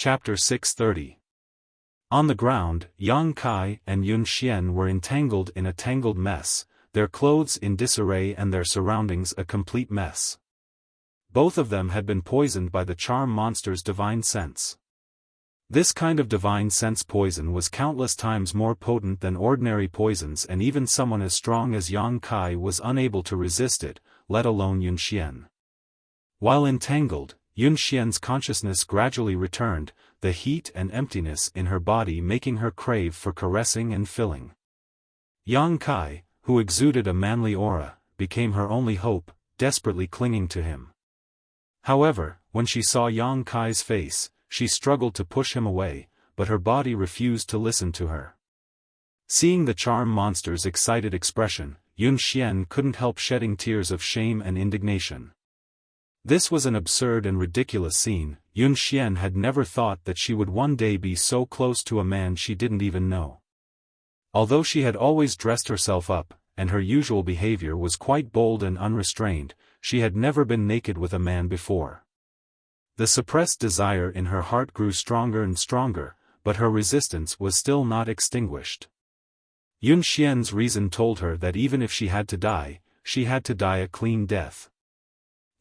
Chapter 630. On the ground, Yang Kai and Yun Xian were entangled in a tangled mess, their clothes in disarray and their surroundings a complete mess. Both of them had been poisoned by the charm monster's divine sense. This kind of divine sense poison was countless times more potent than ordinary poisons, and even someone as strong as Yang Kai was unable to resist it, let alone Yun Xian. While entangled, Yun Xian's consciousness gradually returned, the heat and emptiness in her body making her crave for caressing and filling. Yang Kai, who exuded a manly aura, became her only hope, desperately clinging to him. However, when she saw Yang Kai's face, she struggled to push him away, but her body refused to listen to her. Seeing the charm monster's excited expression, Yun Xian couldn't help shedding tears of shame and indignation. This was an absurd and ridiculous scene. Yun Xian had never thought that she would one day be so close to a man she didn't even know. Although she had always dressed herself up, and her usual behavior was quite bold and unrestrained, she had never been naked with a man before. The suppressed desire in her heart grew stronger and stronger, but her resistance was still not extinguished. Yun Xian's reason told her that even if she had to die a clean death.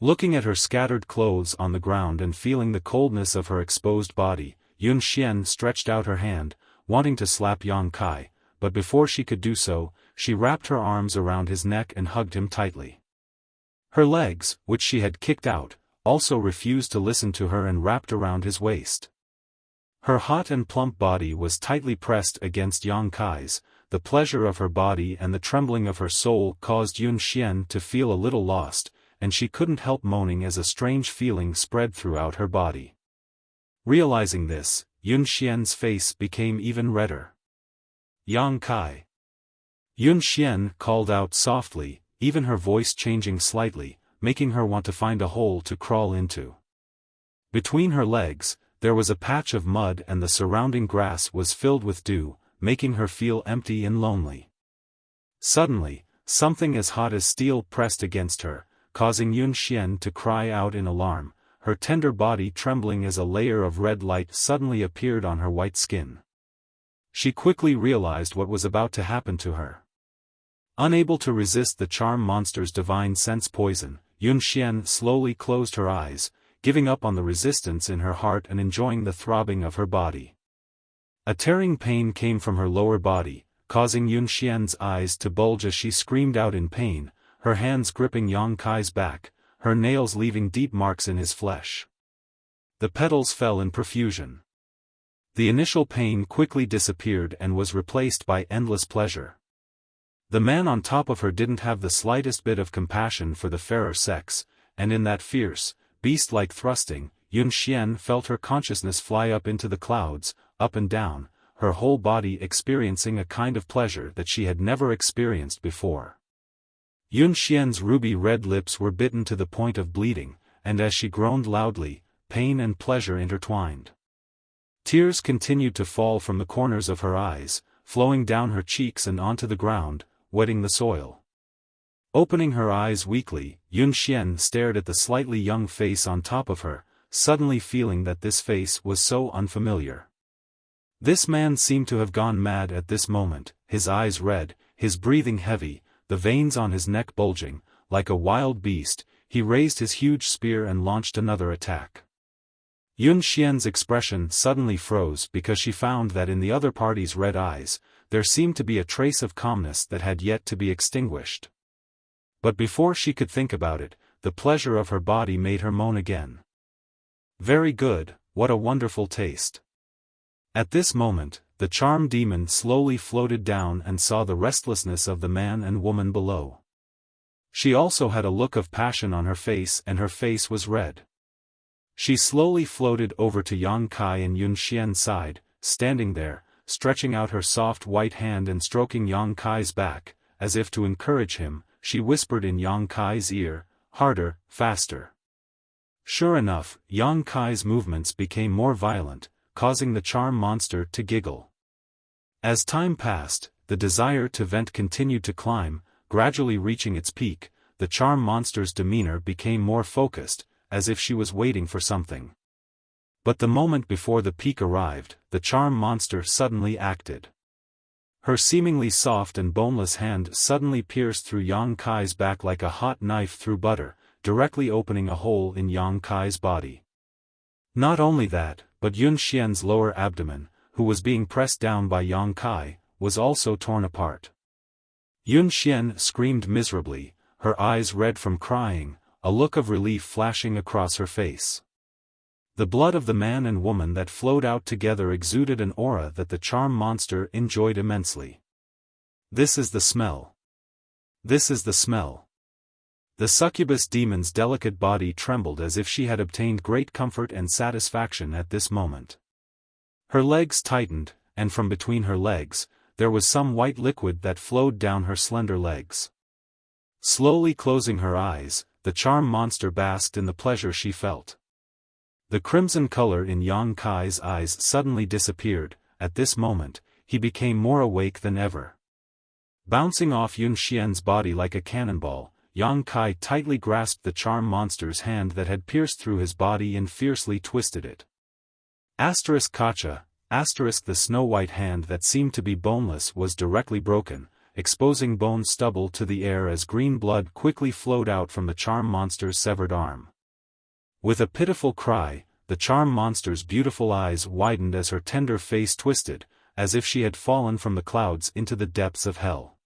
Looking at her scattered clothes on the ground and feeling the coldness of her exposed body, Yun Xian stretched out her hand, wanting to slap Yang Kai, but before she could do so, she wrapped her arms around his neck and hugged him tightly. Her legs, which she had kicked out, also refused to listen to her and wrapped around his waist. Her hot and plump body was tightly pressed against Yang Kai's. The pleasure of her body and the trembling of her soul caused Yun Xian to feel a little lost, and she couldn't help moaning as a strange feeling spread throughout her body. Realizing this, Yun Xian's face became even redder. Yang Kai. Yun Xian called out softly, even her voice changing slightly, making her want to find a hole to crawl into. Between her legs, there was a patch of mud and the surrounding grass was filled with dew, making her feel empty and lonely. Suddenly, something as hot as steel pressed against her, causing Yun Xian to cry out in alarm, her tender body trembling as a layer of red light suddenly appeared on her white skin. She quickly realized what was about to happen to her. Unable to resist the charm monster's divine sense poison, Yun Xian slowly closed her eyes, giving up on the resistance in her heart and enjoying the throbbing of her body. A tearing pain came from her lower body, causing Yun Xian's eyes to bulge as she screamed out in pain, her hands gripping Yang Kai's back, her nails leaving deep marks in his flesh. The petals fell in profusion. The initial pain quickly disappeared and was replaced by endless pleasure. The man on top of her didn't have the slightest bit of compassion for the fairer sex, and in that fierce, beast-like thrusting, Yun Xian felt her consciousness fly up into the clouds, up and down, her whole body experiencing a kind of pleasure that she had never experienced before. Yun Xian's ruby-red lips were bitten to the point of bleeding, and as she groaned loudly, pain and pleasure intertwined. Tears continued to fall from the corners of her eyes, flowing down her cheeks and onto the ground, wetting the soil. Opening her eyes weakly, Yun Xian stared at the slightly young face on top of her, suddenly feeling that this face was so unfamiliar. This man seemed to have gone mad at this moment, his eyes red, his breathing heavy, the veins on his neck bulging. Like a wild beast, he raised his huge spear and launched another attack. Yun Xian's expression suddenly froze because she found that in the other party's red eyes, there seemed to be a trace of calmness that had yet to be extinguished. But before she could think about it, the pleasure of her body made her moan again. Very good, what a wonderful taste. At this moment, the charm demon slowly floated down and saw the restlessness of the man and woman below. She also had a look of passion on her face and her face was red. She slowly floated over to Yang Kai and Yun Xian's side, standing there, stretching out her soft white hand and stroking Yang Kai's back, as if to encourage him, she whispered in Yang Kai's ear, "Harder, faster." Sure enough, Yang Kai's movements became more violent, causing the charm monster to giggle. As time passed, the desire to vent continued to climb, gradually reaching its peak. The charm monster's demeanor became more focused, as if she was waiting for something. But the moment before the peak arrived, the charm monster suddenly acted. Her seemingly soft and boneless hand suddenly pierced through Yang Kai's back like a hot knife through butter, directly opening a hole in Yang Kai's body. Not only that, but Yun Xian's lower abdomen, who was being pressed down by Yang Kai, was also torn apart. Yun Xian screamed miserably, her eyes red from crying, a look of relief flashing across her face. The blood of the man and woman that flowed out together exuded an aura that the charm monster enjoyed immensely. This is the smell. This is the smell. The succubus demon's delicate body trembled as if she had obtained great comfort and satisfaction at this moment. Her legs tightened, and from between her legs, there was some white liquid that flowed down her slender legs. Slowly closing her eyes, the charm monster basked in the pleasure she felt. The crimson color in Yang Kai's eyes suddenly disappeared. At this moment, he became more awake than ever. Bouncing off Yun Xian's body like a cannonball, Yang Kai tightly grasped the charm monster's hand that had pierced through his body and fiercely twisted it. Kacha, the snow-white hand that seemed to be boneless was directly broken, exposing bone stubble to the air as green blood quickly flowed out from the charm monster's severed arm. With a pitiful cry, the charm monster's beautiful eyes widened as her tender face twisted, as if she had fallen from the clouds into the depths of hell.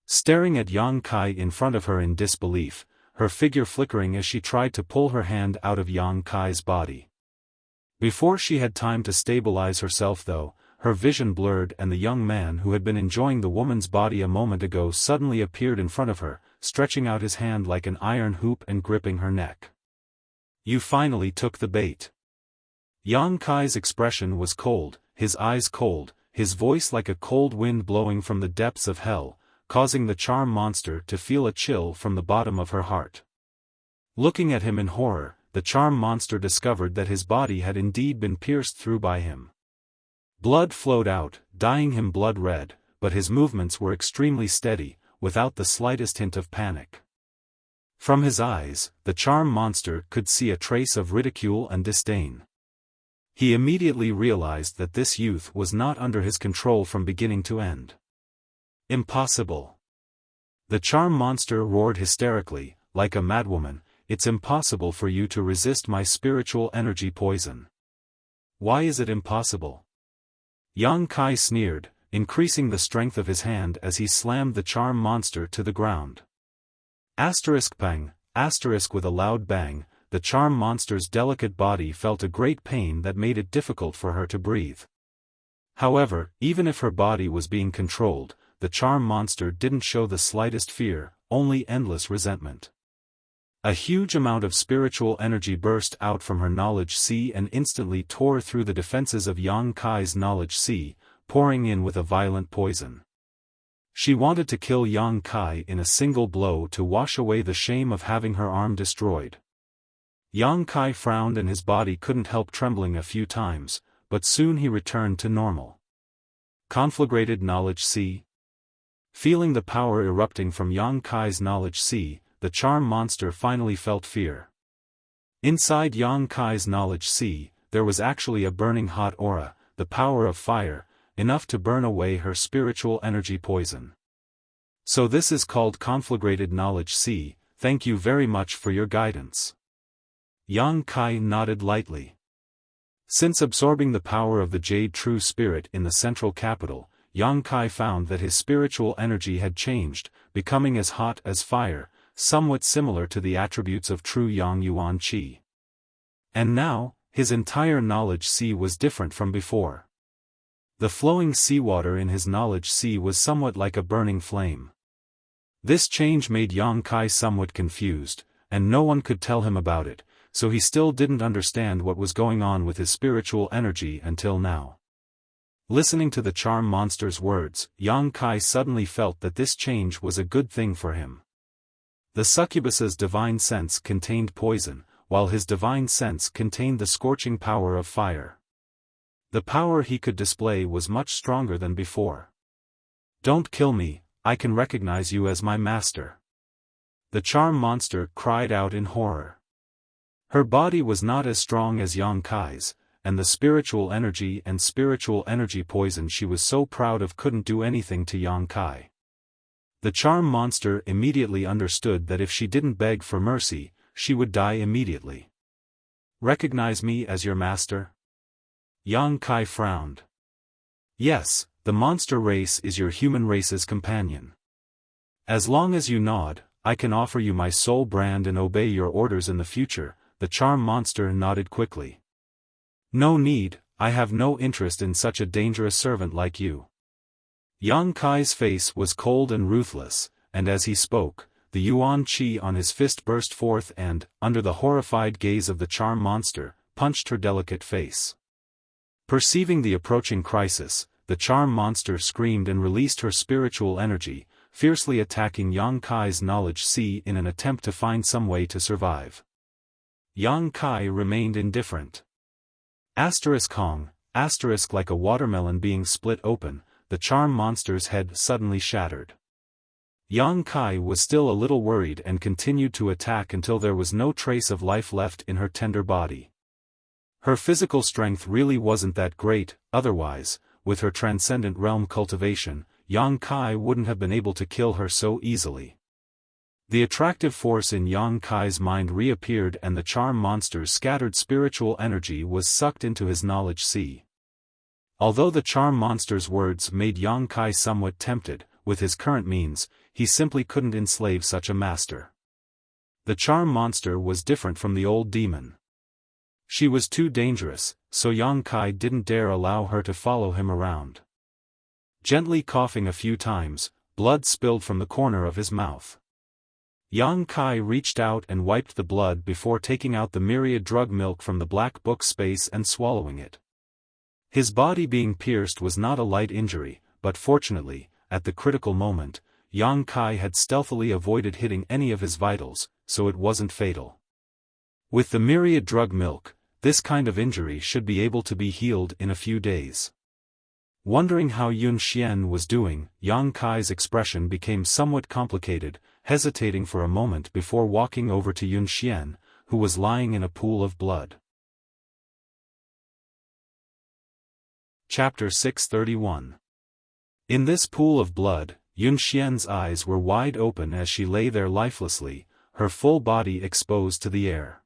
Staring at Yang Kai in front of her in disbelief, her figure flickering as she tried to pull her hand out of Yang Kai's body. Before she had time to stabilize herself though, her vision blurred and the young man who had been enjoying the woman's body a moment ago suddenly appeared in front of her, stretching out his hand like an iron hoop and gripping her neck. You finally took the bait. Yang Kai's expression was cold, his eyes cold, his voice like a cold wind blowing from the depths of hell, causing the charm monster to feel a chill from the bottom of her heart. Looking at him in horror, the charm monster discovered that his body had indeed been pierced through by him. Blood flowed out, dyeing him blood red, but his movements were extremely steady, without the slightest hint of panic. From his eyes, the charm monster could see a trace of ridicule and disdain. He immediately realized that this youth was not under his control from beginning to end. Impossible! The charm monster roared hysterically, like a madwoman, it's impossible for you to resist my spiritual energy poison. Why is it impossible? Yang Kai sneered, increasing the strength of his hand as he slammed the charm monster to the ground. Bang, with a loud bang, the charm monster's delicate body felt a great pain that made it difficult for her to breathe. However, even if her body was being controlled, the charm monster didn't show the slightest fear, only endless resentment. A huge amount of spiritual energy burst out from her knowledge sea and instantly tore through the defenses of Yang Kai's knowledge sea, pouring in with a violent poison. She wanted to kill Yang Kai in a single blow to wash away the shame of having her arm destroyed. Yang Kai frowned and his body couldn't help trembling a few times, but soon he returned to normal. Conflagrated knowledge sea. Feeling the power erupting from Yang Kai's knowledge sea, the charm monster finally felt fear. Inside Yang Kai's knowledge sea, there was actually a burning hot aura, the power of fire, enough to burn away her spiritual energy poison. So this is called conflagrated knowledge sea, thank you very much for your guidance. Yang Kai nodded lightly. Since absorbing the power of the Jade True Spirit in the central capital, Yang Kai found that his spiritual energy had changed, becoming as hot as fire, somewhat similar to the attributes of true Yang Yuan Qi. And now, his entire knowledge sea was different from before. The flowing seawater in his knowledge sea was somewhat like a burning flame. This change made Yang Kai somewhat confused, and no one could tell him about it, so he still didn't understand what was going on with his spiritual energy until now. Listening to the charm monster's words, Yang Kai suddenly felt that this change was a good thing for him. The succubus's divine sense contained poison, while his divine sense contained the scorching power of fire. The power he could display was much stronger than before. Don't kill me, I can recognize you as my master. The charm monster cried out in horror. Her body was not as strong as Yang Kai's, and the spiritual energy poison she was so proud of couldn't do anything to Yang Kai. The charm monster immediately understood that if she didn't beg for mercy, she would die immediately. "Recognize me as your master?" Yang Kai frowned. "Yes, the monster race is your human race's companion. As long as you nod, I can offer you my soul brand and obey your orders in the future." The charm monster nodded quickly. "No need, I have no interest in such a dangerous servant like you." Yang Kai's face was cold and ruthless, and as he spoke, the yuan qi on his fist burst forth and, under the horrified gaze of the charm monster, punched her delicate face. Perceiving the approaching crisis, the charm monster screamed and released her spiritual energy, fiercely attacking Yang Kai's knowledge sea in an attempt to find some way to survive. Yang Kai remained indifferent. Hong, like a watermelon being split open, the charm monster's head suddenly shattered. Yang Kai was still a little worried and continued to attack until there was no trace of life left in her tender body. Her physical strength really wasn't that great, otherwise, with her transcendent realm cultivation, Yang Kai wouldn't have been able to kill her so easily. The attractive force in Yang Kai's mind reappeared and the charm monster's scattered spiritual energy was sucked into his knowledge sea. Although the charm monster's words made Yang Kai somewhat tempted, with his current means, he simply couldn't enslave such a master. The charm monster was different from the old demon. She was too dangerous, so Yang Kai didn't dare allow her to follow him around. Gently coughing a few times, blood spilled from the corner of his mouth. Yang Kai reached out and wiped the blood before taking out the myriad drug milk from the black book space and swallowing it. His body being pierced was not a light injury, but fortunately, at the critical moment, Yang Kai had stealthily avoided hitting any of his vitals, so it wasn't fatal. With the myriad drug milk, this kind of injury should be able to be healed in a few days. Wondering how Yun Xian was doing, Yang Kai's expression became somewhat complicated, hesitating for a moment before walking over to Yun Xian, who was lying in a pool of blood. Chapter 631. In this pool of blood, Yun Xian's eyes were wide open as she lay there lifelessly, her full body exposed to the air.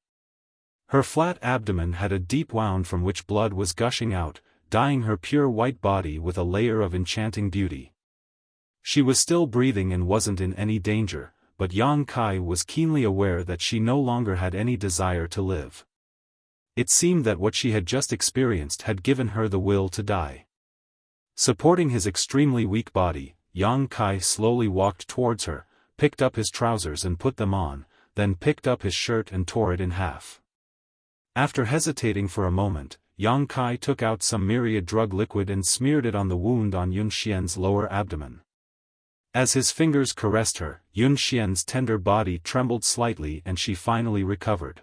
Her flat abdomen had a deep wound from which blood was gushing out, dyeing her pure white body with a layer of enchanting beauty. She was still breathing and wasn't in any danger, but Yang Kai was keenly aware that she no longer had any desire to live. It seemed that what she had just experienced had given her the will to die. Supporting his extremely weak body, Yang Kai slowly walked towards her, picked up his trousers and put them on, then picked up his shirt and tore it in half. After hesitating for a moment, Yang Kai took out some myriad drug liquid and smeared it on the wound on Yun Xian's lower abdomen. As his fingers caressed her, Yun Xian's tender body trembled slightly and she finally recovered.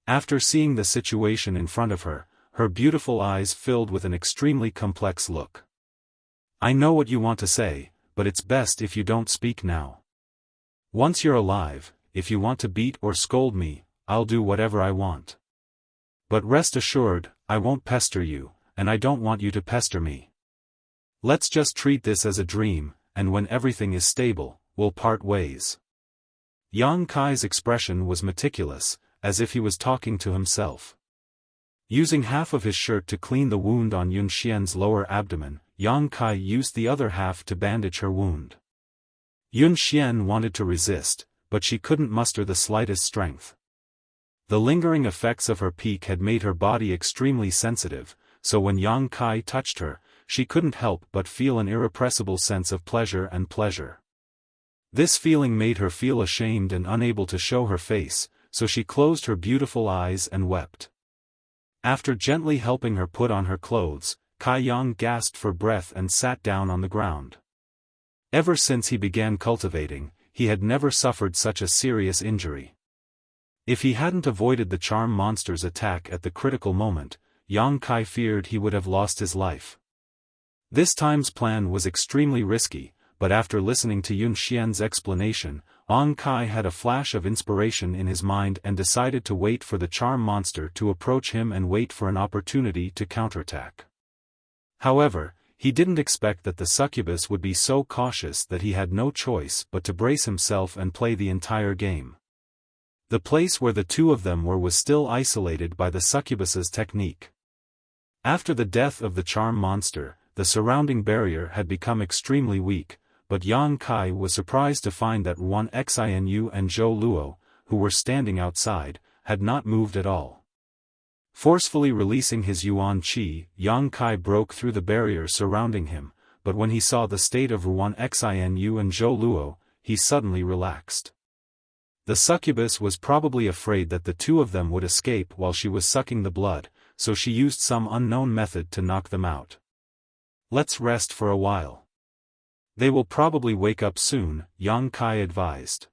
After seeing the situation in front of her, her beautiful eyes filled with an extremely complex look. "I know what you want to say, but it's best if you don't speak now. Once you're alive, if you want to beat or scold me, I'll do whatever I want. But rest assured, I won't pester you, and I don't want you to pester me. Let's just treat this as a dream, and when everything is stable, we'll part ways." Yang Kai's expression was meticulous, as if he was talking to himself. Using half of his shirt to clean the wound on Yun Xian's lower abdomen, Yang Kai used the other half to bandage her wound. Yun Xian wanted to resist, but she couldn't muster the slightest strength. The lingering effects of her peak had made her body extremely sensitive, so when Yang Kai touched her, she couldn't help but feel an irrepressible sense of pleasure. This feeling made her feel ashamed and unable to show her face, so she closed her beautiful eyes and wept. After gently helping her put on her clothes, Kai Yang gasped for breath and sat down on the ground. Ever since he began cultivating, he had never suffered such a serious injury. If he hadn't avoided the charm monster's attack at the critical moment, Yang Kai feared he would have lost his life. This time's plan was extremely risky, but after listening to Yun Xian's explanation, Yuan Kai had a flash of inspiration in his mind and decided to wait for the charm monster to approach him and wait for an opportunity to counterattack. However, he didn't expect that the succubus would be so cautious that he had no choice but to brace himself and play the entire game. The place where the two of them were was still isolated by the succubus's technique. After the death of the charm monster, the surrounding barrier had become extremely weak, but Yuan Kai was surprised to find that Yuan Xianu and Zhou Luo, who were standing outside, had not moved at all. Forcefully releasing his Yuan Qi, Yuan Kai broke through the barrier surrounding him, but when he saw the state of Yuan Xianu and Zhou Luo, he suddenly relaxed. The succubus was probably afraid that the two of them would escape while she was sucking the blood, so she used some unknown method to knock them out. "Let's rest for a while. They will probably wake up soon," Yuan Kai advised.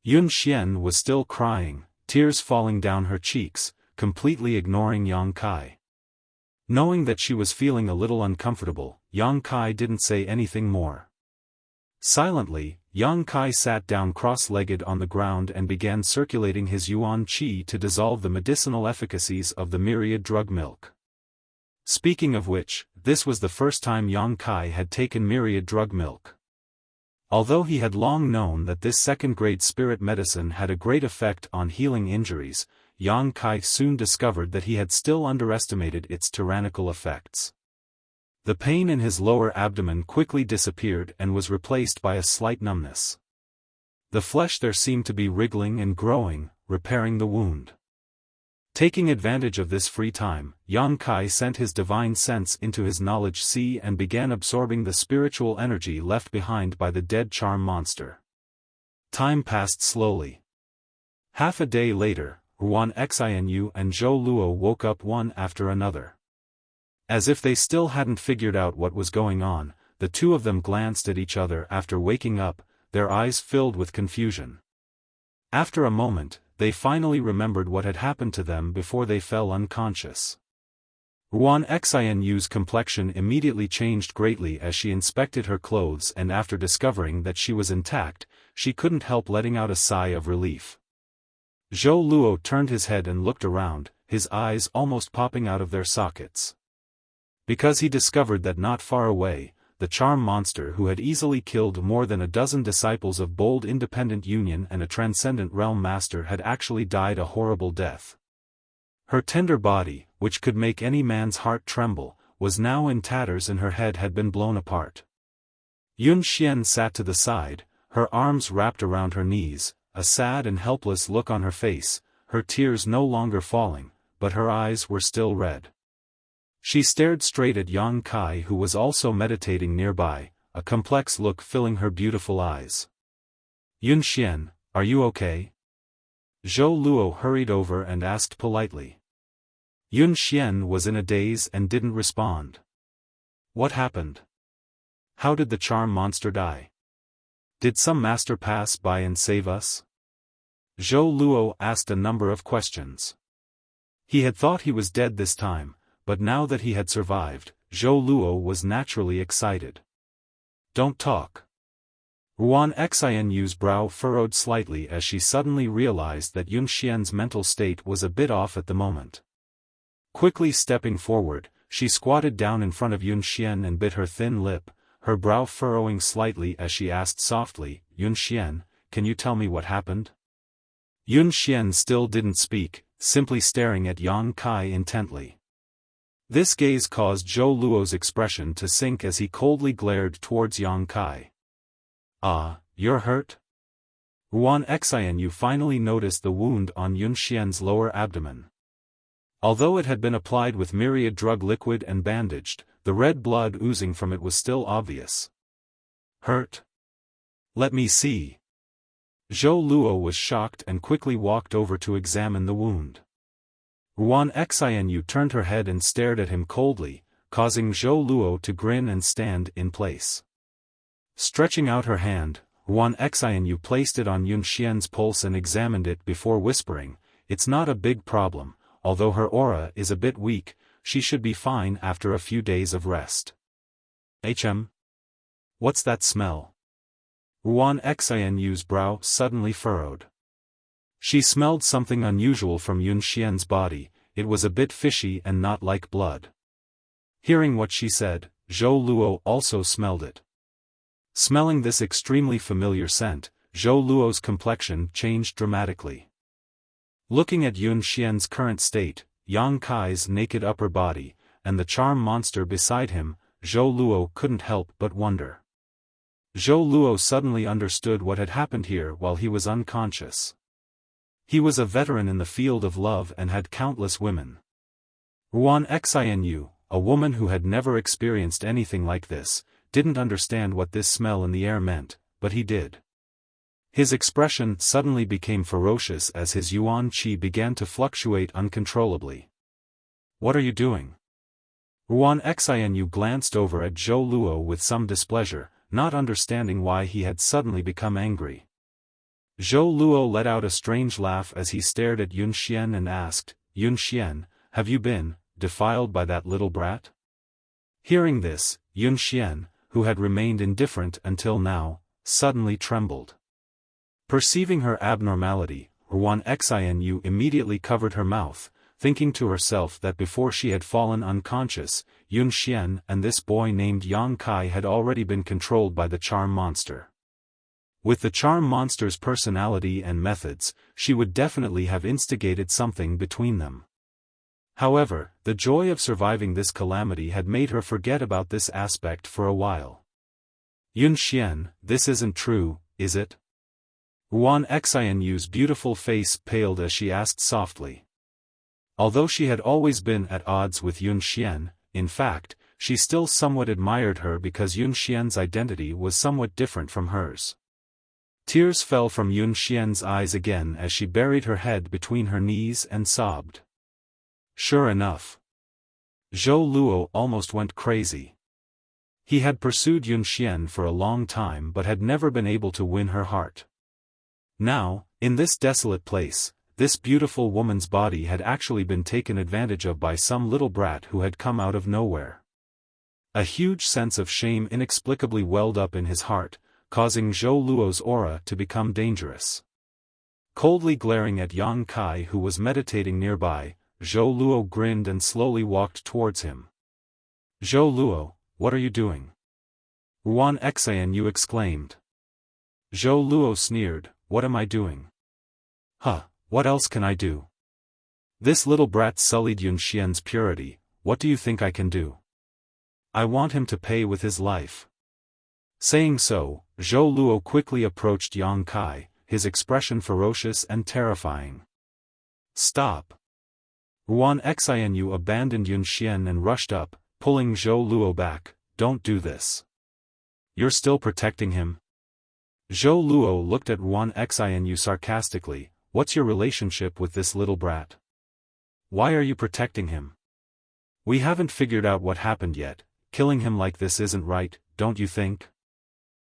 Yun Xian was still crying, tears falling down her cheeks, completely ignoring Yuan Kai. Knowing that she was feeling a little uncomfortable, Yuan Kai didn't say anything more. Silently, Yuan Kai sat down cross-legged on the ground and began circulating his Yuan Qi to dissolve the medicinal efficacies of the myriad drug milk. Speaking of which, this was the first time Yuan Kai had taken myriad drug milk. Although he had long known that this second-grade spirit medicine had a great effect on healing injuries, Yuan Kai soon discovered that he had still underestimated its tyrannical effects. The pain in his lower abdomen quickly disappeared and was replaced by a slight numbness. The flesh there seemed to be wriggling and growing, repairing the wound. Taking advantage of this free time, Yuan Kai sent his divine sense into his knowledge sea and began absorbing the spiritual energy left behind by the dead charm monster. Time passed slowly. Half a day later, Yuan Xianu and Zhou Luo woke up one after another. As if they still hadn't figured out what was going on, the two of them glanced at each other after waking up, their eyes filled with confusion. After a moment, they finally remembered what had happened to them before they fell unconscious. Yuan Xianu's complexion immediately changed greatly as she inspected her clothes, and after discovering that she was intact, she couldn't help letting out a sigh of relief. Zhou Luo turned his head and looked around, his eyes almost popping out of their sockets. Because he discovered that not far away, the charm monster who had easily killed more than a dozen disciples of bold independent union and a transcendent realm master had actually died a horrible death. Her tender body, which could make any man's heart tremble, was now in tatters and her head had been blown apart. Yun Xian sat to the side, her arms wrapped around her knees, a sad and helpless look on her face, her tears no longer falling, but her eyes were still red. She stared straight at Yuan Kai, who was also meditating nearby, a complex look filling her beautiful eyes. "Yun Xian, are you okay?" Zhou Luo hurried over and asked politely. Yun Xian was in a daze and didn't respond. "What happened? How did the charm monster die? Did some master pass by and save us?" Zhou Luo asked a number of questions. He had thought he was dead this time, but now that he had survived, Zhou Luo was naturally excited. "Don't talk." Yuan Xianu's brow furrowed slightly as she suddenly realized that Yun Xian's mental state was a bit off at the moment. Quickly stepping forward, she squatted down in front of Yun Xian and bit her thin lip, her brow furrowing slightly as she asked softly, "Yun Xian, can you tell me what happened?" Yun Xian still didn't speak, simply staring at Yuan Kai intently. This gaze caused Zhou Luo's expression to sink as he coldly glared towards Yuan Kai. "Ah, you're hurt?" Yuan Xianu finally noticed the wound on Yun Xian's lower abdomen. Although it had been applied with myriad drug liquid and bandaged, the red blood oozing from it was still obvious. "Hurt? Let me see." Zhou Luo was shocked and quickly walked over to examine the wound. Yuan Xianu turned her head and stared at him coldly, causing Zhou Luo to grin and stand in place. Stretching out her hand, Yuan Xianu placed it on Yun Xian's pulse and examined it before whispering, "It's not a big problem, although her aura is a bit weak, she should be fine after a few days of rest." "What's that smell?" Ruan Xianyu's brow suddenly furrowed. She smelled something unusual from Yun Xian's body. It was a bit fishy and not like blood. Hearing what she said, Zhou Luo also smelled it. Smelling this extremely familiar scent, Zhou Luo's complexion changed dramatically. Looking at Yun Xian's current state, Yang Kai's naked upper body, and the charm monster beside him, Zhou Luo couldn't help but wonder. Zhou Luo suddenly understood what had happened here while he was unconscious. He was a veteran in the field of love and had countless women. Ruan Xianyu, a woman who had never experienced anything like this, didn't understand what this smell in the air meant, but he did. His expression suddenly became ferocious as his yuan qi began to fluctuate uncontrollably. "What are you doing?" Ruan Xianyu glanced over at Zhou Luo with some displeasure, not understanding why he had suddenly become angry. Zhou Luo let out a strange laugh as he stared at Yun Xian and asked, "Yun Xian, have you been defiled by that little brat?" Hearing this, Yun Xian, who had remained indifferent until now, suddenly trembled. Perceiving her abnormality, Ruan Xianyu immediately covered her mouth, thinking to herself that before she had fallen unconscious, Yun Xian and this boy named Yang Kai had already been controlled by the charm monster. With the charm monster's personality and methods, she would definitely have instigated something between them. However, the joy of surviving this calamity had made her forget about this aspect for a while. "Yun Xian, this isn't true, is it?" Ruan Xianyu's beautiful face paled as she asked softly. Although she had always been at odds with Yun Xian, in fact, she still somewhat admired her because Yun Xian's identity was somewhat different from hers. Tears fell from Yun Xian's eyes again as she buried her head between her knees and sobbed. Sure enough, Zhou Luo almost went crazy. He had pursued Yun Xian for a long time but had never been able to win her heart. Now, in this desolate place, this beautiful woman's body had actually been taken advantage of by some little brat who had come out of nowhere. A huge sense of shame inexplicably welled up in his heart, causing Zhou Luo's aura to become dangerous. Coldly glaring at Yang Kai who was meditating nearby, Zhou Luo grinned and slowly walked towards him. "Zhou Luo, what are you doing?" Ruan Xianyu exclaimed. Zhou Luo sneered, "What am I doing? Huh, what else can I do? This little brat sullied Yun Xian's purity, what do you think I can do? I want him to pay with his life." Saying so, Zhou Luo quickly approached Yang Kai, his expression ferocious and terrifying. "Stop!" Ruan Xianyu abandoned Yun Xian and rushed up, pulling Zhou Luo back. "Don't do this. You're still protecting him?" Zhou Luo looked at Ruan Xianyu sarcastically, "What's your relationship with this little brat? Why are you protecting him? We haven't figured out what happened yet, killing him like this isn't right, don't you think?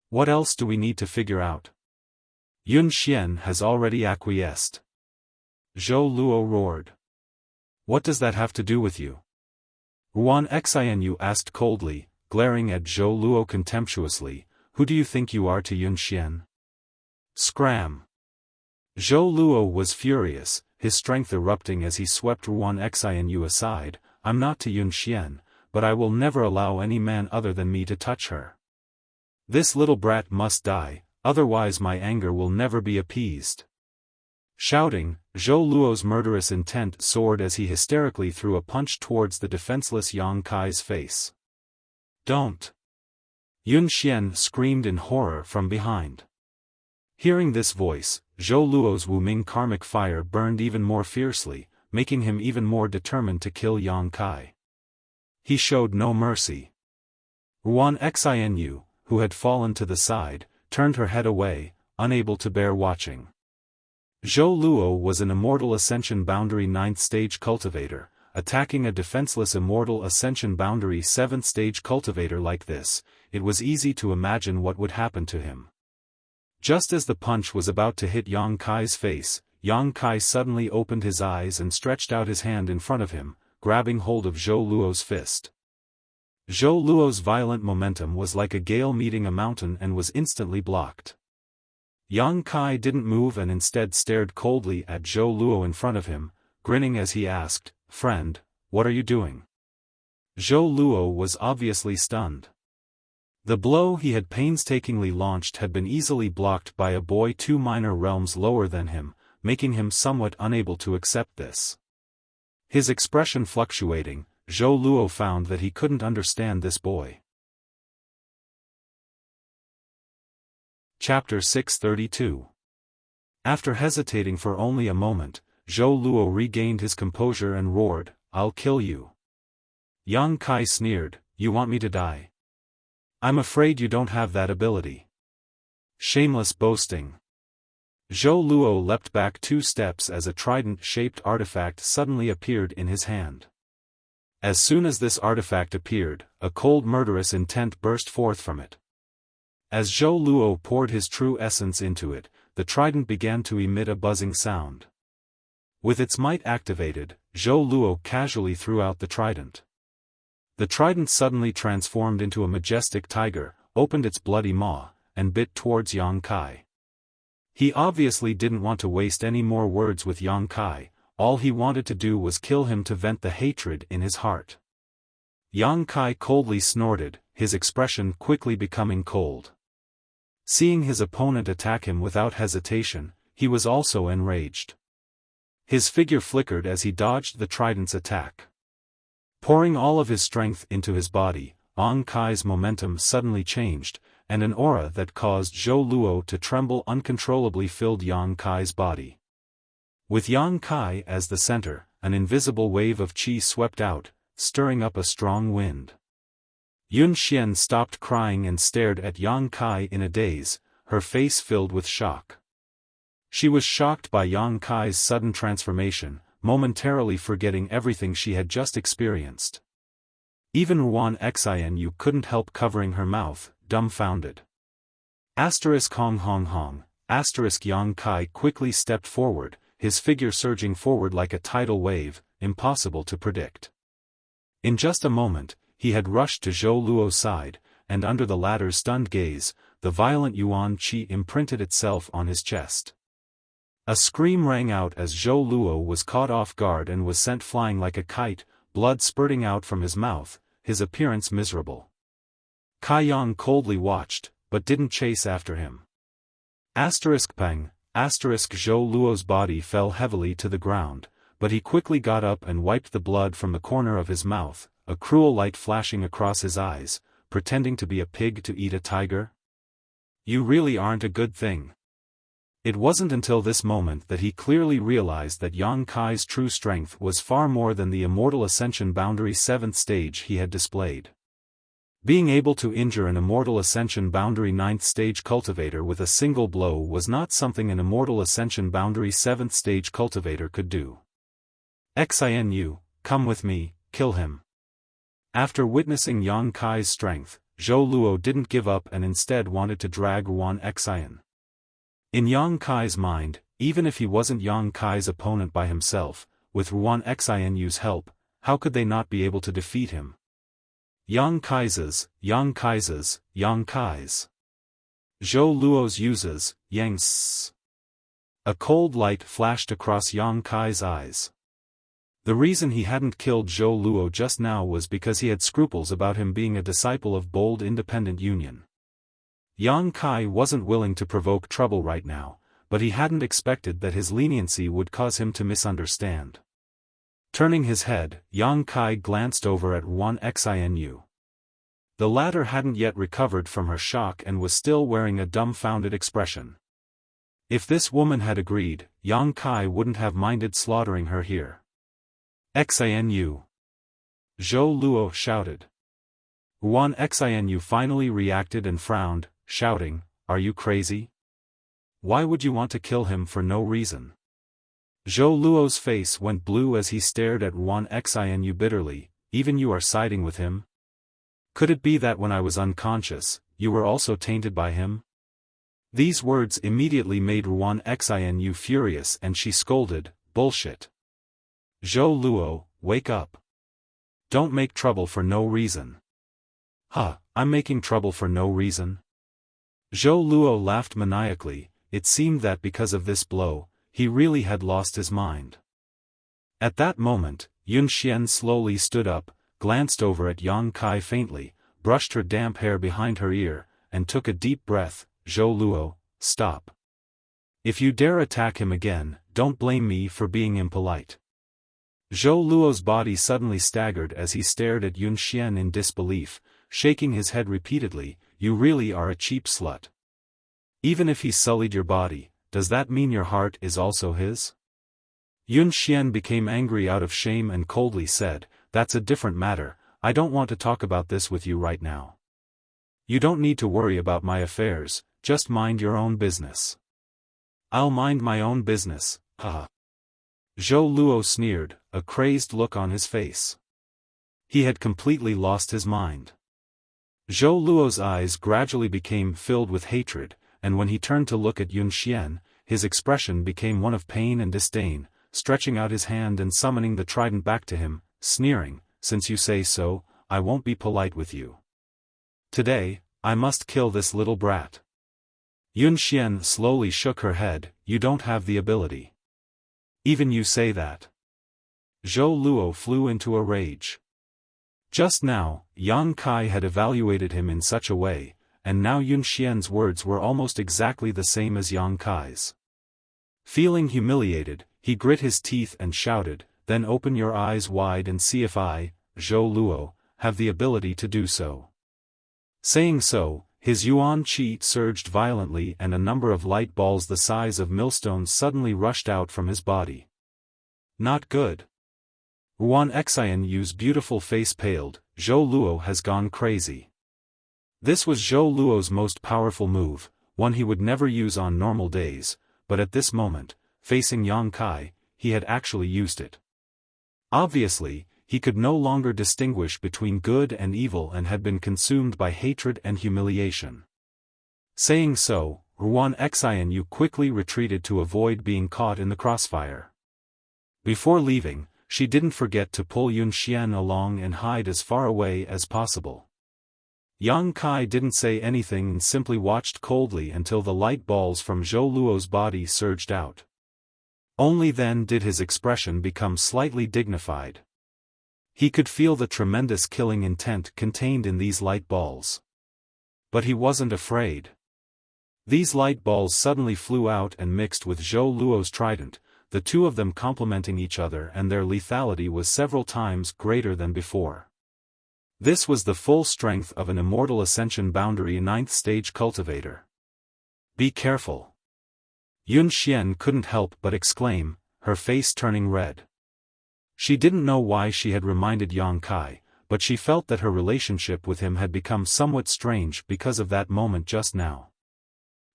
What else do we need to figure out? Yun Xian has already acquiesced." Zhou Luo roared. "What does that have to do with you?" Ruan Xianyu asked coldly, glaring at Zhou Luo contemptuously, "Who do you think you are to Yun Xian?" Scram! Zhou Luo was furious, his strength erupting as he swept Ruan Xianyu aside. "I'm not to Yun Xian, but I will never allow any man other than me to touch her. This little brat must die, otherwise my anger will never be appeased." Shouting, Zhou Luo's murderous intent soared as he hysterically threw a punch towards the defenseless Yang Kai's face. "Don't!" Yun Xian screamed in horror from behind. Hearing this voice, Zhou Luo's Wuming karmic fire burned even more fiercely, making him even more determined to kill Yang Kai. He showed no mercy. Ruan Xianyu, who had fallen to the side, turned her head away, unable to bear watching. Zhou Luo was an Immortal Ascension Boundary 9th Stage cultivator. Attacking a defenseless Immortal Ascension Boundary 7th Stage cultivator like this, it was easy to imagine what would happen to him. Just as the punch was about to hit Yang Kai's face, Yang Kai suddenly opened his eyes and stretched out his hand in front of him, grabbing hold of Zhou Luo's fist. Zhou Luo's violent momentum was like a gale meeting a mountain and was instantly blocked. Yang Kai didn't move and instead stared coldly at Zhou Luo in front of him, grinning as he asked, "Friend, what are you doing?" Zhou Luo was obviously stunned. The blow he had painstakingly launched had been easily blocked by a boy 2 minor realms lower than him, making him somewhat unable to accept this. His expression fluctuating, Zhou Luo found that he couldn't understand this boy. Chapter 632. After hesitating for only a moment, Zhou Luo regained his composure and roared, "I'll kill you." Yang Kai sneered, "You want me to die? I'm afraid you don't have that ability." Shameless boasting. Zhou Luo leapt back 2 steps as a trident-shaped artifact suddenly appeared in his hand. As soon as this artifact appeared, a cold murderous intent burst forth from it. As Zhou Luo poured his true essence into it, the trident began to emit a buzzing sound. With its might activated, Zhou Luo casually threw out the trident. The trident suddenly transformed into a majestic tiger, opened its bloody maw, and bit towards Yang Kai. He obviously didn't want to waste any more words with Yang Kai, all he wanted to do was kill him to vent the hatred in his heart. Yang Kai coldly snorted, his expression quickly becoming cold. Seeing his opponent attack him without hesitation, he was also enraged. His figure flickered as he dodged the trident's attack. Pouring all of his strength into his body, Yang Kai's momentum suddenly changed, and an aura that caused Zhou Luo to tremble uncontrollably filled Yang Kai's body. With Yang Kai as the center, an invisible wave of qi swept out, stirring up a strong wind. Yun Xian stopped crying and stared at Yang Kai in a daze, her face filled with shock. She was shocked by Yang Kai's sudden transformation, momentarily forgetting everything she had just experienced. Even Ruan Xianyu couldn't help covering her mouth, dumbfounded. Hong Hong Hong, Yang Kai quickly stepped forward, his figure surging forward like a tidal wave, impossible to predict. In just a moment, he had rushed to Zhou Luo's side, and under the latter's stunned gaze, the violent Yuan Qi imprinted itself on his chest. A scream rang out as Zhou Luo was caught off guard and was sent flying like a kite, blood spurting out from his mouth, his appearance miserable. Kai Yang coldly watched, but didn't chase after him. Pang, Zhou Luo's body fell heavily to the ground, but he quickly got up and wiped the blood from the corner of his mouth, a cruel light flashing across his eyes, pretending to be a pig to eat a tiger? You really aren't a good thing. It wasn't until this moment that he clearly realized that Yang Kai's true strength was far more than the Immortal Ascension Boundary 7th stage he had displayed. Being able to injure an Immortal Ascension Boundary 9th stage cultivator with a single blow was not something an Immortal Ascension Boundary 7th stage cultivator could do. Xianyu, come with me, kill him. After witnessing Yang Kai's strength, Zhou Luo didn't give up and instead wanted to drag Ruan Xian. In Yang Kai's mind, even if he wasn't Yang Kai's opponent by himself, with Ruan Xianyu's help, how could they not be able to defeat him? Yang Kai's. Zhou Luo's uses, Yang's. A cold light flashed across Yang Kai's eyes. The reason he hadn't killed Zhou Luo just now was because he had scruples about him being a disciple of Bold Independent Union. Yang Kai wasn't willing to provoke trouble right now, but he hadn't expected that his leniency would cause him to misunderstand. Turning his head, Yang Kai glanced over at Ruan Xianyu. The latter hadn't yet recovered from her shock and was still wearing a dumbfounded expression. If this woman had agreed, Yang Kai wouldn't have minded slaughtering her here. Xianyu! Zhou Luo shouted. Ruan Xianyu finally reacted and frowned, shouting, "Are you crazy? Why would you want to kill him for no reason?" Zhou Luo's face went blue as he stared at Ruan Xianyu bitterly. "Even you are siding with him? Could it be that when I was unconscious, you were also tainted by him?" These words immediately made Ruan Xianyu furious and she scolded, "Bullshit. Zhou Luo, wake up. Don't make trouble for no reason." "Huh, I'm making trouble for no reason?" Zhou Luo laughed maniacally. It seemed that because of this blow, he really had lost his mind. At that moment, Yun Xian slowly stood up, glanced over at Yang Kai faintly, brushed her damp hair behind her ear, and took a deep breath. "Zhou Luo, stop. If you dare attack him again, don't blame me for being impolite." Zhou Luo's body suddenly staggered as he stared at Yun Xian in disbelief, shaking his head repeatedly. "You really are a cheap slut. Even if he sullied your body, does that mean your heart is also his?" Yun Xian became angry out of shame and coldly said, "That's a different matter. I don't want to talk about this with you right now. You don't need to worry about my affairs, just mind your own business." "I'll mind my own business, haha." Zhou Luo sneered, a crazed look on his face. He had completely lost his mind. Zhou Luo's eyes gradually became filled with hatred, and when he turned to look at Yun Xian, his expression became one of pain and disdain, stretching out his hand and summoning the trident back to him, sneering, "Since you say so, I won't be polite with you. Today, I must kill this little brat." Yun Xian slowly shook her head. "You don't have the ability. Even you say that." Zhou Luo flew into a rage. Just now, Yang Kai had evaluated him in such a way, and now Yun Xian's words were almost exactly the same as Yang Kai's. Feeling humiliated, he grit his teeth and shouted, "Then open your eyes wide and see if I, Zhou Luo, have the ability to do so." Saying so, his yuan qi surged violently and a number of light balls the size of millstones suddenly rushed out from his body. "Not good." Yuan Xian Yu's beautiful face paled. "Zhou Luo has gone crazy." This was Zhou Luo's most powerful move, one he would never use on normal days, but at this moment, facing Yang Kai, he had actually used it. Obviously, he could no longer distinguish between good and evil and had been consumed by hatred and humiliation. Saying so, Yuan Xian Yu quickly retreated to avoid being caught in the crossfire. Before leaving, she didn't forget to pull Yun Xian along and hide as far away as possible. Yang Kai didn't say anything and simply watched coldly until the light balls from Zhou Luo's body surged out. Only then did his expression become slightly dignified. He could feel the tremendous killing intent contained in these light balls. But he wasn't afraid. These light balls suddenly flew out and mixed with Zhou Luo's trident, the two of them complementing each other, and their lethality was several times greater than before. This was the full strength of an immortal ascension boundary 9th stage cultivator. "Be careful." Yun Xian couldn't help but exclaim, her face turning red. She didn't know why she had reminded Yang Kai, but she felt that her relationship with him had become somewhat strange because of that moment just now.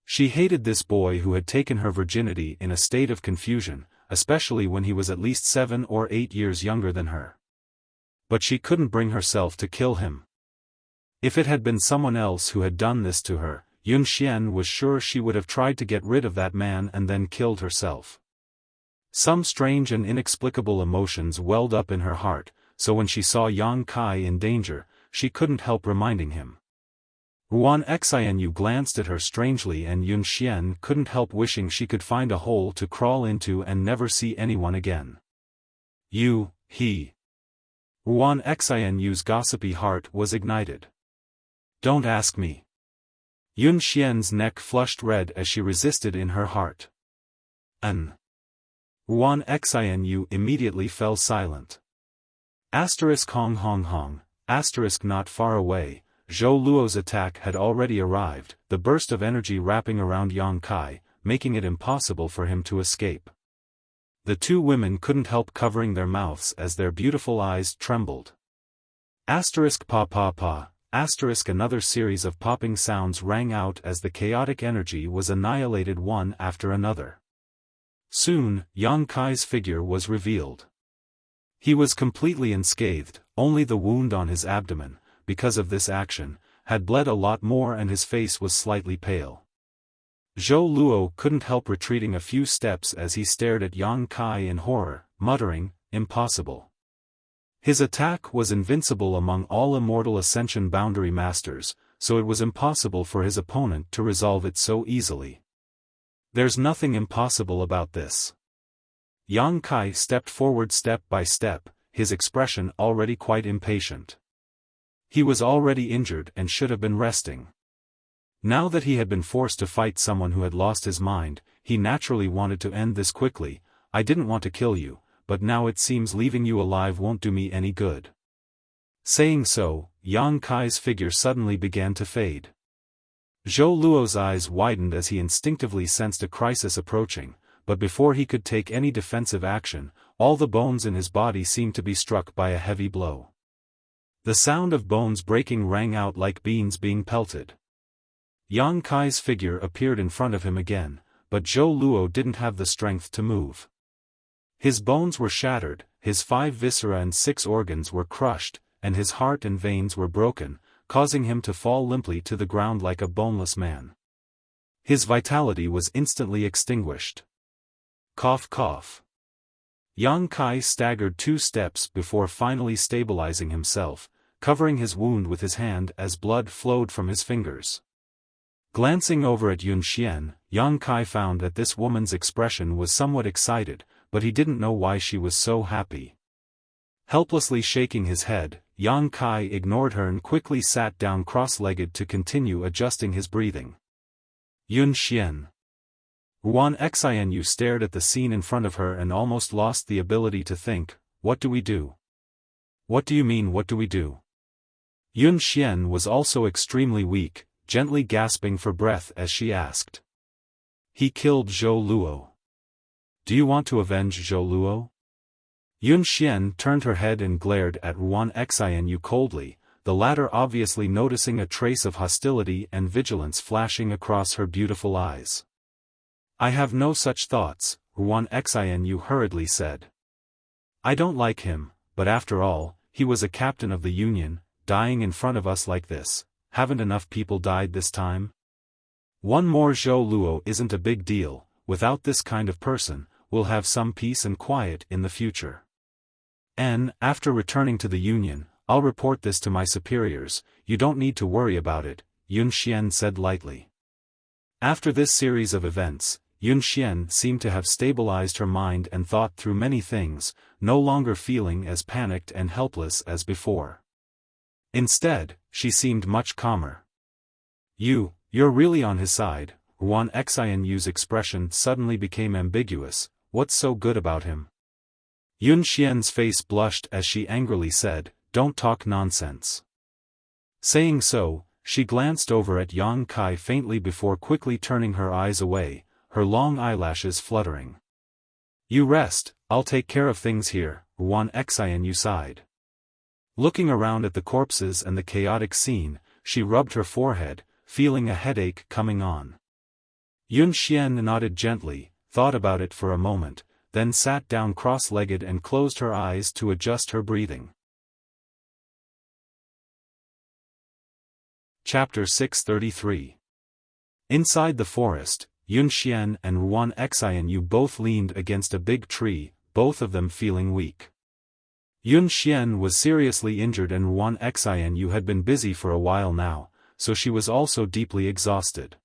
She hated this boy who had taken her virginity in a state of confusion, especially when he was at least 7 or 8 years younger than her. But she couldn't bring herself to kill him. If it had been someone else who had done this to her, Yun Xian was sure she would have tried to get rid of that man and then killed herself. Some strange and inexplicable emotions welled up in her heart, so when she saw Yang Kai in danger, she couldn't help reminding him. Yuan Xian Yu glanced at her strangely and Yun Xian couldn't help wishing she could find a hole to crawl into and never see anyone again. He. Yuan Xian Yu's gossipy heart was ignited. "Don't ask me." Yun Xian's neck flushed red as she resisted in her heart. Yuan Xian Yu immediately fell silent. Hong Hong Hong, not far away, Zhou Luo's attack had already arrived, the burst of energy wrapping around Yang Kai, making it impossible for him to escape. The two women couldn't help covering their mouths as their beautiful eyes trembled. Pa pa pa, another series of popping sounds rang out as the chaotic energy was annihilated one after another. Soon, Yang Kai's figure was revealed. He was completely unscathed, only the wound on his abdomen, because of this action, had bled a lot more and his face was slightly pale. Zhou Luo couldn't help retreating a few steps as he stared at Yang Kai in horror, muttering, "Impossible. His attack was invincible among all immortal Ascension Boundary Masters, so it was impossible for his opponent to resolve it so easily. There's nothing impossible about this. Yang Kai stepped forward step by step, his expression already quite impatient. He was already injured and should have been resting. Now that he had been forced to fight someone who had lost his mind, he naturally wanted to end this quickly. I didn't want to kill you, but now it seems leaving you alive won't do me any good. Saying so, Yang Kai's figure suddenly began to fade. Zhou Luo's eyes widened as he instinctively sensed a crisis approaching, but before he could take any defensive action, all the bones in his body seemed to be struck by a heavy blow. The sound of bones breaking rang out like beans being pelted. Yang Kai's figure appeared in front of him again, but Zhou Luo didn't have the strength to move. His bones were shattered, his 5 viscera and 6 organs were crushed, and his heart and veins were broken, causing him to fall limply to the ground like a boneless man. His vitality was instantly extinguished. Cough cough. Yang Kai staggered 2 steps before finally stabilizing himself, covering his wound with his hand as blood flowed from his fingers. Glancing over at Yun Xian, Yang Kai found that this woman's expression was somewhat excited, but he didn't know why she was so happy. Helplessly shaking his head, Yang Kai ignored her and quickly sat down cross-legged to continue adjusting his breathing. Yun Xian. Ruan Xianyu stared at the scene in front of her and almost lost the ability to think. What do we do? What do you mean, what do we do? Yun Xian was also extremely weak, gently gasping for breath as she asked. He killed Zhou Luo. Do you want to avenge Zhou Luo? Yun Xian turned her head and glared at Ruan Xianyu coldly, the latter obviously noticing a trace of hostility and vigilance flashing across her beautiful eyes. I have no such thoughts, Ruan Xianyu hurriedly said. I don't like him, but after all, he was a captain of the Union, dying in front of us like this. Haven't enough people died this time? One more Zhou Luo isn't a big deal. Without this kind of person, we'll have some peace and quiet in the future. And, after returning to the Union, I'll report this to my superiors. You don't need to worry about it, Yun Xian said lightly. After this series of events, Yun Xian seemed to have stabilized her mind and thought through many things, no longer feeling as panicked and helpless as before. Instead, she seemed much calmer. You're really on his side. Ruan Xianyu's expression suddenly became ambiguous. What's so good about him? Yun Xian's face blushed as she angrily said, Don't talk nonsense. Saying so, she glanced over at Yang Kai faintly before quickly turning her eyes away, her long eyelashes fluttering. You rest, I'll take care of things here, Ruan Xianyu sighed. Looking around at the corpses and the chaotic scene, she rubbed her forehead, feeling a headache coming on. Yun Xian nodded gently, thought about it for a moment, then sat down cross-legged and closed her eyes to adjust her breathing. Chapter 633. Inside the forest, Yun Xian and Ruan Xianyu both leaned against a big tree, both of them feeling weak. Yun Xian was seriously injured and Ruan Xianyu had been busy for a while now, so she was also deeply exhausted.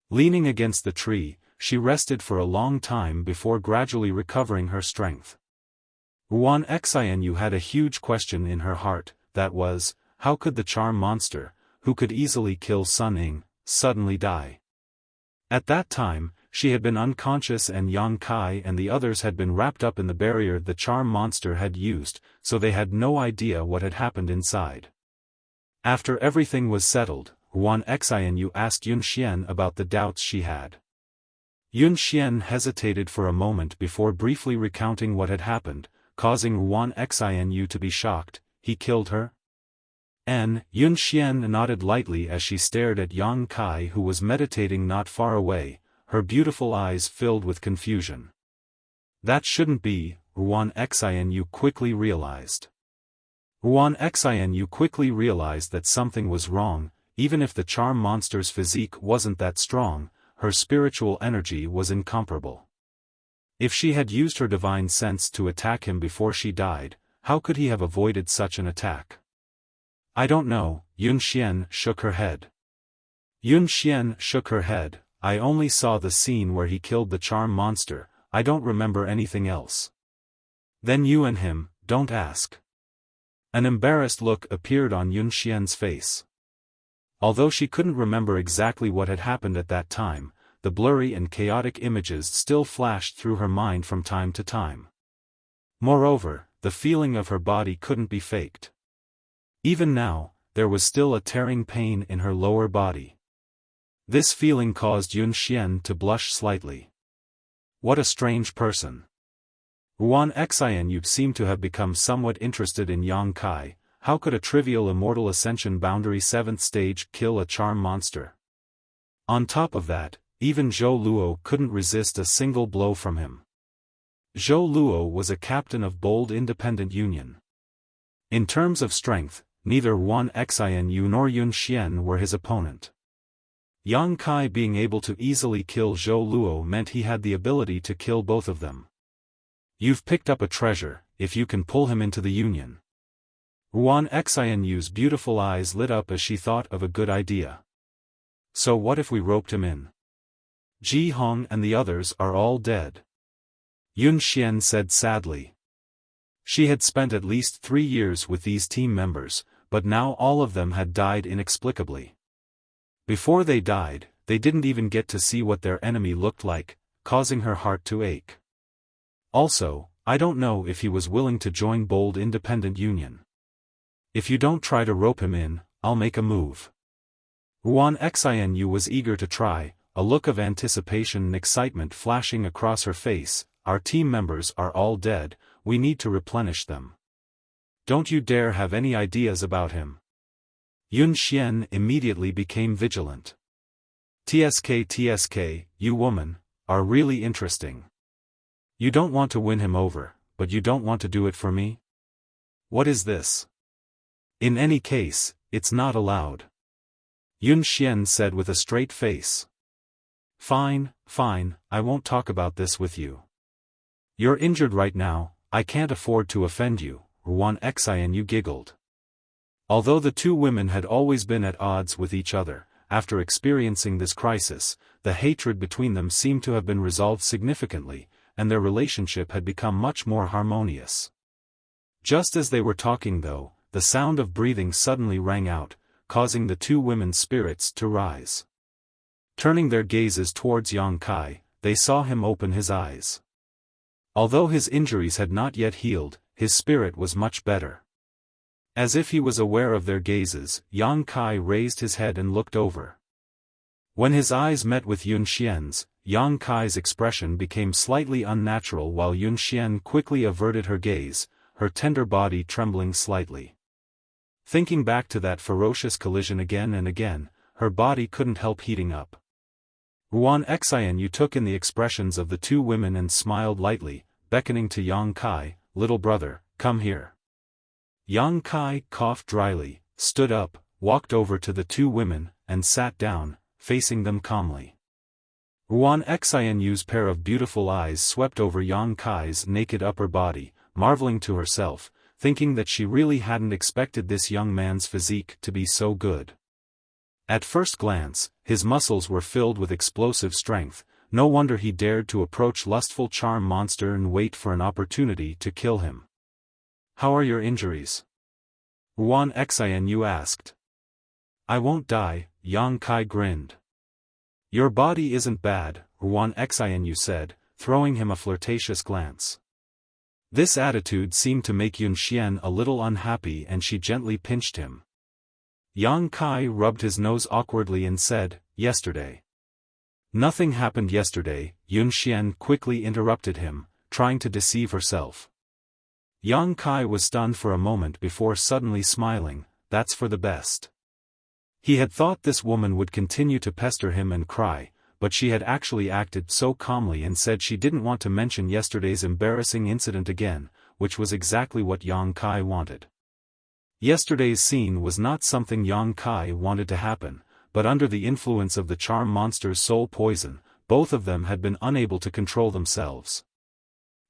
Leaning against the tree, she rested for a long time before gradually recovering her strength. Ruan Xianyu had a huge question in her heart, that was, how could the charm monster, who could easily kill Sun Ying, suddenly die? At that time, she had been unconscious and Yang Kai and the others had been wrapped up in the barrier the charm monster had used, so they had no idea what had happened inside. After everything was settled, Ruan Xianyu asked Yun Xian about the doubts she had. Yun Xian hesitated for a moment before briefly recounting what had happened, causing Ruan Xianyu to be shocked. He killed her? Yun Xian nodded lightly as she stared at Yang Kai who was meditating not far away, her beautiful eyes filled with confusion. That shouldn't be, Ruan Xianyu quickly realized. Ruan Xianyu quickly realized that something was wrong. Even if the charm monster's physique wasn't that strong, her spiritual energy was incomparable. If she had used her divine sense to attack him before she died, how could he have avoided such an attack? I don't know, Yun Xian shook her head. Yun Xian shook her head, I only saw the scene where he killed the charm monster, I don't remember anything else. Then you and him, don't ask. An embarrassed look appeared on Yun Xian's face. Although she couldn't remember exactly what had happened at that time, the blurry and chaotic images still flashed through her mind from time to time. Moreover, the feeling of her body couldn't be faked. Even now, there was still a tearing pain in her lower body. This feeling caused Yun Xian to blush slightly. What a strange person. Wuan Xianyu seemed to have become somewhat interested in Yang Kai. How could a trivial immortal ascension boundary 7th stage kill a charm monster? On top of that, even Zhou Luo couldn't resist a single blow from him. Zhou Luo was a captain of bold independent union. In terms of strength, neither Wuan Xianyu nor Yun Xian were his opponent. Yang Kai being able to easily kill Zhou Luo meant he had the ability to kill both of them. You've picked up a treasure, if you can pull him into the union. Wuan Xianyu's beautiful eyes lit up as she thought of a good idea. So what if we roped him in? Ji Hong and the others are all dead. Yun Xian said sadly. She had spent at least 3 years with these team members, but now all of them had died inexplicably. Before they died, they didn't even get to see what their enemy looked like, causing her heart to ache. Also, I don't know if he was willing to join Bold Independent Union. If you don't try to rope him in, I'll make a move. Wuan Xianyu was eager to try, a look of anticipation and excitement flashing across her face. Our team members are all dead, we need to replenish them. Don't you dare have any ideas about him. Yun Xian immediately became vigilant. TSK, you woman, are really interesting. You don't want to win him over, but you don't want to do it for me? What is this? In any case, it's not allowed. Yun Xian said with a straight face. Fine, I won't talk about this with you. You're injured right now, I can't afford to offend you, Wuan Xianyu giggled. Although the two women had always been at odds with each other, after experiencing this crisis, the hatred between them seemed to have been resolved significantly, and their relationship had become much more harmonious. Just as they were talking though, the sound of breathing suddenly rang out, causing the two women's spirits to rise. Turning their gazes towards Yang Kai, they saw him open his eyes. Although his injuries had not yet healed, his spirit was much better. As if he was aware of their gazes, Yang Kai raised his head and looked over. When his eyes met with Yun Xian's, Yang Kai's expression became slightly unnatural while Yun Xian quickly averted her gaze, her tender body trembling slightly. Thinking back to that ferocious collision again and again, her body couldn't help heating up. Wuan Xianyu took in the expressions of the two women and smiled lightly, beckoning to Yang Kai, little brother, come here. Yang Kai coughed dryly, stood up, walked over to the two women, and sat down, facing them calmly. Wuan Xianyu's pair of beautiful eyes swept over Yang Kai's naked upper body, marveling to herself, thinking that she really hadn't expected this young man's physique to be so good. At first glance, his muscles were filled with explosive strength, no wonder he dared to approach lustful charm monster and wait for an opportunity to kill him. How are your injuries? Wuan Xianyu asked. I won't die, Yang Kai grinned. Your body isn't bad, Wuan Xianyu said, throwing him a flirtatious glance. This attitude seemed to make Yun Xian a little unhappy and she gently pinched him. Yang Kai rubbed his nose awkwardly and said, yesterday. Nothing happened yesterday, Yun Xian quickly interrupted him, trying to deceive herself. Yang Kai was stunned for a moment before suddenly smiling, that's for the best. He had thought this woman would continue to pester him and cry, but she had actually acted so calmly and said she didn't want to mention yesterday's embarrassing incident again, which was exactly what Yang Kai wanted. Yesterday's scene was not something Yang Kai wanted to happen, but under the influence of the charm monster's soul poison, both of them had been unable to control themselves.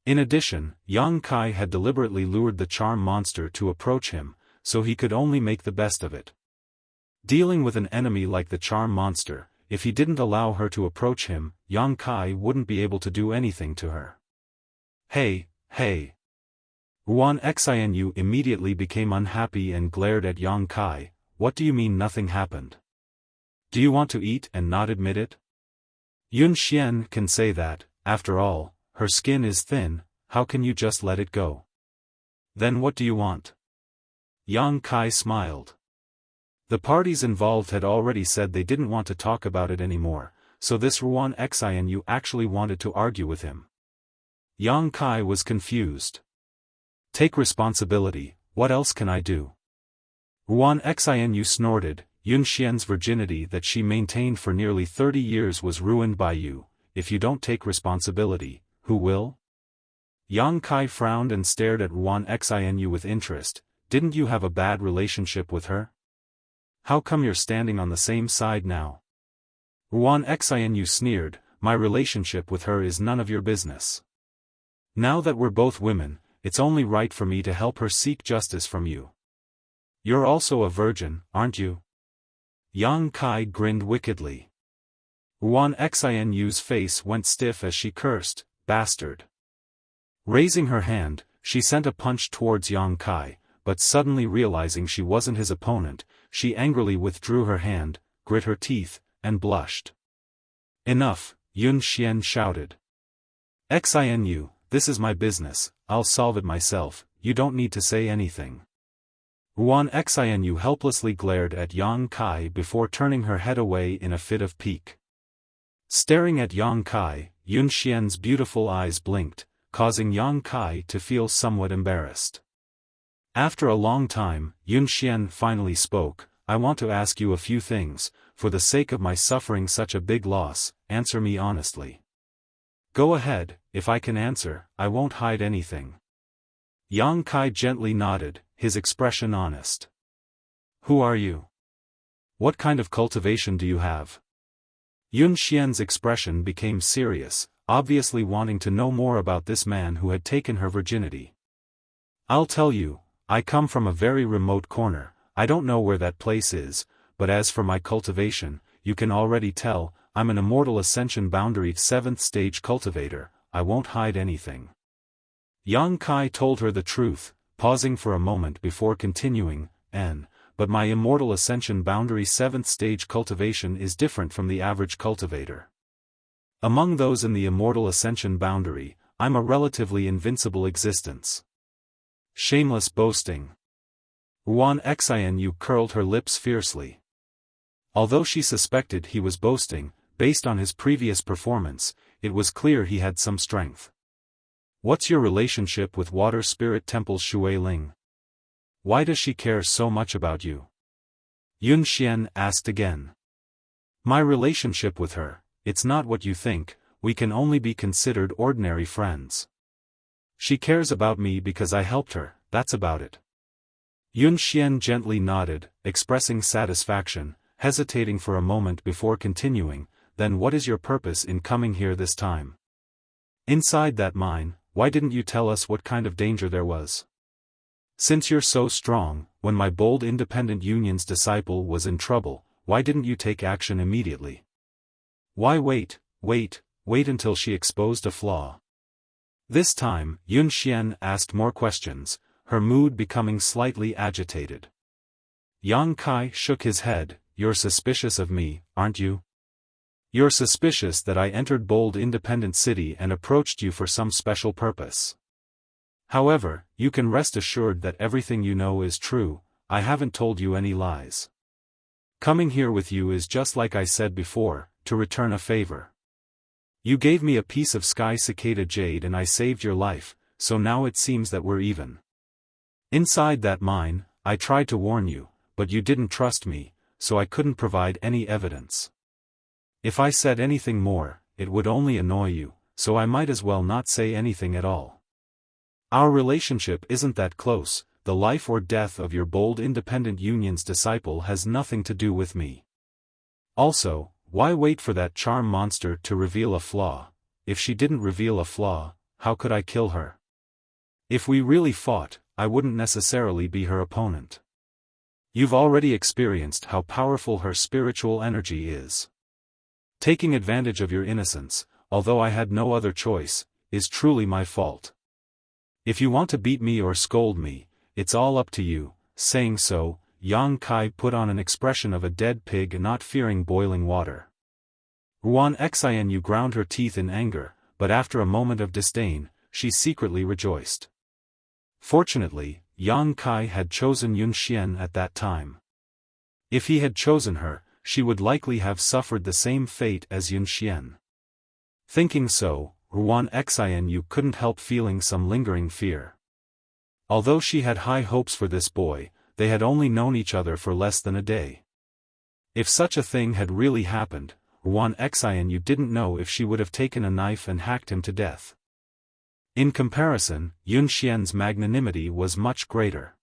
In addition, Yang Kai had deliberately lured the charm monster to approach him, so he could only make the best of it. Dealing with an enemy like the charm monster, if he didn't allow her to approach him, Yang Kai wouldn't be able to do anything to her. Hey, hey! Ruan Xianu immediately became unhappy and glared at Yang Kai. What do you mean nothing happened? Do you want to eat and not admit it? Yun Xian can say that, after all, her skin is thin, how can you just let it go? Then what do you want? Yang Kai smiled. The parties involved had already said they didn't want to talk about it anymore, so this Ruan Xianu actually wanted to argue with him. Yang Kai was confused. Take responsibility, what else can I do? Ruan Xianu snorted, Yun Xian's virginity that she maintained for nearly 30 years was ruined by you. If you don't take responsibility, who will? Yang Kai frowned and stared at Ruan Xianu with interest. Didn't you have a bad relationship with her? How come you're standing on the same side now? Ruan Xianu sneered, my relationship with her is none of your business. Now that we're both women, it's only right for me to help her seek justice from you. You're also a virgin, aren't you? Yang Kai grinned wickedly. Ruan Xianu's face went stiff as she cursed, bastard. Raising her hand, she sent a punch towards Yang Kai, but suddenly realizing she wasn't his opponent, she angrily withdrew her hand, grit her teeth, and blushed. Enough, Yun Xian shouted. Xianu, this is my business, I'll solve it myself, you don't need to say anything. Ruan Xianu helplessly glared at Yang Kai before turning her head away in a fit of pique. Staring at Yang Kai, Yun Xian's beautiful eyes blinked, causing Yang Kai to feel somewhat embarrassed. After a long time, Yun Xian finally spoke, I want to ask you a few things, for the sake of my suffering such a big loss, answer me honestly. Go ahead, if I can answer, I won't hide anything. Yang Kai gently nodded, his expression honest. Who are you? What kind of cultivation do you have? Yun Xian's expression became serious, obviously wanting to know more about this man who had taken her virginity. I'll tell you, I come from a very remote corner, I don't know where that place is, but as for my cultivation, you can already tell, I'm an immortal ascension boundary 7th stage cultivator, I won't hide anything. Yang Kai told her the truth, pausing for a moment before continuing, but my immortal ascension boundary 7th stage cultivation is different from the average cultivator. Among those in the immortal ascension boundary, I'm a relatively invincible existence. Shameless boasting. Ruan Xianu curled her lips fiercely. Although she suspected he was boasting, based on his previous performance, it was clear he had some strength. What's your relationship with Water Spirit Temple Shui Ling? Why does she care so much about you? Yun Xian asked again. My relationship with her, it's not what you think, we can only be considered ordinary friends. She cares about me because I helped her, that's about it. Yun Xian gently nodded, expressing satisfaction, hesitating for a moment before continuing, then what is your purpose in coming here this time? Inside that mine, why didn't you tell us what kind of danger there was? Since you're so strong, when my bold independent union's disciple was in trouble, why didn't you take action immediately? Why wait until she exposed a flaw? This time, Yun Xian asked more questions, her mood becoming slightly agitated. Yang Kai shook his head, you're suspicious of me, aren't you? You're suspicious that I entered Bold Independent City and approached you for some special purpose. However, you can rest assured that everything you know is true, I haven't told you any lies. Coming here with you is just like I said before, to return a favor. You gave me a piece of sky cicada jade and I saved your life, so now it seems that we're even. Inside that mine, I tried to warn you, but you didn't trust me, so I couldn't provide any evidence. If I said anything more, it would only annoy you, so I might as well not say anything at all. Our relationship isn't that close, the life or death of your Bold Independent Union's disciple has nothing to do with me. Also, why wait for that charm monster to reveal a flaw? If she didn't reveal a flaw, how could I kill her? If we really fought, I wouldn't necessarily be her opponent. You've already experienced how powerful her spiritual energy is. Taking advantage of your innocence, although I had no other choice, is truly my fault. If you want to beat me or scold me, it's all up to you." Saying so, Yang Kai put on an expression of a dead pig not fearing boiling water. Ruan Xianyu ground her teeth in anger, but after a moment of disdain, she secretly rejoiced. Fortunately, Yang Kai had chosen Yun Xian at that time. If he had chosen her, she would likely have suffered the same fate as Yun Xian. Thinking so, Ruan Xianyu couldn't help feeling some lingering fear. Although she had high hopes for this boy, they had only known each other for less than a day. If such a thing had really happened, Ruan Xianyu didn't know if she would have taken a knife and hacked him to death. In comparison, Yun Xian's magnanimity was much greater.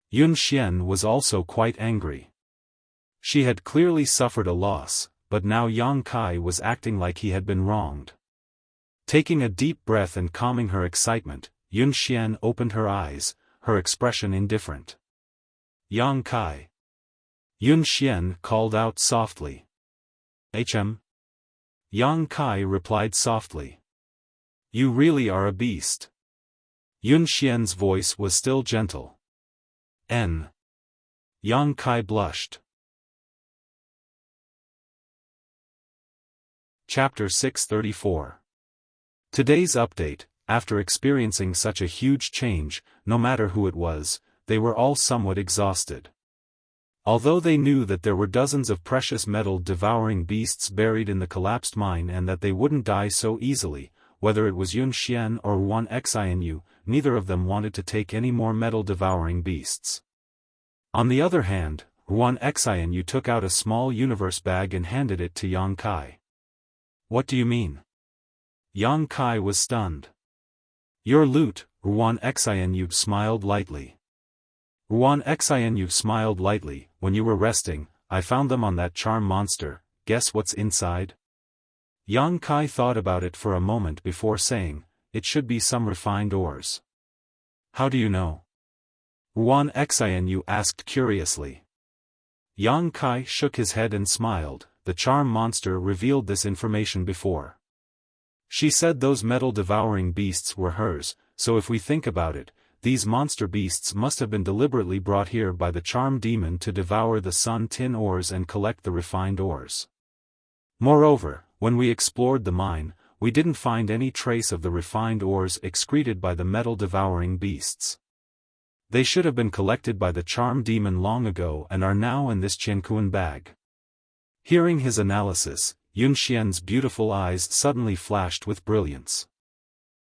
Yun Xian was also quite angry. She had clearly suffered a loss, but now Yang Kai was acting like he had been wronged. Taking a deep breath and calming her excitement, Yun Xian opened her eyes, her expression indifferent. "Yang Kai." Yun Xian called out softly. "Hm?" Yang Kai replied softly. "You really are a beast." Yun Xian's voice was still gentle. "N." Yang Kai blushed. Chapter 634. Today's update. After experiencing such a huge change, no matter who it was, they were all somewhat exhausted. Although they knew that there were dozens of precious metal-devouring beasts buried in the collapsed mine and that they wouldn't die so easily, whether it was Yun Xian or Ruan Xianyu, neither of them wanted to take any more metal-devouring beasts. On the other hand, Ruan Xianyu took out a small universe bag and handed it to Yang Kai. "What do you mean?" Yang Kai was stunned. "Your loot," Ruan Xianyu smiled lightly. Ruan Xianyu smiled lightly. "When you were resting, I found them on that charm monster. Guess what's inside?" Yang Kai thought about it for a moment before saying, "It should be some refined ores." "How do you know?" Ruan Xianyu asked curiously. Yang Kai shook his head and smiled. The charm monster revealed this information before. She said those metal-devouring beasts were hers, so if we think about it, these monster beasts must have been deliberately brought here by the charm demon to devour the sun tin ores and collect the refined ores. Moreover, when we explored the mine, we didn't find any trace of the refined ores excreted by the metal-devouring beasts. They should have been collected by the charm demon long ago and are now in this Qiankuan bag. Hearing his analysis, Yun Xian's beautiful eyes suddenly flashed with brilliance.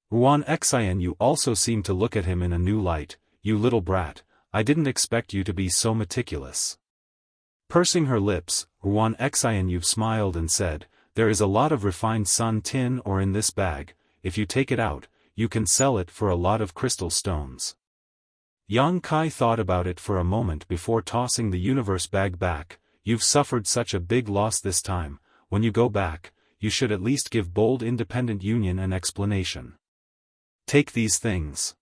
Ruan Xianyu also seemed to look at him in a new light. "You little brat, I didn't expect you to be so meticulous." Pursing her lips, Ruan Xianyu smiled and said, "There is a lot of refined sun tin ore in this bag. If you take it out, you can sell it for a lot of crystal stones." Yang Kai thought about it for a moment before tossing the universe bag back. "You've suffered such a big loss this time. When you go back, you should at least give Bold Independent Union an explanation. Take these things."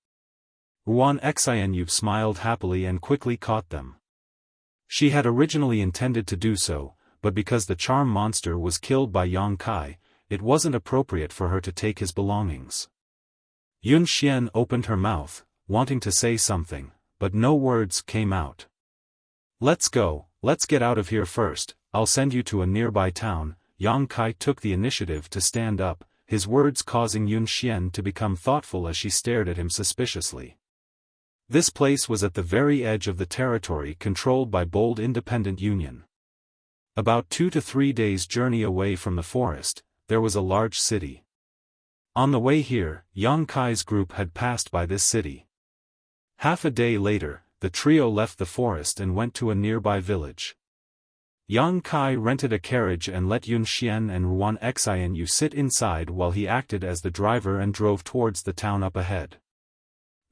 Ruan Xianyu smiled happily and quickly caught them. She had originally intended to do so, but because the charm monster was killed by Yang Kai, it wasn't appropriate for her to take his belongings. Yun Xian opened her mouth, wanting to say something, but no words came out. "Let's go, let's get out of here first, I'll send you to a nearby town." Yang Kai took the initiative to stand up, his words causing Yun Xian to become thoughtful as she stared at him suspiciously. This place was at the very edge of the territory controlled by Bold Independent Union. About 2 to 3 days' journey away from the forest, there was a large city. On the way here, Yang Kai's group had passed by this city. Half a day later, the trio left the forest and went to a nearby village. Yang Kai rented a carriage and let Yun Xian and Ruan Xianyu sit inside while he acted as the driver and drove towards the town up ahead.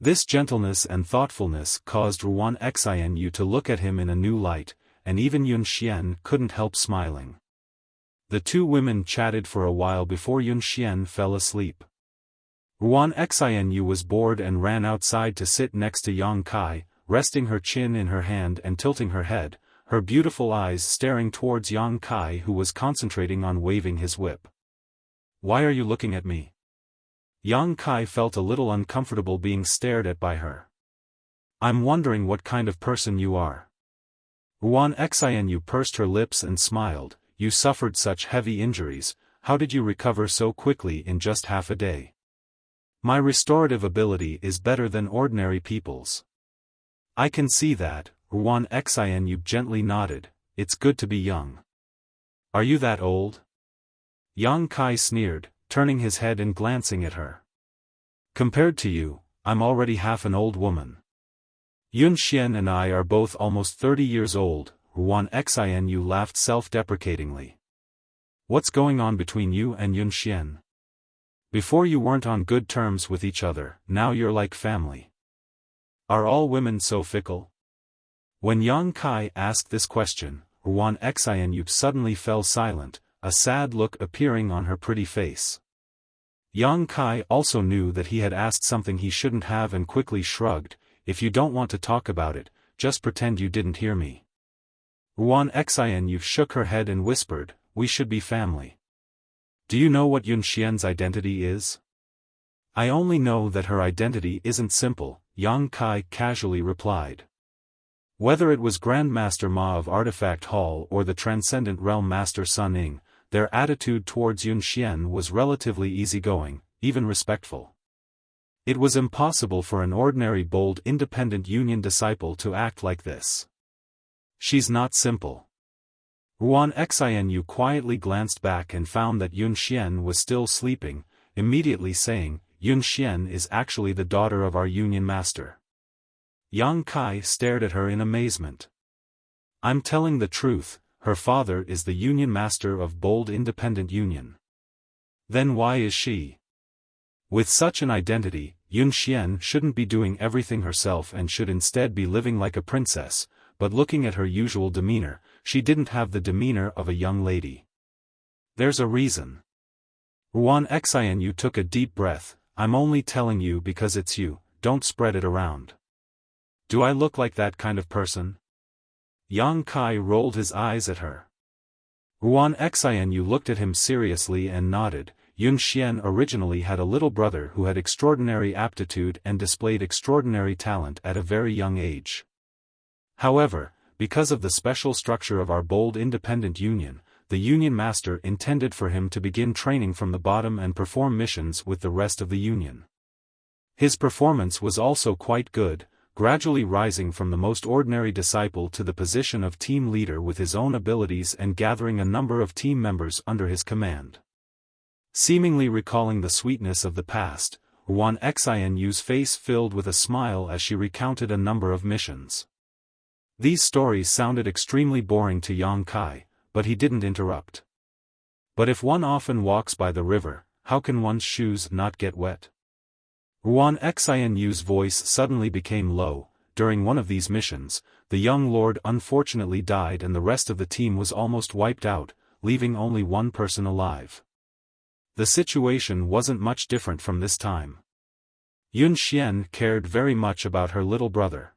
This gentleness and thoughtfulness caused Ruan Xianyu to look at him in a new light, and even Yun Xian couldn't help smiling. The two women chatted for a while before Yun Xian fell asleep. Ruan Xianyu was bored and ran outside to sit next to Yang Kai, resting her chin in her hand and tilting her head, her beautiful eyes staring towards Yang Kai, who was concentrating on waving his whip. "Why are you looking at me?" Yang Kai felt a little uncomfortable being stared at by her. "I'm wondering what kind of person you are." Ruan Xianyu pursed her lips and smiled. "You suffered such heavy injuries, how did you recover so quickly in just half a day?" "My restorative ability is better than ordinary people's." "I can see that," Ruan Xianyu gently nodded. "It's good to be young." "Are you that old?" Yang Kai sneered, turning his head and glancing at her. "Compared to you, I'm already half an old woman. Yun Xian and I are both almost 30 years old," Ruan Xianyu laughed self-deprecatingly. "What's going on between you and Yun Xian? Before you weren't on good terms with each other, now you're like family. Are all women so fickle?" When Yang Kai asked this question, Ruan Xianyu suddenly fell silent, a sad look appearing on her pretty face. Yang Kai also knew that he had asked something he shouldn't have and quickly shrugged. "If you don't want to talk about it, just pretend you didn't hear me." Ruan Xianyu shook her head and whispered, "We should be family." "Do you know what Yun Xian's identity is?" "I only know that her identity isn't simple," Yang Kai casually replied. Whether it was Grandmaster Ma of Artifact Hall or the Transcendent Realm Master Sun Ying, their attitude towards Yun Xian was relatively easygoing, even respectful. It was impossible for an ordinary bold independent union disciple to act like this. "She's not simple." Ruan Xianyu quietly glanced back and found that Yun Xian was still sleeping, immediately saying, "Yun Xian is actually the daughter of our union master." Yang Kai stared at her in amazement. "I'm telling the truth, her father is the union master of Bold Independent Union." "Then why is she?" "With such an identity, Yun Xian shouldn't be doing everything herself and should instead be living like a princess," but looking at her usual demeanor, she didn't have the demeanor of a young lady. "There's a reason." Ruan Xianyu took a deep breath. "I'm only telling you because it's you, don't spread it around." "Do I look like that kind of person?" Yang Kai rolled his eyes at her. Ruan Xianyu looked at him seriously and nodded. Yun Xian originally had a little brother who had extraordinary aptitude and displayed extraordinary talent at a very young age. However, because of the special structure of our Bold Independent Union, the Union Master intended for him to begin training from the bottom and perform missions with the rest of the Union. His performance was also quite good, gradually rising from the most ordinary disciple to the position of team leader with his own abilities and gathering a number of team members under his command. Seemingly recalling the sweetness of the past, Ruan Xianyu's face filled with a smile as she recounted a number of missions. These stories sounded extremely boring to Yang Kai, but he didn't interrupt. "But if one often walks by the river, how can one's shoes not get wet?" Ruan Xianyu's voice suddenly became low. During one of these missions, the young lord unfortunately died and the rest of the team was almost wiped out, leaving only one person alive. The situation wasn't much different from this time. Yun Xian cared very much about her little brother.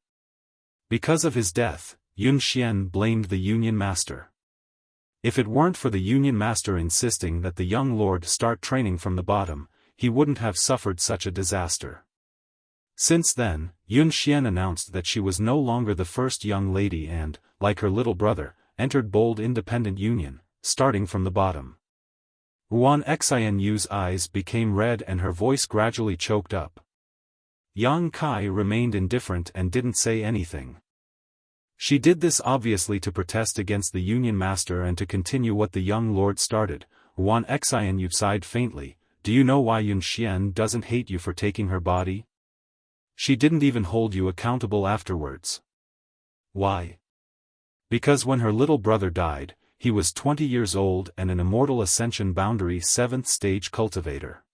Because of his death, Yun Xian blamed the Union Master. If it weren't for the Union Master insisting that the young lord start training from the bottom, he wouldn't have suffered such a disaster. Since then, Yun Xian announced that she was no longer the first young lady and, like her little brother, entered Bold Independent Union, starting from the bottom. Ruan Xianyu's eyes became red and her voice gradually choked up. Yang Kai remained indifferent and didn't say anything. She did this obviously to protest against the Union Master and to continue what the young lord started. Ruan Xianyu sighed faintly. "Do you know why Yun Xian doesn't hate you for taking her body? She didn't even hold you accountable afterwards." "Why?" "Because when her little brother died, he was 20 years old and an immortal Ascension Boundary 7th stage cultivator."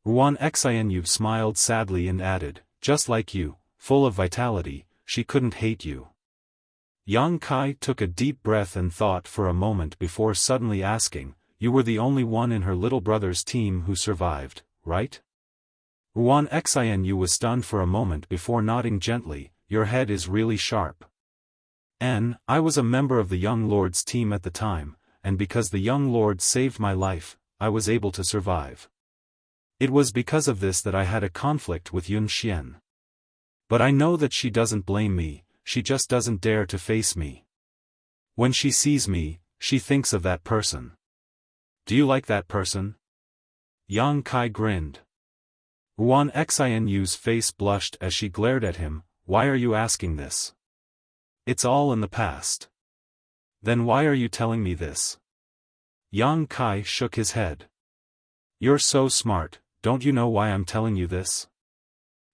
Ruan Xianyu smiled sadly and added, "Just like you, full of vitality, she couldn't hate you." Yang Kai took a deep breath and thought for a moment before suddenly asking, "You were the only one in her little brother's team who survived, right?" Ruan Xianu was stunned for a moment before nodding gently. Your head is really sharp. I was a member of the young lord's team at the time, and because the young lord saved my life, I was able to survive. It was because of this that I had a conflict with Yun Xian. But I know that she doesn't blame me, she just doesn't dare to face me. When she sees me, she thinks of that person. Do you like that person? Yang Kai grinned. Ruan Xianu's face blushed as she glared at him. Why are you asking this? It's all in the past. Then why are you telling me this? Yang Kai shook his head. You're so smart, don't you know why I'm telling you this?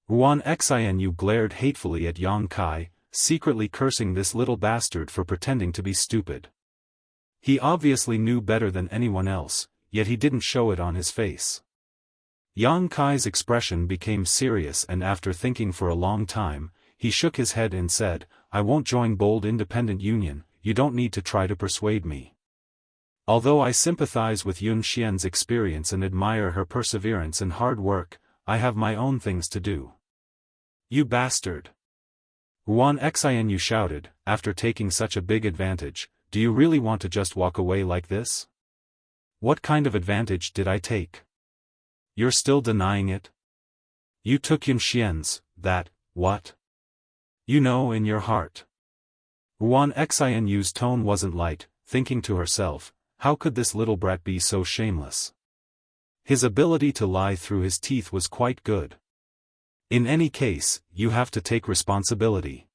Ruan Xianu glared hatefully at Yang Kai, secretly cursing this little bastard for pretending to be stupid. He obviously knew better than anyone else, yet he didn't show it on his face. Yang Kai's expression became serious, and after thinking for a long time, he shook his head and said, I won't join Bold Independent Union, you don't need to try to persuade me. Although I sympathize with Yun Xian's experience and admire her perseverance and hard work, I have my own things to do. You bastard! Ruan Xianu shouted, after taking such a big advantage, do you really want to just walk away like this? What kind of advantage did I take? You're still denying it? You took Yun Xian's, what? You know in your heart. Ruan Xianu's tone wasn't light, thinking to herself, how could this little brat be so shameless? His ability to lie through his teeth was quite good. In any case, you have to take responsibility.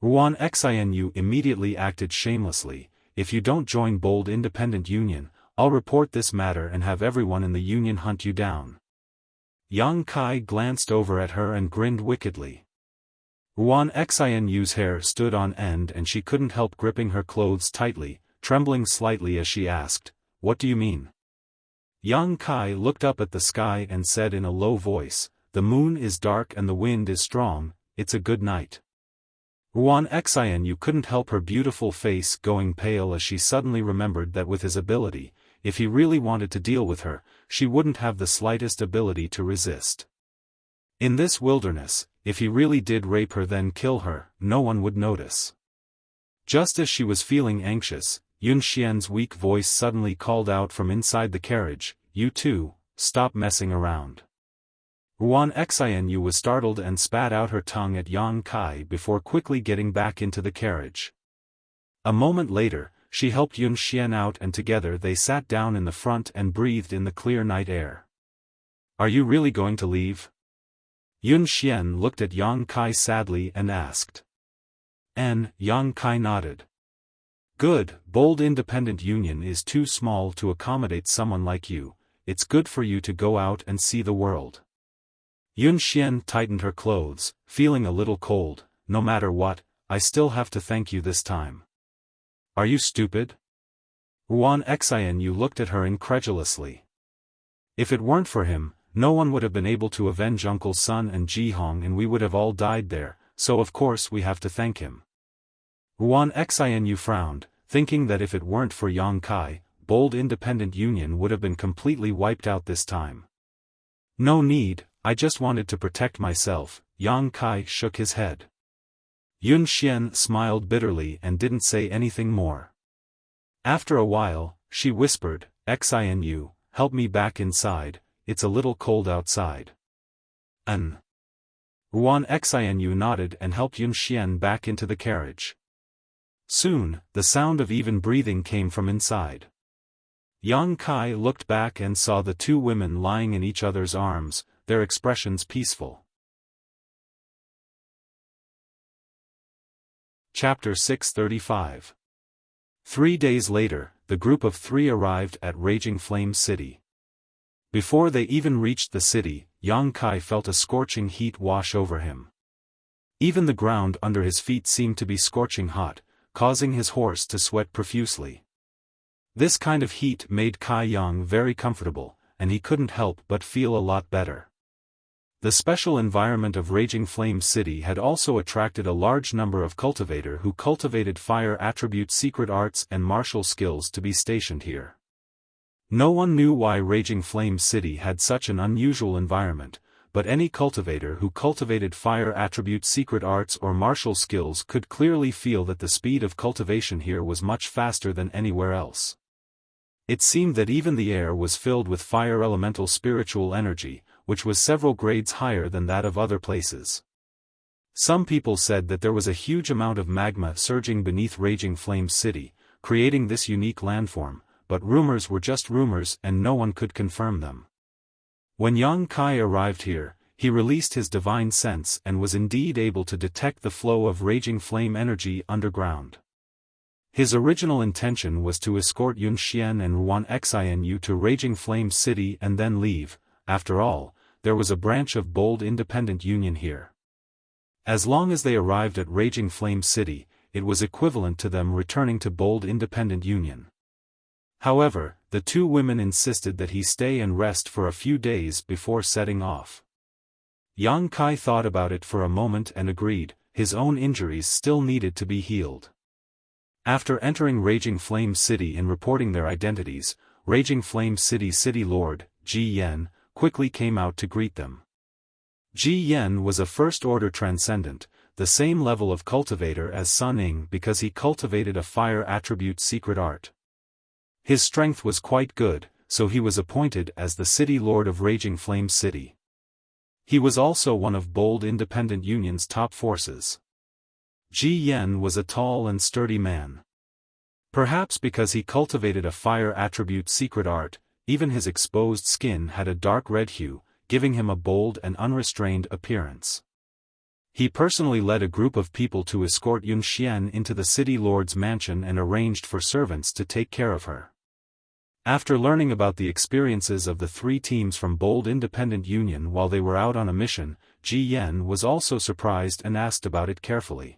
Ruan Xianu immediately acted shamelessly. If you don't join Bold Independent Union, I'll report this matter and have everyone in the union hunt you down. Yang Kai glanced over at her and grinned wickedly. Ruan Xianu's hair stood on end and she couldn't help gripping her clothes tightly, trembling slightly as she asked, what do you mean? Yang Kai looked up at the sky and said in a low voice, the moon is dark and the wind is strong, it's a good night. Ruan Xianu couldn't help her beautiful face going pale as she suddenly remembered that with his ability, if he really wanted to deal with her, she wouldn't have the slightest ability to resist. In this wilderness, if he really did rape her then kill her, no one would notice. Just as she was feeling anxious, Yun Xian's weak voice suddenly called out from inside the carriage, you two, stop messing around. Ruan Xianu was startled and spat out her tongue at Yang Kai before quickly getting back into the carriage. A moment later, she helped Yun Xian out and together they sat down in the front and breathed in the clear night air. Are you really going to leave? Yun Xian looked at Yang Kai sadly and asked. Yang Kai nodded. Good, Bold Independent Union is too small to accommodate someone like you, it's good for you to go out and see the world. Yun Xian tightened her clothes, feeling a little cold. No matter what, I still have to thank you this time. Are you stupid? Ruan Xianu looked at her incredulously. If it weren't for him, no one would have been able to avenge Uncle Sun and Ji Hong and we would have all died there, so of course we have to thank him. Ruan Xianu frowned, thinking that if it weren't for Yang Kai, Bold Independent Union would have been completely wiped out this time. No need, I just wanted to protect myself. Yang Kai shook his head. Yun Xian smiled bitterly and didn't say anything more. After a while, she whispered, Xianu, help me back inside, it's a little cold outside. Ruan Xianu nodded and helped Yun Xian back into the carriage. Soon, the sound of even breathing came from inside. Yang Kai looked back and saw the two women lying in each other's arms, their expressions peaceful. Chapter 635. 3 days later, the group of 3 arrived at Raging Flame City. Before they even reached the city, Yang Kai felt a scorching heat wash over him. Even the ground under his feet seemed to be scorching hot, causing his horse to sweat profusely. This kind of heat made Kai Yang very comfortable, and he couldn't help but feel a lot better. The special environment of Raging Flame City had also attracted a large number of cultivators who cultivated fire attribute secret arts and martial skills to be stationed here. No one knew why Raging Flame City had such an unusual environment, but any cultivator who cultivated fire attribute secret arts or martial skills could clearly feel that the speed of cultivation here was much faster than anywhere else. It seemed that even the air was filled with fire elemental spiritual energy, which was several grades higher than that of other places. Some people said that there was a huge amount of magma surging beneath Raging Flame City, creating this unique landform, but rumors were just rumors and no one could confirm them. When Yang Kai arrived here, he released his divine sense and was indeed able to detect the flow of raging flame energy underground. His original intention was to escort Yun Xian and Ruan Xianyu to Raging Flame City and then leave. After all, there was a branch of Bold Independent Union here. As long as they arrived at Raging Flame City, it was equivalent to them returning to Bold Independent Union. However, the two women insisted that he stay and rest for a few days before setting off. Yang Kai thought about it for a moment and agreed. His own injuries still needed to be healed. After entering Raging Flame City and reporting their identities, Raging Flame City City Lord, Ji Yen, quickly came out to greet them. Ji Yen was a first-order transcendent, the same level of cultivator as Sun Ying because he cultivated a fire attribute secret art. His strength was quite good, so he was appointed as the City Lord of Raging Flame City. He was also one of Bold Independent Union's top forces. Ji Yen was a tall and sturdy man. Perhaps because he cultivated a fire attribute secret art, even his exposed skin had a dark red hue, giving him a bold and unrestrained appearance. He personally led a group of people to escort Yun Xian into the city lord's mansion and arranged for servants to take care of her. After learning about the experiences of the three teams from Bold Independent Union while they were out on a mission, Ji Yen was also surprised and asked about it carefully.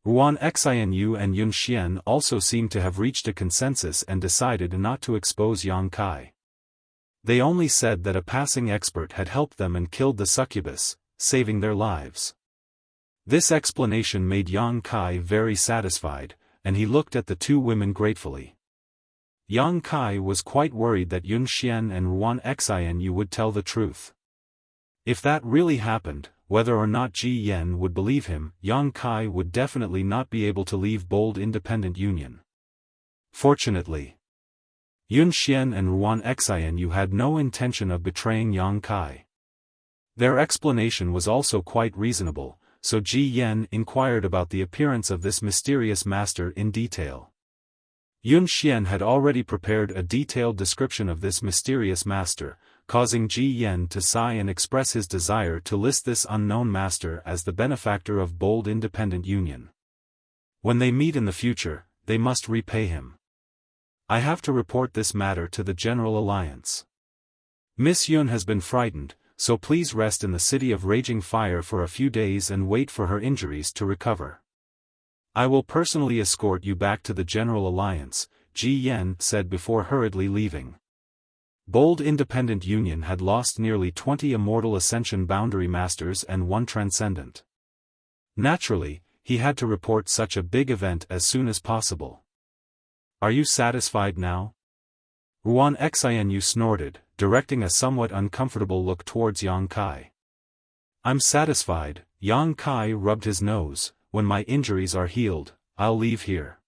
Ruan Xianyu and Yun Xian also seemed to have reached a consensus and decided not to expose Yang Kai. They only said that a passing expert had helped them and killed the succubus, saving their lives. This explanation made Yang Kai very satisfied, and he looked at the two women gratefully. Yang Kai was quite worried that Yun Xian and Ruan Xianyu would tell the truth. If that really happened, whether or not Ji Yen would believe him, Yang Kai would definitely not be able to leave Bold Independent Union. Fortunately, Yun Xian and Ruan Xianyu had no intention of betraying Yang Kai. Their explanation was also quite reasonable, so Ji Yen inquired about the appearance of this mysterious master in detail. Yun Xian had already prepared a detailed description of this mysterious master, causing Ji Yen to sigh and express his desire to list this unknown master as the benefactor of Bold Independent Union. When they meet in the future, they must repay him. I have to report this matter to the General Alliance. Miss Yun has been frightened, so please rest in the City of Raging Fire for a few days and wait for her injuries to recover. I will personally escort you back to the General Alliance, Ji Yen said before hurriedly leaving. Bold Independent Union had lost nearly 20 Immortal Ascension Boundary Masters and 1 Transcendent. Naturally, he had to report such a big event as soon as possible. Are you satisfied now? Ruan Xianyu snorted, directing a somewhat uncomfortable look towards Yang Kai. I'm satisfied, Yang Kai rubbed his nose. When my injuries are healed, I'll leave here.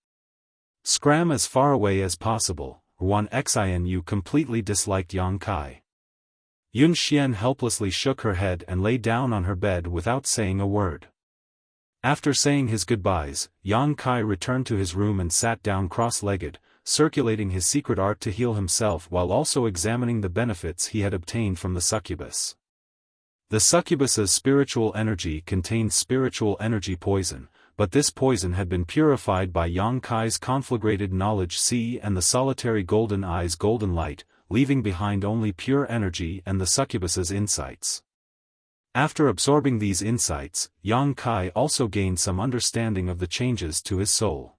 Scram as far away as possible. Ruan Xianyu completely disliked Yang Kai. Yun Xian helplessly shook her head and lay down on her bed without saying a word. After saying his goodbyes, Yang Kai returned to his room and sat down cross-legged, circulating his secret art to heal himself while also examining the benefits he had obtained from the succubus. The succubus's spiritual energy contained spiritual energy poison, but this poison had been purified by Yang Kai's conflagrated knowledge sea and the solitary golden eye's golden light, leaving behind only pure energy and the succubus's insights. After absorbing these insights, Yang Kai also gained some understanding of the changes to his soul.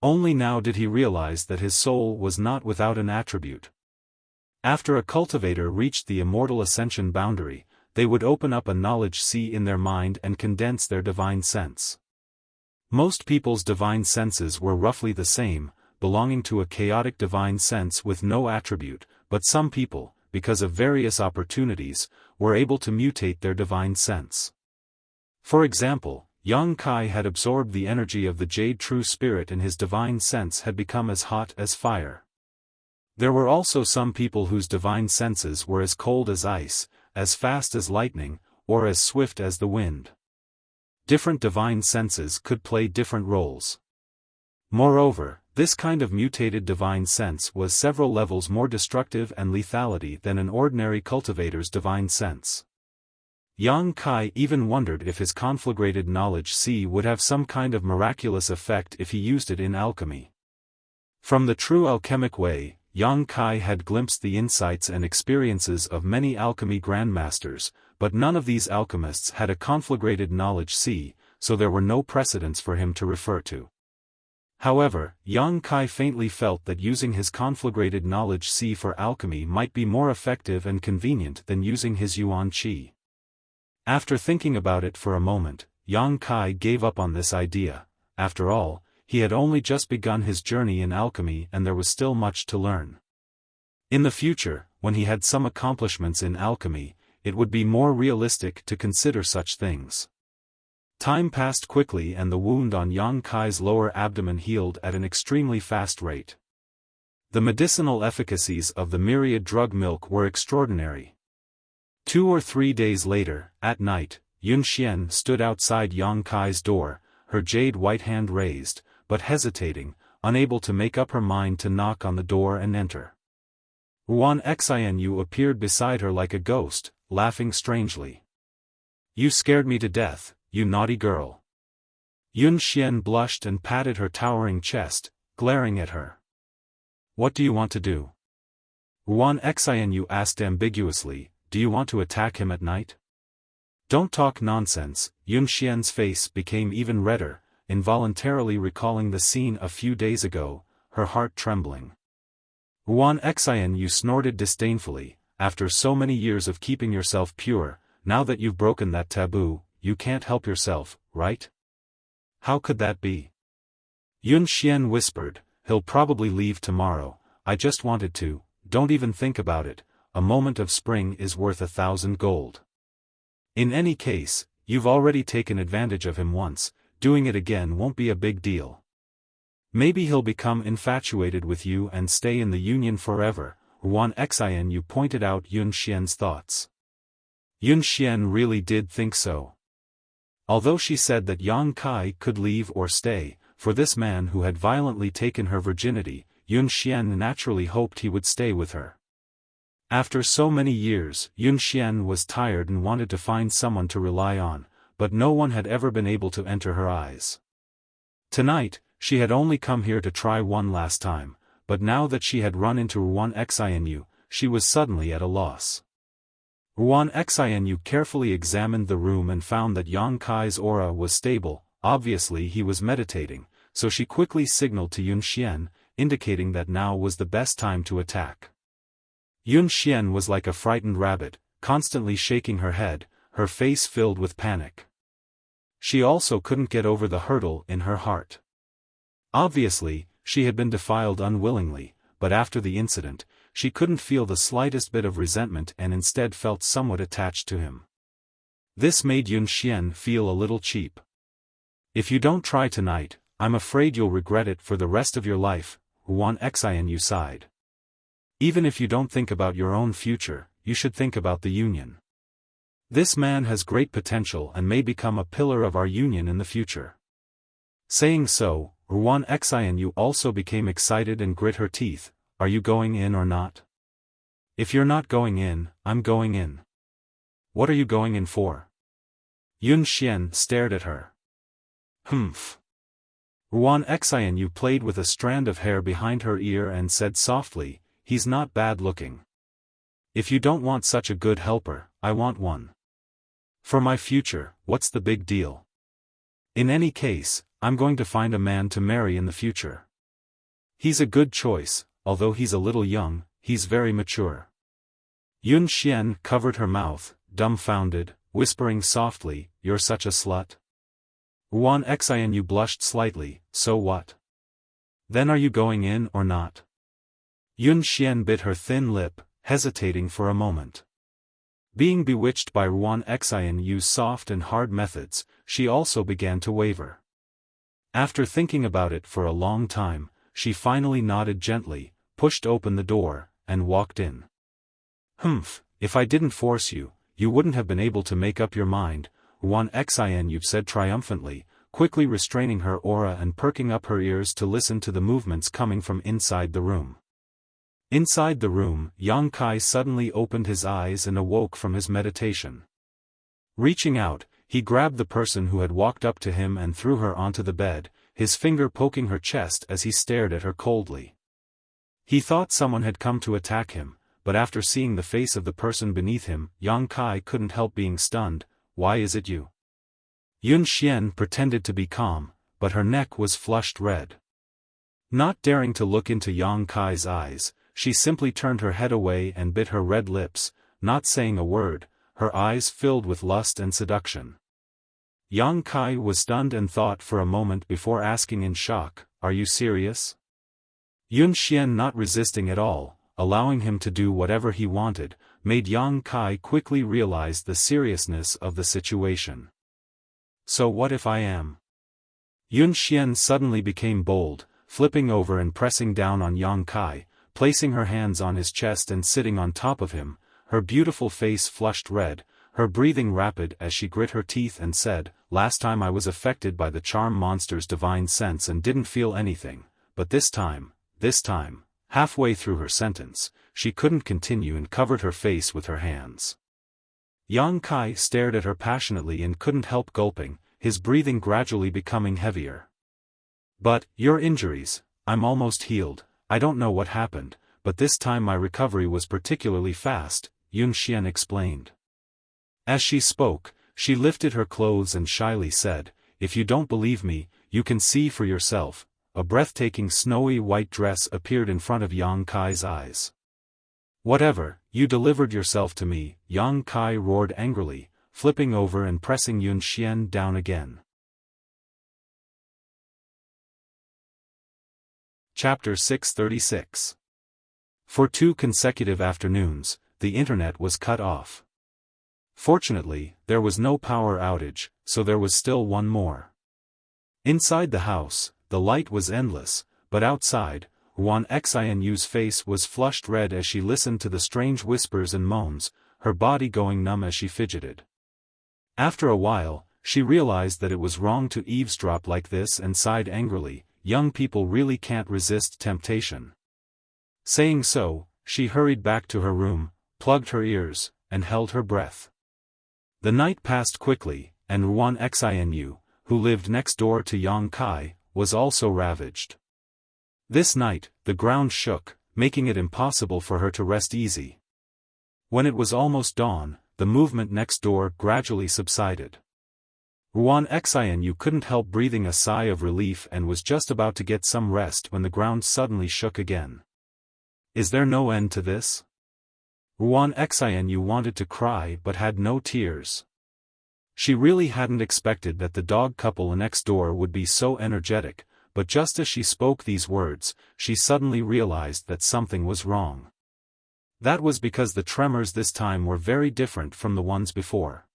Only now did he realize that his soul was not without an attribute. After a cultivator reached the Immortal Ascension boundary, they would open up a knowledge sea in their mind and condense their divine sense. Most people's divine senses were roughly the same, belonging to a chaotic divine sense with no attribute, but some people, because of various opportunities, were able to mutate their divine sense. For example, young Kai had absorbed the energy of the Jade True Spirit and his divine sense had become as hot as fire. There were also some people whose divine senses were as cold as ice, as fast as lightning, or as swift as the wind. Different divine senses could play different roles. Moreover, this kind of mutated divine sense was several levels more destructive and lethality than an ordinary cultivator's divine sense. Yang Kai even wondered if his conflagrated knowledge C would have some kind of miraculous effect if he used it in alchemy. From the true alchemic way, Yang Kai had glimpsed the insights and experiences of many alchemy grandmasters, but none of these alchemists had a conflagrated knowledge C, so there were no precedents for him to refer to. However, Yang Kai faintly felt that using his conflagrated knowledge C for alchemy might be more effective and convenient than using his Yuan Qi. After thinking about it for a moment, Yang Kai gave up on this idea. After all, he had only just begun his journey in alchemy and there was still much to learn. In the future, when he had some accomplishments in alchemy, it would be more realistic to consider such things. Time passed quickly and the wound on Yang Kai's lower abdomen healed at an extremely fast rate. The medicinal efficacies of the myriad drug milk were extraordinary. 2 or 3 days later, at night, Yun Xian stood outside Yang Kai's door, her jade white hand raised, but hesitating, unable to make up her mind to knock on the door and enter. Ruan Xianyu appeared beside her like a ghost, laughing strangely. "You scared me to death, you naughty girl." Yun Xian blushed and patted her towering chest, glaring at her. "What do you want to do?" Ruan Xianyu asked ambiguously, "Do you want to attack him at night?" "Don't talk nonsense." Yun Xian's face became even redder, involuntarily recalling the scene a few days ago, her heart trembling. Ruan Xianyu snorted disdainfully, "After so many years of keeping yourself pure, now that you've broken that taboo, you can't help yourself, right?" "How could that be?" Yun Xian whispered, "He'll probably leave tomorrow. I just wanted to, don't even think about it, a moment of spring is worth 1,000 gold. In any case, you've already taken advantage of him once, doing it again won't be a big deal. Maybe he'll become infatuated with you and stay in the union forever." Ruan Xianyu pointed out Yun Xian's thoughts. Yun Xian really did think so. Although she said that Yang Kai could leave or stay, for this man who had violently taken her virginity, Yun Xian naturally hoped he would stay with her. After so many years, Yun Xian was tired and wanted to find someone to rely on, but no one had ever been able to enter her eyes. Tonight, she had only come here to try one last time, but now that she had run into Ruan Xianyu, she was suddenly at a loss. Ruan Xianyu carefully examined the room and found that Yang Kai's aura was stable. Obviously he was meditating, so she quickly signaled to Yun Xian, indicating that now was the best time to attack. Yun Xian was like a frightened rabbit, constantly shaking her head, her face filled with panic. She also couldn't get over the hurdle in her heart. Obviously, she had been defiled unwillingly, but after the incident, she couldn't feel the slightest bit of resentment and instead felt somewhat attached to him. This made Yun Xian feel a little cheap. "If you don't try tonight, I'm afraid you'll regret it for the rest of your life," Ruan Xianyu sighed. "Even if you don't think about your own future, you should think about the union. This man has great potential and may become a pillar of our union in the future." Saying so, Ruan Xianyu also became excited and grit her teeth. "Are you going in or not?" "If you're not going in, I'm going in." "What are you going in for?" Yun Xian stared at her. "Humph." Ruan Xianyu played with a strand of hair behind her ear and said softly, "He's not bad looking. If you don't want such a good helper, I want one. For my future, what's the big deal? In any case, I'm going to find a man to marry in the future. He's a good choice, although he's a little young, he's very mature." Yun Xian covered her mouth, dumbfounded, whispering softly, "You're such a slut." Ruan Xianyu blushed slightly, "So what? Then are you going in or not?" Yun Xian bit her thin lip, hesitating for a moment. Being bewitched by Ruan Xianyu's soft and hard methods, she also began to waver. After thinking about it for a long time, she finally nodded gently, pushed open the door, and walked in. "Humph, if I didn't force you, you wouldn't have been able to make up your mind," Ruan Xianyu said triumphantly, quickly restraining her aura and perking up her ears to listen to the movements coming from inside the room. Inside the room, Yang Kai suddenly opened his eyes and awoke from his meditation. Reaching out, he grabbed the person who had walked up to him and threw her onto the bed, his finger poking her chest as he stared at her coldly. He thought someone had come to attack him, but after seeing the face of the person beneath him, Yang Kai couldn't help being stunned. "Why is it you?" Yun Xian pretended to be calm, but her neck was flushed red. Not daring to look into Yang Kai's eyes, she simply turned her head away and bit her red lips, not saying a word, her eyes filled with lust and seduction. Yang Kai was stunned and thought for a moment before asking in shock, "Are you serious?" Yun Xian, not resisting at all, allowing him to do whatever he wanted, made Yang Kai quickly realize the seriousness of the situation. "So what if I am?" Yun Xian suddenly became bold, flipping over and pressing down on Yang Kai, placing her hands on his chest and sitting on top of him, her beautiful face flushed red, her breathing rapid as she grit her teeth and said, "Last time I was affected by the charm monster's divine sense and didn't feel anything, but this time," halfway through her sentence, she couldn't continue and covered her face with her hands. Yang Kai stared at her passionately and couldn't help gulping, his breathing gradually becoming heavier. "But, your injuries, I'm almost healed. I don't know what happened, but this time my recovery was particularly fast," Yun Xian explained. As she spoke, she lifted her clothes and shyly said, "If you don't believe me, you can see for yourself." A breathtaking snowy white dress appeared in front of Yang Kai's eyes. "Whatever, you delivered yourself to me," Yang Kai roared angrily, flipping over and pressing Yun Xian down again. Chapter 636. For 2 consecutive afternoons, the internet was cut off. Fortunately, there was no power outage, so there was still one more. Inside the house, the light was endless, but outside, Ruan Xianyu's face was flushed red as she listened to the strange whispers and moans, her body going numb as she fidgeted. After a while, she realized that it was wrong to eavesdrop like this and sighed angrily, "Young people really can't resist temptation." Saying so, she hurried back to her room, plugged her ears, and held her breath. The night passed quickly, and Ruan Xianyu, who lived next door to Yang Kai, was also ravaged. This night, the ground shook, making it impossible for her to rest easy. When it was almost dawn, the movement next door gradually subsided. Ruan Xianyu couldn't help breathing a sigh of relief and was just about to get some rest when the ground suddenly shook again. "Is there no end to this?" Ruan Xianyu wanted to cry but had no tears. She really hadn't expected that the dog couple next door would be so energetic, but just as she spoke these words, she suddenly realized that something was wrong. That was because the tremors this time were very different from the ones before.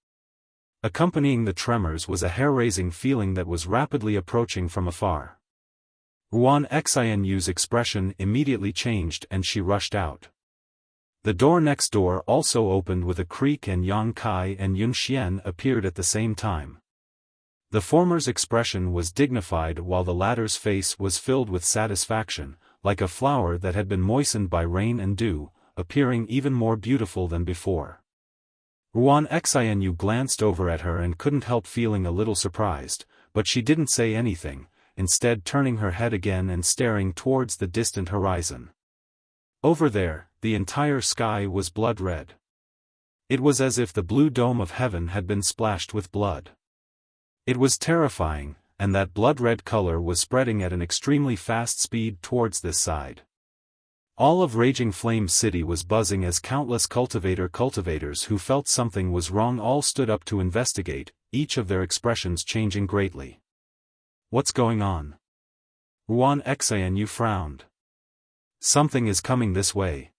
Accompanying the tremors was a hair-raising feeling that was rapidly approaching from afar. Ruan Xianyu's expression immediately changed and she rushed out. The door next door also opened with a creak and Yang Kai and Yun Xian appeared at the same time. The former's expression was dignified while the latter's face was filled with satisfaction, like a flower that had been moistened by rain and dew, appearing even more beautiful than before. Ruan Xianyu glanced over at her and couldn't help feeling a little surprised, but she didn't say anything, instead turning her head again and staring towards the distant horizon. Over there, the entire sky was blood red. It was as if the blue dome of heaven had been splashed with blood. It was terrifying, and that blood-red color was spreading at an extremely fast speed towards this side. All of Raging Flame City was buzzing as countless cultivators who felt something was wrong all stood up to investigate, each of their expressions changing greatly. "What's going on?" Ruan Xianyu frowned. "Something is coming this way."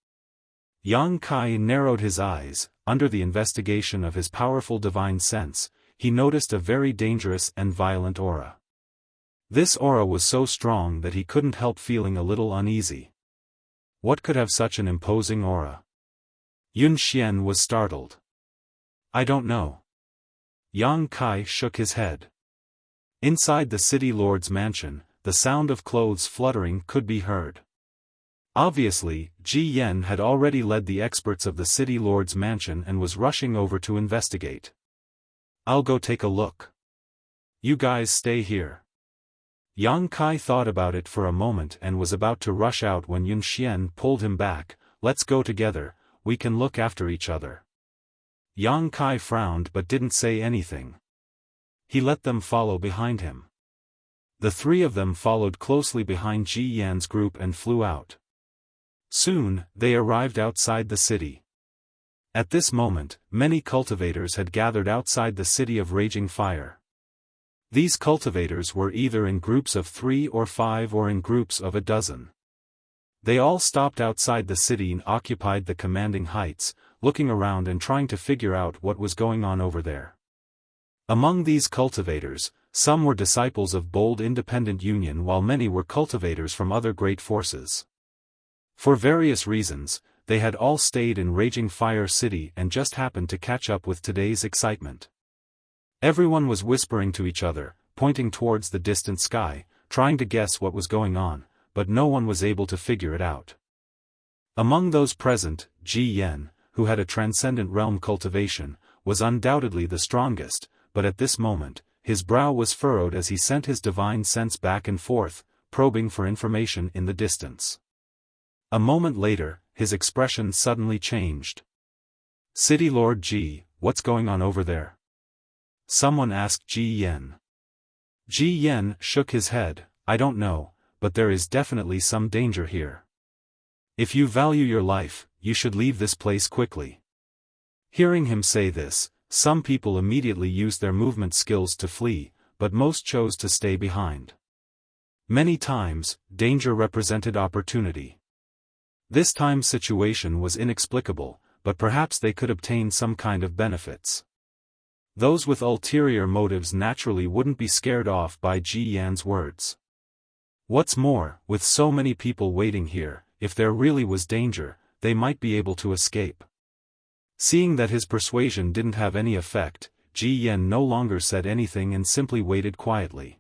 Yang Kai narrowed his eyes, under the investigation of his powerful divine sense, he noticed a very dangerous and violent aura. This aura was so strong that he couldn't help feeling a little uneasy. What could have such an imposing aura? Yun Xian was startled. I don't know. Yang Kai shook his head. Inside the city lord's mansion, the sound of clothes fluttering could be heard. Obviously, Ji Yen had already led the experts of the city lord's mansion and was rushing over to investigate. I'll go take a look. You guys stay here. Yang Kai thought about it for a moment and was about to rush out when Yun Xian pulled him back. Let's go together, we can look after each other. Yang Kai frowned but didn't say anything. He let them follow behind him. The three of them followed closely behind Ji Yan's group and flew out. Soon, they arrived outside the city. At this moment, many cultivators had gathered outside the city of Raging Fire. These cultivators were either in groups of 3 or 5 or in groups of a dozen. They all stopped outside the city and occupied the commanding heights, looking around and trying to figure out what was going on over there. Among these cultivators, some were disciples of Bold Independent Union while many were cultivators from other great forces. For various reasons, they had all stayed in Raging Fire City and just happened to catch up with today's excitement. Everyone was whispering to each other, pointing towards the distant sky, trying to guess what was going on, but no one was able to figure it out. Among those present, Ji Yen, who had a transcendent realm cultivation, was undoubtedly the strongest, but at this moment, his brow was furrowed as he sent his divine sense back and forth, probing for information in the distance. A moment later, his expression suddenly changed. City Lord Ji, what's going on over there? Someone asked Ji Yen. Ji Yen shook his head. I don't know, but there is definitely some danger here. If you value your life, you should leave this place quickly. Hearing him say this, some people immediately used their movement skills to flee, but most chose to stay behind. Many times, danger represented opportunity. This time's situation was inexplicable, but perhaps they could obtain some kind of benefits. Those with ulterior motives naturally wouldn't be scared off by Ji Yan's words. What's more, with so many people waiting here, if there really was danger, they might be able to escape. Seeing that his persuasion didn't have any effect, Ji Yen no longer said anything and simply waited quietly.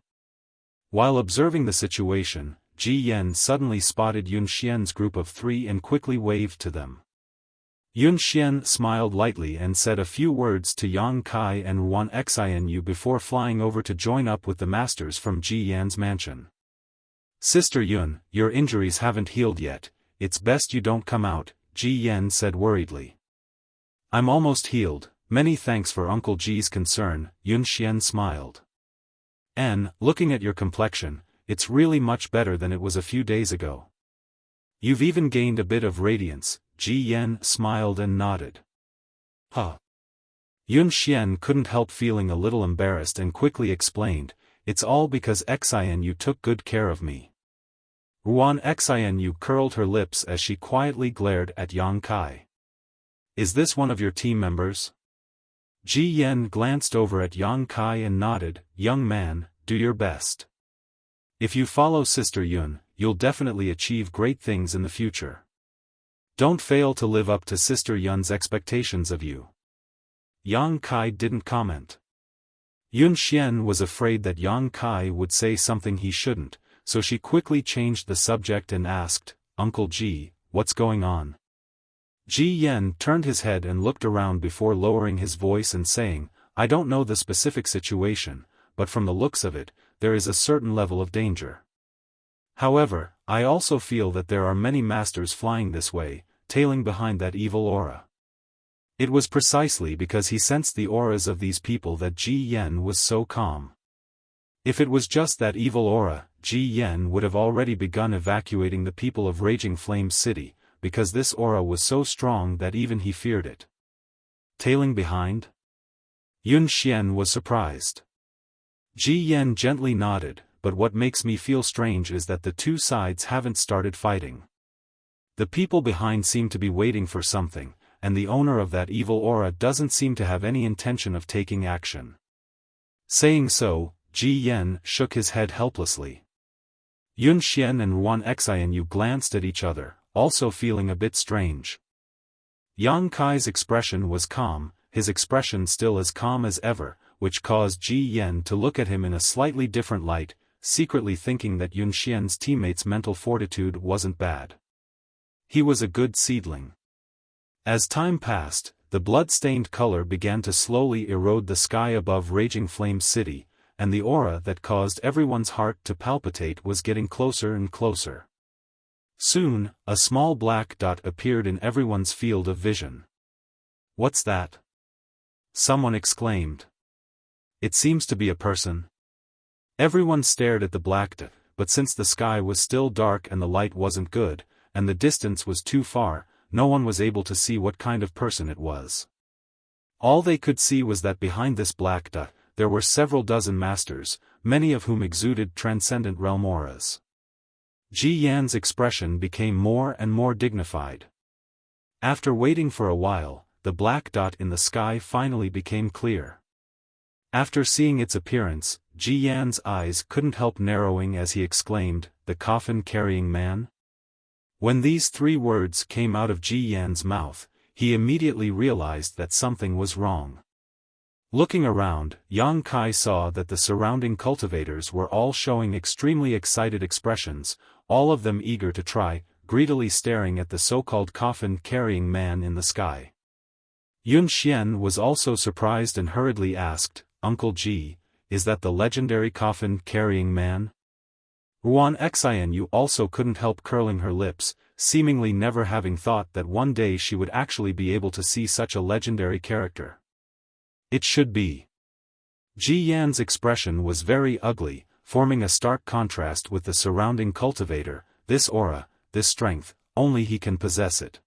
While observing the situation, Ji Yen suddenly spotted Yun Xian's group of 3 and quickly waved to them. Yun Xian smiled lightly and said a few words to Yang Kai and Wan Xianyu before flying over to join up with the masters from Ji Yan's mansion. Sister Yun, your injuries haven't healed yet, it's best you don't come out, Ji Yen said worriedly. I'm almost healed, many thanks for Uncle Ji's concern, Yun Xian smiled. And, looking at your complexion, it's really much better than it was a few days ago. You've even gained a bit of radiance, Ji Yen smiled and nodded. Huh. Yun Xian couldn't help feeling a little embarrassed and quickly explained, it's all because Xianyu took good care of me. Ruan Xianyu curled her lips as she quietly glared at Yang Kai. Is this one of your team members? Ji Yen glanced over at Yang Kai and nodded, young man, do your best. If you follow Sister Yun, you'll definitely achieve great things in the future. Don't fail to live up to Sister Yun's expectations of you. Yang Kai didn't comment. Yun Xian was afraid that Yang Kai would say something he shouldn't, so she quickly changed the subject and asked, Uncle Ji, what's going on? Ji Yen turned his head and looked around before lowering his voice and saying, I don't know the specific situation, but from the looks of it, there is a certain level of danger. However, I also feel that there are many masters flying this way, tailing behind that evil aura. It was precisely because he sensed the auras of these people that Ji Yen was so calm. If it was just that evil aura, Ji Yen would have already begun evacuating the people of Raging Flame City, because this aura was so strong that even he feared it. Tailing behind? Yun Xian was surprised. Ji Yen gently nodded, but what makes me feel strange is that the two sides haven't started fighting. The people behind seem to be waiting for something, and the owner of that evil aura doesn't seem to have any intention of taking action. Saying so, Ji Yan shook his head helplessly. Yun Xian and Ruan Xianyu glanced at each other, also feeling a bit strange. Yang Kai's expression was calm, his expression still as calm as ever, which caused Ji Yan to look at him in a slightly different light, secretly thinking that Yun Xian's teammate's mental fortitude wasn't bad. He was a good seedling. As time passed, the blood-stained color began to slowly erode the sky above Raging Flame City, and the aura that caused everyone's heart to palpitate was getting closer and closer. Soon, a small black dot appeared in everyone's field of vision. "What's that?" someone exclaimed. "It seems to be a person." Everyone stared at the black dot, but since the sky was still dark and the light wasn't good, and the distance was too far, no one was able to see what kind of person it was. All they could see was that behind this black dot, there were several dozen masters, many of whom exuded transcendent realm auras. Ji Yan's expression became more and more dignified. After waiting for a while, the black dot in the sky finally became clear. After seeing its appearance, Ji Yan's eyes couldn't help narrowing as he exclaimed, "The coffin-carrying man?" When these three words came out of Ji Yan's mouth, he immediately realized that something was wrong. Looking around, Yang Kai saw that the surrounding cultivators were all showing extremely excited expressions, all of them eager to try, greedily staring at the so-called coffin-carrying man in the sky. Yun Xian was also surprised and hurriedly asked, "Uncle Ji, is that the legendary coffin-carrying man?" Ruan Xianyu also couldn't help curling her lips, seemingly never having thought that one day she would actually be able to see such a legendary character. "It should be." Ji Yan's expression was very ugly, forming a stark contrast with the surrounding cultivator. "This aura, this strength, only he can possess it.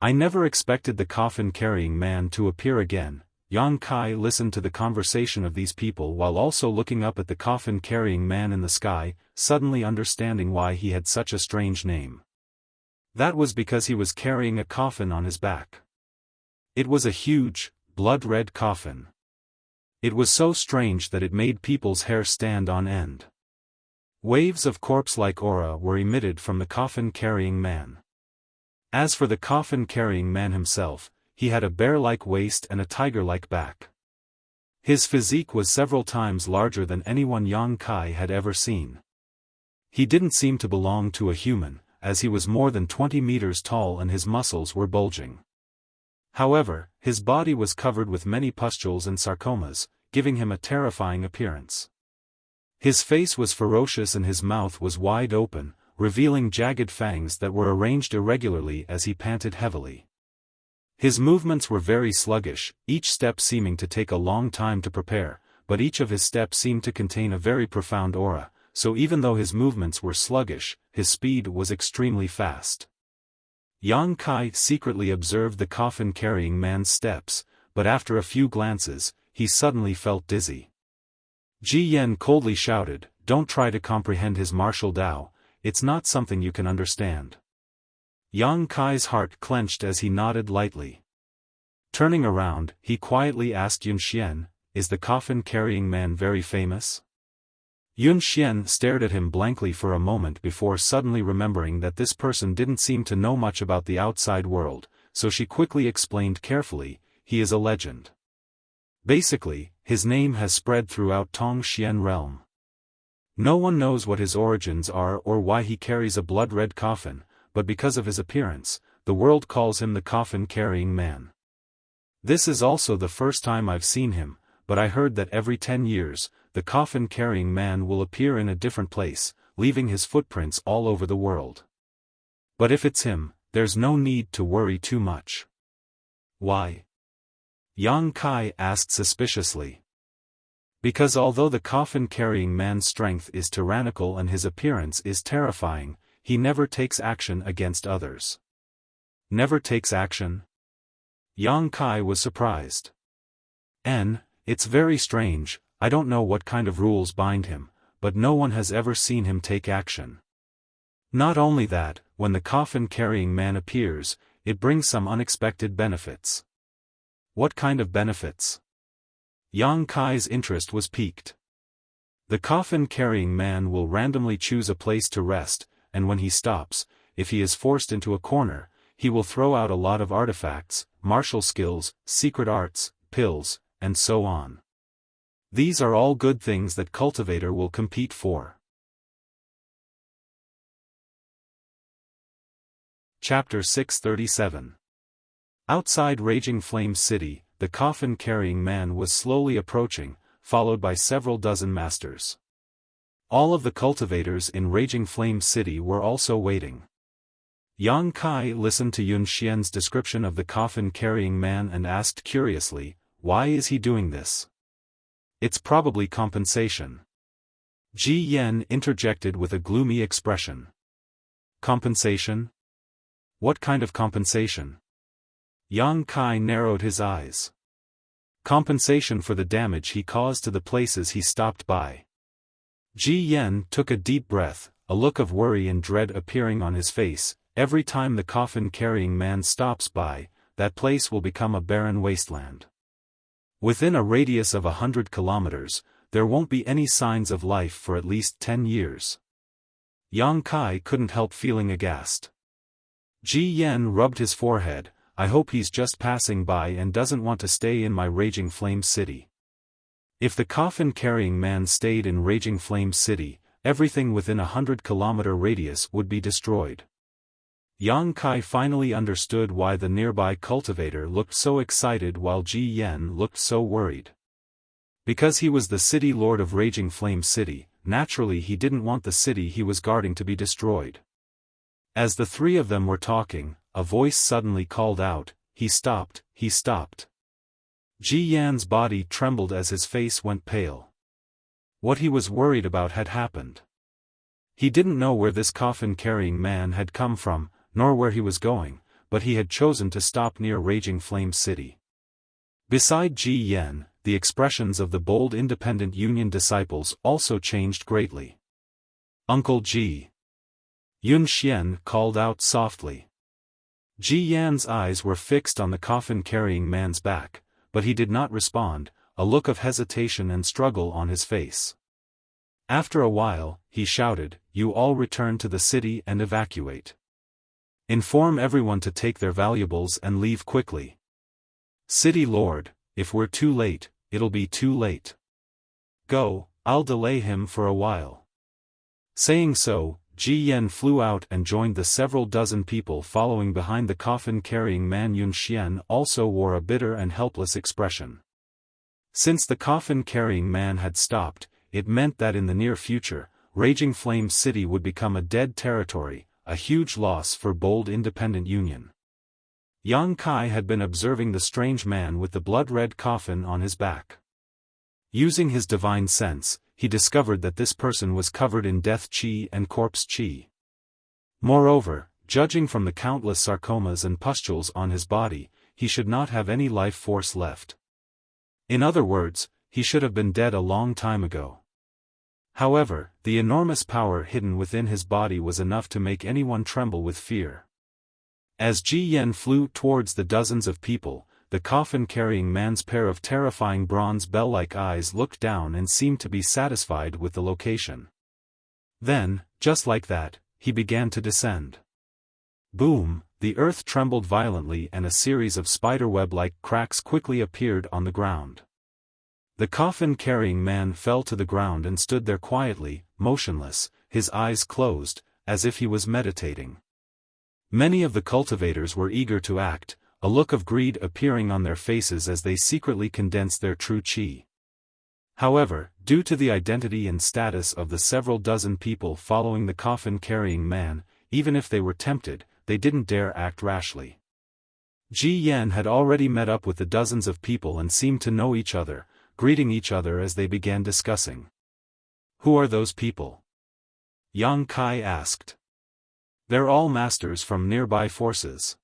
I never expected the coffin-carrying man to appear again." Yang Kai listened to the conversation of these people while also looking up at the coffin-carrying man in the sky, suddenly understanding why he had such a strange name. That was because he was carrying a coffin on his back. It was a huge, blood-red coffin. It was so strange that it made people's hair stand on end. Waves of corpse-like aura were emitted from the coffin-carrying man. As for the coffin-carrying man himself, he had a bear-like waist and a tiger-like back. His physique was several times larger than anyone Yang Kai had ever seen. He didn't seem to belong to a human, as he was more than 20 meters tall and his muscles were bulging. However, his body was covered with many pustules and sarcomas, giving him a terrifying appearance. His face was ferocious and his mouth was wide open, revealing jagged fangs that were arranged irregularly as he panted heavily. His movements were very sluggish, each step seeming to take a long time to prepare, but each of his steps seemed to contain a very profound aura, so even though his movements were sluggish, his speed was extremely fast. Yang Kai secretly observed the coffin-carrying man's steps, but after a few glances, he suddenly felt dizzy. Ji Yan coldly shouted, "Don't try to comprehend his martial Tao, it's not something you can understand." Yang Kai's heart clenched as he nodded lightly. Turning around, he quietly asked Yun Xian, "Is the coffin-carrying man very famous?" Yun Xian stared at him blankly for a moment before suddenly remembering that this person didn't seem to know much about the outside world, so she quickly explained carefully, "He is a legend. Basically, his name has spread throughout Tongxian realm. No one knows what his origins are or why he carries a blood-red coffin, but because of his appearance, the world calls him the coffin-carrying man. This is also the first time I've seen him, but I heard that every 10 years, the coffin-carrying man will appear in a different place, leaving his footprints all over the world. But if it's him, there's no need to worry too much." "Why?" Yang Kai asked suspiciously. "Because although the coffin-carrying man's strength is tyrannical and his appearance is terrifying, he never takes action against others." "Never takes action?" Yang Kai was surprised. It's very strange, I don't know what kind of rules bind him, but no one has ever seen him take action. Not only that, when the coffin-carrying man appears, it brings some unexpected benefits. What kind of benefits? Yang Kai's interest was piqued. The coffin-carrying man will randomly choose a place to rest, and when he stops, if he is forced into a corner, he will throw out a lot of artifacts, martial skills, secret arts, pills, and so on. These are all good things that cultivator will compete for. Chapter 637. Outside Raging Flame City, the coffin-carrying man was slowly approaching, followed by several dozen masters. All of the cultivators in Raging Flame City were also waiting. Yang Kai listened to Yun Xian's description of the coffin-carrying man and asked curiously, why is he doing this? It's probably compensation. Ji Yan interjected with a gloomy expression. Compensation? What kind of compensation? Yang Kai narrowed his eyes. Compensation for the damage he caused to the places he stopped by. Ji Yan took a deep breath, a look of worry and dread appearing on his face. Every time the coffin-carrying man stops by, that place will become a barren wasteland. Within a radius of 100 kilometers, there won't be any signs of life for at least 10 years. Yang Kai couldn't help feeling aghast. Ji Yan rubbed his forehead. I hope he's just passing by and doesn't want to stay in my Raging Flame City. If the coffin-carrying man stayed in Raging Flame City, everything within a 100-kilometer radius would be destroyed. Yang Kai finally understood why the nearby cultivator looked so excited while Ji Yan looked so worried. Because he was the city lord of Raging Flame City, naturally he didn't want the city he was guarding to be destroyed. As the three of them were talking, a voice suddenly called out, "He stopped, he stopped." Ji Yan's body trembled as his face went pale. What he was worried about had happened. He didn't know where this coffin-carrying man had come from, nor where he was going, but he had chosen to stop near Raging Flame City. Beside Ji Yan, the expressions of the bold Independent Union disciples also changed greatly. "Uncle Ji!" Yun Xian called out softly. Ji Yan's eyes were fixed on the coffin-carrying man's back, but he did not respond, a look of hesitation and struggle on his face. After a while, he shouted, "You all return to the city and evacuate. Inform everyone to take their valuables and leave quickly. City Lord, if we're too late, it'll be too late. Go, I'll delay him for a while." Saying so, Ji Yan flew out and joined the several dozen people following behind the coffin-carrying man. Yun Xian also wore a bitter and helpless expression. Since the coffin-carrying man had stopped, it meant that in the near future, Raging Flame City would become a dead territory, a huge loss for bold Independent Union. Yang Kai had been observing the strange man with the blood-red coffin on his back. Using his divine sense, he discovered that this person was covered in death qi and corpse qi. Moreover, judging from the countless sarcomas and pustules on his body, he should not have any life force left. In other words, he should have been dead a long time ago. However, the enormous power hidden within his body was enough to make anyone tremble with fear. As Ji Yan flew towards the dozens of people, the coffin-carrying man's pair of terrifying bronze bell-like eyes looked down and seemed to be satisfied with the location. Then, just like that, he began to descend. Boom, the earth trembled violently and a series of spiderweb-like cracks quickly appeared on the ground. The coffin-carrying man fell to the ground and stood there quietly, motionless, his eyes closed, as if he was meditating. Many of the cultivators were eager to act, a look of greed appearing on their faces as they secretly condensed their true qi. However, due to the identity and status of the several dozen people following the coffin-carrying man, even if they were tempted, they didn't dare act rashly. Ji Yan had already met up with the dozens of people and seemed to know each other, greeting each other as they began discussing. "Who are those people?" Yang Kai asked. "They're all masters from nearby forces.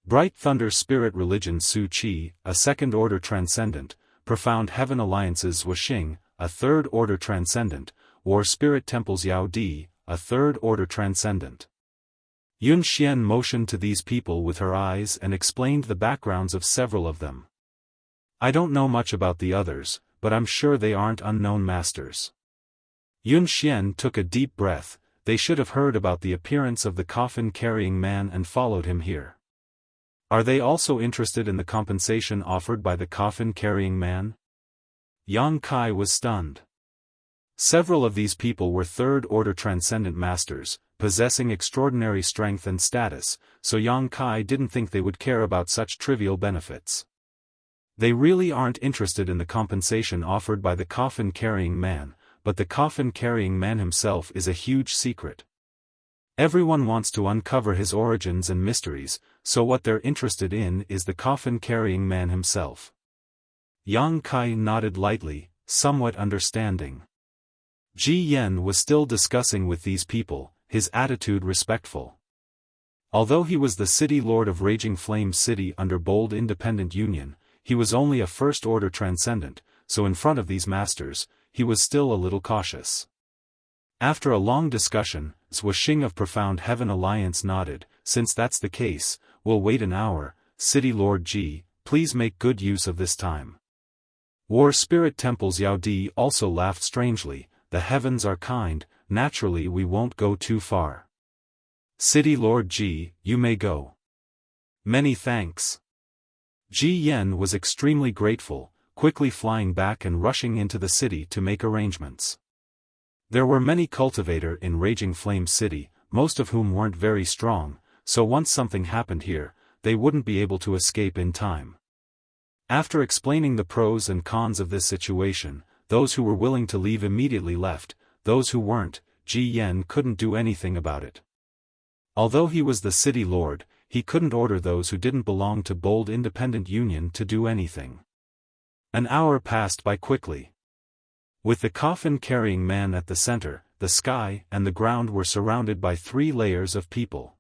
Bright Thunder Spirit Religion Su Qi, a second-order transcendent, Profound Heaven Alliances Wuxia, a third-order transcendent, War Spirit Temples Yao Di, a third-order transcendent." Yun Xian motioned to these people with her eyes and explained the backgrounds of several of them. I don't know much about the others, but I'm sure they aren't unknown masters. Yun Xian took a deep breath. They should have heard about the appearance of the coffin-carrying man and followed him here. Are they also interested in the compensation offered by the coffin-carrying man? Yang Kai was stunned. Several of these people were third-order transcendent masters, possessing extraordinary strength and status, so Yang Kai didn't think they would care about such trivial benefits. They really aren't interested in the compensation offered by the coffin-carrying man, but the coffin-carrying man himself is a huge secret. Everyone wants to uncover his origins and mysteries, so what they're interested in is the coffin-carrying man himself. Yang Kai nodded lightly, somewhat understanding. Ji Yen was still discussing with these people, his attitude respectful. Although he was the city lord of Raging Flame City under Bold Independent Union, he was only a first-order transcendent, so in front of these masters, he was still a little cautious. After a long discussion, Wuxia of Profound Heaven Alliance nodded. Since that's the case, we'll wait an hour. City Lord Ji, please make good use of this time. War Spirit Temple's Yao Di also laughed strangely. The heavens are kind, naturally we won't go too far. City Lord Ji, you may go. Many thanks. Ji Yen was extremely grateful, quickly flying back and rushing into the city to make arrangements. There were many cultivators in Raging Flame City, most of whom weren't very strong, so once something happened here, they wouldn't be able to escape in time. After explaining the pros and cons of this situation, those who were willing to leave immediately left, those who weren't, Ji Yen couldn't do anything about it. Although he was the city lord, he couldn't order those who didn't belong to Bold Independent Union to do anything. An hour passed by quickly. With the coffin-carrying man at the center, the sky and the ground were surrounded by 3 layers of people.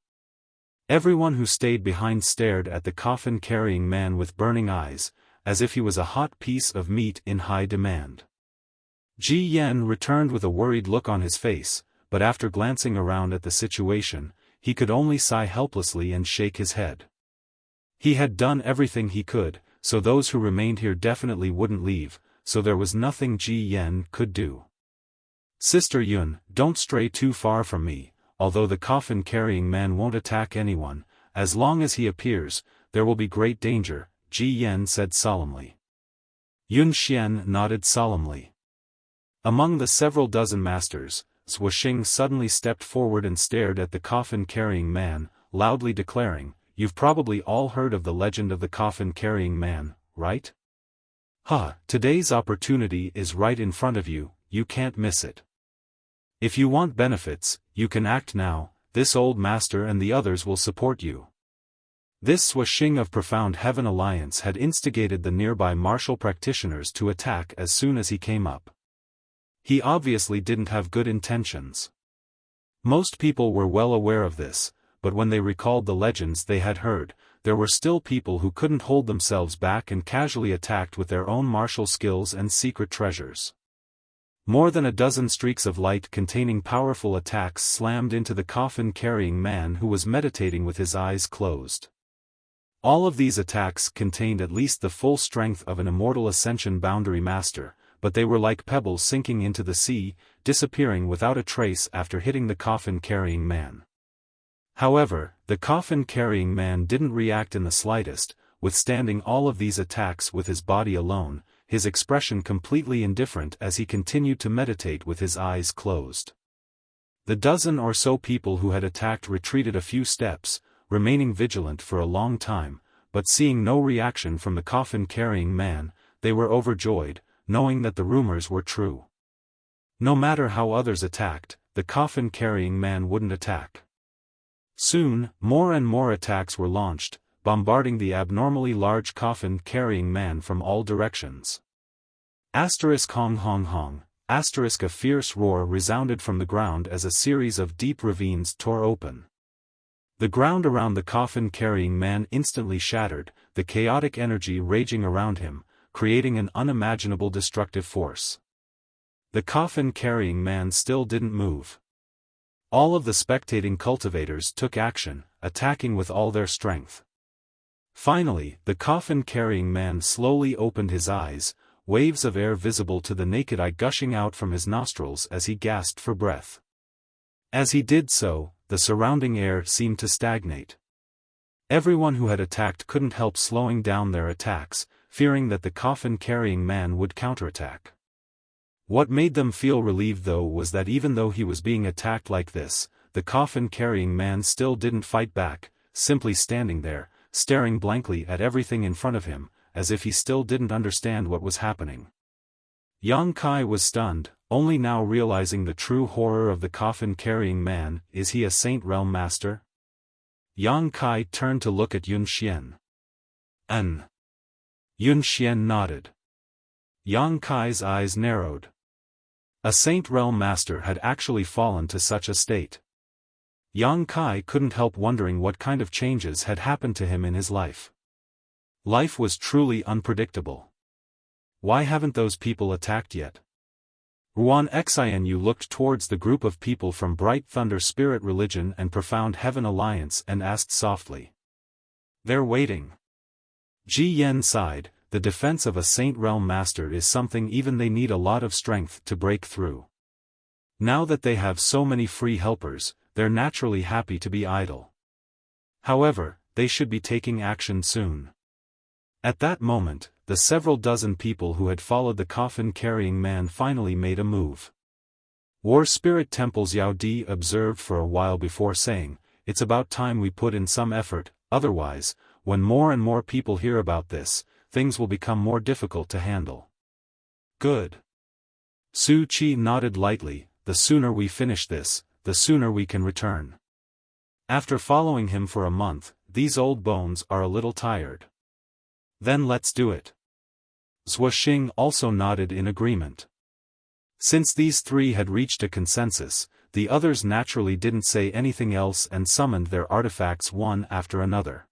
Everyone who stayed behind stared at the coffin-carrying man with burning eyes, as if he was a hot piece of meat in high demand. Ji Yen returned with a worried look on his face, but after glancing around at the situation, he could only sigh helplessly and shake his head. He had done everything he could, so those who remained here definitely wouldn't leave, so there was nothing Ji Yen could do. Sister Yun, don't stray too far from me. Although the coffin-carrying man won't attack anyone, as long as he appears, there will be great danger, Ji Yen said solemnly. Yun Xian nodded solemnly. Among the several dozen masters, Wuxia suddenly stepped forward and stared at the coffin-carrying man, loudly declaring, "You've probably all heard of the legend of the coffin-carrying man, right? Today's opportunity is right in front of you, you can't miss it. If you want benefits, you can act now, this old master and the others will support you." This Wuxia of Profound Heaven Alliance had instigated the nearby martial practitioners to attack as soon as he came up. He obviously didn't have good intentions. Most people were well aware of this, but when they recalled the legends they had heard, there were still people who couldn't hold themselves back and casually attacked with their own martial skills and secret treasures. More than a dozen streaks of light containing powerful attacks slammed into the coffin-carrying man who was meditating with his eyes closed. All of these attacks contained at least the full strength of an immortal ascension boundary master, but they were like pebbles sinking into the sea, disappearing without a trace after hitting the coffin-carrying man. However, the coffin-carrying man didn't react in the slightest, withstanding all of these attacks with his body alone, his expression completely indifferent as he continued to meditate with his eyes closed. The dozen or so people who had attacked retreated a few steps, remaining vigilant for a long time, but seeing no reaction from the coffin-carrying man, they were overjoyed, knowing that the rumors were true. No matter how others attacked, the coffin-carrying man wouldn't attack. Soon, more and more attacks were launched, bombarding the abnormally large coffin-carrying man from all directions. Hong hong hong, a fierce roar resounded from the ground as a series of deep ravines tore open. The ground around the coffin-carrying man instantly shattered, the chaotic energy raging around him, creating an unimaginable destructive force. The coffin-carrying man still didn't move. All of the spectating cultivators took action, attacking with all their strength. Finally, the coffin-carrying man slowly opened his eyes, waves of air visible to the naked eye gushing out from his nostrils as he gasped for breath. As he did so, the surrounding air seemed to stagnate. Everyone who had attacked couldn't help slowing down their attacks, fearing that the coffin-carrying man would counterattack. What made them feel relieved though was that even though he was being attacked like this, the coffin-carrying man still didn't fight back, simply standing there, staring blankly at everything in front of him, as if he still didn't understand what was happening. Yang Kai was stunned, only now realizing the true horror of the coffin-carrying man. Is he a Saint Realm Master? Yang Kai turned to look at Yun Xian. Yun Xian nodded. Yang Kai's eyes narrowed. A Saint Realm Master had actually fallen to such a state. Yang Kai couldn't help wondering what kind of changes had happened to him in his life. Life was truly unpredictable. Why haven't those people attacked yet? Ruan Xianu looked towards the group of people from Bright Thunder Spirit Religion and Profound Heaven Alliance and asked softly. They're waiting. Ji Yen sighed. The defense of a Saint Realm Master is something even they need a lot of strength to break through. Now that they have so many free helpers, they're naturally happy to be idle. However, they should be taking action soon. At that moment, the several dozen people who had followed the coffin-carrying man finally made a move. War Spirit Temple's Yao Di observed for a while before saying, "It's about time we put in some effort, otherwise, when more and more people hear about this, things will become more difficult to handle." Good. Su Qi nodded lightly. The sooner we finish this, the sooner we can return. After following him for a month, these old bones are a little tired. Then let's do it. Zhuoxing also nodded in agreement. Since these three had reached a consensus, the others naturally didn't say anything else and summoned their artifacts one after another.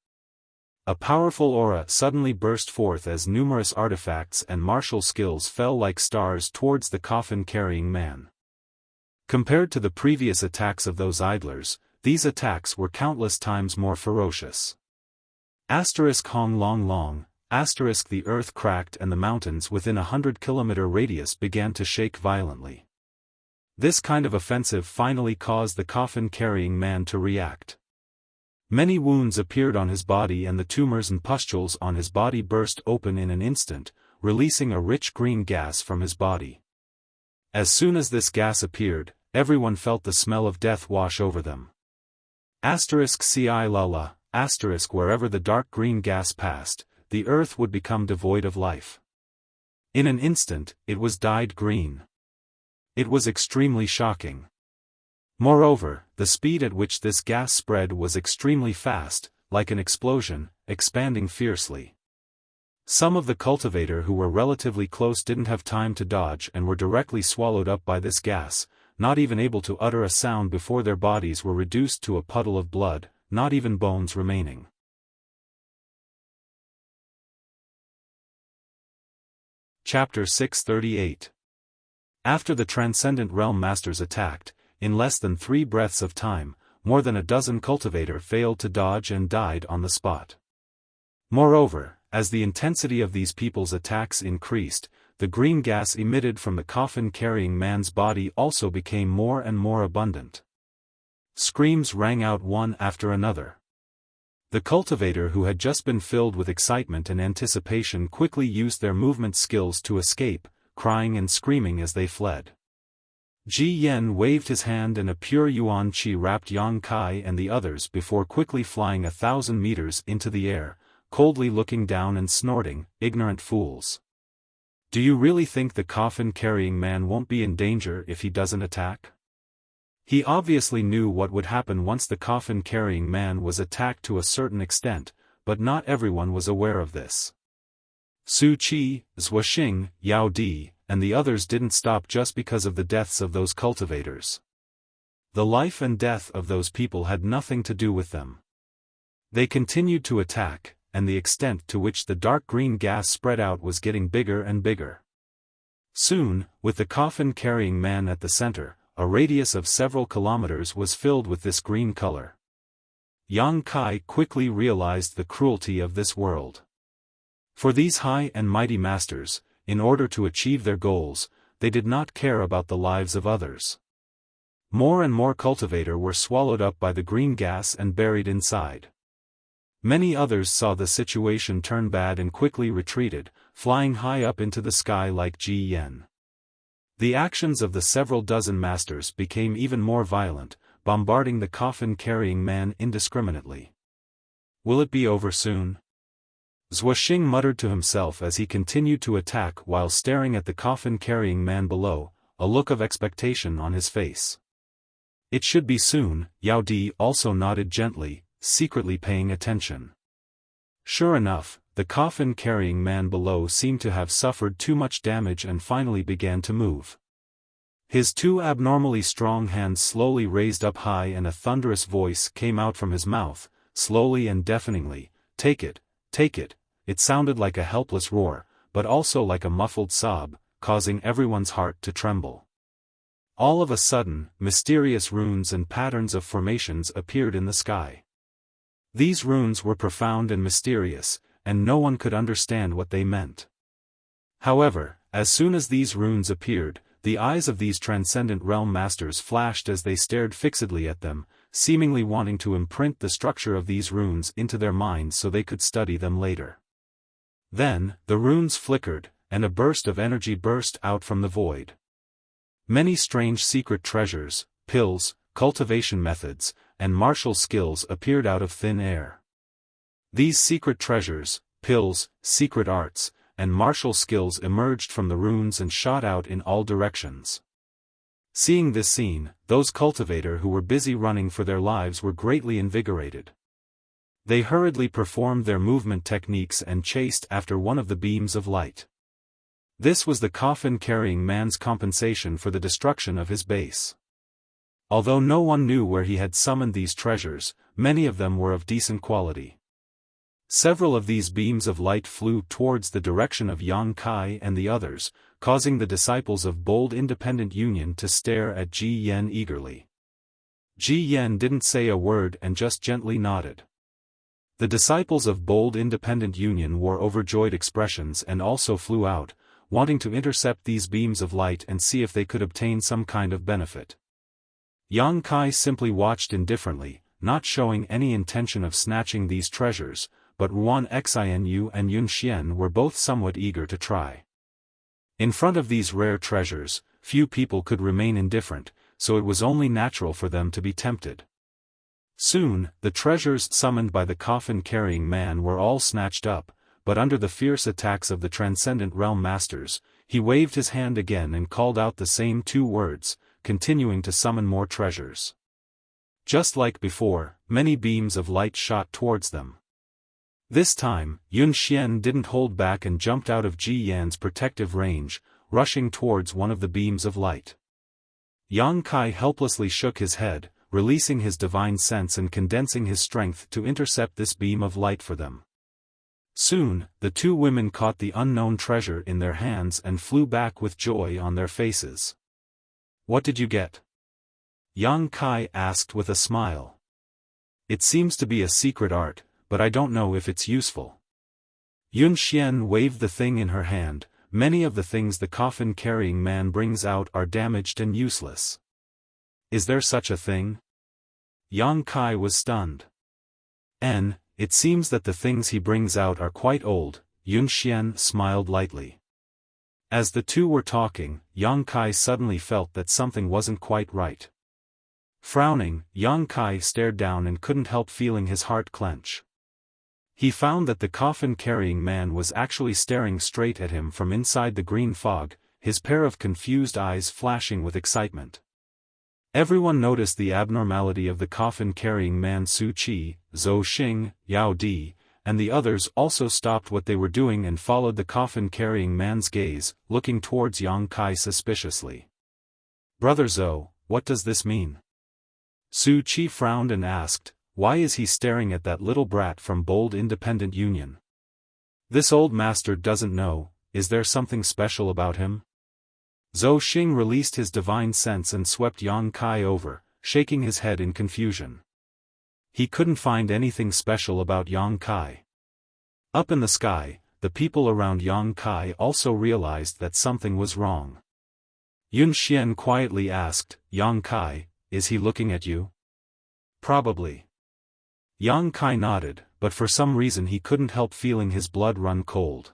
A powerful aura suddenly burst forth as numerous artifacts and martial skills fell like stars towards the coffin-carrying man. Compared to the previous attacks of those idlers, these attacks were countless times more ferocious. Hong Long Long, the earth cracked and the mountains within a 100-kilometer radius began to shake violently. This kind of offensive finally caused the coffin-carrying man to react. Many wounds appeared on his body and the tumors and pustules on his body burst open in an instant, releasing a rich green gas from his body. As soon as this gas appeared, everyone felt the smell of death wash over them. Ci Lala, wherever the dark green gas passed, the earth would become devoid of life. In an instant, it was dyed green. It was extremely shocking. Moreover, the speed at which this gas spread was extremely fast, like an explosion, expanding fiercely. Some of the cultivator who were relatively close didn't have time to dodge and were directly swallowed up by this gas, not even able to utter a sound before their bodies were reduced to a puddle of blood, not even bones remaining. Chapter 638. After the Transcendent Realm Masters attacked, in less than 3 breaths of time, more than a dozen cultivator failed to dodge and died on the spot. Moreover, as the intensity of these people's attacks increased, the green gas emitted from the coffin-carrying man's body also became more and more abundant. Screams rang out one after another. The cultivator who had just been filled with excitement and anticipation quickly used their movement skills to escape, crying and screaming as they fled. Ji Yen waved his hand and a pure yuan qi wrapped Yang Kai and the others before quickly flying 1,000 meters into the air, coldly looking down and snorting, "Ignorant fools. Do you really think the coffin-carrying man won't be in danger if he doesn't attack?" He obviously knew what would happen once the coffin-carrying man was attacked to a certain extent, but not everyone was aware of this. Su Qi, Zhuoxing, Yao Di, and the others didn't stop just because of the deaths of those cultivators. The life and death of those people had nothing to do with them. They continued to attack, and the extent to which the dark green gas spread out was getting bigger and bigger. Soon, with the coffin-carrying man at the center, a radius of several kilometers was filled with this green color. Yang Kai quickly realized the cruelty of this world. For these high and mighty masters, in order to achieve their goals, they did not care about the lives of others. More and more cultivators were swallowed up by the green gas and buried inside. Many others saw the situation turn bad and quickly retreated, flying high up into the sky like Ji Yan. The actions of the several dozen masters became even more violent, bombarding the coffin-carrying man indiscriminately. Will it be over soon? Zhuoxing muttered to himself as he continued to attack while staring at the coffin-carrying man below, a look of expectation on his face. It should be soon, Yao Di also nodded gently, secretly paying attention. Sure enough, the coffin-carrying man below seemed to have suffered too much damage and finally began to move. His two abnormally strong hands slowly raised up high and a thunderous voice came out from his mouth, slowly and deafeningly, "Take it, take it." It sounded like a helpless roar, but also like a muffled sob, causing everyone's heart to tremble. All of a sudden, mysterious runes and patterns of formations appeared in the sky. These runes were profound and mysterious, and no one could understand what they meant. However, as soon as these runes appeared, the eyes of these transcendent realm masters flashed as they stared fixedly at them, seemingly wanting to imprint the structure of these runes into their minds so they could study them later. Then, the runes flickered, and a burst of energy burst out from the void. Many strange secret treasures, pills, cultivation methods, and martial skills appeared out of thin air. These secret treasures, pills, secret arts, and martial skills emerged from the runes and shot out in all directions. Seeing this scene, those cultivators who were busy running for their lives were greatly invigorated. They hurriedly performed their movement techniques and chased after one of the beams of light. This was the coffin-carrying man's compensation for the destruction of his base. Although no one knew where he had summoned these treasures, many of them were of decent quality. Several of these beams of light flew towards the direction of Yang Kai and the others, causing the disciples of Bold Independent Union to stare at Ji Yan eagerly. Ji Yan didn't say a word and just gently nodded. The disciples of Bold Independent Union wore overjoyed expressions and also flew out, wanting to intercept these beams of light and see if they could obtain some kind of benefit. Yang Kai simply watched indifferently, not showing any intention of snatching these treasures, but Ruan Xianu and Yun Xian were both somewhat eager to try. In front of these rare treasures, few people could remain indifferent, so it was only natural for them to be tempted. Soon, the treasures summoned by the coffin-carrying man were all snatched up, but under the fierce attacks of the transcendent realm masters, he waved his hand again and called out the same two words, continuing to summon more treasures. Just like before, many beams of light shot towards them. This time, Yun Xian didn't hold back and jumped out of Ji Yan's protective range, rushing towards one of the beams of light. Yang Kai helplessly shook his head, releasing his divine sense and condensing his strength to intercept this beam of light for them. Soon, the two women caught the unknown treasure in their hands and flew back with joy on their faces. "What did you get?" Yang Kai asked with a smile. "It seems to be a secret art, but I don't know if it's useful." Yun Xian waved the thing in her hand. Many of the things the coffin-carrying man brings out are damaged and useless. "Is there such a thing?" Yang Kai was stunned. It seems that the things he brings out are quite old," Yun Xian smiled lightly. As the two were talking, Yang Kai suddenly felt that something wasn't quite right. Frowning, Yang Kai stared down and couldn't help feeling his heart clench. He found that the coffin-carrying man was actually staring straight at him from inside the green fog, his pair of confused eyes flashing with excitement. Everyone noticed the abnormality of the coffin-carrying man. Su Qi, Zhou Xing, Yao Di, and the others also stopped what they were doing and followed the coffin-carrying man's gaze, looking towards Yang Kai suspiciously. "Brother Zhou, what does this mean?" Su Qi frowned and asked, "Why is he staring at that little brat from Bold Independent Union? This old master doesn't know, is there something special about him?" Zhou Xing released his divine sense and swept Yang Kai over, shaking his head in confusion. He couldn't find anything special about Yang Kai. Up in the sky, the people around Yang Kai also realized that something was wrong. Yun Xian quietly asked, "Yang Kai, is he looking at you?" "Probably." Yang Kai nodded, but for some reason he couldn't help feeling his blood run cold.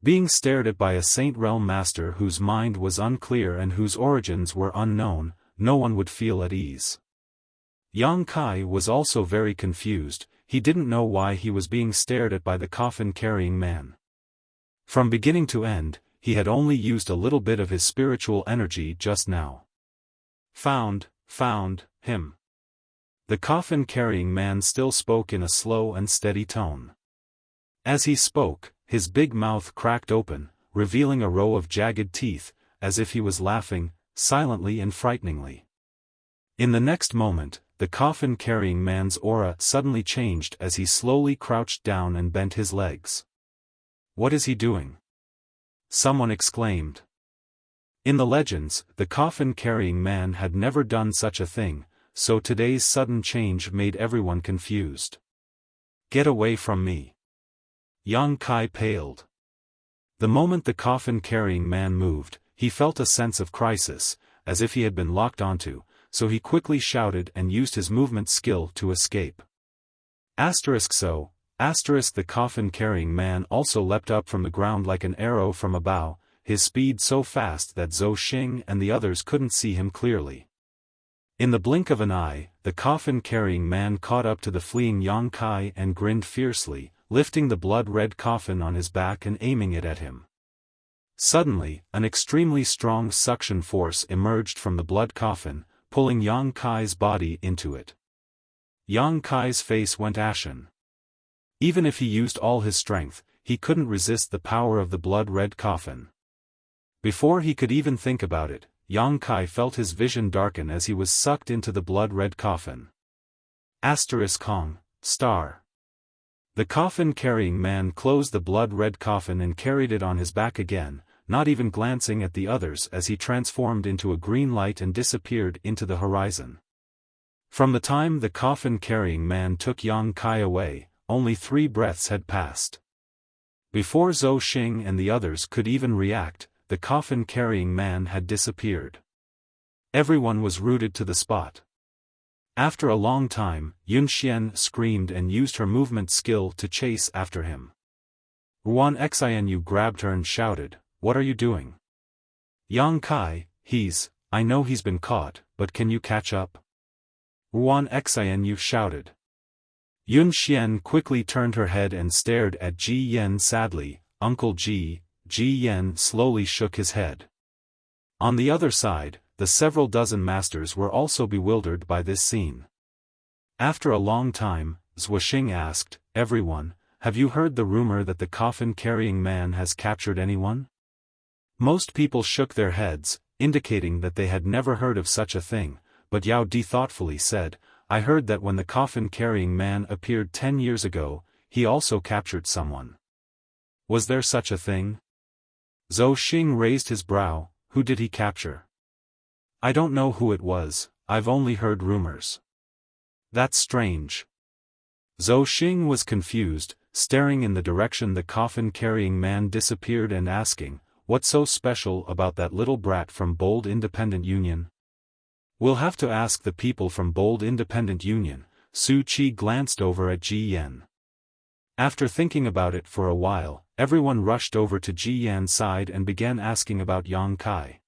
Being stared at by a Saint Realm master whose mind was unclear and whose origins were unknown, no one would feel at ease. Yang Kai was also very confused. He didn't know why he was being stared at by the coffin-carrying man. From beginning to end, he had only used a little bit of his spiritual energy just now. Found him. The coffin-carrying man still spoke in a slow and steady tone. As he spoke, his big mouth cracked open, revealing a row of jagged teeth, as if he was laughing, silently and frighteningly. In the next moment, the coffin-carrying man's aura suddenly changed as he slowly crouched down and bent his legs. "What is he doing?" someone exclaimed. In the legends, the coffin-carrying man had never done such a thing, so today's sudden change made everyone confused. "Get away from me." Yang Kai paled. The moment the coffin-carrying man moved, he felt a sense of crisis, as if he had been locked onto, so he quickly shouted and used his movement skill to escape. The coffin-carrying man also leapt up from the ground like an arrow from a bow, his speed so fast that Zhou Xing and the others couldn't see him clearly. In the blink of an eye, the coffin-carrying man caught up to the fleeing Yang Kai and grinned fiercely, lifting the blood-red coffin on his back and aiming it at him. Suddenly, an extremely strong suction force emerged from the blood coffin, pulling Yang Kai's body into it. Yang Kai's face went ashen. Even if he used all his strength, he couldn't resist the power of the blood-red coffin. Before he could even think about it, Yang Kai felt his vision darken as he was sucked into the blood-red coffin. Kong, star. The coffin-carrying man closed the blood-red coffin and carried it on his back again, not even glancing at the others as he transformed into a green light and disappeared into the horizon. From the time the coffin-carrying man took Yang Kai away, only 3 breaths had passed. Before Zhou Xing and the others could even react, the coffin-carrying man had disappeared. Everyone was rooted to the spot. After a long time, Yun Xian screamed and used her movement skill to chase after him. Ruan Xianu grabbed her and shouted, "What are you doing?" "Yang Kai, I know he's been caught, but can you catch up?" Ruan Xianu shouted. Yun Xian quickly turned her head and stared at Ji Yen sadly. "Uncle Ji." Ji Yen slowly shook his head. On the other side, the several dozen masters were also bewildered by this scene. After a long time, Zhou Xing asked, "Everyone, have you heard the rumor that the coffin-carrying man has captured anyone?" Most people shook their heads, indicating that they had never heard of such a thing, but Yao Di thoughtfully said, "I heard that when the coffin-carrying man appeared 10 years ago, he also captured someone." "Was there such a thing?" Zhou Xing raised his brow. "Who did he capture?" "I don't know who it was, I've only heard rumors." "That's strange." Zhou Xing was confused, staring in the direction the coffin-carrying man disappeared and asking, "What's so special about that little brat from Bold Independent Union?" "We'll have to ask the people from Bold Independent Union." Su Qi glanced over at Ji Yan. After thinking about it for a while, everyone rushed over to Ji Yan's side and began asking about Yang Kai.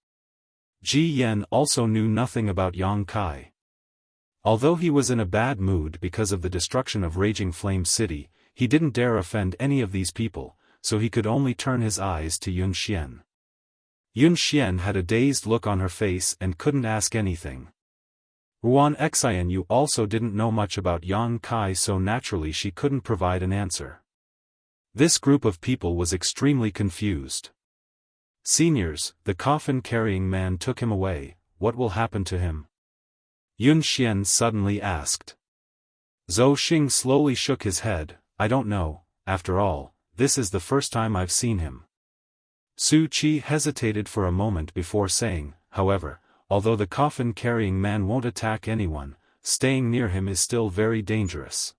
Ji Yan also knew nothing about Yang Kai. Although he was in a bad mood because of the destruction of Raging Flame City, he didn't dare offend any of these people, so he could only turn his eyes to Yun Xian. Yun Xian had a dazed look on her face and couldn't ask anything. Ruan Xianyu also didn't know much about Yang Kai, so naturally she couldn't provide an answer. This group of people was extremely confused. "Seniors, the coffin-carrying man took him away, what will happen to him?" Yun Xian suddenly asked. Zhou Xing slowly shook his head, "I don't know, after all, this is the first time I've seen him." Su Qi hesitated for a moment before saying, however, although the coffin-carrying man won't attack anyone, staying near him is still very dangerous.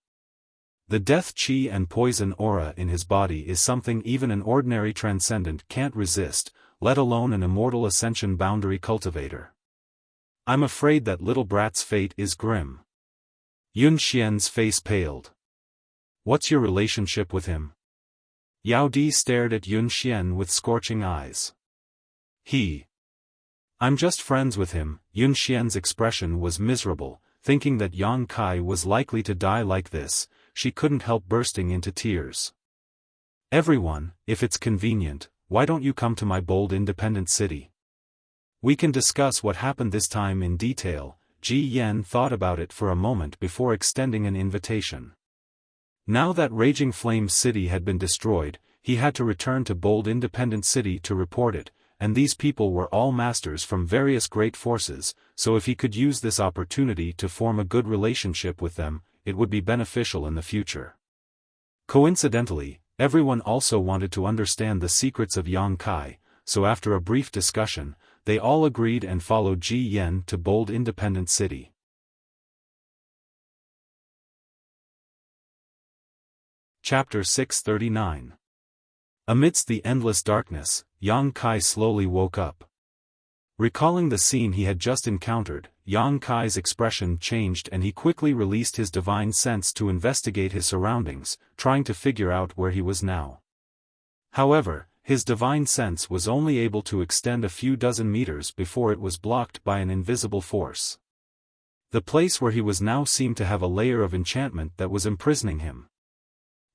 The death qi and poison aura in his body is something even an ordinary transcendent can't resist, let alone an immortal ascension boundary cultivator. I'm afraid that little brat's fate is grim. Yun Xian's face paled. What's your relationship with him? Yao Di stared at Yun Xian with scorching eyes. I'm just friends with him. Yun Xian's expression was miserable, thinking that Yang Kai was likely to die like this. She couldn't help bursting into tears. Everyone, if it's convenient, why don't you come to my bold independent city? We can discuss what happened this time in detail. Ji Yan thought about it for a moment before extending an invitation. Now that Raging Flame City had been destroyed, he had to return to Bold Independent City to report it, and these people were all masters from various great forces, so if he could use this opportunity to form a good relationship with them, it would be beneficial in the future. Coincidentally, everyone also wanted to understand the secrets of Yang Kai, so after a brief discussion, they all agreed and followed Ji Yan to Bold Independent City. Chapter 639. Amidst the endless darkness, Yang Kai slowly woke up. Recalling the scene he had just encountered, Yang Kai's expression changed and he quickly released his divine sense to investigate his surroundings, trying to figure out where he was now. However, his divine sense was only able to extend a few dozen meters before it was blocked by an invisible force. The place where he was now seemed to have a layer of enchantment that was imprisoning him.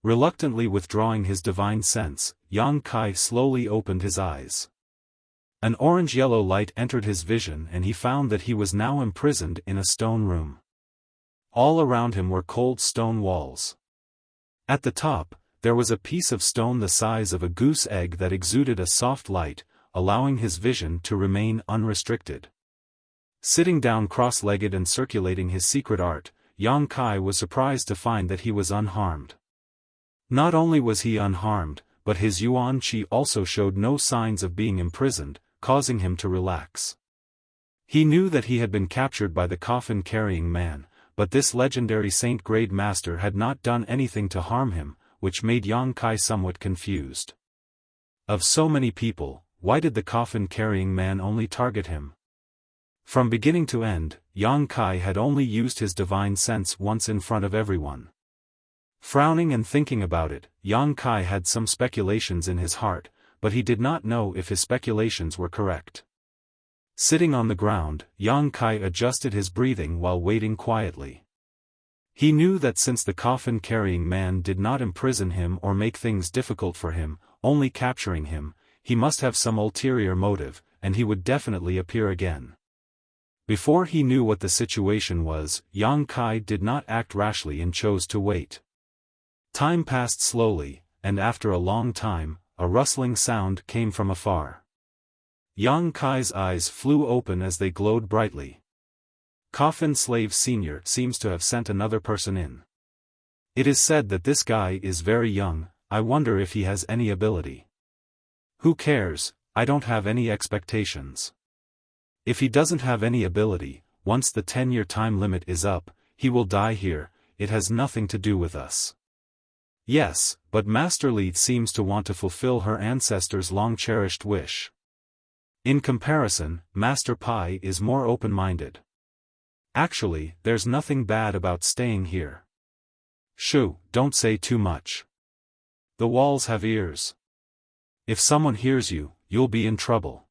Reluctantly withdrawing his divine sense, Yang Kai slowly opened his eyes. An orange-yellow light entered his vision and he found that he was now imprisoned in a stone room. All around him were cold stone walls. At the top, there was a piece of stone the size of a goose egg that exuded a soft light, allowing his vision to remain unrestricted. Sitting down cross-legged and circulating his secret art, Yang Kai was surprised to find that he was unharmed. Not only was he unharmed, but his Yuan Qi also showed no signs of being imprisoned, causing him to relax. He knew that he had been captured by the coffin-carrying man, but this legendary saint-grade master had not done anything to harm him, which made Yang Kai somewhat confused. Of so many people, why did the coffin-carrying man only target him? From beginning to end, Yang Kai had only used his divine sense once in front of everyone. Frowning and thinking about it, Yang Kai had some speculations in his heart, but he did not know if his speculations were correct. Sitting on the ground, Yang Kai adjusted his breathing while waiting quietly. He knew that since the coffin-carrying man did not imprison him or make things difficult for him, only capturing him, he must have some ulterior motive, and he would definitely appear again. Before he knew what the situation was, Yang Kai did not act rashly and chose to wait. Time passed slowly, and after a long time, a rustling sound came from afar. Yang Kai's eyes flew open as they glowed brightly. Coffin Slave Senior seems to have sent another person in. It is said that this guy is very young. I wonder if he has any ability. Who cares, I don't have any expectations. If he doesn't have any ability, once the 10-year time limit is up, he will die here. It has nothing to do with us. Yes, but Master Li seems to want to fulfill her ancestors' long-cherished wish. In comparison, Master Pai is more open-minded. Actually, there's nothing bad about staying here. Shoo, don't say too much. The walls have ears. If someone hears you, you'll be in trouble.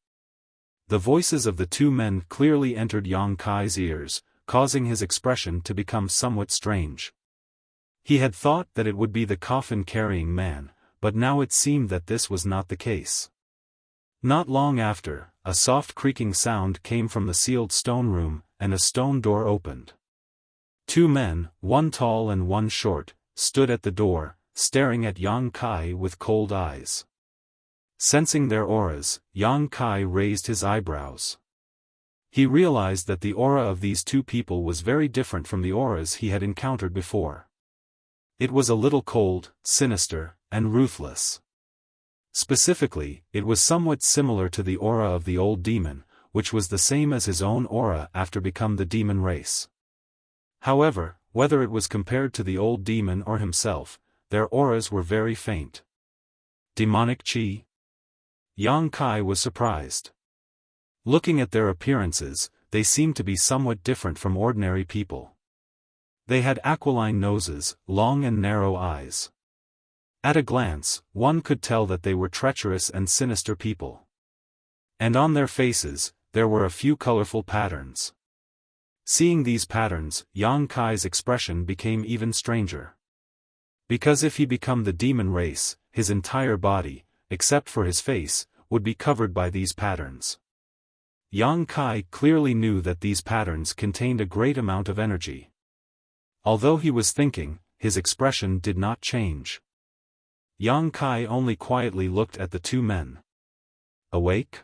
The voices of the two men clearly entered Yang Kai's ears, causing his expression to become somewhat strange. He had thought that it would be the coffin-carrying man, but now it seemed that this was not the case. Not long after, a soft creaking sound came from the sealed stone room, and a stone door opened. Two men, one tall and one short, stood at the door, staring at Yang Kai with cold eyes. Sensing their auras, Yang Kai raised his eyebrows. He realized that the aura of these two people was very different from the auras he had encountered before. It was a little cold, sinister, and ruthless. Specifically, it was somewhat similar to the aura of the old demon, which was the same as his own aura after become the demon race. However, whether it was compared to the old demon or himself, their auras were very faint. Demonic chi? Yang Kai was surprised. Looking at their appearances, they seemed to be somewhat different from ordinary people. They had aquiline noses, long and narrow eyes. At a glance, one could tell that they were treacherous and sinister people. And on their faces, there were a few colorful patterns. Seeing these patterns, Yang Kai's expression became even stranger. Because if he become the demon race, his entire body, except for his face, would be covered by these patterns. Yang Kai clearly knew that these patterns contained a great amount of energy. Although he was thinking, his expression did not change. Yang Kai only quietly looked at the two men. Awake?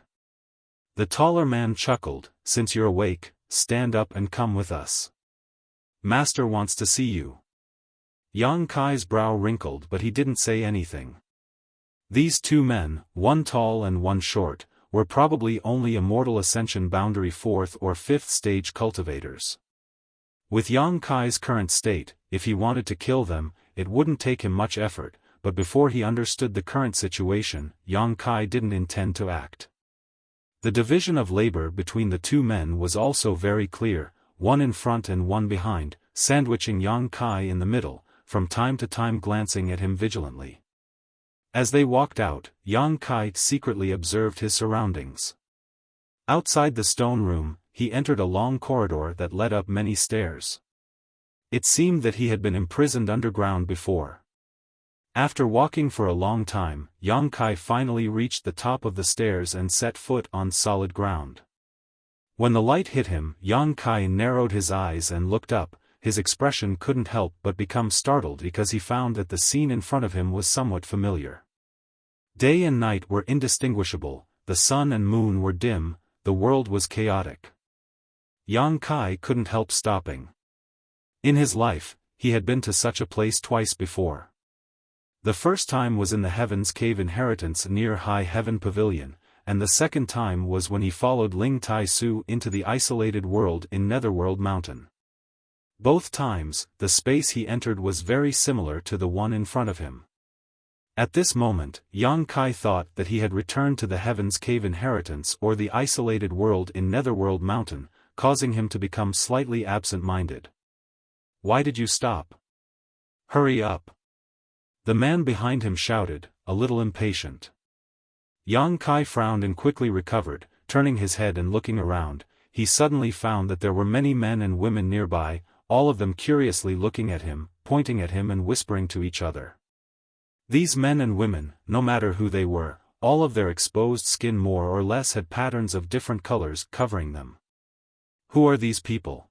The taller man chuckled, since you're awake, stand up and come with us. Master wants to see you. Yang Kai's brow wrinkled but he didn't say anything. These two men, one tall and one short, were probably only immortal ascension boundary 4th or 5th stage cultivators. With Yang Kai's current state, if he wanted to kill them, it wouldn't take him much effort, but before he understood the current situation, Yang Kai didn't intend to act. The division of labor between the two men was also very clear, one in front and one behind, sandwiching Yang Kai in the middle, from time to time glancing at him vigilantly. As they walked out, Yang Kai secretly observed his surroundings. Outside the stone room, he entered a long corridor that led up many stairs. It seemed that he had been imprisoned underground before. After walking for a long time, Yang Kai finally reached the top of the stairs and set foot on solid ground. When the light hit him, Yang Kai narrowed his eyes and looked up. His expression couldn't help but become startled because he found that the scene in front of him was somewhat familiar. Day and night were indistinguishable, the sun and moon were dim, the world was chaotic. Yang Kai couldn't help stopping. In his life, he had been to such a place twice before. The first time was in the Heaven's Cave Inheritance near High Heaven Pavilion, and the second time was when he followed Ling Tai Su into the isolated world in Netherworld Mountain. Both times, the space he entered was very similar to the one in front of him. At this moment, Yang Kai thought that he had returned to the Heaven's Cave Inheritance or the isolated world in Netherworld Mountain, causing him to become slightly absent-minded. Why did you stop? Hurry up! The man behind him shouted, a little impatient. Yang Kai frowned and quickly recovered, turning his head and looking around. He suddenly found that there were many men and women nearby, all of them curiously looking at him, pointing at him and whispering to each other. These men and women, no matter who they were, all of their exposed skin more or less had patterns of different colors covering them. Who are these people?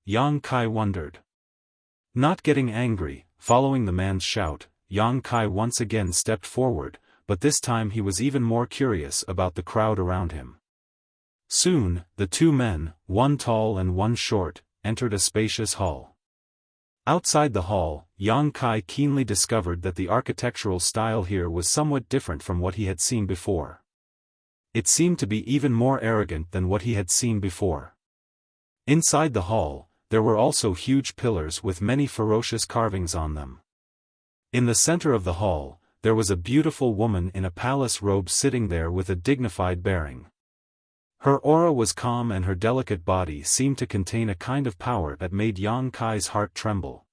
Yang Kai wondered. Not getting angry, following the man's shout, Yang Kai once again stepped forward, but this time he was even more curious about the crowd around him. Soon, the two men, one tall and one short, entered a spacious hall. Outside the hall, Yang Kai keenly discovered that the architectural style here was somewhat different from what he had seen before. It seemed to be even more arrogant than what he had seen before. Inside the hall, there were also huge pillars with many ferocious carvings on them. In the center of the hall, there was a beautiful woman in a palace robe sitting there with a dignified bearing. Her aura was calm and her delicate body seemed to contain a kind of power that made Yang Kai's heart tremble.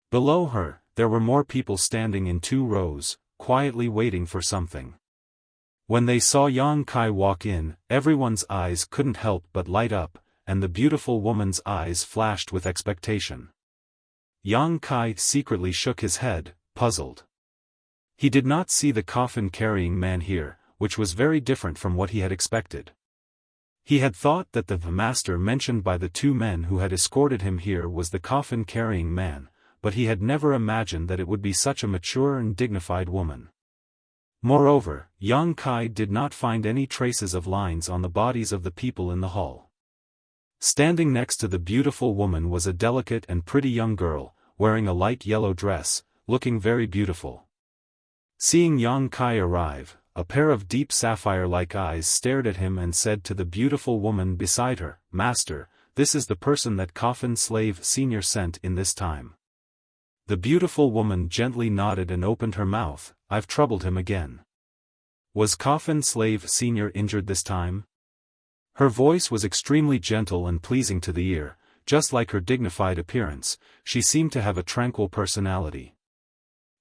Below her, there were more people standing in 2 rows, quietly waiting for something. When they saw Yang Kai walk in, everyone's eyes couldn't help but light up, and the beautiful woman's eyes flashed with expectation. Yang Kai secretly shook his head, puzzled. He did not see the coffin-carrying man here, which was very different from what he had expected. He had thought that the master mentioned by the two men who had escorted him here was the coffin-carrying man, but he had never imagined that it would be such a mature and dignified woman. Moreover, Yang Kai did not find any traces of lines on the bodies of the people in the hall. Standing next to the beautiful woman was a delicate and pretty young girl, wearing a light yellow dress, looking very beautiful. Seeing Yang Kai arrive, a pair of deep sapphire-like eyes stared at him and said to the beautiful woman beside her, "Master, this is the person that Coffin Slave Senior sent in this time." The beautiful woman gently nodded and opened her mouth. "I've troubled him again. Was Coffin Slave Senior injured this time?" Her voice was extremely gentle and pleasing to the ear, just like her dignified appearance. She seemed to have a tranquil personality.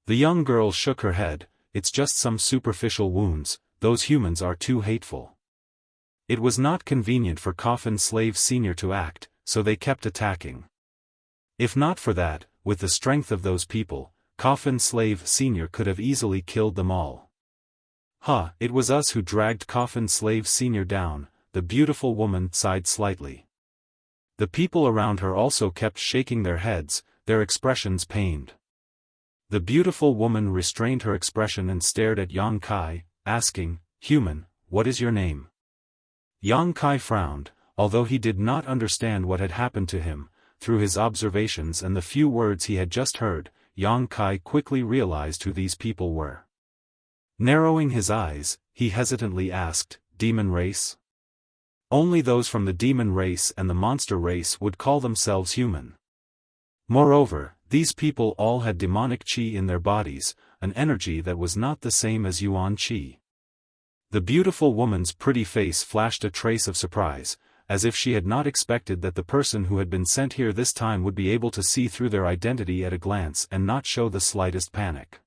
The young girl shook her head. "It's just some superficial wounds, those humans are too hateful." It was not convenient for Coffin Slave Senior to act, so they kept attacking. If not for that, with the strength of those people, Coffin Slave Senior could have easily killed them all. It was us who dragged Coffin Slave Senior down," the beautiful woman sighed slightly. The people around her also kept shaking their heads, their expressions pained. The beautiful woman restrained her expression and stared at Yang Kai, asking, "Human, what is your name?" Yang Kai frowned, although he did not understand what had happened to him. Through his observations and the few words he had just heard, Yang Kai quickly realized who these people were. Narrowing his eyes, he hesitantly asked, "Demon race?" Only those from the demon race and the monster race would call themselves human. Moreover, these people all had demonic qi in their bodies, an energy that was not the same as Yuan qi. The beautiful woman's pretty face flashed a trace of surprise, as if she had not expected that the person who had been sent here this time would be able to see through their identity at a glance and not show the slightest panic.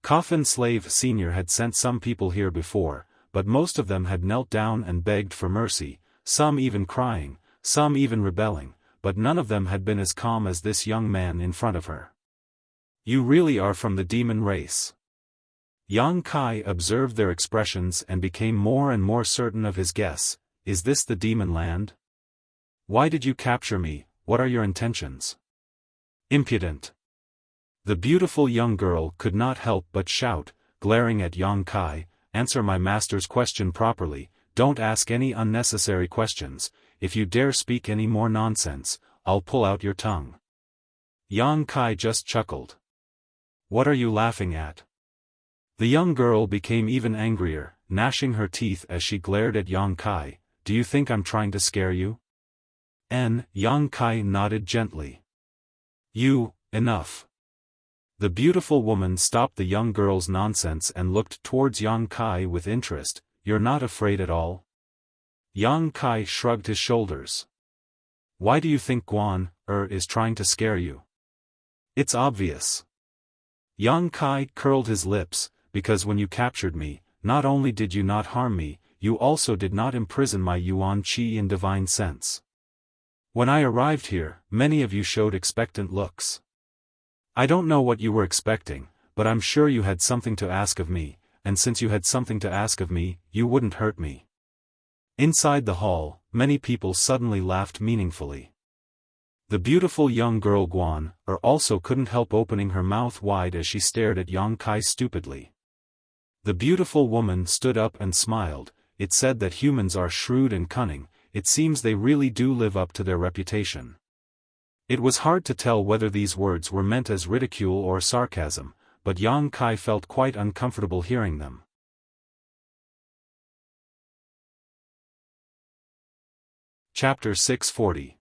Coffin Slave Senior had sent some people here before, but most of them had knelt down and begged for mercy, some even crying, some even rebelling, but none of them had been as calm as this young man in front of her. "You really are from the demon race?" Yang Kai observed their expressions and became more and more certain of his guess. "Is this the demon land? Why did you capture me? What are your intentions?" "Impudent!" The beautiful young girl could not help but shout, glaring at Yang Kai, "Answer my master's question properly, don't ask any unnecessary questions. If you dare speak any more nonsense, I'll pull out your tongue." Yang Kai just chuckled. "What are you laughing at?" The young girl became even angrier, gnashing her teeth as she glared at Yang Kai. "Do you think I'm trying to scare you?" Yang Kai nodded gently. Enough." The beautiful woman stopped the young girl's nonsense and looked towards Yang Kai with interest. "You're not afraid at all?" Yang Kai shrugged his shoulders. "Why do you think Guan is trying to scare you?" "It's obvious." Yang Kai curled his lips, "Because when you captured me, not only did you not harm me, you also did not imprison my Yuan Qi in divine sense. When I arrived here, many of you showed expectant looks. I don't know what you were expecting, but I'm sure you had something to ask of me, and since you had something to ask of me, you wouldn't hurt me." Inside the hall, many people suddenly laughed meaningfully. The beautiful young girl Guan also couldn't help opening her mouth wide as she stared at Yang Kai stupidly. The beautiful woman stood up and smiled. "It said that humans are shrewd and cunning, it seems they really do live up to their reputation." It was hard to tell whether these words were meant as ridicule or sarcasm, but Yang Kai felt quite uncomfortable hearing them. Chapter 640.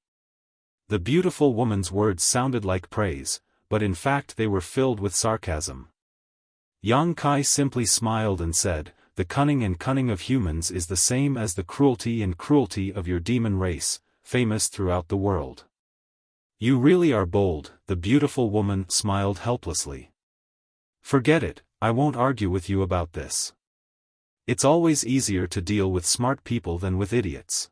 The beautiful woman's words sounded like praise, but in fact they were filled with sarcasm. Yang Kai simply smiled and said, "The cunning and cunning of humans is the same as the cruelty and cruelty of your demon race, famous throughout the world." "You really are bold," the beautiful woman smiled helplessly. "Forget it, I won't argue with you about this. It's always easier to deal with smart people than with idiots.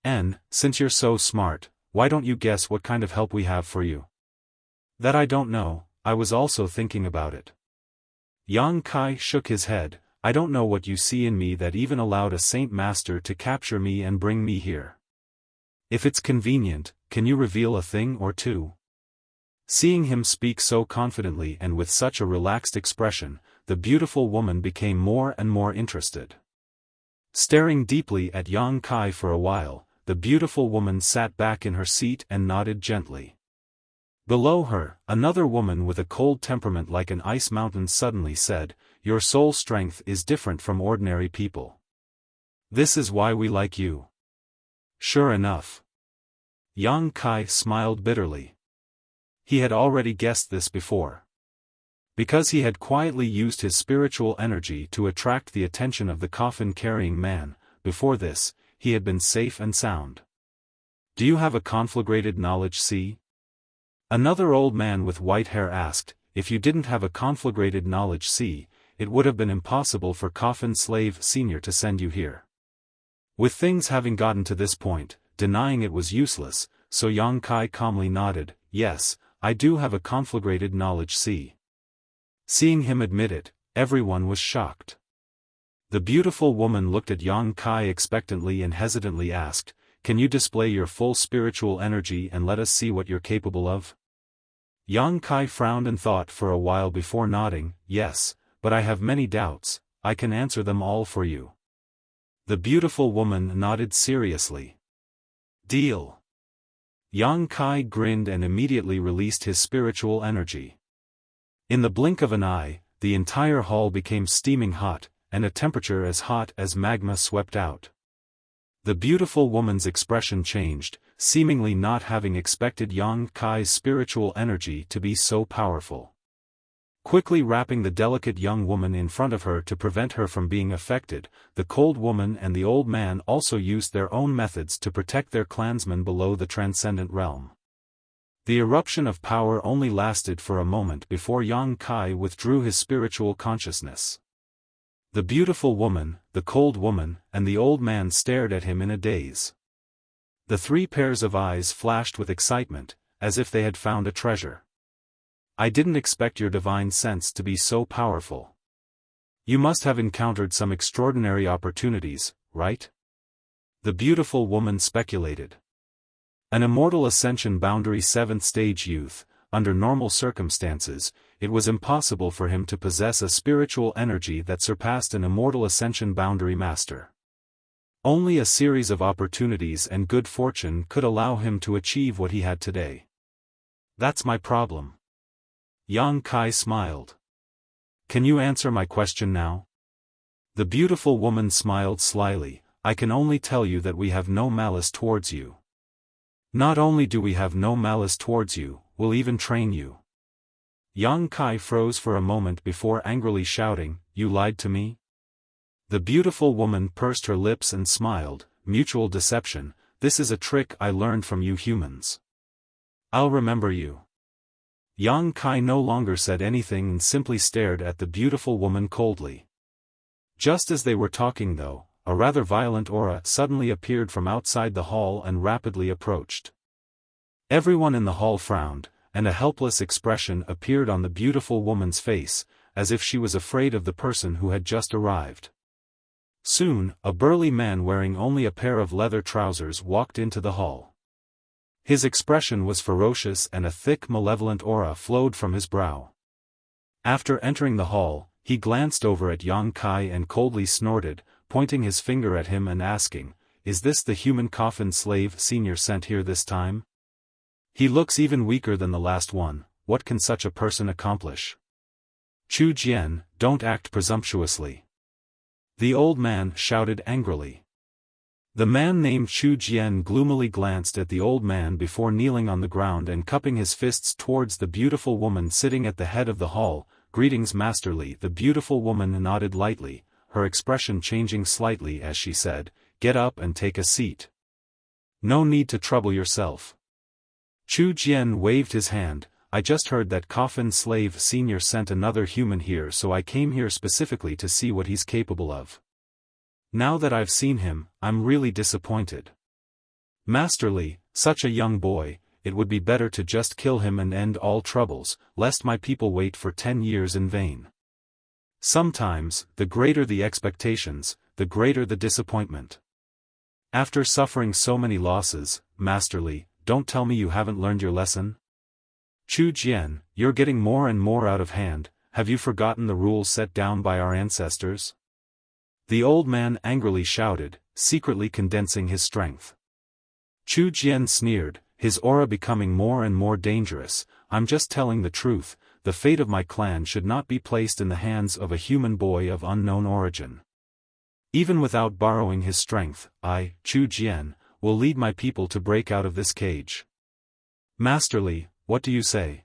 And, since you're so smart, why don't you guess what kind of help we have for you?" "That I don't know, I was also thinking about it." Yang Kai shook his head. "I don't know what you see in me that even allowed a saint master to capture me and bring me here. If it's convenient, can you reveal a thing or two?" Seeing him speak so confidently and with such a relaxed expression, the beautiful woman became more and more interested. Staring deeply at Yang Kai for a while, the beautiful woman sat back in her seat and nodded gently. Below her, another woman with a cold temperament like an ice mountain suddenly said, "Your soul strength is different from ordinary people. This is why we like you." Sure enough. Yang Kai smiled bitterly. He had already guessed this before. Because he had quietly used his spiritual energy to attract the attention of the coffin-carrying man, before this, he had been safe and sound. "Do you have a conflagrated knowledge C?" Another old man with white hair asked. "If you didn't have a conflagrated knowledge C, it would have been impossible for Coffin Slave Senior to send you here." With things having gotten to this point, denying it was useless, so Yang Kai calmly nodded, "Yes, I do have a conflagrated knowledge C." Seeing him admit it, everyone was shocked. The beautiful woman looked at Yang Kai expectantly and hesitantly asked, "Can you display your full spiritual energy and let us see what you're capable of?" Yang Kai frowned and thought for a while before nodding, "Yes, but I have many doubts, I can answer them all for you." The beautiful woman nodded seriously. "Deal." Yang Kai grinned and immediately released his spiritual energy. In the blink of an eye, the entire hall became steaming hot, and a temperature as hot as magma swept out. The beautiful woman's expression changed, seemingly not having expected Yang Kai's spiritual energy to be so powerful. Quickly wrapping the delicate young woman in front of her to prevent her from being affected, the cold woman and the old man also used their own methods to protect their clansmen below the transcendent realm. The eruption of power only lasted for a moment before Yang Kai withdrew his spiritual consciousness. The beautiful woman, the cold woman, and the old man stared at him in a daze. The three pairs of eyes flashed with excitement, as if they had found a treasure. "I didn't expect your divine sense to be so powerful. You must have encountered some extraordinary opportunities, right?" The beautiful woman speculated. An immortal ascension boundary 7th stage youth, under normal circumstances, it was impossible for him to possess a spiritual energy that surpassed an immortal ascension boundary master. Only a series of opportunities and good fortune could allow him to achieve what he had today. "That's my problem." Yang Kai smiled. "Can you answer my question now?" The beautiful woman smiled slyly. "I can only tell you that we have no malice towards you. Not only do we have no malice towards you, we'll even train you." Yang Kai froze for a moment before angrily shouting, "You lied to me?" The beautiful woman pursed her lips and smiled, "Mutual deception, this is a trick I learned from you humans. I'll remember you." Yang Kai no longer said anything and simply stared at the beautiful woman coldly. Just as they were talking though, a rather violent aura suddenly appeared from outside the hall and rapidly approached. Everyone in the hall frowned, and a helpless expression appeared on the beautiful woman's face, as if she was afraid of the person who had just arrived. Soon, a burly man wearing only a pair of leather trousers walked into the hall. His expression was ferocious and a thick malevolent aura flowed from his brow. After entering the hall, he glanced over at Yang Kai and coldly snorted, pointing his finger at him and asking, "Is this the human coffin slave senior sent here this time? He looks even weaker than the last one, what can such a person accomplish?" "Chu Jian, don't act presumptuously," the old man shouted angrily. The man named Chu Jian gloomily glanced at the old man before kneeling on the ground and cupping his fists towards the beautiful woman sitting at the head of the hall. "Greetings masterly." The beautiful woman nodded lightly, her expression changing slightly as she said, "Get up and take a seat. No need to trouble yourself." Chu Jian waved his hand, "I just heard that Coffin Slave Senior sent another human here, so I came here specifically to see what he's capable of. Now that I've seen him, I'm really disappointed. Masterly, such a young boy, it would be better to just kill him and end all troubles, lest my people wait for 10 years in vain. Sometimes, the greater the expectations, the greater the disappointment. After suffering so many losses, masterly, don't tell me you haven't learned your lesson? Chu Jian, you're getting more and more out of hand, have you forgotten the rules set down by our ancestors?" The old man angrily shouted, secretly condensing his strength. Chu Jian sneered, his aura becoming more and more dangerous. I'm just telling the truth, the fate of my clan should not be placed in the hands of a human boy of unknown origin. Even without borrowing his strength, I, Chu Jian, will lead my people to break out of this cage. Masterly, what do you say?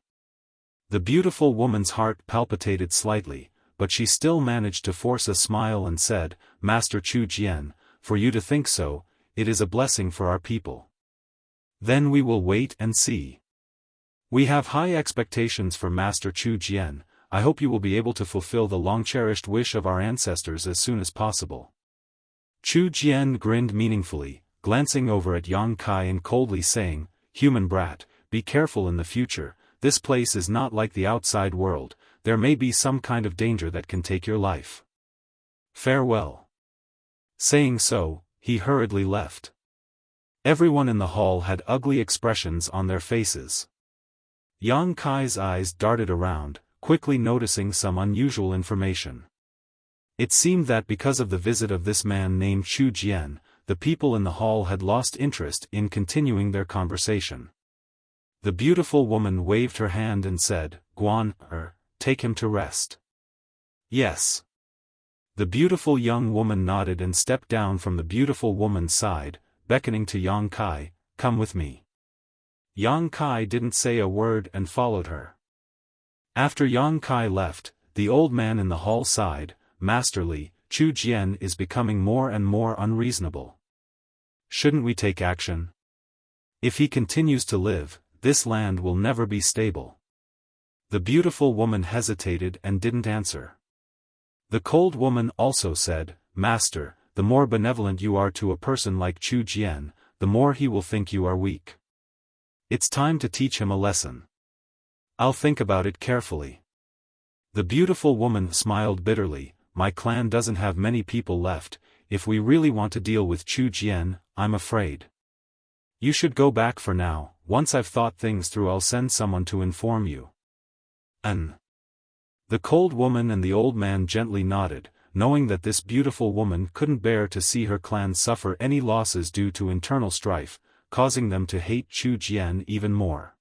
The beautiful woman's heart palpitated slightly, but she still managed to force a smile and said, Master Chu Jian, for you to think so, it is a blessing for our people. Then we will wait and see. We have high expectations for Master Chu Jian. I hope you will be able to fulfill the long-cherished wish of our ancestors as soon as possible. Chu Jian grinned meaningfully, glancing over at Yang Kai and coldly saying, Human brat, be careful in the future, this place is not like the outside world, there may be some kind of danger that can take your life. Farewell. Saying so, he hurriedly left. Everyone in the hall had ugly expressions on their faces. Yang Kai's eyes darted around, quickly noticing some unusual information. It seemed that because of the visit of this man named Chu Jian, the people in the hall had lost interest in continuing their conversation. The beautiful woman waved her hand and said, Guan, take him to rest. Yes. The beautiful young woman nodded and stepped down from the beautiful woman's side, beckoning to Yang Kai, come with me. Yang Kai didn't say a word and followed her. After Yang Kai left, the old man in the hall sighed, Masterly, Chu Jian is becoming more and more unreasonable. Shouldn't we take action? If he continues to live, this land will never be stable. The beautiful woman hesitated and didn't answer. The cold woman also said, Master, the more benevolent you are to a person like Chu Jian, the more he will think you are weak. It's time to teach him a lesson. I'll think about it carefully. The beautiful woman smiled bitterly, my clan doesn't have many people left, if we really want to deal with Chu Jian, I'm afraid. You should go back for now, once I've thought things through I'll send someone to inform you. The cold woman and the old man gently nodded, knowing that this beautiful woman couldn't bear to see her clan suffer any losses due to internal strife, causing them to hate Chu Jian even more.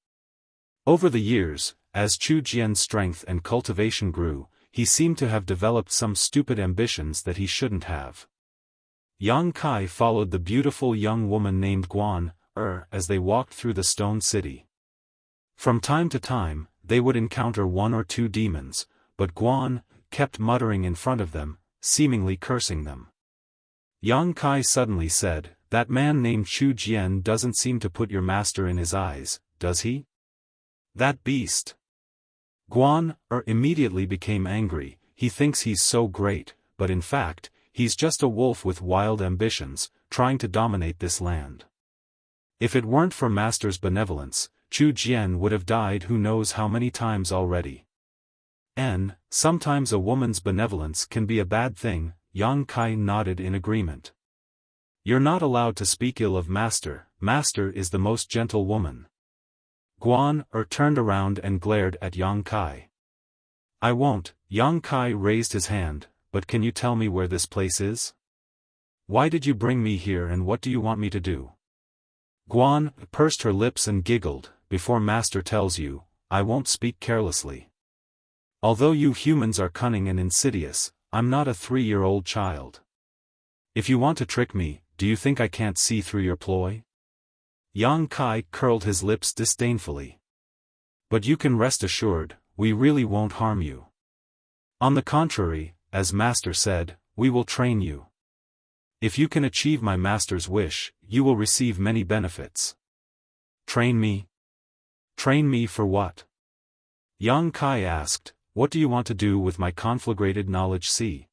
Over the years, as Chu Jian's strength and cultivation grew, he seemed to have developed some stupid ambitions that he shouldn't have. Yang Kai followed the beautiful young woman named Guan, as they walked through the stone city. From time to time, they would encounter one or two demons, but Guan kept muttering in front of them, seemingly cursing them. Yang Kai suddenly said, That man named Chu Jian doesn't seem to put your master in his eyes, does he? That beast. Guan immediately became angry, he thinks he's so great, but in fact, he's just a wolf with wild ambitions, trying to dominate this land. If it weren't for Master's benevolence, Chu Jian would have died who knows how many times already. Sometimes a woman's benevolence can be a bad thing, Yang Kai nodded in agreement. You're not allowed to speak ill of Master, Master is the most gentle woman. Guan turned around and glared at Yang Kai. I won't, Yang Kai raised his hand, but can you tell me where this place is? Why did you bring me here and what do you want me to do? Guan pursed her lips and giggled, before Master tells you, I won't speak carelessly. Although you humans are cunning and insidious, I'm not a 3-year-old child. If you want to trick me, do you think I can't see through your ploy? Yang Kai curled his lips disdainfully. But you can rest assured, we really won't harm you. On the contrary, as Master said, we will train you. If you can achieve my master's wish, you will receive many benefits. Train me? Train me for what? Yang Kai asked, what do you want to do with my conflagrated knowledge? See?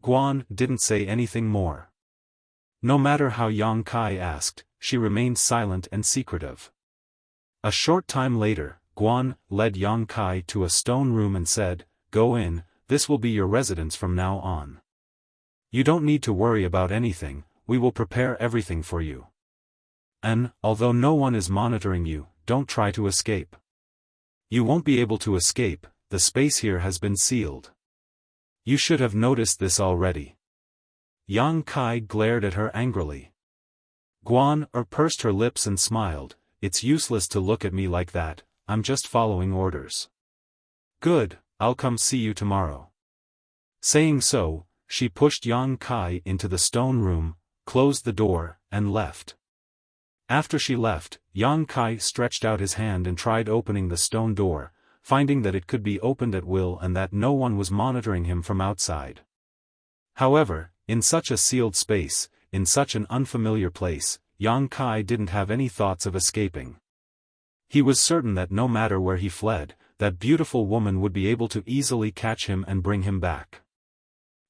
Guan didn't say anything more. No matter how Yang Kai asked, she remained silent and secretive. A short time later, Guan led Yang Kai to a stone room and said, go in, this will be your residence from now on. You don't need to worry about anything, we will prepare everything for you. And, although no one is monitoring you, don't try to escape. You won't be able to escape, the space here has been sealed. You should have noticed this already. Yang Kai glared at her angrily. Guan pursed her lips and smiled, it's useless to look at me like that, I'm just following orders. Good, I'll come see you tomorrow. Saying so, she pushed Yang Kai into the stone room, closed the door, and left. After she left, Yang Kai stretched out his hand and tried opening the stone door, finding that it could be opened at will and that no one was monitoring him from outside. However, in such a sealed space, in such an unfamiliar place, Yang Kai didn't have any thoughts of escaping. He was certain that no matter where he fled, that beautiful woman would be able to easily catch him and bring him back.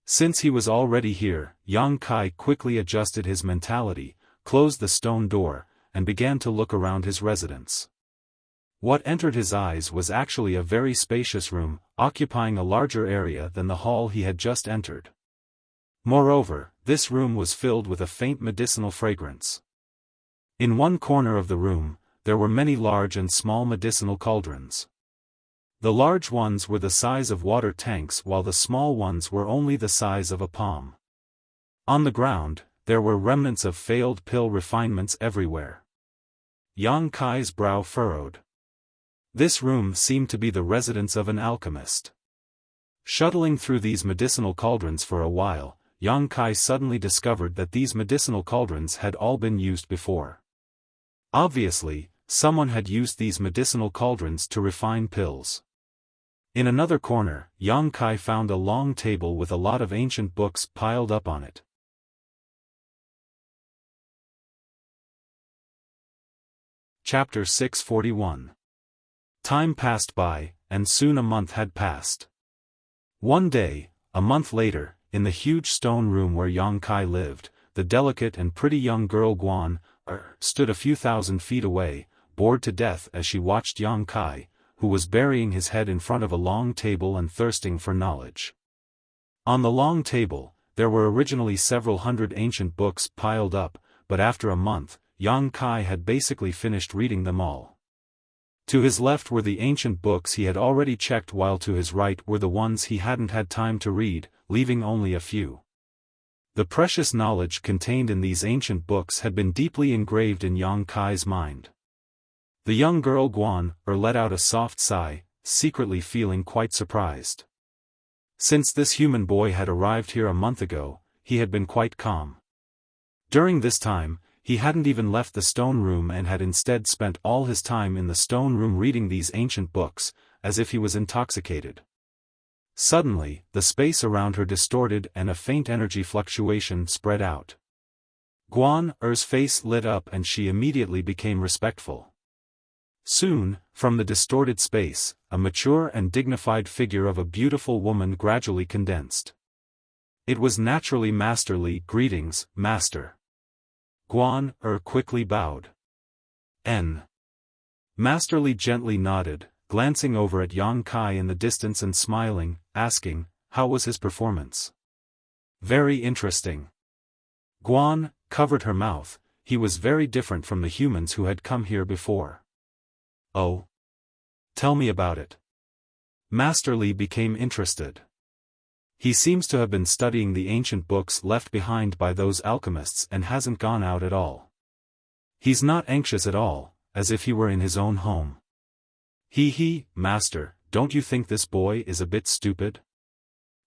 Since he was already here, Yang Kai quickly adjusted his mentality, closed the stone door, and began to look around his residence. What entered his eyes was actually a very spacious room, occupying a larger area than the hall he had just entered. Moreover, this room was filled with a faint medicinal fragrance. In one corner of the room, there were many large and small medicinal cauldrons. The large ones were the size of water tanks while the small ones were only the size of a palm. On the ground, there were remnants of failed pill refinements everywhere. Yang Kai's brow furrowed. This room seemed to be the residence of an alchemist. Shuttling through these medicinal cauldrons for a while, Yang Kai suddenly discovered that these medicinal cauldrons had all been used before. Obviously, someone had used these medicinal cauldrons to refine pills. In another corner, Yang Kai found a long table with a lot of ancient books piled up on it. Chapter 641. Time passed by, and soon a month had passed. One day, a month later, in the huge stone room where Yang Kai lived, the delicate and pretty young girl Guan stood a few thousand feet away, bored to death as she watched Yang Kai, who was burying his head in front of a long table and thirsting for knowledge. On the long table, there were originally several hundred ancient books piled up, but after a month, Yang Kai had basically finished reading them all. To his left were the ancient books he had already checked, while to his right were the ones he hadn't had time to read, leaving only a few. The precious knowledge contained in these ancient books had been deeply engraved in Yang Kai's mind. The young girl Guan let out a soft sigh, secretly feeling quite surprised. Since this human boy had arrived here a month ago, he had been quite calm. During this time, he hadn't even left the stone room and had instead spent all his time in the stone room reading these ancient books, as if he was intoxicated. Suddenly, the space around her distorted and a faint energy fluctuation spread out. Guan's face lit up and she immediately became respectful. Soon, from the distorted space, a mature and dignified figure of a beautiful woman gradually condensed. It was naturally Master Li. "Greetings, Master." Guan quickly bowed. Master Li gently nodded, glancing over at Yang Kai in the distance and smiling, asking, "How was his performance?" "Very interesting." Guan covered her mouth. He was very different from the humans who had come here before. "Oh? Tell me about it." Master Li became interested. He seems to have been studying the ancient books left behind by those alchemists and hasn't gone out at all. He's not anxious at all, as if he were in his own home. Master, don't you think this boy is a bit stupid?"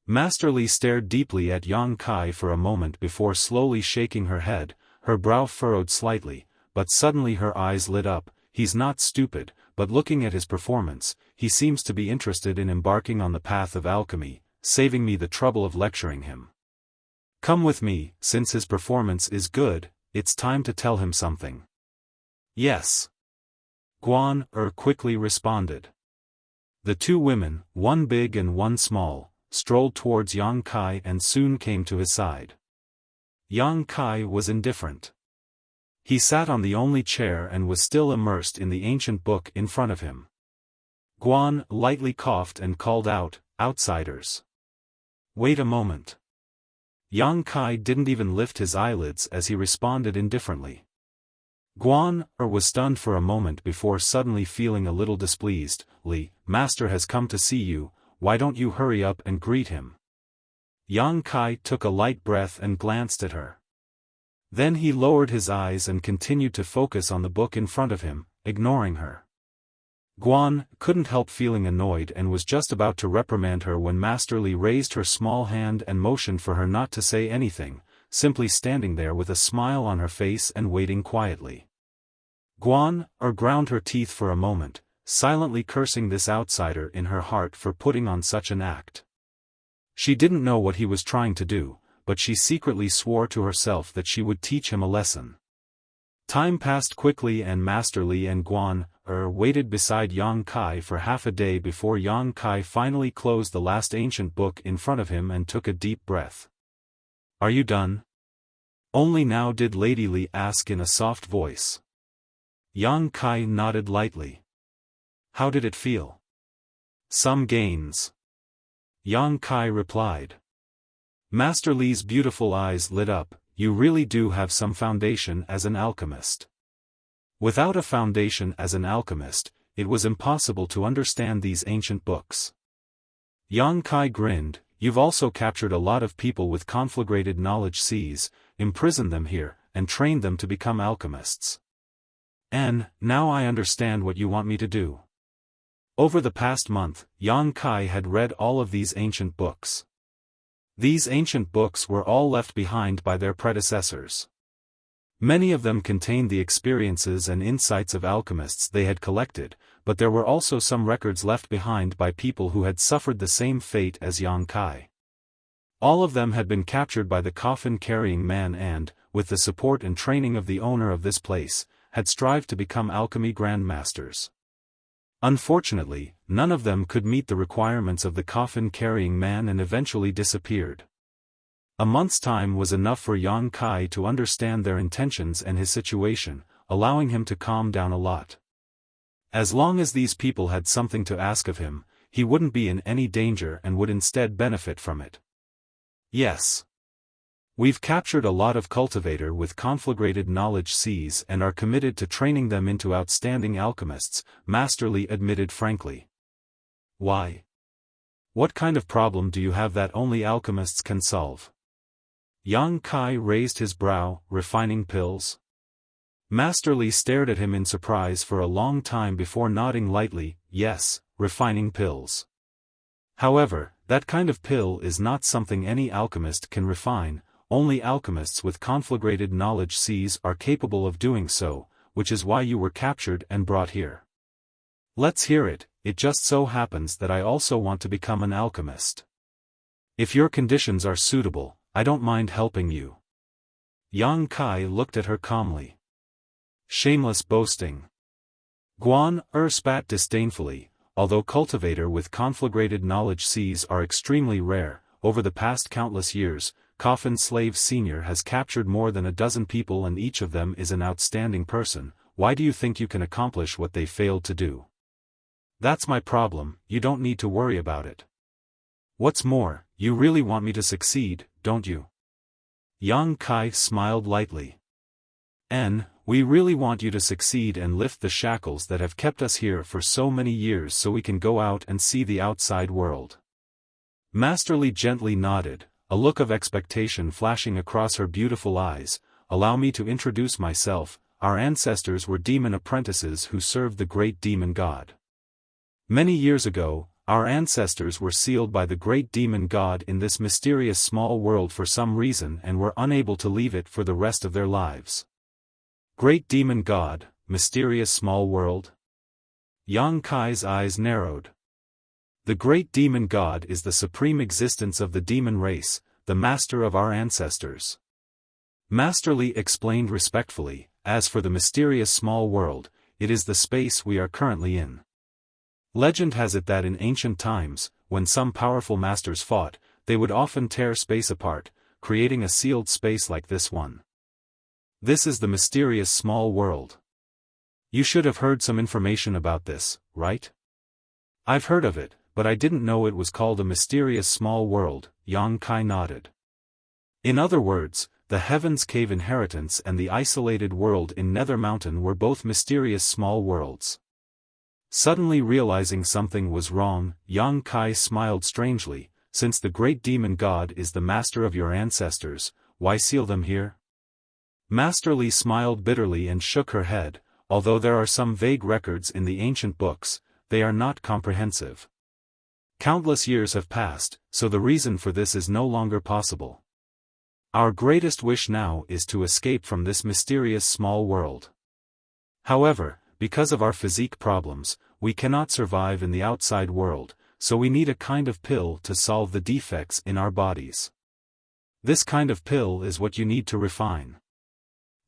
Master Li stared deeply at Yang Kai for a moment before slowly shaking her head, her brow furrowed slightly, but suddenly her eyes lit up. "He's not stupid, but looking at his performance, he seems to be interested in embarking on the path of alchemy, saving me the trouble of lecturing him. Come with me, since his performance is good, it's time to tell him something." "Yes." Guan quickly responded. The two women, one big and one small, strolled towards Yang Kai and soon came to his side. Yang Kai was indifferent. He sat on the only chair and was still immersed in the ancient book in front of him. Guan lightly coughed and called out, "Outsiders. Wait a moment." Yang Kai didn't even lift his eyelids as he responded indifferently. Guan was stunned for a moment before suddenly feeling a little displeased. "Li, Master has come to see you, why don't you hurry up and greet him?" Yang Kai took a light breath and glanced at her. Then he lowered his eyes and continued to focus on the book in front of him, ignoring her. Guan couldn't help feeling annoyed and was just about to reprimand her when Master Li raised her small hand and motioned for her not to say anything, simply standing there with a smile on her face and waiting quietly. Guan ground her teeth for a moment, silently cursing this outsider in her heart for putting on such an act. She didn't know what he was trying to do, but she secretly swore to herself that she would teach him a lesson. Time passed quickly and Master Li and Guan waited beside Yang Kai for half a day before Yang Kai finally closed the last ancient book in front of him and took a deep breath. "Are you done?" Only now did Lady Li ask in a soft voice. Yang Kai nodded lightly. "How did it feel?" "Some gains," Yang Kai replied. Master Li's beautiful eyes lit up. "You really do have some foundation as an alchemist." Without a foundation as an alchemist, it was impossible to understand these ancient books. Yang Kai grinned. "You've also captured a lot of people with conflagrated knowledge seas, imprisoned them here, and trained them to become alchemists. And now I understand what you want me to do." Over the past month, Yang Kai had read all of these ancient books. These ancient books were all left behind by their predecessors. Many of them contained the experiences and insights of alchemists they had collected, but there were also some records left behind by people who had suffered the same fate as Yang Kai. All of them had been captured by the coffin-carrying man and, with the support and training of the owner of this place, had strived to become alchemy grandmasters. Unfortunately, none of them could meet the requirements of the coffin-carrying man and eventually disappeared. A month's time was enough for Yang Kai to understand their intentions and his situation, allowing him to calm down a lot. As long as these people had something to ask of him, he wouldn't be in any danger and would instead benefit from it. "Yes. We've captured a lot of cultivator with conflagrated knowledge seas and are committed to training them into outstanding alchemists," Master Li admitted frankly. "Why? What kind of problem do you have that only alchemists can solve?" Yang Kai raised his brow. "Refining pills?" Master Li stared at him in surprise for a long time before nodding lightly. "Yes, refining pills. However, that kind of pill is not something any alchemist can refine. Only alchemists with conflagrated knowledge seas are capable of doing so, which is why you were captured and brought here." "Let's hear it. It just so happens that I also want to become an alchemist. If your conditions are suitable, I don't mind helping you." Yang Kai looked at her calmly. "Shameless boasting." Guan spat disdainfully. Although cultivator with conflagrated knowledge seas are extremely rare, over the past countless years, Coffin Slave Senior has captured more than a dozen people and each of them is an outstanding person. Why do you think you can accomplish what they failed to do? That's my problem. You don't need to worry about it. What's more, you really want me to succeed, don't you?" Yang Kai smiled lightly. We really want you to succeed and lift the shackles that have kept us here for so many years so we can go out and see the outside world." Master Li gently nodded, a look of expectation flashing across her beautiful eyes. "Allow me to introduce myself. Our ancestors were demon apprentices who served the great demon god. Many years ago, our ancestors were sealed by the great demon god in this mysterious small world for some reason and were unable to leave it for the rest of their lives." Great demon god, mysterious small world? Yang Kai's eyes narrowed. The great demon god is the supreme existence of the demon race, the master of our ancestors. Master Li explained respectfully. As for the mysterious small world, it is the space we are currently in. Legend has it that in ancient times, when some powerful masters fought, they would often tear space apart, creating a sealed space like this one. This is the mysterious small world. You should have heard some information about this, right? I've heard of it, but I didn't know it was called a mysterious small world, Yang Kai nodded. In other words, the Heaven's Cave Inheritance and the isolated world in Nether Mountain were both mysterious small worlds. Suddenly realizing something was wrong, Yang Kai smiled strangely. Since the great demon god is the master of your ancestors, why seal them here? Master Li smiled bitterly and shook her head. although there are some vague records in the ancient books, they are not comprehensive. Countless years have passed, so the reason for this is no longer possible. Our greatest wish now is to escape from this mysterious small world. However, because of our physique problems, we cannot survive in the outside world, so we need a kind of pill to solve the defects in our bodies. This kind of pill is what you need to refine.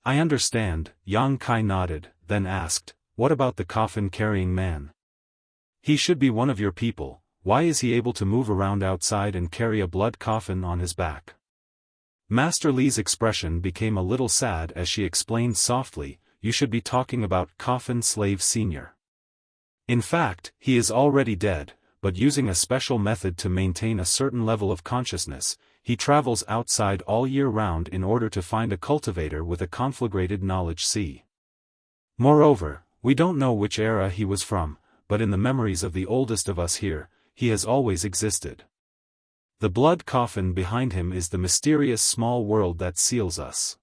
I understand, Yang Kai nodded, then asked, what about the coffin-carrying man? He should be one of your people. Why is he able to move around outside and carry a blood coffin on his back? Master Li's expression became a little sad as she explained softly, you should be talking about Coffin Slave Senior. In fact, he is already dead, but using a special method to maintain a certain level of consciousness, he travels outside all year round in order to find a cultivator with a conflagrated knowledge sea. Moreover, we don't know which era he was from, but in the memories of the oldest of us here, he has always existed. The blood coffin behind him is the mysterious small world that seals us.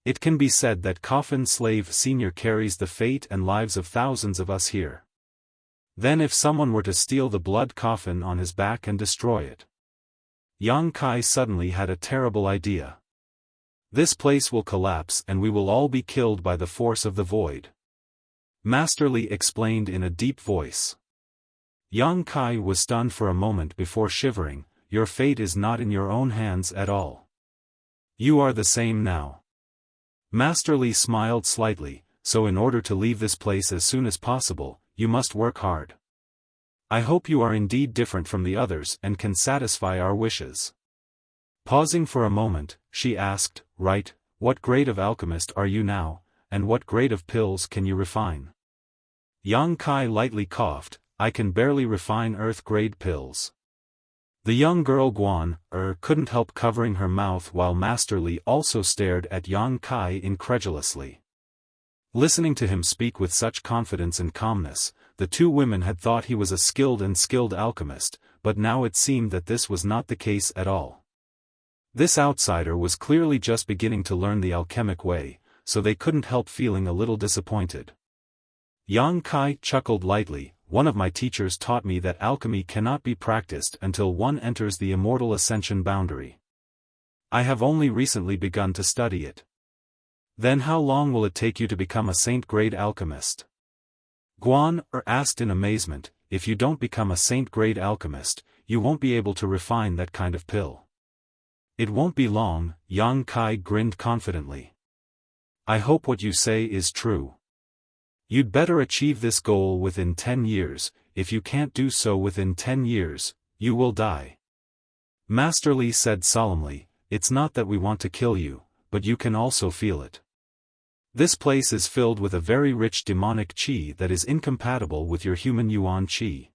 It can be said that Coffin Slave Senior carries the fate and lives of thousands of us here. Then if someone were to steal the blood coffin on his back and destroy it. Yang Kai suddenly had a terrible idea. This place will collapse and we will all be killed by the force of the void. Master Li explained in a deep voice. Yang Kai was stunned for a moment before shivering, your fate is not in your own hands at all. You are the same now. Master Li smiled slightly, so in order to leave this place as soon as possible, you must work hard. I hope you are indeed different from the others and can satisfy our wishes. Pausing for a moment, she asked, right, what grade of alchemist are you now, and what grade of pills can you refine? Yang Kai lightly coughed, I can barely refine earth-grade pills. The young girl Guan couldn't help covering her mouth while Master Li also stared at Yang Kai incredulously. Listening to him speak with such confidence and calmness, the two women had thought he was a skilled alchemist, but now it seemed that this was not the case at all. This outsider was clearly just beginning to learn the alchemic way, so they couldn't help feeling a little disappointed. Yang Kai chuckled lightly, one of my teachers taught me that alchemy cannot be practiced until one enters the immortal ascension boundary. I have only recently begun to study it. Then how long will it take you to become a saint-grade alchemist? Guan asked in amazement, if you don't become a saint-grade alchemist, you won't be able to refine that kind of pill. It won't be long, Yang Kai grinned confidently. I hope what you say is true. You'd better achieve this goal within 10 years, if you can't do so within 10 years, you will die. Master Li said solemnly, it's not that we want to kill you, but you can also feel it. This place is filled with a very rich demonic qi that is incompatible with your human yuan qi.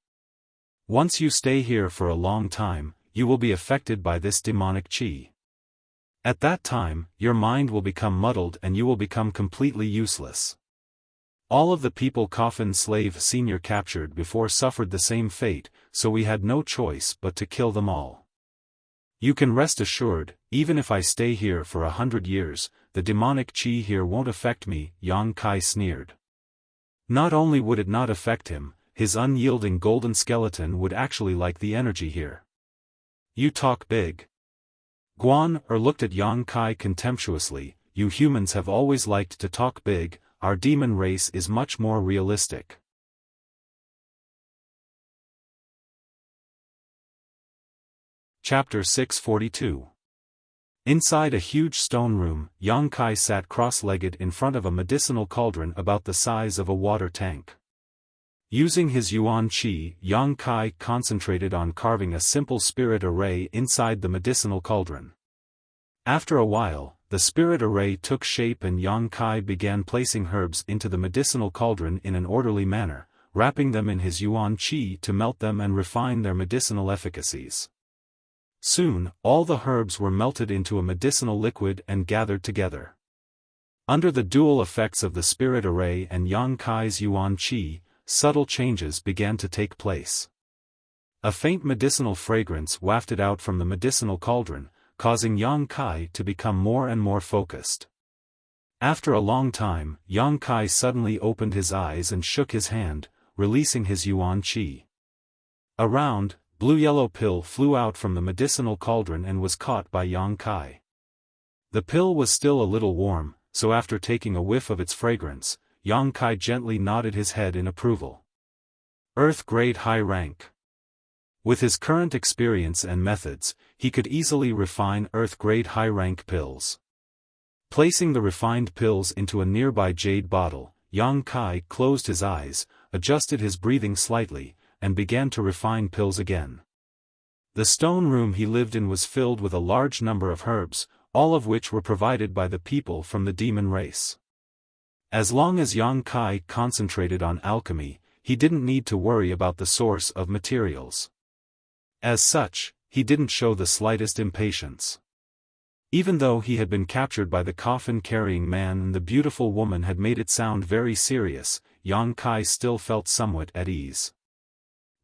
Once you stay here for a long time, you will be affected by this demonic qi. At that time, your mind will become muddled and you will become completely useless. All of the people Coffin Slave Senior captured before suffered the same fate, so we had no choice but to kill them all. You can rest assured, even if I stay here for 100 years, the demonic qi here won't affect me, Yang Kai sneered. Not only would it not affect him, his unyielding golden skeleton would actually like the energy here. You talk big. Guan looked at Yang Kai contemptuously, you humans have always liked to talk big, our demon race is much more realistic. Chapter 642. Inside a huge stone room, Yang Kai sat cross-legged in front of a medicinal cauldron about the size of a water tank. Using his yuan qi, Yang Kai concentrated on carving a simple spirit array inside the medicinal cauldron. After a while, the spirit array took shape and Yang Kai began placing herbs into the medicinal cauldron in an orderly manner, wrapping them in his yuan qi to melt them and refine their medicinal efficacies. Soon, all the herbs were melted into a medicinal liquid and gathered together. Under the dual effects of the spirit array and Yang Kai's yuan qi, subtle changes began to take place. A faint medicinal fragrance wafted out from the medicinal cauldron, causing Yang Kai to become more and more focused. After a long time, Yang Kai suddenly opened his eyes and shook his hand, releasing his yuan qi. A round, blue-yellow pill flew out from the medicinal cauldron and was caught by Yang Kai. The pill was still a little warm, so after taking a whiff of its fragrance, Yang Kai gently nodded his head in approval. Earth grade high rank. With his current experience and methods, he could easily refine Earth grade high rank pills. Placing the refined pills into a nearby jade bottle, Yang Kai closed his eyes, adjusted his breathing slightly, and began to refine pills again. The stone room he lived in was filled with a large number of herbs, all of which were provided by the people from the demon race. As long as Yang Kai concentrated on alchemy, he didn't need to worry about the source of materials. As such, he didn't show the slightest impatience. Even though he had been captured by the coffin-carrying man and the beautiful woman had made it sound very serious, Yang Kai still felt somewhat at ease.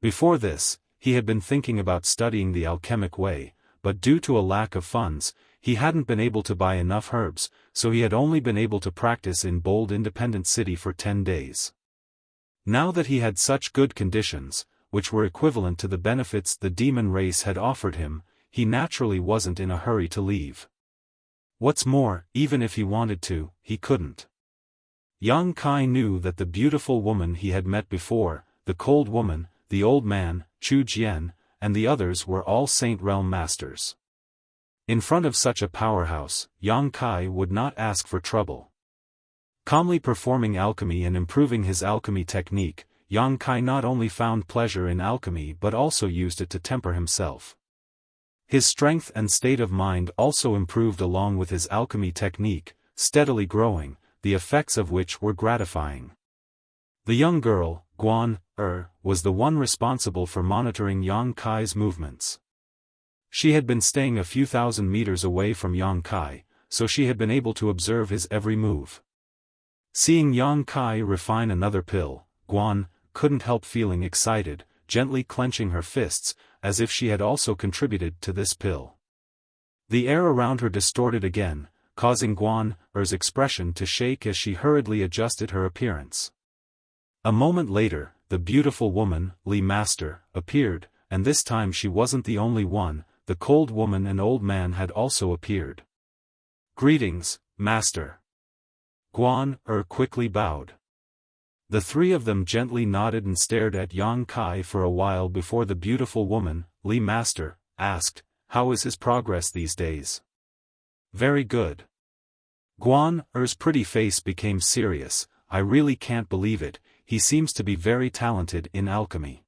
Before this, he had been thinking about studying the alchemic way, but due to a lack of funds, he hadn't been able to buy enough herbs, so he had only been able to practice in Bold Independent City for 10 days. Now that he had such good conditions, which were equivalent to the benefits the demon race had offered him, he naturally wasn't in a hurry to leave. What's more, even if he wanted to, he couldn't. Yang Kai knew that the beautiful woman he had met before, the cold woman, the old man, Chu Jian, and the others were all Saint Realm masters. In front of such a powerhouse, Yang Kai would not ask for trouble. Calmly performing alchemy and improving his alchemy technique, Yang Kai not only found pleasure in alchemy but also used it to temper himself. His strength and state of mind also improved along with his alchemy technique, steadily growing, the effects of which were gratifying. The young girl, Guan was the one responsible for monitoring Yang Kai's movements. She had been staying a few thousand meters away from Yang Kai, so she had been able to observe his every move. Seeing Yang Kai refine another pill, Guan couldn't help feeling excited, gently clenching her fists, as if she had also contributed to this pill. The air around her distorted again, causing Guan's expression to shake as she hurriedly adjusted her appearance. A moment later, the beautiful woman, Li Master, appeared, and this time she wasn't the only one, the cold woman and old man had also appeared. "Greetings, Master." Guan quickly bowed. The three of them gently nodded and stared at Yang Kai for a while before the beautiful woman, Li Master, asked, "How is his progress these days?" "Very good." Guan's pretty face became serious. "I really can't believe it, he seems to be very talented in alchemy."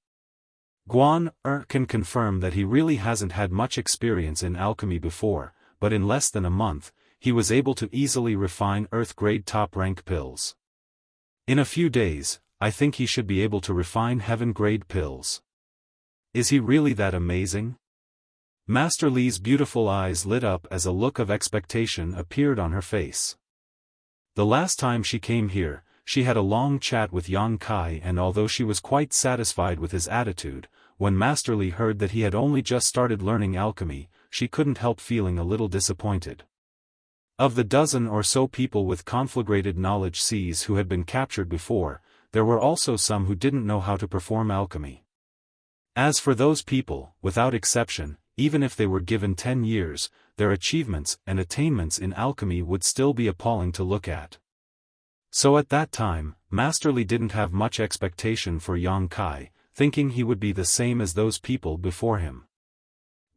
Guan can confirm that he really hasn't had much experience in alchemy before, but in less than a month, he was able to easily refine Earth-grade top-rank pills. In a few days, I think he should be able to refine heaven-grade pills. Is he really that amazing? Master Li's beautiful eyes lit up as a look of expectation appeared on her face. The last time she came here, she had a long chat with Yang Kai, and although she was quite satisfied with his attitude, when Master Li heard that he had only just started learning alchemy, she couldn't help feeling a little disappointed. Of the dozen or so people with conflagrated knowledge Cs who had been captured before, there were also some who didn't know how to perform alchemy. As for those people, without exception, even if they were given 10 years, their achievements and attainments in alchemy would still be appalling to look at. So at that time, Master Li didn't have much expectation for Yang Kai, thinking he would be the same as those people before him.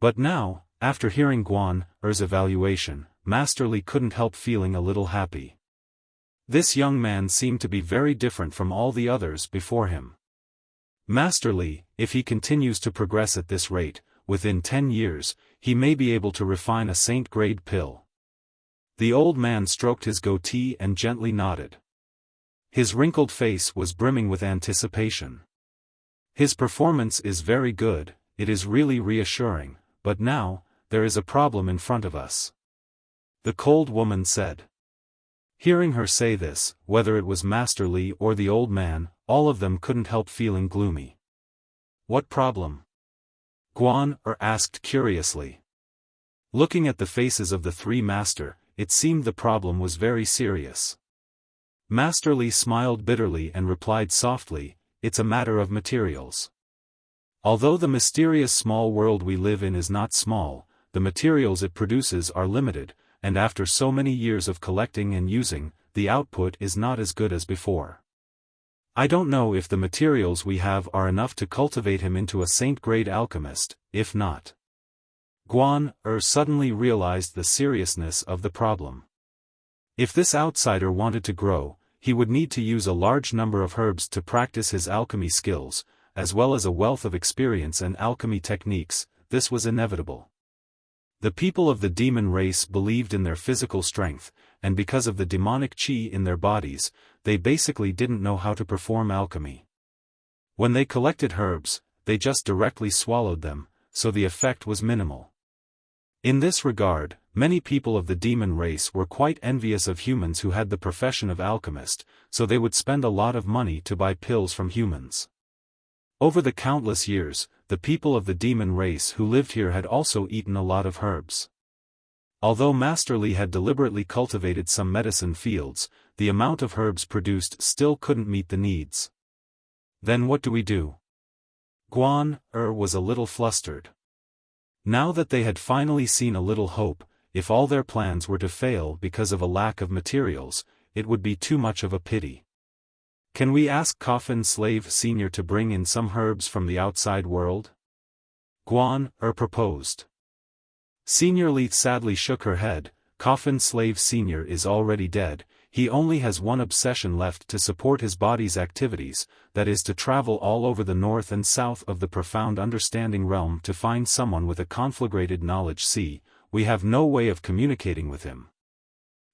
But now, after hearing Guan's evaluation, Master Li couldn't help feeling a little happy. This young man seemed to be very different from all the others before him. Master Li, if he continues to progress at this rate, within 10 years, he may be able to refine a saint-grade pill. The old man stroked his goatee and gently nodded. His wrinkled face was brimming with anticipation. His performance is very good, it is really reassuring, but now, there is a problem in front of us. The cold woman said. Hearing her say this, whether it was Master Li or the old man, all of them couldn't help feeling gloomy. What problem? Guan asked curiously. Looking at the faces of the three master, it seemed the problem was very serious. Master Li smiled bitterly and replied softly, "It's a matter of materials. Although the mysterious small world we live in is not small, the materials it produces are limited, and after so many years of collecting and using, the output is not as good as before. I don't know if the materials we have are enough to cultivate him into a saint-grade alchemist. If not." Guan suddenly realized the seriousness of the problem. If this outsider wanted to grow, he would need to use a large number of herbs to practice his alchemy skills, as well as a wealth of experience and alchemy techniques. This was inevitable. The people of the demon race believed in their physical strength, and because of the demonic qi in their bodies, they basically didn't know how to perform alchemy. When they collected herbs, they just directly swallowed them, so the effect was minimal. In this regard, many people of the demon race were quite envious of humans who had the profession of alchemist, so they would spend a lot of money to buy pills from humans. Over the countless years, the people of the demon race who lived here had also eaten a lot of herbs. Although Master Li had deliberately cultivated some medicine fields, the amount of herbs produced still couldn't meet the needs. Then what do we do? Guan was a little flustered. Now that they had finally seen a little hope, if all their plans were to fail because of a lack of materials, it would be too much of a pity. "Can we ask Xiaofan Slave Senior to bring in some herbs from the outside world?" Guan proposed. Senior Li sadly shook her head. "Xiaofan Slave Senior is already dead. He only has one obsession left to support his body's activities, that is to travel all over the north and south of the profound understanding realm to find someone with a conflagrated knowledge. See, we have no way of communicating with him."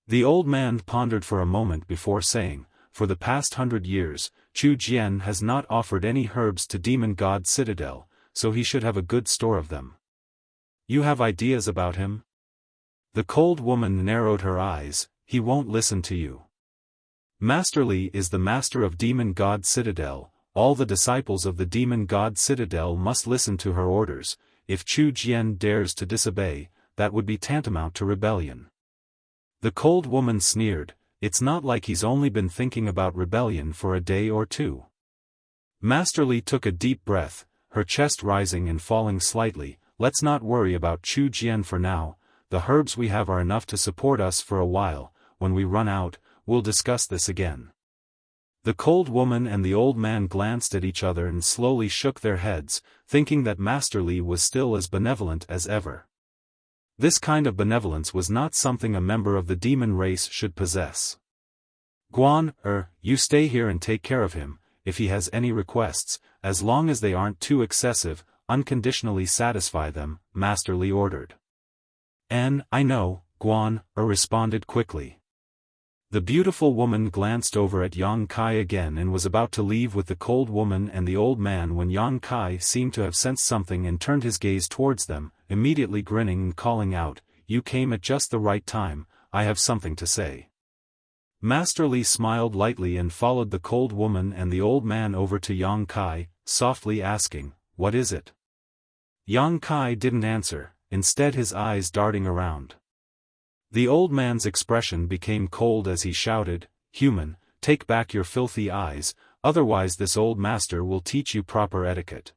The old man pondered for a moment before saying, "For the past 100 years, Chu Jian has not offered any herbs to Demon God Citadel, so he should have a good store of them. You have ideas about him?" The cold woman narrowed her eyes. "He won't listen to you. Master Li is the master of Demon God Citadel, all the disciples of the Demon God Citadel must listen to her orders. If Chu Jian dares to disobey, that would be tantamount to rebellion." The cold woman sneered, "It's not like he's only been thinking about rebellion for a day or two." Master Li took a deep breath, her chest rising and falling slightly. "Let's not worry about Chu Jian for now. The herbs we have are enough to support us for a while. When we run out, we'll discuss this again." The cold woman and the old man glanced at each other and slowly shook their heads, thinking that Master Li was still as benevolent as ever. This kind of benevolence was not something a member of the demon race should possess. "Guan, you stay here and take care of him. If he has any requests, as long as they aren't too excessive, unconditionally satisfy them," Master Li ordered. "I know," Guan responded quickly. The beautiful woman glanced over at Yang Kai again and was about to leave with the cold woman and the old man when Yang Kai seemed to have sensed something and turned his gaze towards them, immediately grinning and calling out, "You came at just the right time, I have something to say." Master Li smiled lightly and followed the cold woman and the old man over to Yang Kai, softly asking, "What is it?" Yang Kai didn't answer, instead his eyes darting around. The old man's expression became cold as he shouted, "Human, take back your filthy eyes, otherwise this old master will teach you proper etiquette."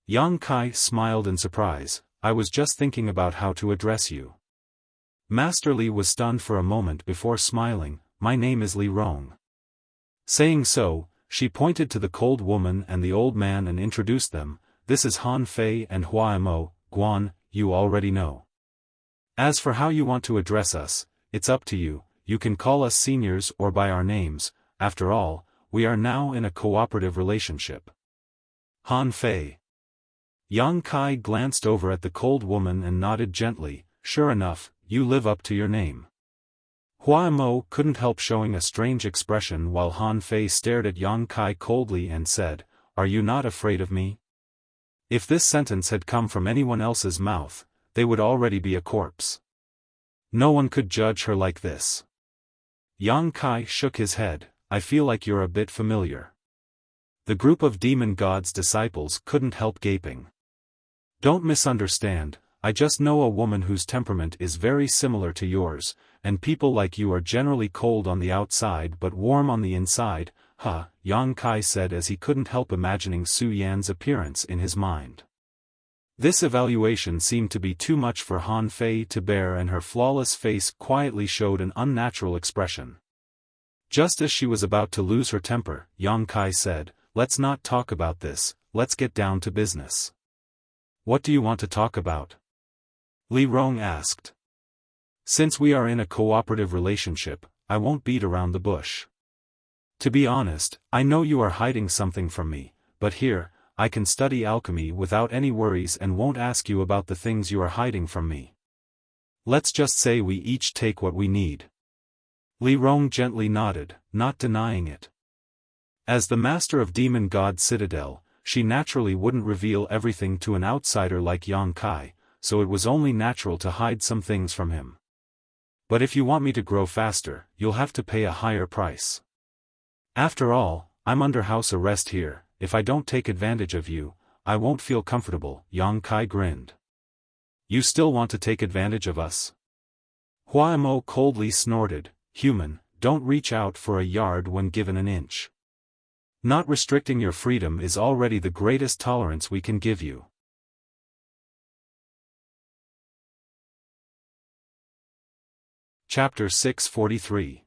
Yang Kai smiled in surprise, "I was just thinking about how to address you." Master Li was stunned for a moment before smiling, "My name is Li Rong." Saying so, she pointed to the cold woman and the old man and introduced them. "This is Han Fei and Hua Mo. Guan, you already know. As for how you want to address us, it's up to you. You can call us seniors or by our names. After all, we are now in a cooperative relationship." Han Fei. Yang Kai glanced over at the cold woman and nodded gently, "Sure enough, you live up to your name." Hua Mo couldn't help showing a strange expression while Han Fei stared at Yang Kai coldly and said, "Are you not afraid of me?" If this sentence had come from anyone else's mouth, they would already be a corpse. No one could judge her like this. Yang Kai shook his head, "I feel like you're a bit familiar." The group of demon god's disciples couldn't help gaping. "Don't misunderstand, I just know a woman whose temperament is very similar to yours, and people like you are generally cold on the outside but warm on the inside, huh, Yang Kai said as he couldn't help imagining Su Yan's appearance in his mind. This evaluation seemed to be too much for Han Fei to bear, and her flawless face quietly showed an unnatural expression. Just as she was about to lose her temper, Yang Kai said, "Let's not talk about this, let's get down to business." "What do you want to talk about?" Li Rong asked. "Since we are in a cooperative relationship, I won't beat around the bush. To be honest, I know you are hiding something from me, but here, I can study alchemy without any worries and won't ask you about the things you are hiding from me. Let's just say we each take what we need." Li Rong gently nodded, not denying it. As the master of Demon God Citadel, she naturally wouldn't reveal everything to an outsider like Yang Kai, so it was only natural to hide some things from him. "But if you want me to grow faster, you'll have to pay a higher price. After all, I'm under house arrest here. If I don't take advantage of you, I won't feel comfortable," Yang Kai grinned. "You still want to take advantage of us?" Hua Mo coldly snorted, "Human, don't reach out for a yard when given an inch. Not restricting your freedom is already the greatest tolerance we can give you." Chapter 643.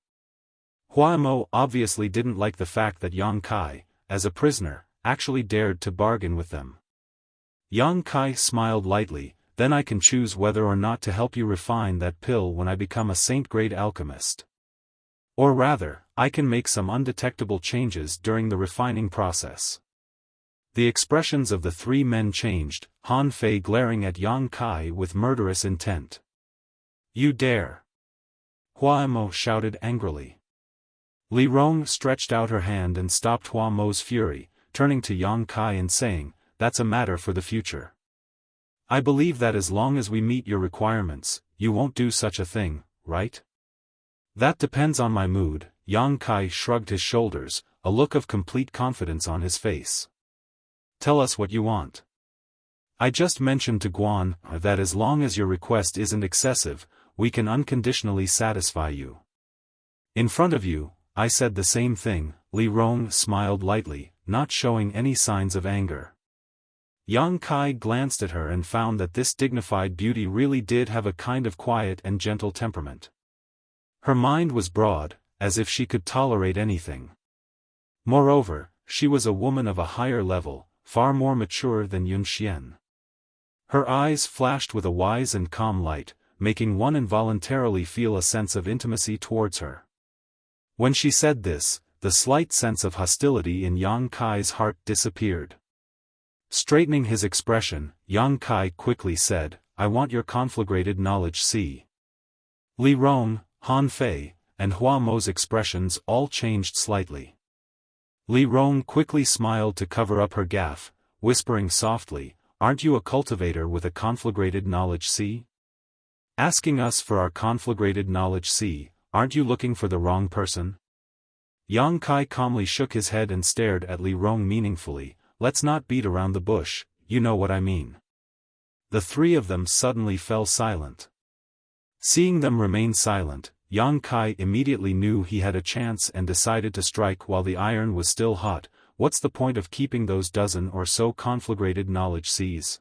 Hua Mo obviously didn't like the fact that Yang Kai, as a prisoner, actually dared to bargain with them. Yang Kai smiled lightly, "Then I can choose whether or not to help you refine that pill when I become a saint-grade alchemist. Or rather, I can make some undetectable changes during the refining process." The expressions of the three men changed, Han Fei glaring at Yang Kai with murderous intent. "You dare!" Hua Mo shouted angrily. Li Rong stretched out her hand and stopped Hua Mo's fury, turning to Yang Kai and saying, "That's a matter for the future. I believe that as long as we meet your requirements, you won't do such a thing, right?" "That depends on my mood," Yang Kai shrugged his shoulders, a look of complete confidence on his face. "Tell us what you want." "I just mentioned to Guan that as long as your request isn't excessive, we can unconditionally satisfy you." "In front of you, I said the same thing," Li Rong smiled lightly, not showing any signs of anger. Yang Kai glanced at her and found that this dignified beauty really did have a kind of quiet and gentle temperament. Her mind was broad, as if she could tolerate anything. Moreover, she was a woman of a higher level, far more mature than Yun Xian. Her eyes flashed with a wise and calm light, making one involuntarily feel a sense of intimacy towards her. When she said this, the slight sense of hostility in Yang Kai's heart disappeared. Straightening his expression, Yang Kai quickly said, "I want your conflagrated knowledge." See. Li Rong, Han Fei, and Hua Mo's expressions all changed slightly. Li Rong quickly smiled to cover up her gaffe, whispering softly, "Aren't you a cultivator with a conflagrated knowledge? See? Asking us for our conflagrated knowledge? See, aren't you looking for the wrong person?" Yang Kai calmly shook his head and stared at Li Rong meaningfully, "Let's not beat around the bush, you know what I mean." The three of them suddenly fell silent. Seeing them remain silent, Yang Kai immediately knew he had a chance and decided to strike while the iron was still hot. What's the point of keeping those dozen or so conflagrated knowledge seas?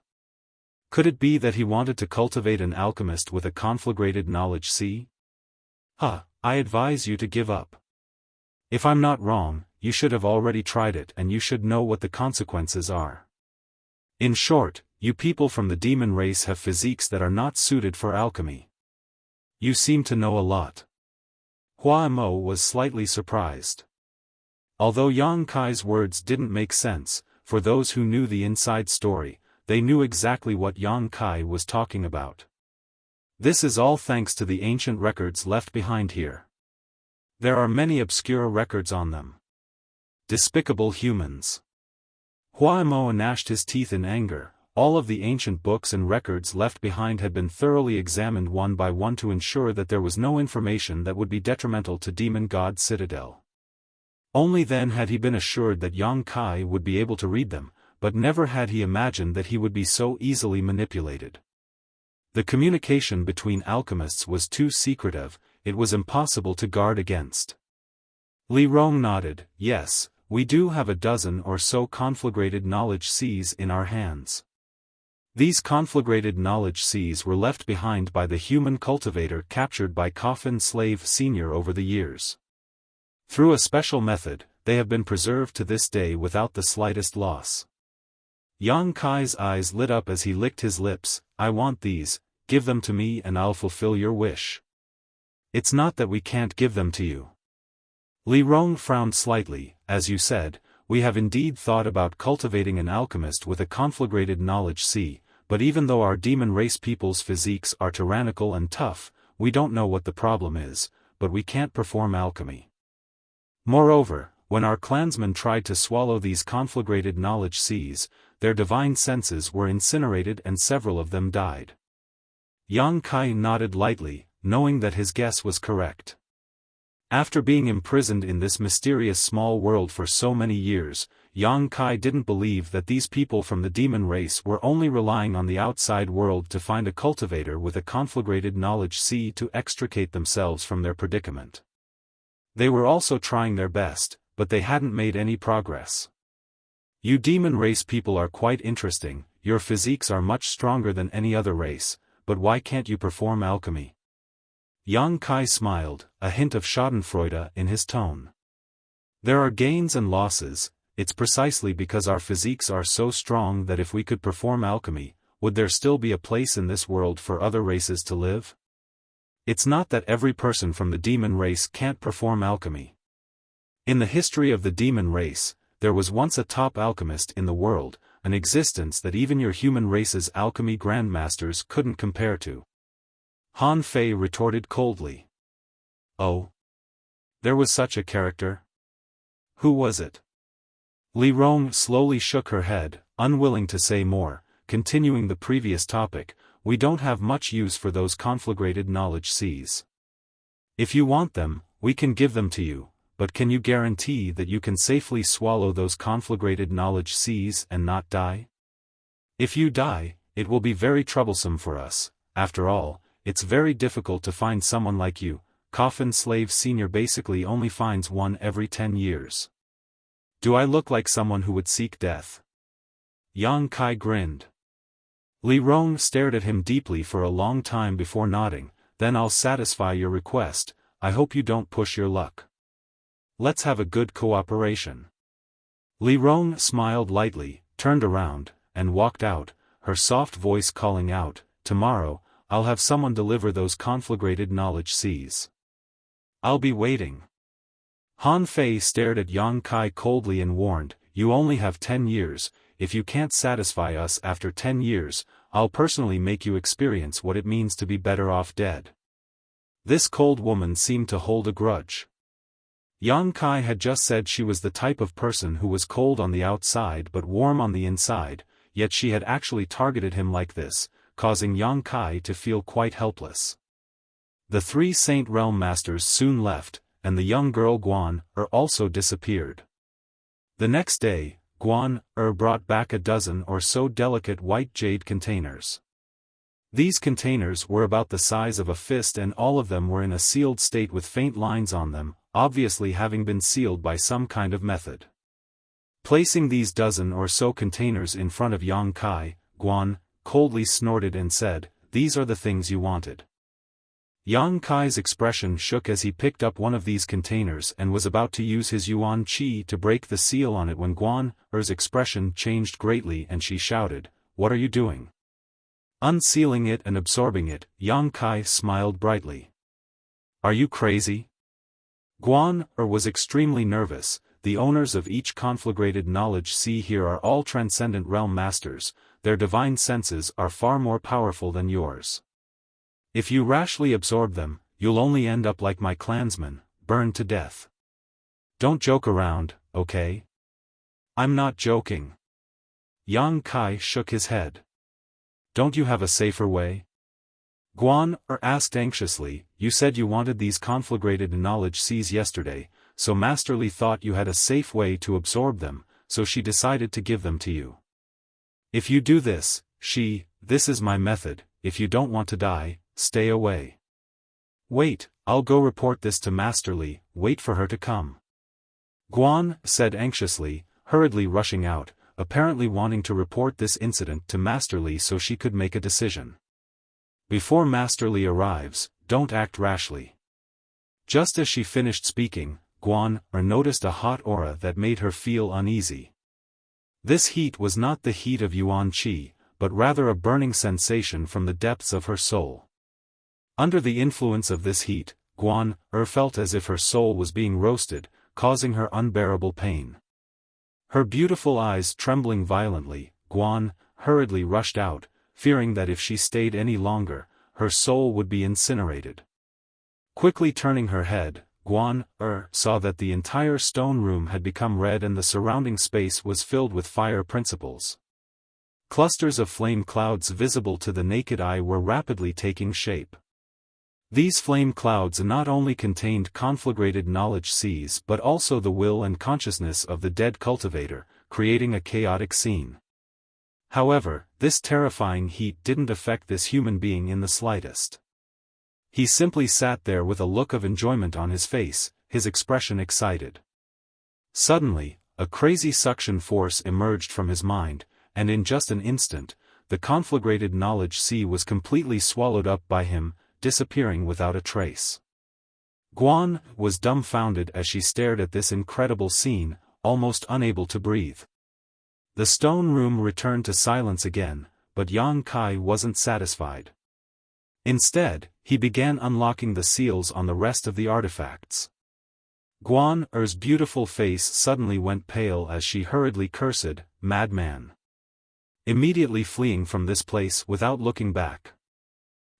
Could it be that he wanted to cultivate an alchemist with a conflagrated knowledge sea? I advise you to give up. If I'm not wrong, you should have already tried it and you should know what the consequences are. In short, you people from the demon race have physiques that are not suited for alchemy. You seem to know a lot. Hua Mo was slightly surprised. Although Yang Kai's words didn't make sense, for those who knew the inside story, they knew exactly what Yang Kai was talking about. This is all thanks to the ancient records left behind here. There are many obscure records on them. Despicable humans. Hua Mo gnashed his teeth in anger. All of the ancient books and records left behind had been thoroughly examined one by one to ensure that there was no information that would be detrimental to Demon God Citadel. Only then had he been assured that Yang Kai would be able to read them, but never had he imagined that he would be so easily manipulated. The communication between alchemists was too secretive, it was impossible to guard against. Li Rong nodded. Yes, we do have a dozen or so conflagrated knowledge seas in our hands. These conflagrated knowledge seas were left behind by the human cultivator captured by Xiaofan slave senior over the years. Through a special method, they have been preserved to this day without the slightest loss. Yang Kai's eyes lit up as he licked his lips. I want these, give them to me and I'll fulfill your wish. It's not that we can't give them to you. Li Rong frowned slightly. As you said, we have indeed thought about cultivating an alchemist with a conflagrated knowledge sea, but even though our demon race people's physiques are tyrannical and tough, we don't know what the problem is, but we can't perform alchemy. Moreover, when our clansmen tried to swallow these conflagrated knowledge seas, their divine senses were incinerated and several of them died. Yang Kai nodded lightly, knowing that his guess was correct. After being imprisoned in this mysterious small world for so many years, Yang Kai didn't believe that these people from the demon race were only relying on the outside world to find a cultivator with a conflagrated knowledge sea to extricate themselves from their predicament. They were also trying their best, but they hadn't made any progress. You demon race people are quite interesting, your physiques are much stronger than any other race, but why can't you perform alchemy? Yang Kai smiled, a hint of schadenfreude in his tone. There are gains and losses, it's precisely because our physiques are so strong that if we could perform alchemy, would there still be a place in this world for other races to live? It's not that every person from the demon race can't perform alchemy. In the history of the demon race, there was once a top alchemist in the world, an existence that even your human race's alchemy grandmasters couldn't compare to. Han Fei retorted coldly. Oh? There was such a character? Who was it? Li Rong slowly shook her head, unwilling to say more, continuing the previous topic. We don't have much use for those conflagrated knowledge seas. If you want them, we can give them to you, but can you guarantee that you can safely swallow those conflagrated knowledge seas and not die? If you die, it will be very troublesome for us. After all, it's very difficult to find someone like you. Xiaofan slave senior basically only finds one every 10 years. Do I look like someone who would seek death? Yang Kai grinned. Li Rong stared at him deeply for a long time before nodding. Then I'll satisfy your request, I hope you don't push your luck. Let's have a good cooperation. Li Rong smiled lightly, turned around, and walked out, her soft voice calling out, tomorrow, I'll have someone deliver those conflagrated knowledge seas. I'll be waiting. Han Fei stared at Yang Kai coldly and warned, you only have 10 years, if you can't satisfy us after 10 years, I'll personally make you experience what it means to be better off dead. This cold woman seemed to hold a grudge. Yang Kai had just said she was the type of person who was cold on the outside but warm on the inside, yet she had actually targeted him like this, causing Yang Kai to feel quite helpless. The 3 Saint Realm Masters soon left, and the young girl Guan also disappeared. The next day, Guan brought back a dozen or so delicate white jade containers. These containers were about the size of a fist and all of them were in a sealed state with faint lines on them, obviously having been sealed by some kind of method. Placing these dozen or so containers in front of Yang Kai, Guan coldly snorted and said, these are the things you wanted. Yang Kai's expression shook as he picked up one of these containers and was about to use his Yuan Qi to break the seal on it when Guan's expression changed greatly and she shouted, what are you doing? Unsealing it and absorbing it, Yang Kai smiled brightly. Are you crazy? Guan was extremely nervous. The owners of each conflagrated knowledge sea here are all transcendent realm masters, their divine senses are far more powerful than yours. If you rashly absorb them, you'll only end up like my clansmen, burned to death. Don't joke around, okay? I'm not joking. Yang Kai shook his head. Don't you have a safer way? Guan asked anxiously, you said you wanted these conflagrated knowledge seas yesterday, so Master Li thought you had a safe way to absorb them, so she decided to give them to you. If you do this, this is my method, if you don't want to die, stay away. Wait, I'll go report this to Master Li, wait for her to come. Guan said anxiously, hurriedly rushing out, apparently wanting to report this incident to Master Li so she could make a decision. Before Master Li arrives, don't act rashly. Just as she finished speaking, Guan noticed a hot aura that made her feel uneasy. This heat was not the heat of Yuan Qi, but rather a burning sensation from the depths of her soul. Under the influence of this heat, Guan felt as if her soul was being roasted, causing her unbearable pain. Her beautiful eyes trembling violently, Guan hurriedly rushed out, fearing that if she stayed any longer, her soul would be incinerated. Quickly turning her head, Guan saw that the entire stone room had become red and the surrounding space was filled with fire principles. Clusters of flame clouds visible to the naked eye were rapidly taking shape. These flame clouds not only contained conflagrated knowledge seas but also the will and consciousness of the dead cultivator, creating a chaotic scene. However, this terrifying heat didn't affect this human being in the slightest. He simply sat there with a look of enjoyment on his face, his expression excited. Suddenly, a crazy suction force emerged from his mind, and in just an instant, the conflagrated knowledge sea was completely swallowed up by him, disappearing without a trace. Guan was dumbfounded as she stared at this incredible scene, almost unable to breathe. The stone room returned to silence again, but Yang Kai wasn't satisfied. Instead, he began unlocking the seals on the rest of the artifacts. Guan's beautiful face suddenly went pale as she hurriedly cursed, "Madman!" immediately fleeing from this place without looking back.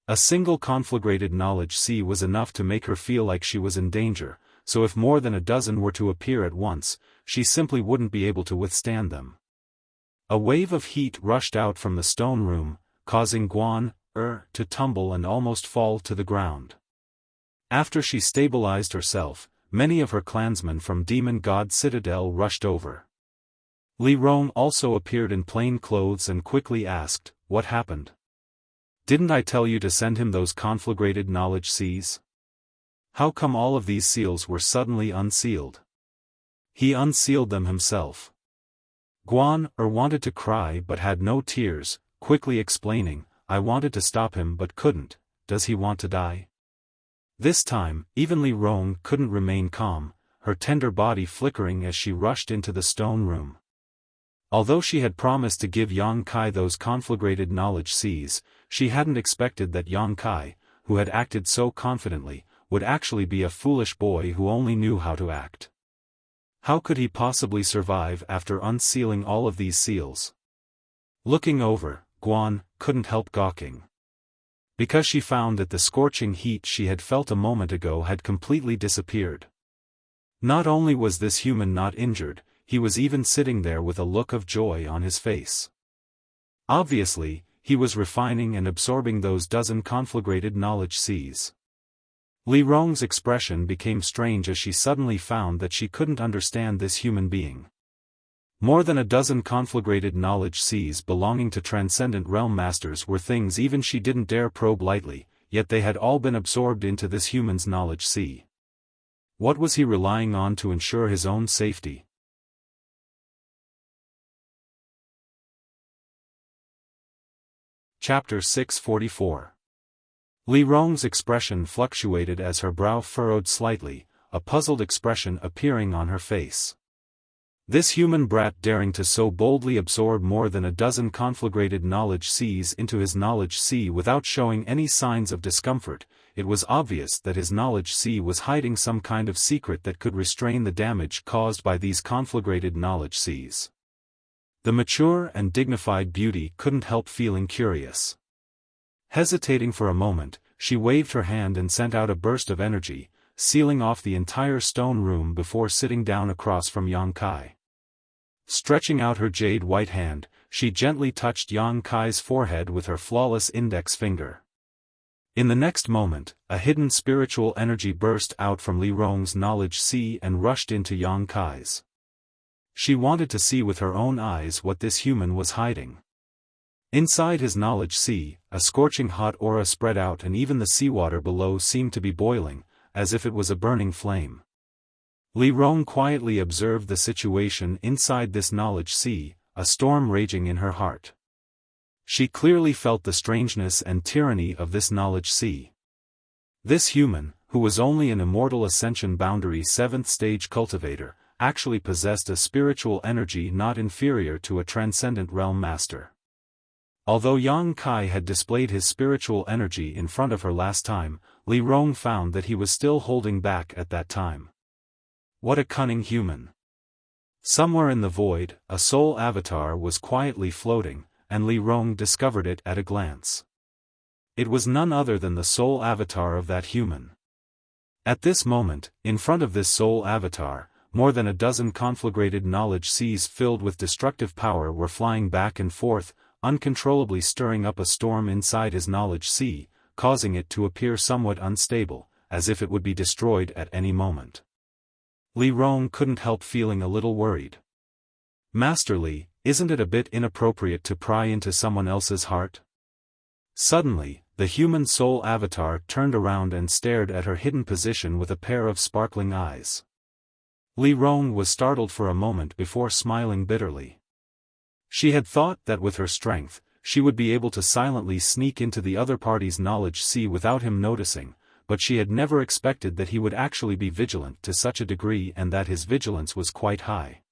A single conflagrated knowledge sea was enough to make her feel like she was in danger, so if more than a dozen were to appear at once, she simply wouldn't be able to withstand them. A wave of heat rushed out from the stone room, causing Guan to tumble and almost fall to the ground. After she stabilized herself, many of her clansmen from Demon God Citadel rushed over. Li Rong also appeared in plain clothes and quickly asked, "What happened? Didn't I tell you to send him those conflagrated knowledge seas? How come all of these seals were suddenly unsealed?" He unsealed them himself. Guan wanted to cry but had no tears, quickly explaining, "I wanted to stop him but couldn't. Does he want to die?" This time, even Li Rong couldn't remain calm, her tender body flickering as she rushed into the stone room. Although she had promised to give Yang Kai those conflagrated knowledge seas, she hadn't expected that Yang Kai, who had acted so confidently, would actually be a foolish boy who only knew how to act. How could he possibly survive after unsealing all of these seals? Looking over, Guan couldn't help gawking. Because she found that the scorching heat she had felt a moment ago had completely disappeared. Not only was this human not injured, he was even sitting there with a look of joy on his face. Obviously, he was refining and absorbing those dozen conflagrated knowledge seas. Li Rong's expression became strange as she suddenly found that she couldn't understand this human being. More than a dozen conflagrated knowledge seas belonging to transcendent realm masters were things even she didn't dare probe lightly, yet they had all been absorbed into this human's knowledge sea. What was he relying on to ensure his own safety? Chapter 644. Li Rong's expression fluctuated as her brow furrowed slightly, a puzzled expression appearing on her face. This human brat daring to so boldly absorb more than a dozen conflagrated knowledge seas into his knowledge sea without showing any signs of discomfort, it was obvious that his knowledge sea was hiding some kind of secret that could restrain the damage caused by these conflagrated knowledge seas. The mature and dignified beauty couldn't help feeling curious. Hesitating for a moment, she waved her hand and sent out a burst of energy, sealing off the entire stone room before sitting down across from Yang Kai. Stretching out her jade white hand, she gently touched Yang Kai's forehead with her flawless index finger. In the next moment, a hidden spiritual energy burst out from Li Rong's knowledge sea and rushed into Yang Kai's. She wanted to see with her own eyes what this human was hiding. Inside his knowledge sea, a scorching hot aura spread out and even the seawater below seemed to be boiling, as if it was a burning flame. Li Rong quietly observed the situation inside this knowledge sea, a storm raging in her heart. She clearly felt the strangeness and tyranny of this knowledge sea. This human, who was only an immortal ascension boundary 7th stage cultivator, actually possessed a spiritual energy not inferior to a transcendent realm master. Although Yang Kai had displayed his spiritual energy in front of her last time, Li Rong found that he was still holding back at that time. What a cunning human! Somewhere in the void, a soul avatar was quietly floating, and Li Rong discovered it at a glance. It was none other than the soul avatar of that human. At this moment, in front of this soul avatar, more than a dozen conflagrated knowledge seas filled with destructive power were flying back and forth, uncontrollably stirring up a storm inside his knowledge sea, causing it to appear somewhat unstable, as if it would be destroyed at any moment. Li Rong couldn't help feeling a little worried. Master Li, isn't it a bit inappropriate to pry into someone else's heart? Suddenly, the human soul avatar turned around and stared at her hidden position with a pair of sparkling eyes. Li Rong was startled for a moment before smiling bitterly. She had thought that with her strength, she would be able to silently sneak into the other party's knowledge sea without him noticing, but she had never expected that he would actually be vigilant to such a degree and that his vigilance was quite high.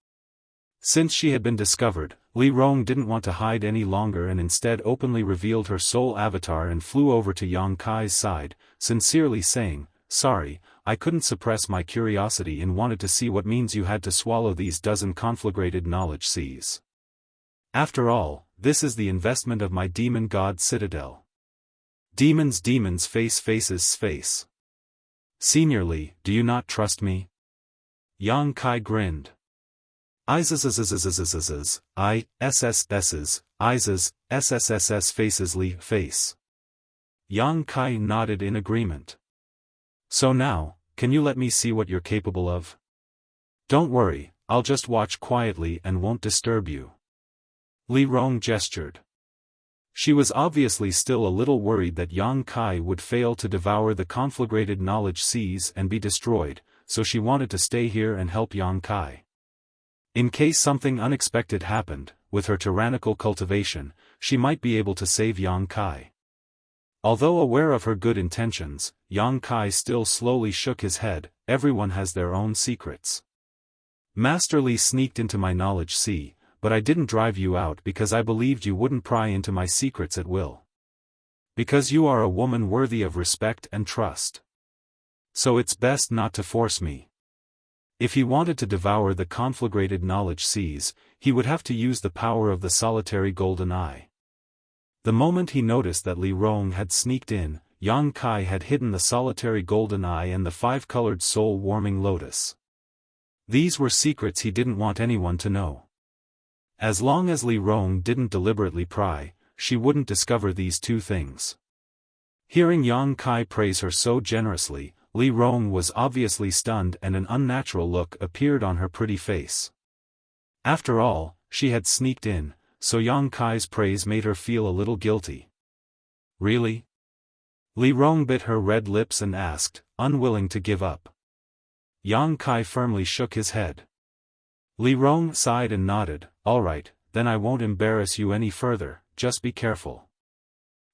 Since she had been discovered, Li Rong didn't want to hide any longer and instead openly revealed her soul avatar and flew over to Yang Kai's side, sincerely saying, "Sorry, I couldn't suppress my curiosity and wanted to see what means you had to swallow these dozen conflagrated knowledge seas. After all, this is the investment of my demon god citadel. Demons faces face. Senior Li, do you not trust me?" Yang Kai grinned. ISSSSSSS faces Li face. Yang Kai nodded in agreement. "So now, can you let me see what you're capable of? Don't worry, I'll just watch quietly and won't disturb you." Li Rong gestured. She was obviously still a little worried that Yang Kai would fail to devour the conflagrated knowledge seas and be destroyed, so she wanted to stay here and help Yang Kai. In case something unexpected happened, with her tyrannical cultivation, she might be able to save Yang Kai. Although aware of her good intentions, Yang Kai still slowly shook his head. "Everyone has their own secrets. Master Li sneaked into my knowledge sea, but I didn't drive you out because I believed you wouldn't pry into my secrets at will. Because you are a woman worthy of respect and trust. So it's best not to force me." If he wanted to devour the conflagrated knowledge seas, he would have to use the power of the solitary golden eye. The moment he noticed that Li Rong had sneaked in, Yang Kai had hidden the solitary golden eye and the 5-colored soul-warming lotus. These were secrets he didn't want anyone to know. As long as Li Rong didn't deliberately pry, she wouldn't discover these two things. Hearing Yang Kai praise her so generously, Li Rong was obviously stunned and an unnatural look appeared on her pretty face. After all, she had sneaked in, so Yang Kai's praise made her feel a little guilty. "Really?" Li Rong bit her red lips and asked, unwilling to give up. Yang Kai firmly shook his head. Li Rong sighed and nodded. "All right, then I won't embarrass you any further, just be careful."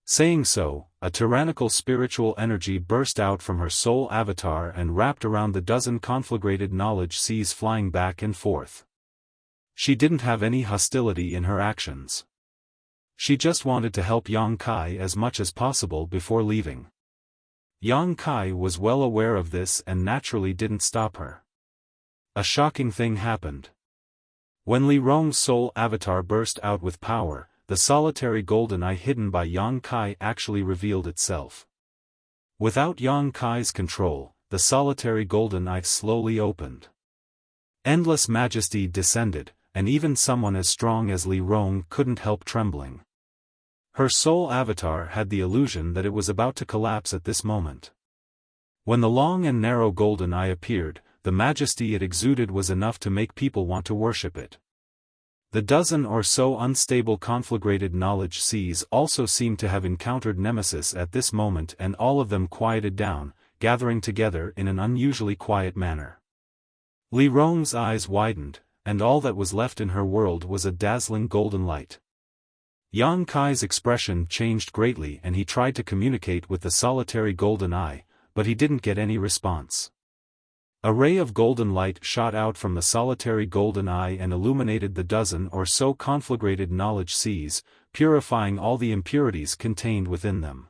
Saying so, a tyrannical spiritual energy burst out from her soul avatar and wrapped around the dozen conflagrated knowledge seas flying back and forth. She didn't have any hostility in her actions. She just wanted to help Yang Kai as much as possible before leaving. Yang Kai was well aware of this and naturally didn't stop her. A shocking thing happened. When Li Rong's soul avatar burst out with power, the solitary golden eye hidden by Yang Kai actually revealed itself. Without Yang Kai's control, the solitary golden eye slowly opened. Endless majesty descended, and even someone as strong as Li Rong couldn't help trembling. Her soul avatar had the illusion that it was about to collapse at this moment. When the long and narrow golden eye appeared, the majesty it exuded was enough to make people want to worship it. The dozen or so unstable conflagrated knowledge seas also seemed to have encountered nemesis at this moment, and all of them quieted down, gathering together in an unusually quiet manner. Li Rong's eyes widened, and all that was left in her world was a dazzling golden light. Yang Kai's expression changed greatly, and he tried to communicate with the solitary golden eye, but he didn't get any response. A ray of golden light shot out from the solitary golden eye and illuminated the dozen or so conflagrated knowledge seas, purifying all the impurities contained within them.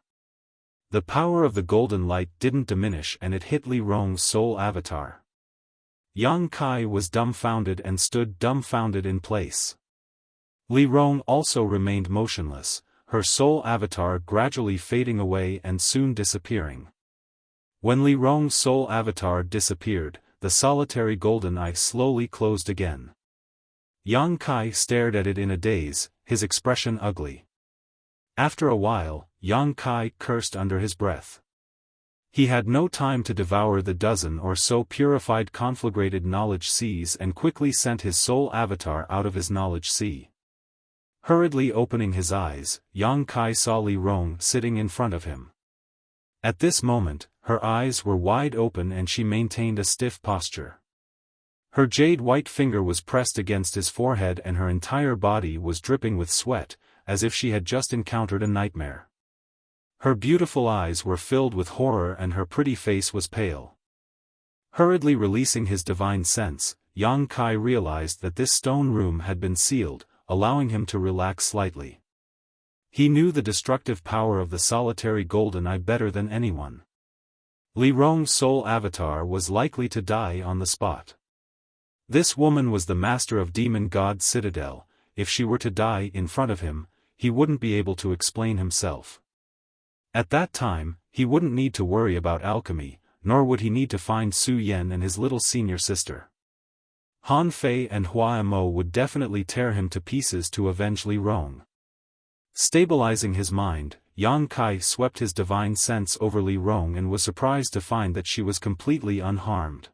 The power of the golden light didn't diminish, and it hit Li Rong's soul avatar. Yang Kai was dumbfounded and stood dumbfounded in place. Li Rong also remained motionless, her soul avatar gradually fading away and soon disappearing. When Li Rong's soul avatar disappeared, the solitary golden eye slowly closed again. Yang Kai stared at it in a daze, his expression ugly. After a while, Yang Kai cursed under his breath. He had no time to devour the dozen or so purified conflagrated knowledge seas and quickly sent his soul avatar out of his knowledge sea. Hurriedly opening his eyes, Yang Kai saw Li Rong sitting in front of him. At this moment, her eyes were wide open and she maintained a stiff posture. Her jade-white finger was pressed against his forehead and her entire body was dripping with sweat, as if she had just encountered a nightmare. Her beautiful eyes were filled with horror and her pretty face was pale. Hurriedly releasing his divine sense, Yang Kai realized that this stone room had been sealed, allowing him to relax slightly. He knew the destructive power of the solitary golden eye better than anyone. Li Rong's soul avatar was likely to die on the spot. This woman was the master of Demon God Citadel. If she were to die in front of him, he wouldn't be able to explain himself. At that time, he wouldn't need to worry about alchemy, nor would he need to find Su Yan and his little senior sister. Han Fei and Hua Mo would definitely tear him to pieces to avenge Li Rong. Stabilizing his mind, Yang Kai swept his divine sense over Li Rong and was surprised to find that she was completely unharmed.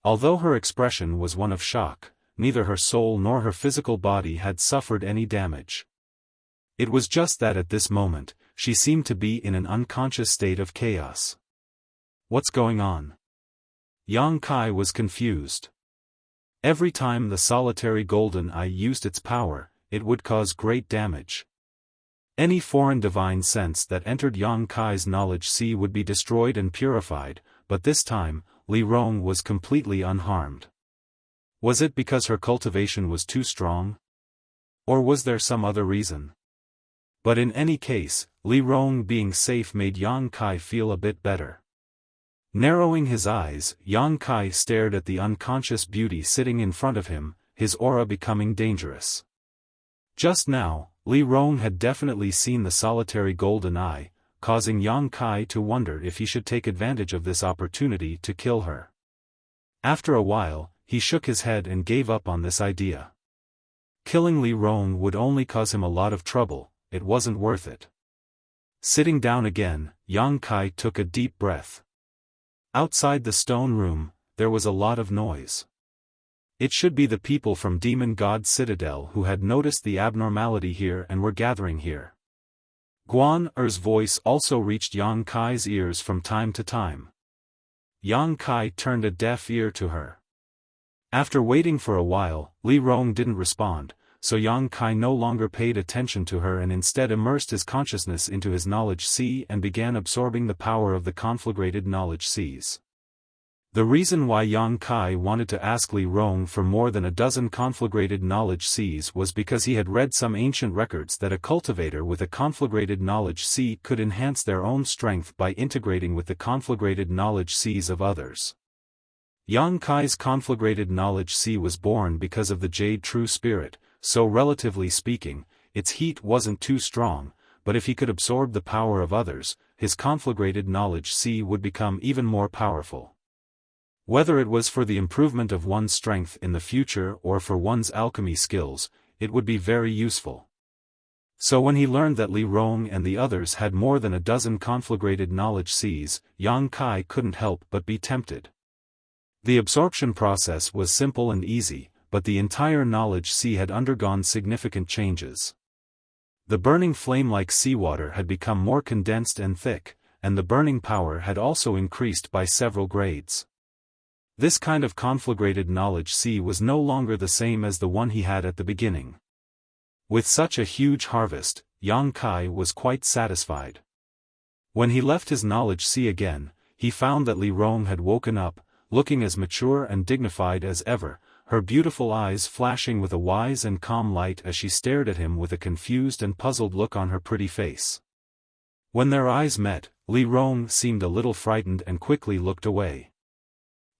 Although her expression was one of shock, neither her soul nor her physical body had suffered any damage. It was just that at this moment, she seemed to be in an unconscious state of chaos. What's going on? Yang Kai was confused. Every time the solitary golden eye used its power, it would cause great damage. Any foreign divine sense that entered Yang Kai's knowledge sea would be destroyed and purified, but this time, Li Rong was completely unharmed. Was it because her cultivation was too strong? Or was there some other reason? But in any case, Li Rong being safe made Yang Kai feel a bit better. Narrowing his eyes, Yang Kai stared at the unconscious beauty sitting in front of him, his aura becoming dangerous. Just now, Li Rong had definitely seen the solitary golden eye, causing Yang Kai to wonder if he should take advantage of this opportunity to kill her. After a while, he shook his head and gave up on this idea. Killing Li Rong would only cause him a lot of trouble, it wasn't worth it. Sitting down again, Yang Kai took a deep breath. Outside the stone room, there was a lot of noise. It should be the people from Demon God Citadel who had noticed the abnormality here and were gathering here. Guan Er's voice also reached Yang Kai's ears from time to time. Yang Kai turned a deaf ear to her. After waiting for a while, Li Rong didn't respond, so Yang Kai no longer paid attention to her and instead immersed his consciousness into his knowledge sea and began absorbing the power of the conflagrated knowledge seas. The reason why Yang Kai wanted to ask Li Rong for more than a dozen conflagrated knowledge seas was because he had read some ancient records that a cultivator with a conflagrated knowledge sea could enhance their own strength by integrating with the conflagrated knowledge seas of others. Yang Kai's conflagrated knowledge sea was born because of the Jade True Spirit, so relatively speaking, its heat wasn't too strong, but if he could absorb the power of others, his conflagrated knowledge sea would become even more powerful. Whether it was for the improvement of one's strength in the future or for one's alchemy skills, it would be very useful. So when he learned that Li Rong and the others had more than a dozen conflagrated knowledge seas, Yang Kai couldn't help but be tempted. The absorption process was simple and easy, but the entire knowledge sea had undergone significant changes. The burning flame-like seawater had become more condensed and thick, and the burning power had also increased by several grades. This kind of conflagrated knowledge sea was no longer the same as the one he had at the beginning. With such a huge harvest, Yang Kai was quite satisfied. When he left his knowledge sea again, he found that Li Rong had woken up, looking as mature and dignified as ever, her beautiful eyes flashing with a wise and calm light as she stared at him with a confused and puzzled look on her pretty face. When their eyes met, Li Rong seemed a little frightened and quickly looked away.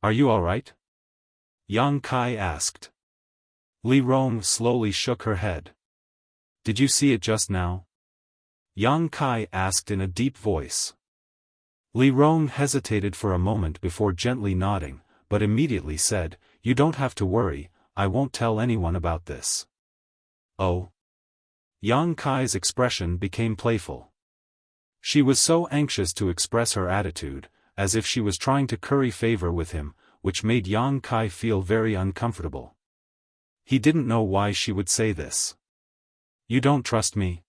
"Are you all right?" Yang Kai asked. Li Rong slowly shook her head. "Did you see it just now?" Yang Kai asked in a deep voice. Li Rong hesitated for a moment before gently nodding, but immediately said, "You don't have to worry, I won't tell anyone about this." "Oh?" Yang Kai's expression became playful. She was so anxious to express her attitude, as if she was trying to curry favor with him, which made Yang Kai feel very uncomfortable. He didn't know why she would say this. "You don't trust me?"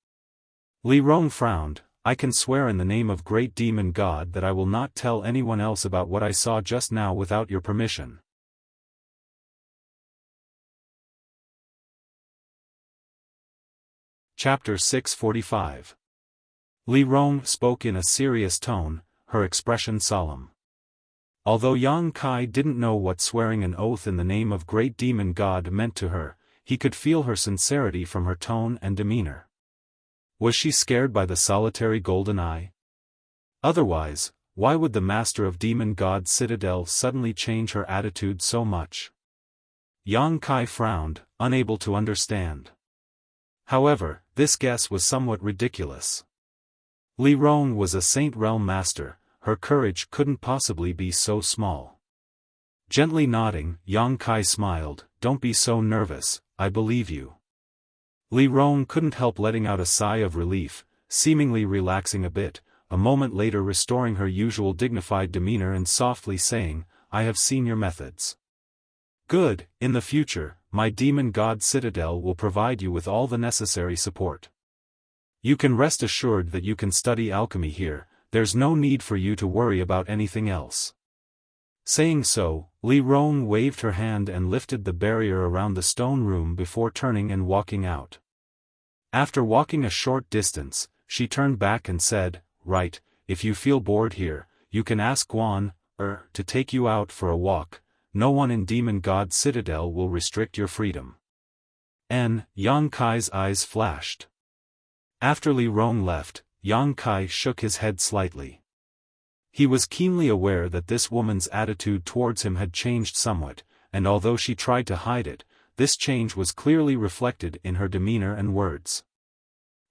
Li Rong frowned. "I can swear in the name of Great Demon God that I will not tell anyone else about what I saw just now without your permission." Chapter 645. Li Rong spoke in a serious tone, her expression solemn. Although Yang Kai didn't know what swearing an oath in the name of Great Demon God meant to her, he could feel her sincerity from her tone and demeanor. Was she scared by the solitary golden eye? Otherwise, why would the master of Demon God's citadel suddenly change her attitude so much? Yang Kai frowned, unable to understand. However, this guess was somewhat ridiculous. Li Rong was a Saint Realm master, her courage couldn't possibly be so small. Gently nodding, Yang Kai smiled, "Don't be so nervous, I believe you." Li Rong couldn't help letting out a sigh of relief, seemingly relaxing a bit, a moment later restoring her usual dignified demeanor and softly saying, "I have seen your methods. Good, in the future, my Demon God Citadel will provide you with all the necessary support. You can rest assured that you can study alchemy here, there's no need for you to worry about anything else." Saying so, Li Rong waved her hand and lifted the barrier around the stone room before turning and walking out. After walking a short distance, she turned back and said, "Right, if you feel bored here, you can ask Guan, to take you out for a walk. No one in Demon God Citadel will restrict your freedom." Yang Kai's eyes flashed. After Li Rong left, Yang Kai shook his head slightly. He was keenly aware that this woman's attitude towards him had changed somewhat, and although she tried to hide it, this change was clearly reflected in her demeanor and words.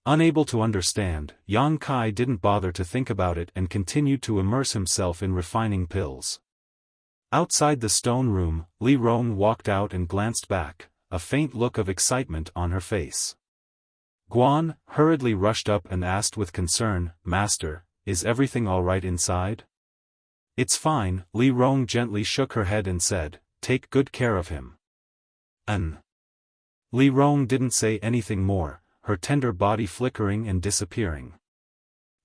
Unable to understand, Yang Kai didn't bother to think about it and continued to immerse himself in refining pills. Outside the stone room, Li Rong walked out and glanced back, a faint look of excitement on her face. Guan hurriedly rushed up and asked with concern, "Master, is everything all right inside?" "It's fine," Li Rong gently shook her head and said, "Take good care of him." Li Rong didn't say anything more, her tender body flickering and disappearing.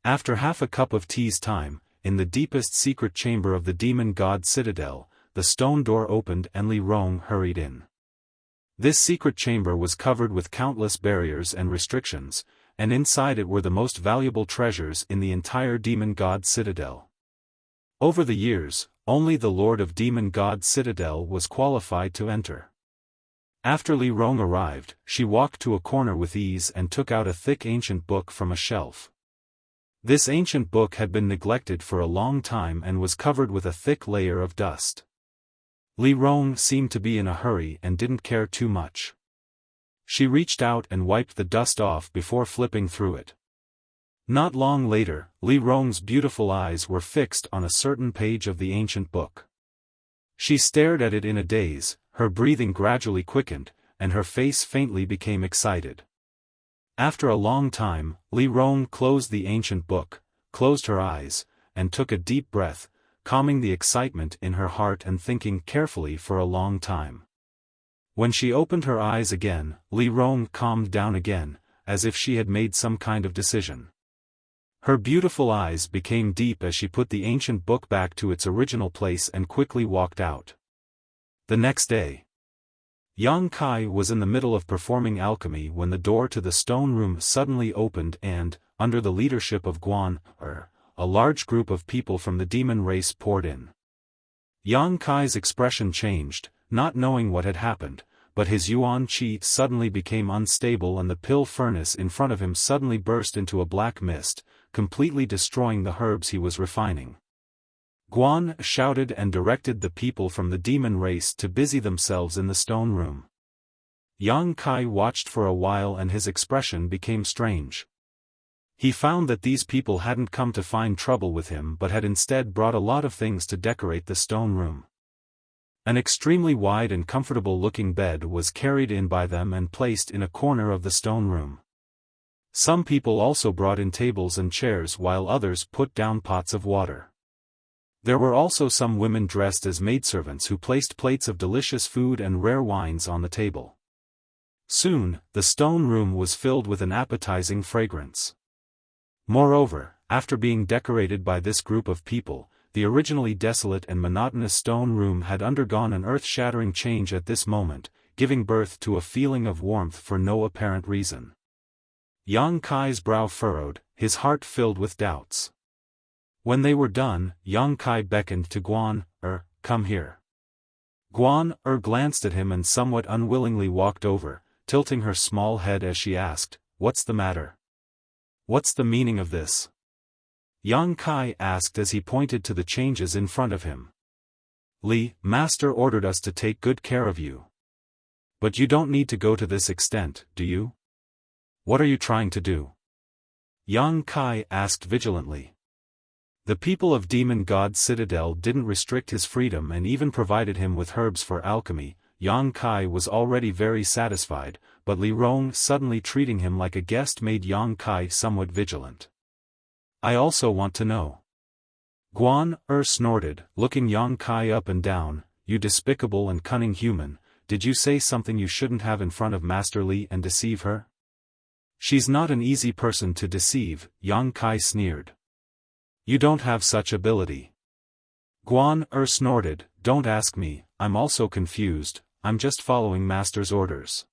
After half a cup of tea's time, in the deepest secret chamber of the Demon God Citadel, the stone door opened and Li Rong hurried in. This secret chamber was covered with countless barriers and restrictions, and inside it were the most valuable treasures in the entire Demon God Citadel. Over the years, only the Lord of Demon God Citadel was qualified to enter. After Li Rong arrived, she walked to a corner with ease and took out a thick ancient book from a shelf. This ancient book had been neglected for a long time and was covered with a thick layer of dust. Li Rong seemed to be in a hurry and didn't care too much. She reached out and wiped the dust off before flipping through it. Not long later, Li Rong's beautiful eyes were fixed on a certain page of the ancient book. She stared at it in a daze, her breathing gradually quickened, and her face faintly became excited. After a long time, Li Rong closed the ancient book, closed her eyes, and took a deep breath, calming the excitement in her heart and thinking carefully for a long time. When she opened her eyes again, Li Rong calmed down again, as if she had made some kind of decision. Her beautiful eyes became deep as she put the ancient book back to its original place and quickly walked out. The next day, Yang Kai was in the middle of performing alchemy when the door to the stone room suddenly opened and, under the leadership of Guan, a large group of people from the demon race poured in. Yang Kai's expression changed, not knowing what had happened, but his yuan qi suddenly became unstable and the pill furnace in front of him suddenly burst into a black mist, completely destroying the herbs he was refining. Guan shouted and directed the people from the demon race to busy themselves in the stone room. Yang Kai watched for a while and his expression became strange. He found that these people hadn't come to find trouble with him but had instead brought a lot of things to decorate the stone room. An extremely wide and comfortable-looking bed was carried in by them and placed in a corner of the stone room. Some people also brought in tables and chairs while others put down pots of water. There were also some women dressed as maidservants who placed plates of delicious food and rare wines on the table. Soon, the stone room was filled with an appetizing fragrance. Moreover, after being decorated by this group of people, the originally desolate and monotonous stone room had undergone an earth-shattering change at this moment, giving birth to a feeling of warmth for no apparent reason. Yang Kai's brow furrowed, his heart filled with doubts. When they were done, Yang Kai beckoned to Guan, come here. Guan, glanced at him and somewhat unwillingly walked over, tilting her small head as she asked, "What's the matter? What's the meaning of this?" Yang Kai asked as he pointed to the changes in front of him. "Li, Master ordered us to take good care of you. But you don't need to go to this extent, do you? What are you trying to do?" Yang Kai asked vigilantly. The people of Demon God Citadel didn't restrict his freedom and even provided him with herbs for alchemy. Yang Kai was already very satisfied, but Li Rong suddenly treating him like a guest made Yang Kai somewhat vigilant. "I also want to know." Guan snorted, looking Yang Kai up and down, "You despicable and cunning human, did you say something you shouldn't have in front of Master Li and deceive her?" "She's not an easy person to deceive," Yang Kai sneered. "You don't have such ability." Guan snorted, "Don't ask me, I'm also confused, I'm just following Master's orders.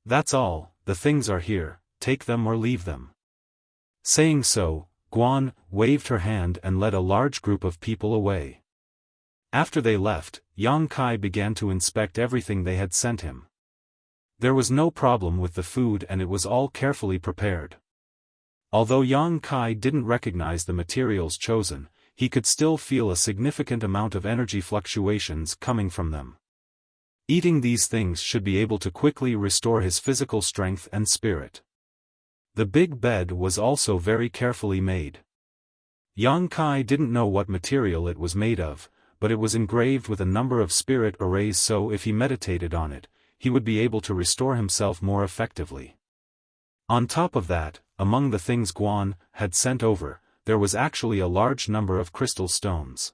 That's all, the things are here, take them or leave them." Saying so, Guan waved her hand and led a large group of people away. After they left, Yang Kai began to inspect everything they had sent him. There was no problem with the food and it was all carefully prepared. Although Yang Kai didn't recognize the materials chosen, he could still feel a significant amount of energy fluctuations coming from them. Eating these things should be able to quickly restore his physical strength and spirit. The big bed was also very carefully made. Yang Kai didn't know what material it was made of, but it was engraved with a number of spirit arrays, so if he meditated on it, he would be able to restore himself more effectively. On top of that, among the things Guan had sent over, there was actually a large number of crystal stones.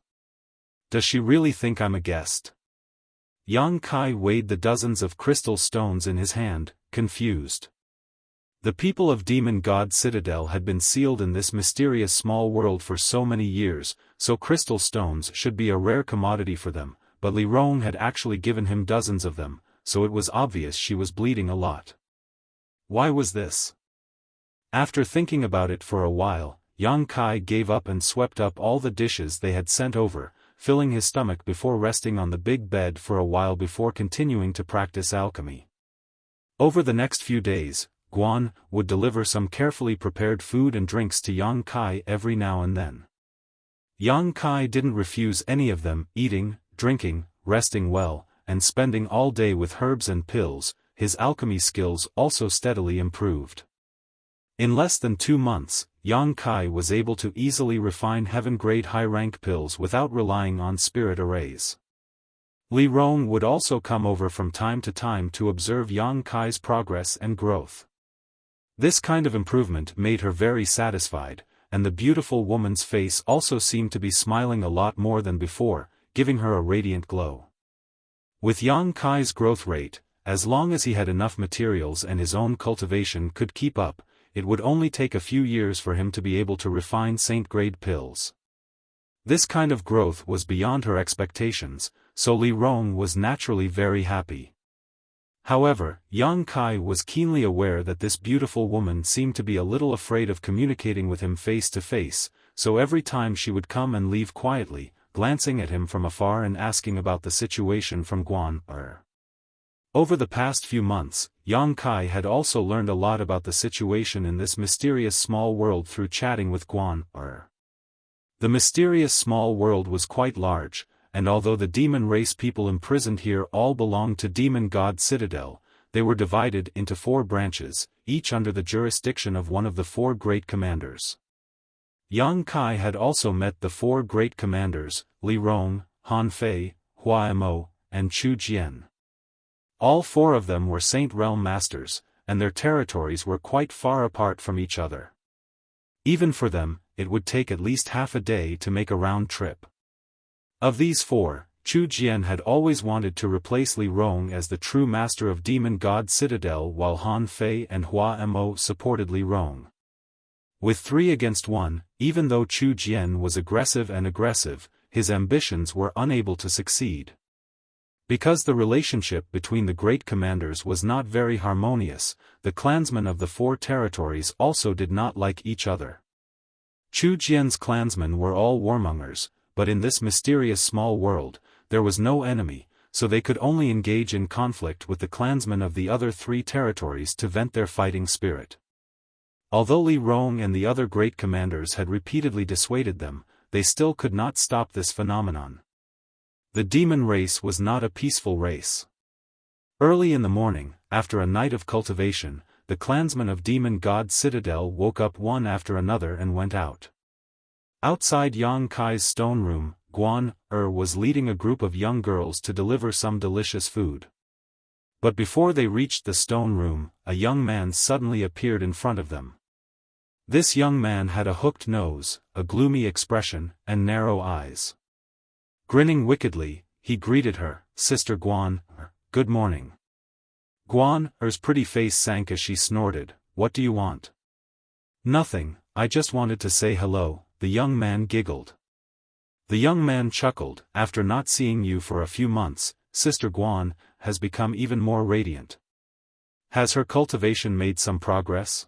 "Does she really think I'm a guest?" Yang Kai weighed the dozens of crystal stones in his hand, confused. The people of Demon God Citadel had been sealed in this mysterious small world for so many years, so crystal stones should be a rare commodity for them, but Li Rong had actually given him dozens of them, so it was obvious she was bleeding a lot. Why was this? After thinking about it for a while, Yang Kai gave up and swept up all the dishes they had sent over, filling his stomach before resting on the big bed for a while before continuing to practice alchemy. Over the next few days, Guan would deliver some carefully prepared food and drinks to Yang Kai every now and then. Yang Kai didn't refuse any of them, eating, drinking, resting well, and spending all day with herbs and pills. His alchemy skills also steadily improved. In less than 2 months, Yang Kai was able to easily refine heaven-grade high-rank pills without relying on spirit arrays. Li Rong would also come over from time to time to observe Yang Kai's progress and growth. This kind of improvement made her very satisfied, and the beautiful woman's face also seemed to be smiling a lot more than before, giving her a radiant glow. With Yang Kai's growth rate, as long as he had enough materials and his own cultivation could keep up, it would only take a few years for him to be able to refine saint-grade pills. This kind of growth was beyond her expectations, so Li Rong was naturally very happy. However, Yang Kai was keenly aware that this beautiful woman seemed to be a little afraid of communicating with him face to face, so every time she would come and leave quietly, glancing at him from afar and asking about the situation from Guan Er. Over the past few months, Yang Kai had also learned a lot about the situation in this mysterious small world through chatting with Guan Er. The mysterious small world was quite large, and although the demon race people imprisoned here all belonged to Demon God Citadel, they were divided into 4 branches, each under the jurisdiction of one of the 4 great commanders. Yang Kai had also met the 4 great commanders, Li Rong, Han Fei, Hua Mo, and Chu Jian. All 4 of them were Saint Realm Masters, and their territories were quite far apart from each other. Even for them, it would take at least half a day to make a round trip. Of these 4, Chu Jian had always wanted to replace Li Rong as the true master of Demon God Citadel, while Han Fei and Hua Mo supported Li Rong. With 3 against 1, even though Chu Jian was aggressive, his ambitions were unable to succeed. Because the relationship between the great commanders was not very harmonious, the clansmen of the 4 territories also did not like each other. Chu Jian's clansmen were all warmongers, but in this mysterious small world, there was no enemy, so they could only engage in conflict with the clansmen of the other 3 territories to vent their fighting spirit. Although Li Rong and the other great commanders had repeatedly dissuaded them, they still could not stop this phenomenon. The demon race was not a peaceful race. Early in the morning, after a night of cultivation, the clansmen of Demon God Citadel woke up one after another and went out. Outside Yang Kai's stone room, Guan Er was leading a group of young girls to deliver some delicious food. But before they reached the stone room, a young man suddenly appeared in front of them. This young man had a hooked nose, a gloomy expression, and narrow eyes. Grinning wickedly, he greeted her, "Sister Guan Er, good morning." Guan Er's pretty face sank as she snorted, "What do you want?" "Nothing, I just wanted to say hello," the young man giggled. The young man chuckled, "After not seeing you for a few months, Sister Guan has become even more radiant. Has her cultivation made some progress?"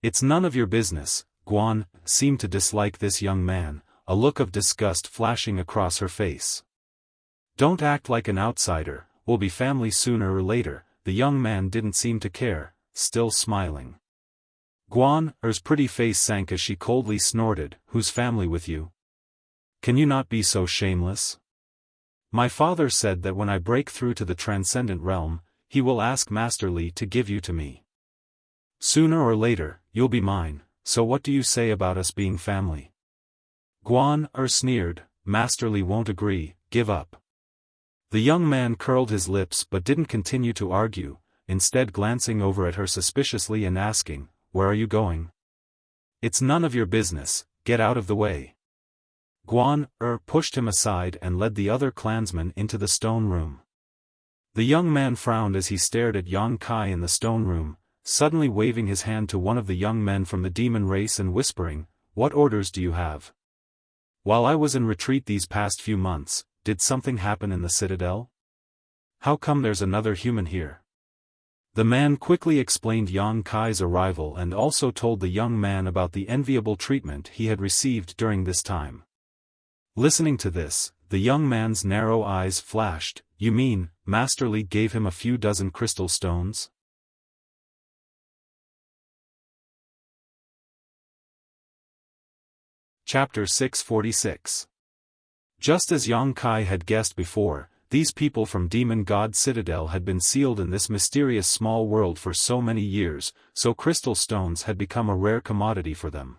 "It's none of your business." Guan seemed to dislike this young man, a look of disgust flashing across her face. "Don't act like an outsider, we'll be family sooner or later." The young man didn't seem to care, still smiling. Guan Er's pretty face sank as she coldly snorted, "Whose family with you? Can you not be so shameless? My father said that when I break through to the transcendent realm, he will ask Master Li to give you to me. Sooner or later, you'll be mine, so what do you say about us being family?" Guan Er sneered, "Master Li won't agree, give up." The young man curled his lips but didn't continue to argue, instead glancing over at her suspiciously and asking, "Where are you going?" "It's none of your business, get out of the way." Guan Er pushed him aside and led the other clansmen into the stone room. The young man frowned as he stared at Yang Kai in the stone room, suddenly waving his hand to one of the young men from the demon race and whispering, "What orders do you have? While I was in retreat these past few months, did something happen in the citadel? How come there's another human here?" The man quickly explained Yang Kai's arrival and also told the young man about the enviable treatment he had received during this time. Listening to this, the young man's narrow eyes flashed, "You mean, Master Li gave him a few dozen crystal stones?" Chapter 646. Just as Yang Kai had guessed before, these people from Demon God Citadel had been sealed in this mysterious small world for so many years, so crystal stones had become a rare commodity for them.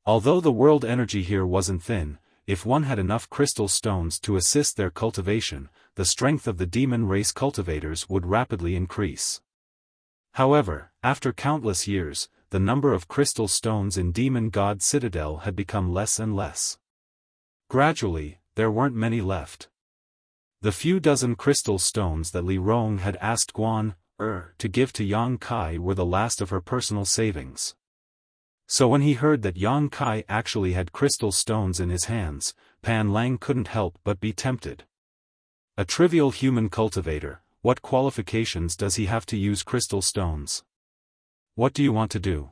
Although the world energy here wasn't thin, if one had enough crystal stones to assist their cultivation, the strength of the demon race cultivators would rapidly increase. However, after countless years, the number of crystal stones in Demon God Citadel had become less and less. Gradually, there weren't many left. The few dozen crystal stones that Li Rong had asked Guan to give to Yang Kai were the last of her personal savings. So when he heard that Yang Kai actually had crystal stones in his hands, Pan Lang couldn't help but be tempted. A trivial human cultivator, what qualifications does he have to use crystal stones? What do you want to do?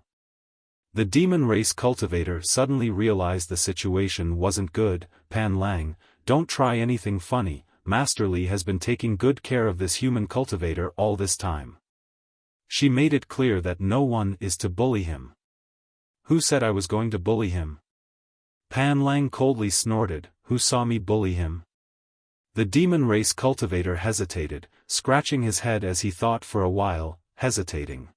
The demon race cultivator suddenly realized the situation wasn't good. Pan Lang, don't try anything funny, Master Li has been taking good care of this human cultivator all this time. She made it clear that no one is to bully him. Who said I was going to bully him? Pan Lang coldly snorted, who saw me bully him? The demon race cultivator hesitated, scratching his head as he thought for a while, hesitating.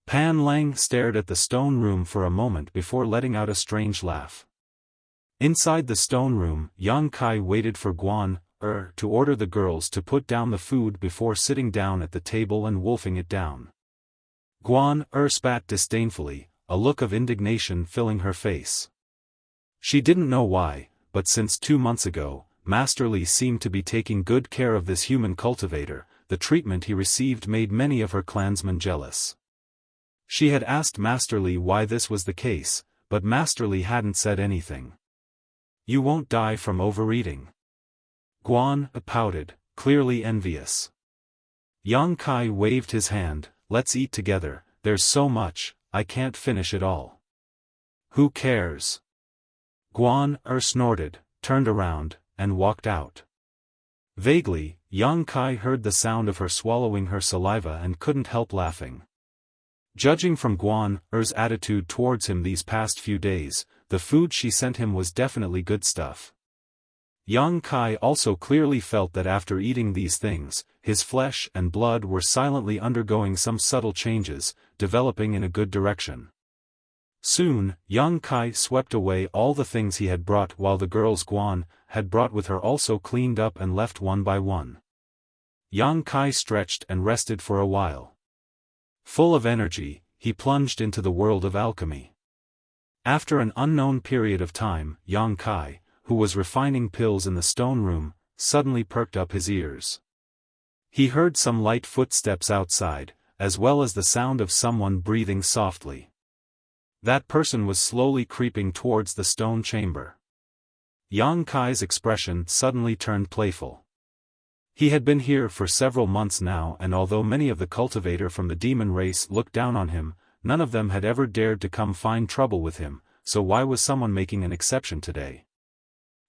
Pan Lang stared at the stone room for a moment before letting out a strange laugh. Inside the stone room, Yang Kai waited for Guan to order the girls to put down the food before sitting down at the table and wolfing it down. Guan spat disdainfully, a look of indignation filling her face. She didn't know why, but since 2 months ago, Master Li seemed to be taking good care of this human cultivator. The treatment he received made many of her clansmen jealous. She had asked Master Li why this was the case, but Master Li hadn't said anything. You won't die from overeating. Guan pouted, clearly envious. Yang Kai waved his hand, let's eat together, there's so much, I can't finish it all. Who cares? Guan snorted, turned around, and walked out. Vaguely, Yang Kai heard the sound of her swallowing her saliva and couldn't help laughing. Judging from Guan's attitude towards him these past few days, the food she sent him was definitely good stuff. Yang Kai also clearly felt that after eating these things, his flesh and blood were silently undergoing some subtle changes, developing in a good direction. Soon, Yang Kai swept away all the things he had brought while the girls Guan had brought with her also cleaned up and left one by one. Yang Kai stretched and rested for a while. Full of energy, he plunged into the world of alchemy. After an unknown period of time, Yang Kai, who was refining pills in the stone room, suddenly perked up his ears. He heard some light footsteps outside, as well as the sound of someone breathing softly. That person was slowly creeping towards the stone chamber. Yang Kai's expression suddenly turned playful. He had been here for several months now, and although many of the cultivator from the demon race looked down on him, none of them had ever dared to come find trouble with him, so why was someone making an exception today?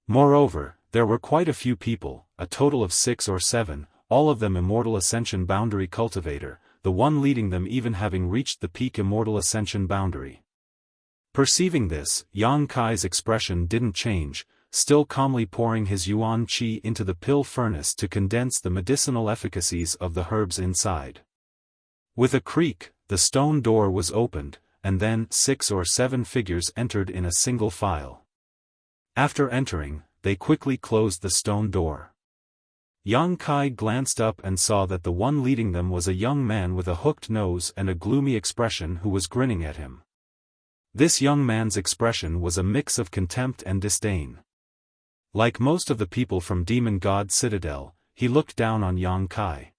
Moreover, there were quite a few people, a total of 6 or 7, all of them Immortal Ascension Boundary cultivator, the one leading them even having reached the peak Immortal Ascension Boundary. Perceiving this, Yang Kai's expression didn't change, still calmly pouring his yuan qi into the pill furnace to condense the medicinal efficacies of the herbs inside. With a creak, the stone door was opened, and then 6 or 7 figures entered in a single file. After entering, they quickly closed the stone door. Yang Kai glanced up and saw that the one leading them was a young man with a hooked nose and a gloomy expression who was grinning at him. This young man's expression was a mix of contempt and disdain. Like most of the people from Demon God Citadel, he looked down on Yang Kai.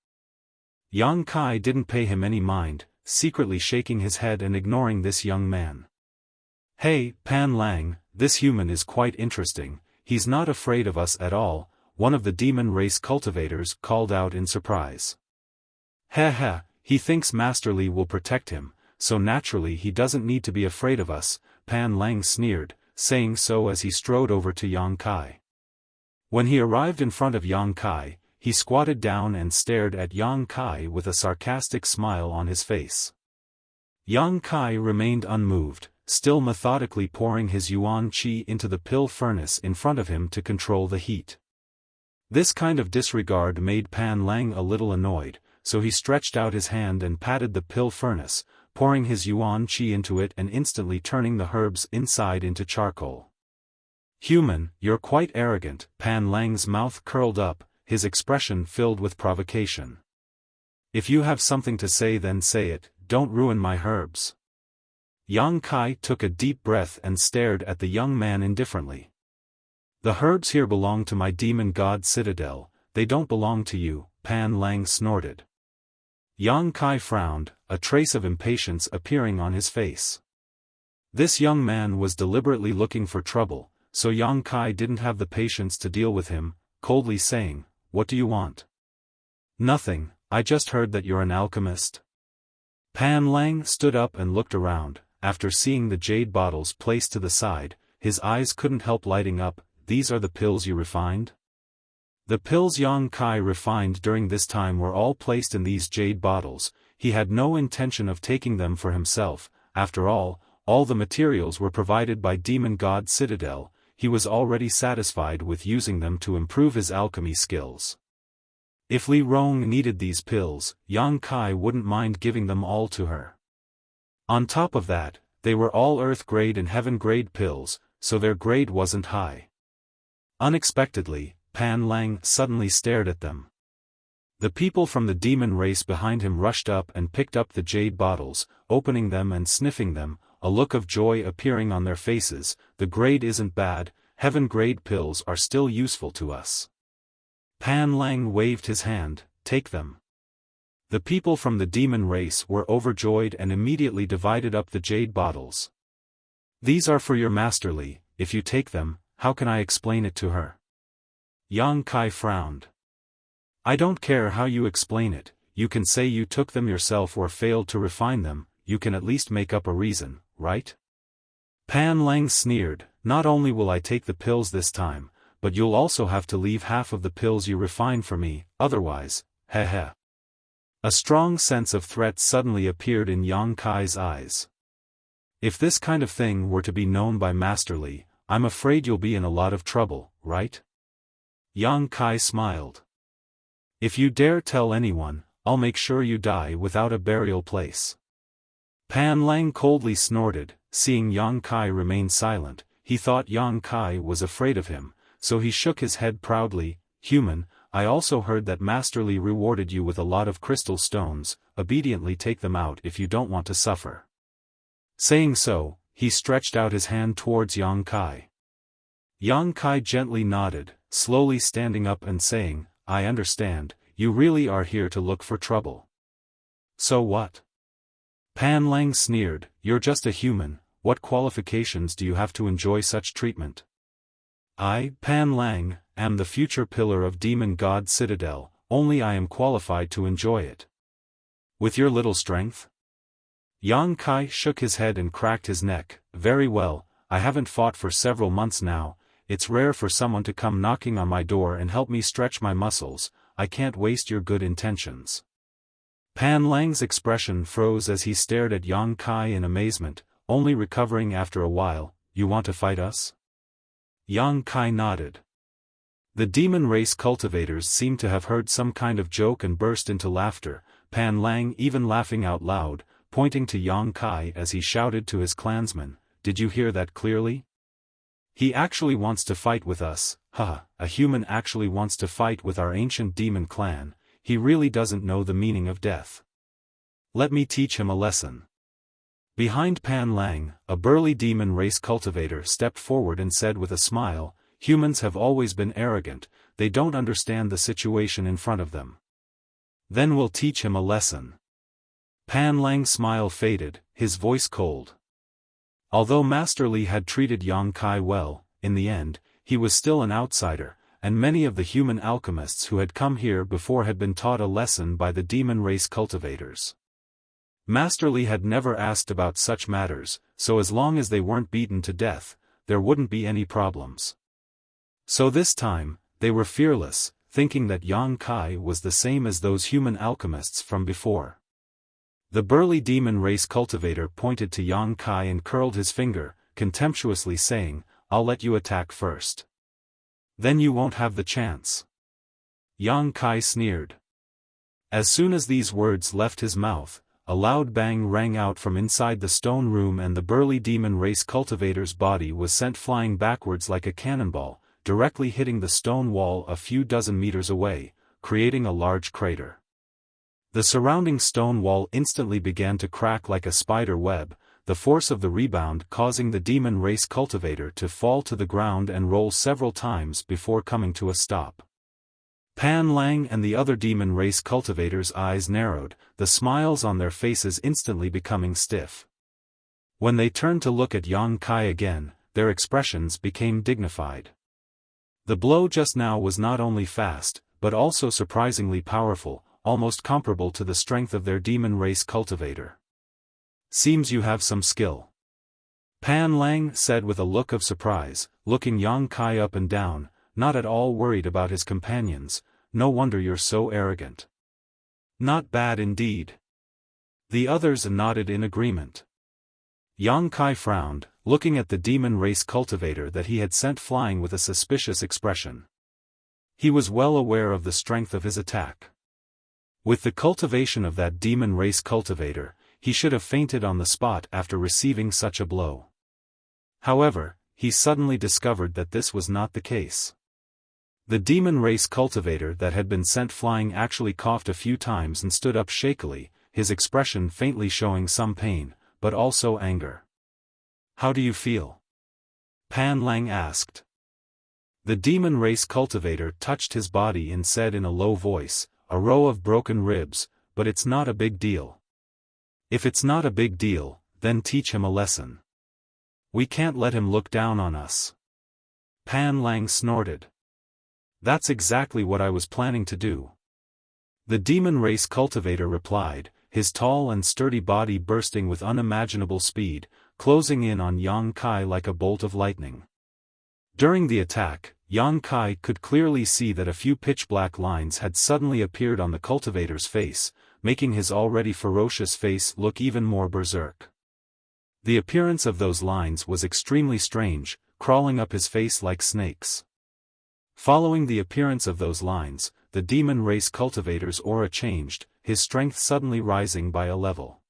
Yang Kai didn't pay him any mind, secretly shaking his head and ignoring this young man. Hey, Pan Lang, this human is quite interesting, he's not afraid of us at all, one of the demon race cultivators called out in surprise. Heh, he thinks Master Li will protect him, so naturally he doesn't need to be afraid of us, Pan Lang sneered, saying so as he strode over to Yang Kai. When he arrived in front of Yang Kai, he squatted down and stared at Yang Kai with a sarcastic smile on his face. Yang Kai remained unmoved, still methodically pouring his yuan qi into the pill furnace in front of him to control the heat. This kind of disregard made Pan Lang a little annoyed, so he stretched out his hand and patted the pill furnace, pouring his yuan qi into it and instantly turning the herbs inside into charcoal. Human, you're quite arrogant, Pan Lang's mouth curled up, his expression filled with provocation. If you have something to say then say it, don't ruin my herbs. Yang Kai took a deep breath and stared at the young man indifferently. The herbs here belong to my demon god citadel, they don't belong to you, Pan Lang snorted. Yang Kai frowned, a trace of impatience appearing on his face. This young man was deliberately looking for trouble, so Yang Kai didn't have the patience to deal with him, coldly saying, "What do you want?" "Nothing, I just heard that you're an alchemist." Pan Lang stood up and looked around. After seeing the jade bottles placed to the side, his eyes couldn't help lighting up. "These are the pills you refined?" The pills Yang Kai refined during this time were all placed in these jade bottles. He had no intention of taking them for himself. After all the materials were provided by Demon God Citadel. He was already satisfied with using them to improve his alchemy skills. If Li Rong needed these pills, Yang Kai wouldn't mind giving them all to her. On top of that, they were all Earth grade and Heaven grade pills, so their grade wasn't high. Unexpectedly, Pan Lang suddenly stared at them. The people from the demon race behind him rushed up and picked up the jade bottles, opening them and sniffing them, a look of joy appearing on their faces. "The grade isn't bad, Heaven grade pills are still useful to us." Pan Lang waved his hand, "Take them." The people from the demon race were overjoyed and immediately divided up the jade bottles. "These are for your master Li. If you take them, how can I explain it to her?" Yang Kai frowned. "I don't care how you explain it, you can say you took them yourself or failed to refine them, you can at least make up a reason, right?" Pan Lang sneered, "Not only will I take the pills this time, but you'll also have to leave half of the pills you refine for me, otherwise, heh." A strong sense of threat suddenly appeared in Yang Kai's eyes. "If this kind of thing were to be known by Master Li, I'm afraid you'll be in a lot of trouble, right?" Yang Kai smiled. "If you dare tell anyone, I'll make sure you die without a burial place." Pan Lang coldly snorted. Seeing Yang Kai remain silent, he thought Yang Kai was afraid of him, so he shook his head proudly. "Human, I also heard that Master Li rewarded you with a lot of crystal stones. Obediently take them out if you don't want to suffer." Saying so, he stretched out his hand towards Yang Kai. Yang Kai gently nodded, slowly standing up and saying, "I understand, you really are here to look for trouble." "So what?" Pan Lang sneered, "You're just a human, what qualifications do you have to enjoy such treatment?" "I, Pan Lang, am the future pillar of Demon God Citadel, only I am qualified to enjoy it." "With your little strength?" Yang Kai shook his head and cracked his neck. "Very well, I haven't fought for several months now, it's rare for someone to come knocking on my door and help me stretch my muscles, I can't waste your good intentions." Pan Lang's expression froze as he stared at Yang Kai in amazement, only recovering after a while. "You want to fight us?" Yang Kai nodded. The demon race cultivators seemed to have heard some kind of joke and burst into laughter, Pan Lang even laughing out loud, pointing to Yang Kai as he shouted to his clansmen, "Did you hear that clearly? He actually wants to fight with us, haha, a human actually wants to fight with our ancient demon clan, he really doesn't know the meaning of death. Let me teach him a lesson." Behind Pan Lang, a burly demon race cultivator stepped forward and said with a smile, "Humans have always been arrogant, they don't understand the situation in front of them. Then we'll teach him a lesson." Pan Lang's smile faded, his voice cold. Although Master Li had treated Yang Kai well, in the end, he was still an outsider, and many of the human alchemists who had come here before had been taught a lesson by the demon race cultivators. Master Li had never asked about such matters, so as long as they weren't beaten to death, there wouldn't be any problems. So this time, they were fearless, thinking that Yang Kai was the same as those human alchemists from before. The burly demon race cultivator pointed to Yang Kai and curled his finger, contemptuously saying, "I'll let you attack first. Then you won't have the chance." Yang Kai sneered. As soon as these words left his mouth, a loud bang rang out from inside the stone room and the burly demon race cultivator's body was sent flying backwards like a cannonball, directly hitting the stone wall a few dozen meters away, creating a large crater. The surrounding stone wall instantly began to crack like a spider web, the force of the rebound causing the demon race cultivator to fall to the ground and roll several times before coming to a stop. Pan Lang and the other demon race cultivators' eyes narrowed, the smiles on their faces instantly becoming stiff. When they turned to look at Yang Kai again, their expressions became dignified. The blow just now was not only fast, but also surprisingly powerful, almost comparable to the strength of their demon race cultivator. Seems you have some skill. Pan Lang said with a look of surprise, looking Yang Kai up and down, not at all worried about his companions. No wonder you're so arrogant. Not bad indeed. The others nodded in agreement. Yang Kai frowned, looking at the demon race cultivator that he had sent flying with a suspicious expression. He was well aware of the strength of his attack. With the cultivation of that demon race cultivator, he should have fainted on the spot after receiving such a blow. However, he suddenly discovered that this was not the case. The demon race cultivator that had been sent flying actually coughed a few times and stood up shakily, his expression faintly showing some pain, but also anger. How do you feel? Pan Lang asked. The demon race cultivator touched his body and said in a low voice, a row of broken ribs, but it's not a big deal. If it's not a big deal, then teach him a lesson. We can't let him look down on us. Pan Lang snorted. That's exactly what I was planning to do. The demon race cultivator replied, his tall and sturdy body bursting with unimaginable speed, closing in on Yang Kai like a bolt of lightning. During the attack, Yang Kai could clearly see that a few pitch-black lines had suddenly appeared on the cultivator's face, making his already ferocious face look even more berserk. The appearance of those lines was extremely strange, crawling up his face like snakes. Following the appearance of those lines, the demon race cultivator's aura changed, his strength suddenly rising by a level.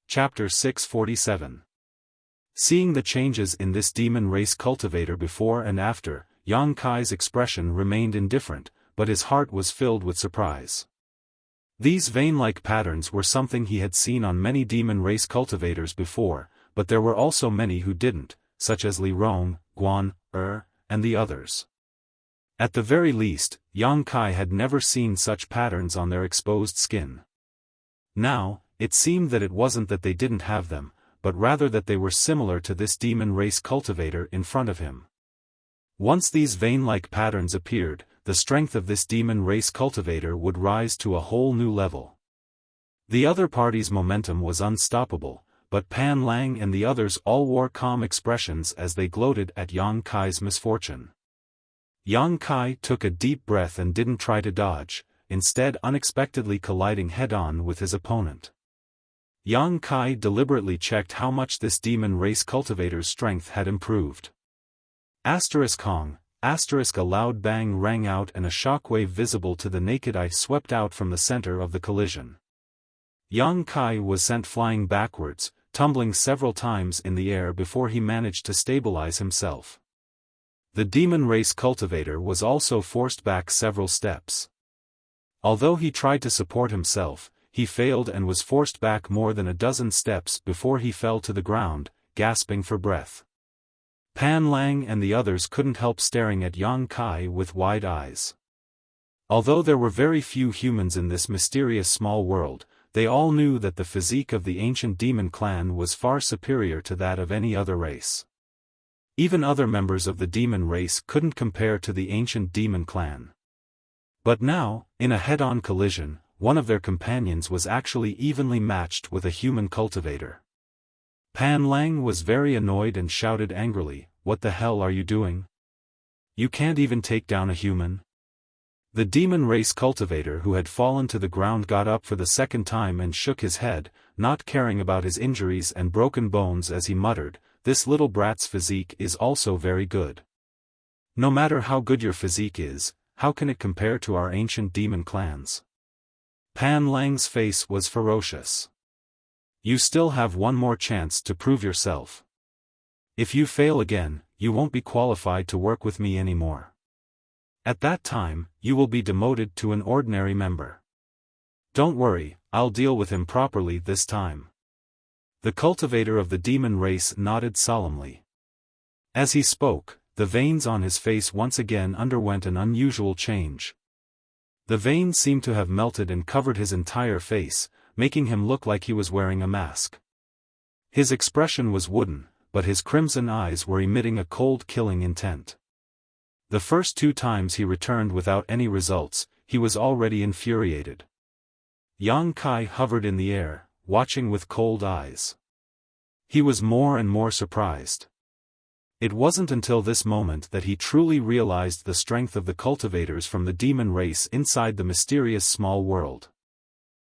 Chapter 647. Seeing the changes in this demon race cultivator before and after, Yang Kai's expression remained indifferent, but his heart was filled with surprise. These vein-like patterns were something he had seen on many demon race cultivators before, but there were also many who didn't, such as Li Rong, Guan, and the others. At the very least, Yang Kai had never seen such patterns on their exposed skin. Now, it seemed that it wasn't that they didn't have them, but rather that they were similar to this demon race cultivator in front of him. Once these vein-like patterns appeared, the strength of this demon race cultivator would rise to a whole new level. The other party's momentum was unstoppable, but Pan Lang and the others all wore calm expressions as they gloated at Yang Kai's misfortune. Yang Kai took a deep breath and didn't try to dodge, instead unexpectedly colliding head-on with his opponent. Yang Kai deliberately checked how much this demon race cultivator's strength had improved. Hong, a loud bang rang out and a shockwave visible to the naked eye swept out from the center of the collision. Yang Kai was sent flying backwards, tumbling several times in the air before he managed to stabilize himself. The demon race cultivator was also forced back several steps. Although he tried to support himself, he failed and was forced back more than a dozen steps before he fell to the ground, gasping for breath. Pan Lang and the others couldn't help staring at Yang Kai with wide eyes. Although there were very few humans in this mysterious small world, they all knew that the physique of the ancient demon clan was far superior to that of any other race. Even other members of the demon race couldn't compare to the ancient demon clan. But now, in a head-on collision, one of their companions was actually evenly matched with a human cultivator. Pan Lang was very annoyed and shouted angrily, "What the hell are you doing? You can't even take down a human?" The demon race cultivator who had fallen to the ground got up for the second time and shook his head, not caring about his injuries and broken bones as he muttered, "This little brat's physique is also very good. No matter how good your physique is, how can it compare to our ancient demon clans?" Pan Lang's face was ferocious. "You still have one more chance to prove yourself. If you fail again, you won't be qualified to work with me anymore. At that time, you will be demoted to an ordinary member. Don't worry, I'll deal with him properly this time." The cultivator of the demon race nodded solemnly. As he spoke, the veins on his face once again underwent an unusual change. The veins seemed to have melted and covered his entire face, making him look like he was wearing a mask. His expression was wooden, but his crimson eyes were emitting a cold killing intent. The first 2 times he returned without any results, he was already infuriated. Yang Kai hovered in the air, watching with cold eyes. He was more and more surprised. It wasn't until this moment that he truly realized the strength of the cultivators from the demon race inside the mysterious small world.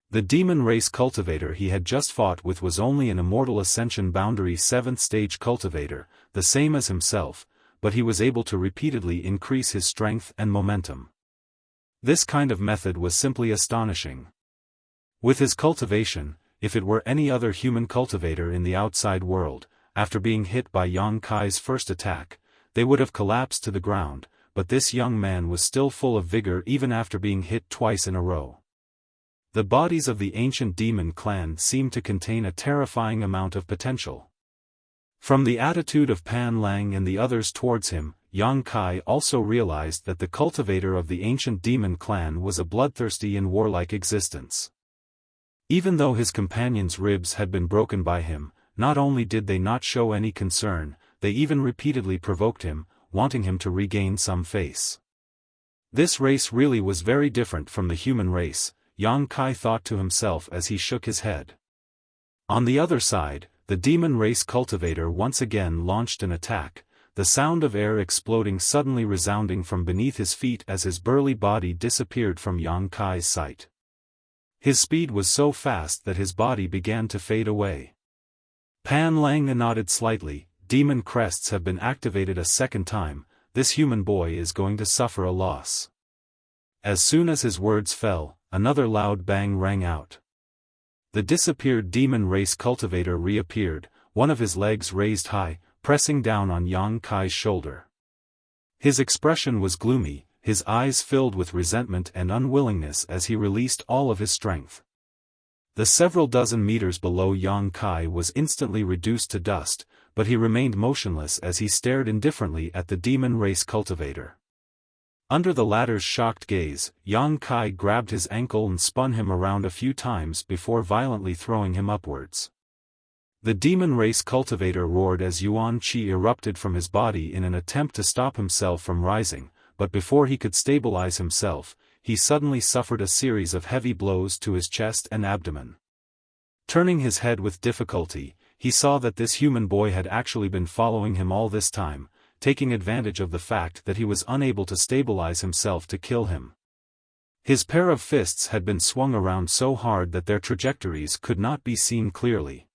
The demon race cultivator he had just fought with was only an immortal ascension boundary 7th stage cultivator, the same as himself, but he was able to repeatedly increase his strength and momentum. This kind of method was simply astonishing. With his cultivation, if it were any other human cultivator in the outside world, after being hit by Yang Kai's first attack, they would have collapsed to the ground, but this young man was still full of vigor even after being hit twice in a row. The bodies of the ancient demon clan seemed to contain a terrifying amount of potential. From the attitude of Pan Lang and the others towards him, Yang Kai also realized that the cultivator of the ancient demon clan was a bloodthirsty and warlike existence. Even though his companions' ribs had been broken by him, not only did they not show any concern, they even repeatedly provoked him, wanting him to regain some face. This race really was very different from the human race, Yang Kai thought to himself as he shook his head. On the other side, the demon race cultivator once again launched an attack, the sound of air exploding suddenly resounding from beneath his feet as his burly body disappeared from Yang Kai's sight. His speed was so fast that his body began to fade away. Pan Lang nodded slightly. Demon crests have been activated a second time, this human boy is going to suffer a loss. As soon as his words fell, another loud bang rang out. The disappeared demon race cultivator reappeared, one of his legs raised high, pressing down on Yang Kai's shoulder. His expression was gloomy, his eyes filled with resentment and unwillingness as he released all of his strength. The several dozen meters below Yang Kai was instantly reduced to dust, but he remained motionless as he stared indifferently at the demon race cultivator. Under the latter's shocked gaze, Yang Kai grabbed his ankle and spun him around a few times before violently throwing him upwards. The demon race cultivator roared as yuan qi erupted from his body in an attempt to stop himself from rising, but before he could stabilize himself, he suddenly suffered a series of heavy blows to his chest and abdomen. Turning his head with difficulty, he saw that this human boy had actually been following him all this time, taking advantage of the fact that he was unable to stabilize himself to kill him. His pair of fists had been swung around so hard that their trajectories could not be seen clearly.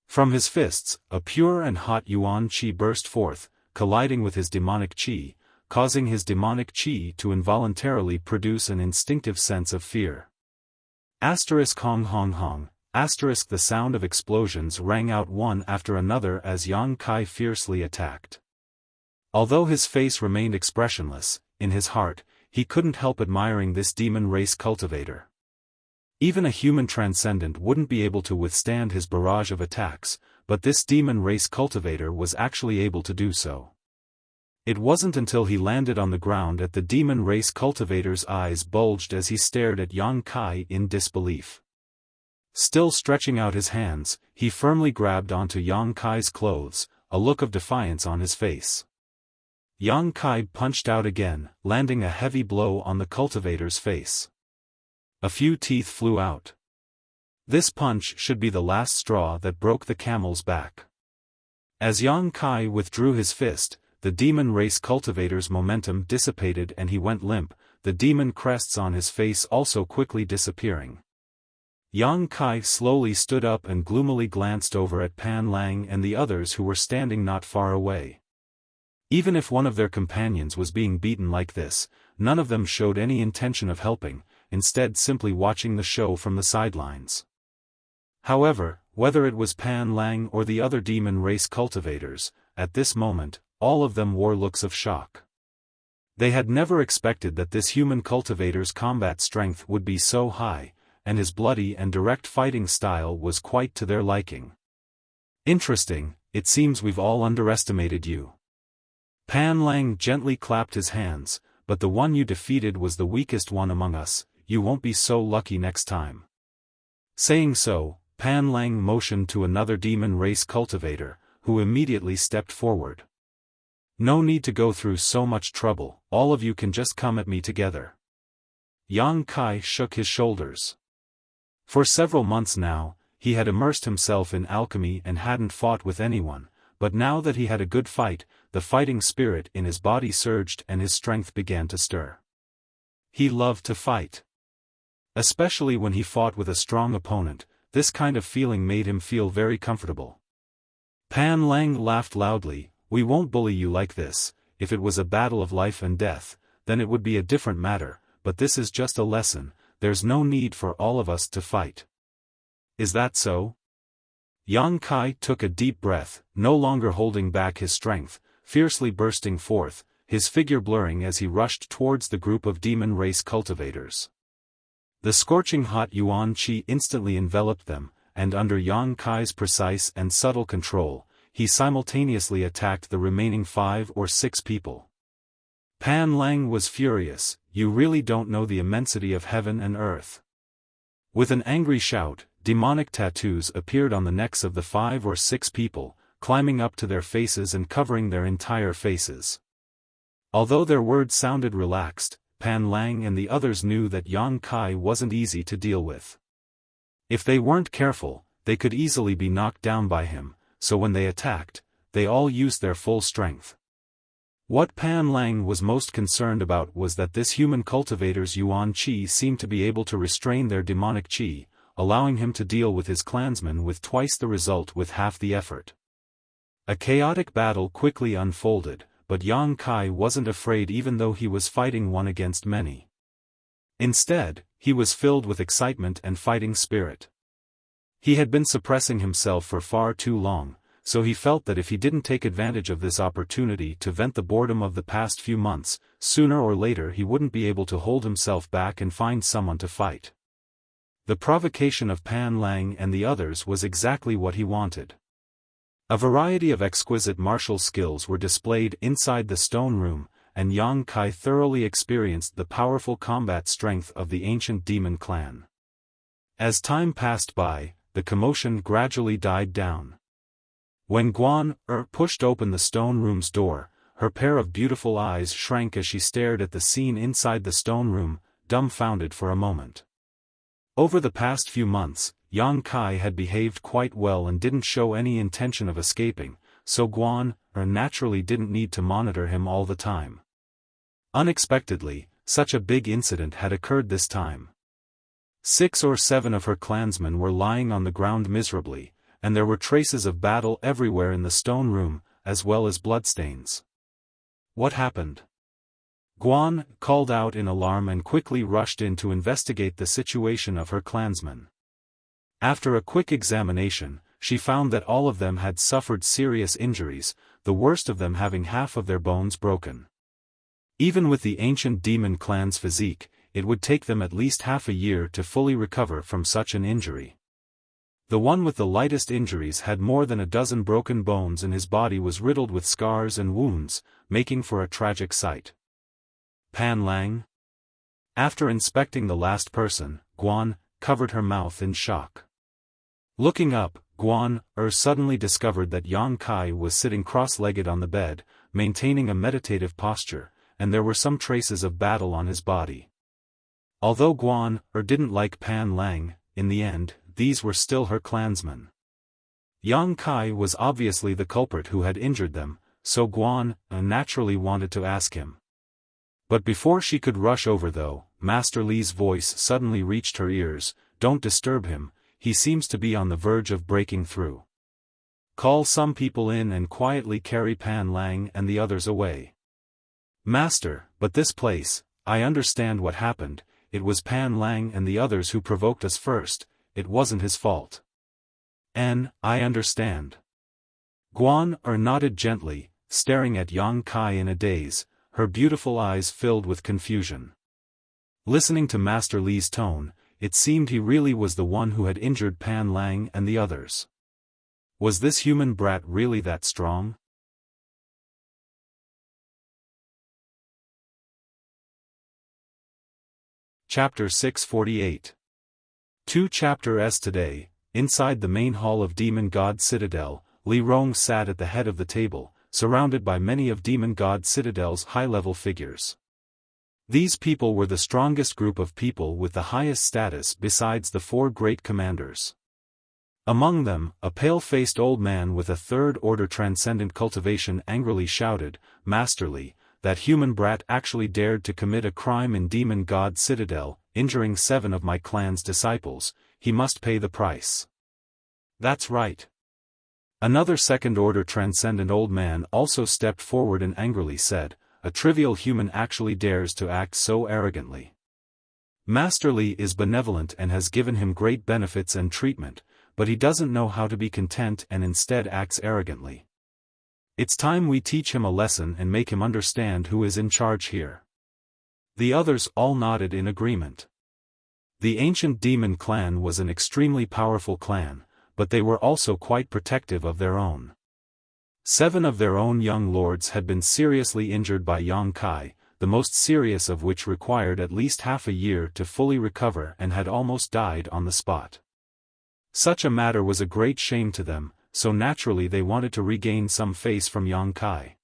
From his fists, a pure and hot yuan qi burst forth, colliding with his demonic qi, causing his demonic qi to involuntarily produce an instinctive sense of fear. Hong hong hong, the sound of explosions rang out one after another as Yang Kai fiercely attacked. Although his face remained expressionless, in his heart, he couldn't help admiring this demon race cultivator. Even a human transcendent wouldn't be able to withstand his barrage of attacks, but this demon race cultivator was actually able to do so. It wasn't until he landed on the ground that the demon race cultivator's eyes bulged as he stared at Yang Kai in disbelief. Still stretching out his hands, he firmly grabbed onto Yang Kai's clothes, a look of defiance on his face. Yang Kai punched out again, landing a heavy blow on the cultivator's face. A few teeth flew out. This punch should be the last straw that broke the camel's back. As Yang Kai withdrew his fist, the demon race cultivator's momentum dissipated and he went limp, the demon crests on his face also quickly disappearing. Yang Kai slowly stood up and gloomily glanced over at Pan Lang and the others who were standing not far away. Even if one of their companions was being beaten like this, none of them showed any intention of helping, instead simply watching the show from the sidelines. However, whether it was Pan Lang or the other demon race cultivators, at this moment, all of them wore looks of shock. They had never expected that this human cultivator's combat strength would be so high, and his bloody and direct fighting style was quite to their liking. Interesting, it seems we've all underestimated you. Pan Lang gently clapped his hands, but the one you defeated was the weakest one among us, you won't be so lucky next time. Saying so, Pan Lang motioned to another demon race cultivator, who immediately stepped forward. No need to go through so much trouble, all of you can just come at me together. Yang Kai shook his shoulders. For several months now, he had immersed himself in alchemy and hadn't fought with anyone, but now that he had a good fight, the fighting spirit in his body surged and his strength began to stir. He loved to fight. Especially when he fought with a strong opponent, this kind of feeling made him feel very comfortable. Pan Lang laughed loudly. We won't bully you like this. If it was a battle of life and death, then it would be a different matter, but this is just a lesson, there's no need for all of us to fight. Is that so? Yang Kai took a deep breath, no longer holding back his strength, fiercely bursting forth, his figure blurring as he rushed towards the group of demon race cultivators. The scorching hot yuan qi instantly enveloped them, and under Yang Kai's precise and subtle control, he simultaneously attacked the remaining 5 or 6 people. Pan Lang was furious. You really don't know the immensity of heaven and earth. With an angry shout, demonic tattoos appeared on the necks of the 5 or 6 people, climbing up to their faces and covering their entire faces. Although their words sounded relaxed, Pan Lang and the others knew that Yang Kai wasn't easy to deal with. If they weren't careful, they could easily be knocked down by him, so when they attacked, they all used their full strength. What Pan Lang was most concerned about was that this human cultivator's yuan qi seemed to be able to restrain their demonic qi, allowing him to deal with his clansmen with twice the result with half the effort. A chaotic battle quickly unfolded, but Yang Kai wasn't afraid even though he was fighting one against many. Instead, he was filled with excitement and fighting spirit. He had been suppressing himself for far too long, so he felt that if he didn't take advantage of this opportunity to vent the boredom of the past few months, sooner or later he wouldn't be able to hold himself back and find someone to fight. The provocation of Pan Lang and the others was exactly what he wanted. A variety of exquisite martial skills were displayed inside the stone room, and Yang Kai thoroughly experienced the powerful combat strength of the ancient demon clan. As time passed by, the commotion gradually died down. When Guan pushed open the stone room's door, her pair of beautiful eyes shrank as she stared at the scene inside the stone room, dumbfounded for a moment. Over the past few months, Yang Kai had behaved quite well and didn't show any intention of escaping, so Guan naturally didn't need to monitor him all the time. Unexpectedly, such a big incident had occurred this time. 6 or 7 of her clansmen were lying on the ground miserably, and there were traces of battle everywhere in the stone room, as well as bloodstains. What happened? Guan called out in alarm and quickly rushed in to investigate the situation of her clansmen. After a quick examination, she found that all of them had suffered serious injuries, the worst of them having half of their bones broken. Even with the ancient demon clan's physique, it would take them at least half a year to fully recover from such an injury. The one with the lightest injuries had more than a dozen broken bones and his body was riddled with scars and wounds, making for a tragic sight. Pan Lang? After inspecting the last person, Guan covered her mouth in shock. Looking up, Guan suddenly discovered that Yang Kai was sitting cross-legged on the bed, maintaining a meditative posture, and there were some traces of battle on his body. Although Guan didn't like Pan Lang, in the end, these were still her clansmen. Yang Kai was obviously the culprit who had injured them, so Guan naturally wanted to ask him. But before she could rush over though, Master Li's voice suddenly reached her ears. Don't disturb him, he seems to be on the verge of breaking through. Call some people in and quietly carry Pan Lang and the others away. Master, but this place, I understand what happened, it was Pan Lang and the others who provoked us first, it wasn't his fault. I understand. Guan nodded gently, staring at Yang Kai in a daze, her beautiful eyes filled with confusion. Listening to Master Li's tone, it seemed he really was the one who had injured Pan Lang and the others. Was this human brat really that strong? Chapter 648. 2 Chapter today, inside the main hall of Demon God Citadel, Li Rong sat at the head of the table, surrounded by many of Demon God Citadel's high-level figures. These people were the strongest group of people with the highest status besides the 4 great commanders. Among them, a pale-faced old man with a third-order transcendent cultivation angrily shouted, "Masterly, that human brat actually dared to commit a crime in Demon God Citadel, injuring 7 of my clan's disciples. He must pay the price." "That's right." Another second-order transcendent old man also stepped forward and angrily said, "A trivial human actually dares to act so arrogantly. Masterly is benevolent and has given him great benefits and treatment, but he doesn't know how to be content and instead acts arrogantly. It's time we teach him a lesson and make him understand who is in charge here." The others all nodded in agreement. The ancient demon clan was an extremely powerful clan, but they were also quite protective of their own. 7 of their own young lords had been seriously injured by Yang Kai, the most serious of which required at least half a year to fully recover and had almost died on the spot. Such a matter was a great shame to them, so naturally they wanted to regain some face from Yang Kai.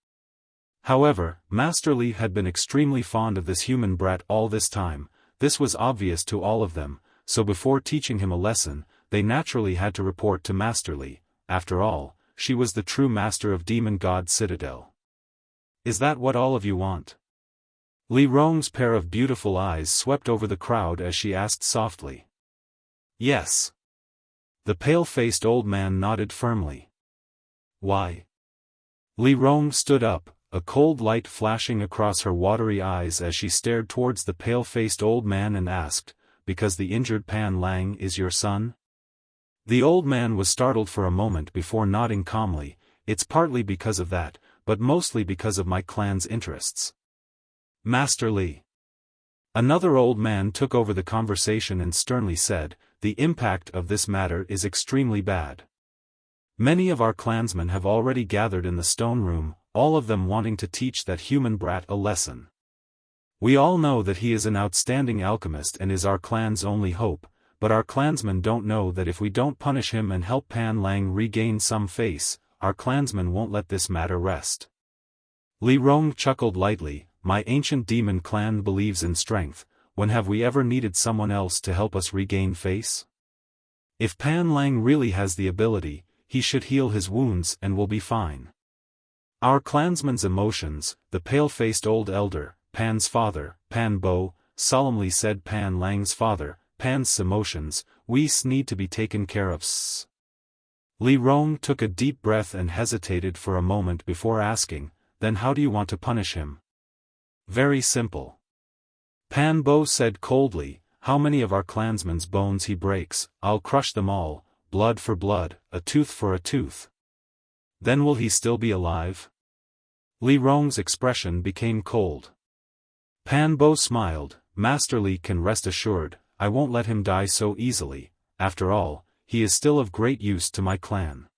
However, Master Li had been extremely fond of this human brat all this time. This was obvious to all of them, so before teaching him a lesson, they naturally had to report to Master Li. After all, she was the true master of Demon God Citadel. "Is that what all of you want?" Li Rong's pair of beautiful eyes swept over the crowd as she asked softly. "Yes." The pale-faced old man nodded firmly. "Why?" Li Rong stood up, a cold light flashing across her watery eyes as she stared towards the pale-faced old man and asked, "Because the injured Pan Lang is your son?" The old man was startled for a moment before nodding calmly. "It's partly because of that, but mostly because of my clan's interests." "Master Li." Another old man took over the conversation and sternly said, "The impact of this matter is extremely bad. Many of our clansmen have already gathered in the stone room, all of them wanting to teach that human brat a lesson. We all know that he is an outstanding alchemist and is our clan's only hope, but our clansmen don't know that if we don't punish him and help Pan Lang regain some face, our clansmen won't let this matter rest." Li Rong chuckled lightly. "My ancient demon clan believes in strength. When have we ever needed someone else to help us regain face? If Pan Lang really has the ability, he should heal his wounds and will be fine." Our clansmen's emotions, the pale-faced old elder, Pan's father, Pan Bo, solemnly said, "Pan Lang's father, Pan's emotions, we need to be taken care of." Li Rong took a deep breath and hesitated for a moment before asking, "Then how do you want to punish him?" "Very simple." Pan Bo said coldly, "How many of our clansmen's bones he breaks, I'll crush them all, blood for blood, a tooth for a tooth." "Then will he still be alive?" Li Rong's expression became cold. Pan Bo smiled, "Master Li can rest assured, I won't let him die so easily. After all, he is still of great use to my clan.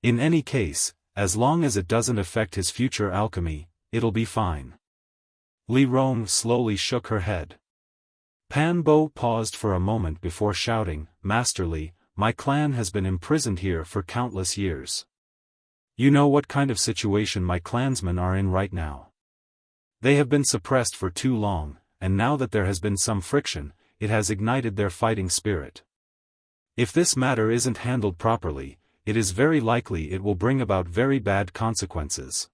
In any case, as long as it doesn't affect his future alchemy, it'll be fine." Li Rong slowly shook her head. Pan Bo paused for a moment before shouting, "Master Li, my clan has been imprisoned here for countless years. You know what kind of situation my clansmen are in right now. They have been suppressed for too long, and now that there has been some friction, it has ignited their fighting spirit. If this matter isn't handled properly, it is very likely it will bring about very bad consequences.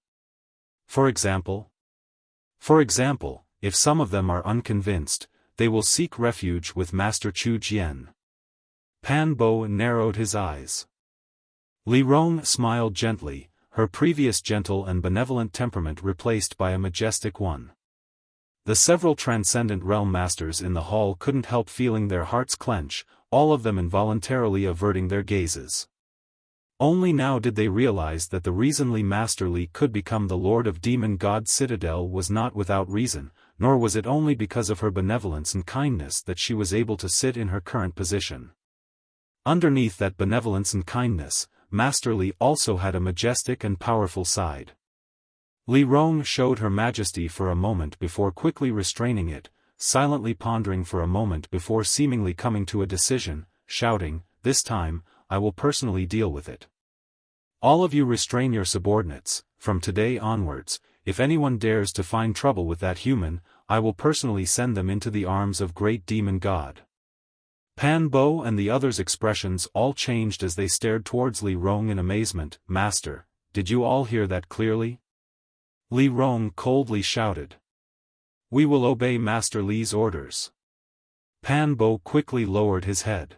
For example, if some of them are unconvinced, they will seek refuge with Master Chu Jian." Pan Bo narrowed his eyes. Li Rong smiled gently, her previous gentle and benevolent temperament replaced by a majestic one. The several transcendent realm masters in the hall couldn't help feeling their hearts clench, all of them involuntarily averting their gazes. Only now did they realize that the reason Master Li could become the Lord of Demon God Citadel was not without reason, nor was it only because of her benevolence and kindness that she was able to sit in her current position. Underneath that benevolence and kindness, Master Li also had a majestic and powerful side. Li Rong showed her majesty for a moment before quickly restraining it, silently pondering for a moment before seemingly coming to a decision, shouting, "This time, I will personally deal with it. All of you restrain your subordinates. From today onwards, if anyone dares to find trouble with that human, I will personally send them into the arms of great demon god." Pan Bo and the others' expressions all changed as they stared towards Li Rong in amazement. "Master, did you all hear that clearly?" Li Rong coldly shouted. "We will obey Master Li's orders." Pan Bo quickly lowered his head.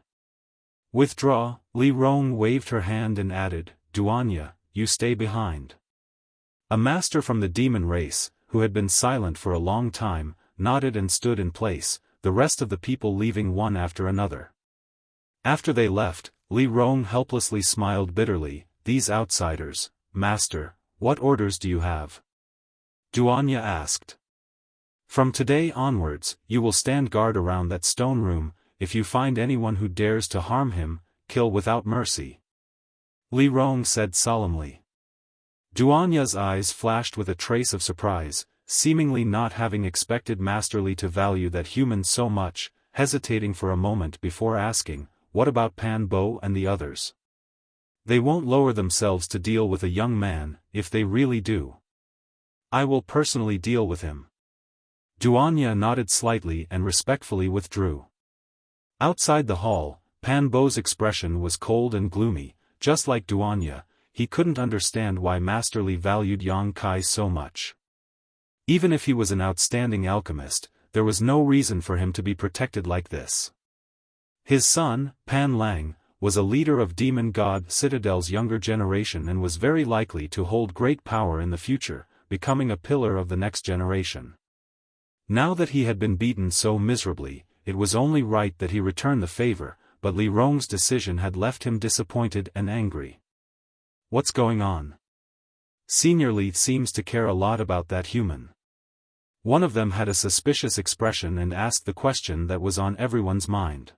"Withdraw." Li Rong waved her hand and added, "Duanya, you stay behind." A master from the demon race, who had been silent for a long time, nodded and stood in place, the rest of the people leaving one after another. After they left, Li Rong helplessly smiled bitterly. "These outsiders, Master, what orders do you have?" Duanya asked. "From today onwards, you will stand guard around that stone room. If you find anyone who dares to harm him, kill without mercy," Li Rong said solemnly. Duanya's eyes flashed with a trace of surprise, seemingly not having expected Master Li to value that human so much, hesitating for a moment before asking, "What about Pan Bo and the others? They won't lower themselves to deal with a young man. If they really do, I will personally deal with him." Duanya nodded slightly and respectfully withdrew. Outside the hall, Pan Bo's expression was cold and gloomy. Just like Duanya, he couldn't understand why Master Li valued Yang Kai so much. Even if he was an outstanding alchemist, there was no reason for him to be protected like this. His son, Pan Lang, was a leader of Demon God Citadel's younger generation and was very likely to hold great power in the future, becoming a pillar of the next generation. Now that he had been beaten so miserably, it was only right that he return the favor, but Li Rong's decision had left him disappointed and angry. "What's going on? Senior Li seems to care a lot about that human." One of them had a suspicious expression and asked the question that was on everyone's mind.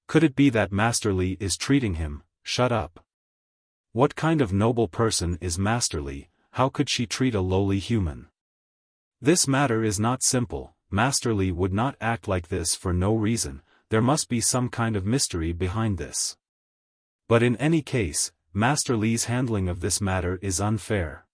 Could it be that Master Li is treating him? Shut up. What kind of noble person is Master Li? How could she treat a lowly human? This matter is not simple. Master Li would not act like this for no reason. There must be some kind of mystery behind this. But in any case, Master Li's handling of this matter is unfair.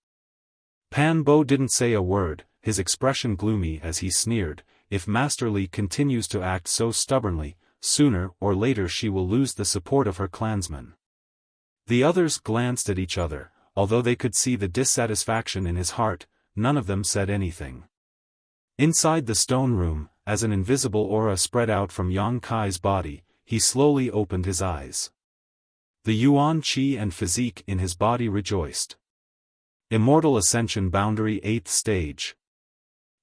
Pan Bo didn't say a word, his expression gloomy as he sneered, "If Master Li continues to act so stubbornly, sooner or later she will lose the support of her clansmen." The others glanced at each other, although they could see the dissatisfaction in his heart, none of them said anything. Inside the stone room, as an invisible aura spread out from Yang Kai's body, he slowly opened his eyes. The Yuan Qi and physique in his body rejoiced. Immortal Ascension Boundary 8th Stage.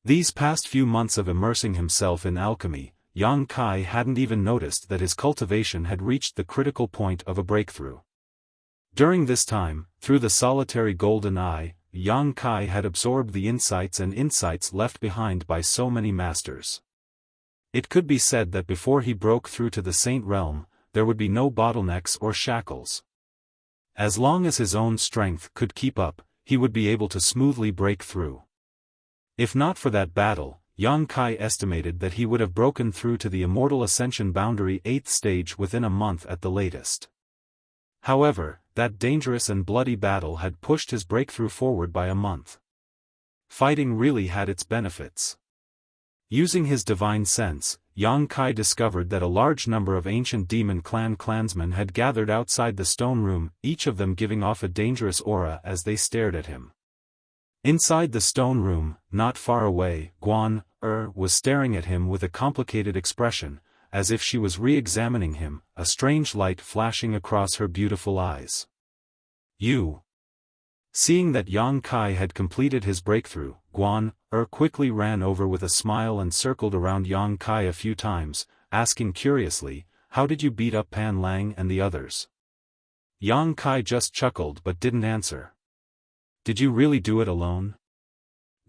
These past few months of immersing himself in alchemy, Yang Kai hadn't even noticed that his cultivation had reached the critical point of a breakthrough. During this time, through the solitary golden eye, Yang Kai had absorbed the insights left behind by so many masters. It could be said that before he broke through to the Saint Realm, there would be no bottlenecks or shackles. As long as his own strength could keep up, he would be able to smoothly break through. If not for that battle, Yang Kai estimated that he would have broken through to the Immortal Ascension Boundary 8th Stage within a month at the latest. However, that dangerous and bloody battle had pushed his breakthrough forward by a month. Fighting really had its benefits. Using his divine sense, Yang Kai discovered that a large number of ancient demon clansmen had gathered outside the stone room, each of them giving off a dangerous aura as they stared at him. Inside the stone room, not far away, Guan was staring at him with a complicated expression, as if she was re-examining him, a strange light flashing across her beautiful eyes. "You." Seeing that Yang Kai had completed his breakthrough, Guan quickly ran over with a smile and circled around Yang Kai a few times, asking curiously, "How did you beat up Pan Lang and the others?" Yang Kai just chuckled but didn't answer. "Did you really do it alone?"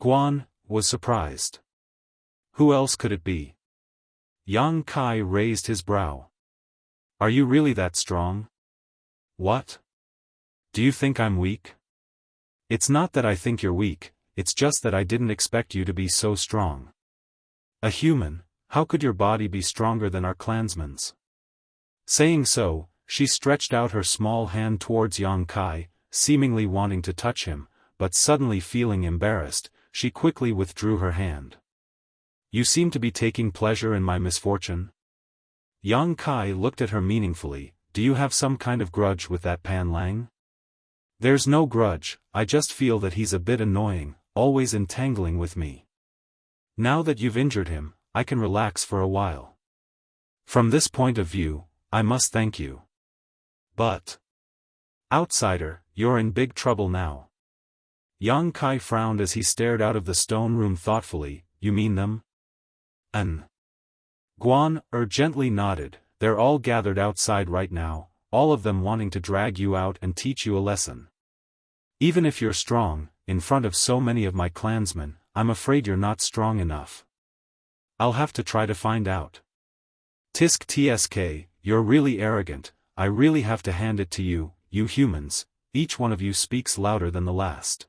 Guan was surprised. "Who else could it be?" Yang Kai raised his brow. "Are you really that strong?" "What? Do you think I'm weak?" "It's not that I think you're weak, it's just that I didn't expect you to be so strong." A human, how could your body be stronger than our clansman's? Saying so, she stretched out her small hand towards Yang Kai, seemingly wanting to touch him, but suddenly feeling embarrassed, she quickly withdrew her hand. You seem to be taking pleasure in my misfortune? Yang Kai looked at her meaningfully. Do you have some kind of grudge with that Pan Lang? There's no grudge, I just feel that he's a bit annoying, always entangling with me. Now that you've injured him, I can relax for a while. From this point of view, I must thank you. But, outsider, you're in big trouble now. Yang Kai frowned as he stared out of the stone room thoughtfully. You mean them? Guan gently nodded. They're all gathered outside right now, all of them wanting to drag you out and teach you a lesson. Even if you're strong, in front of so many of my clansmen, I'm afraid you're not strong enough. I'll have to try to find out. Tisk tsk, you're really arrogant, I really have to hand it to you, you humans, each one of you speaks louder than the last.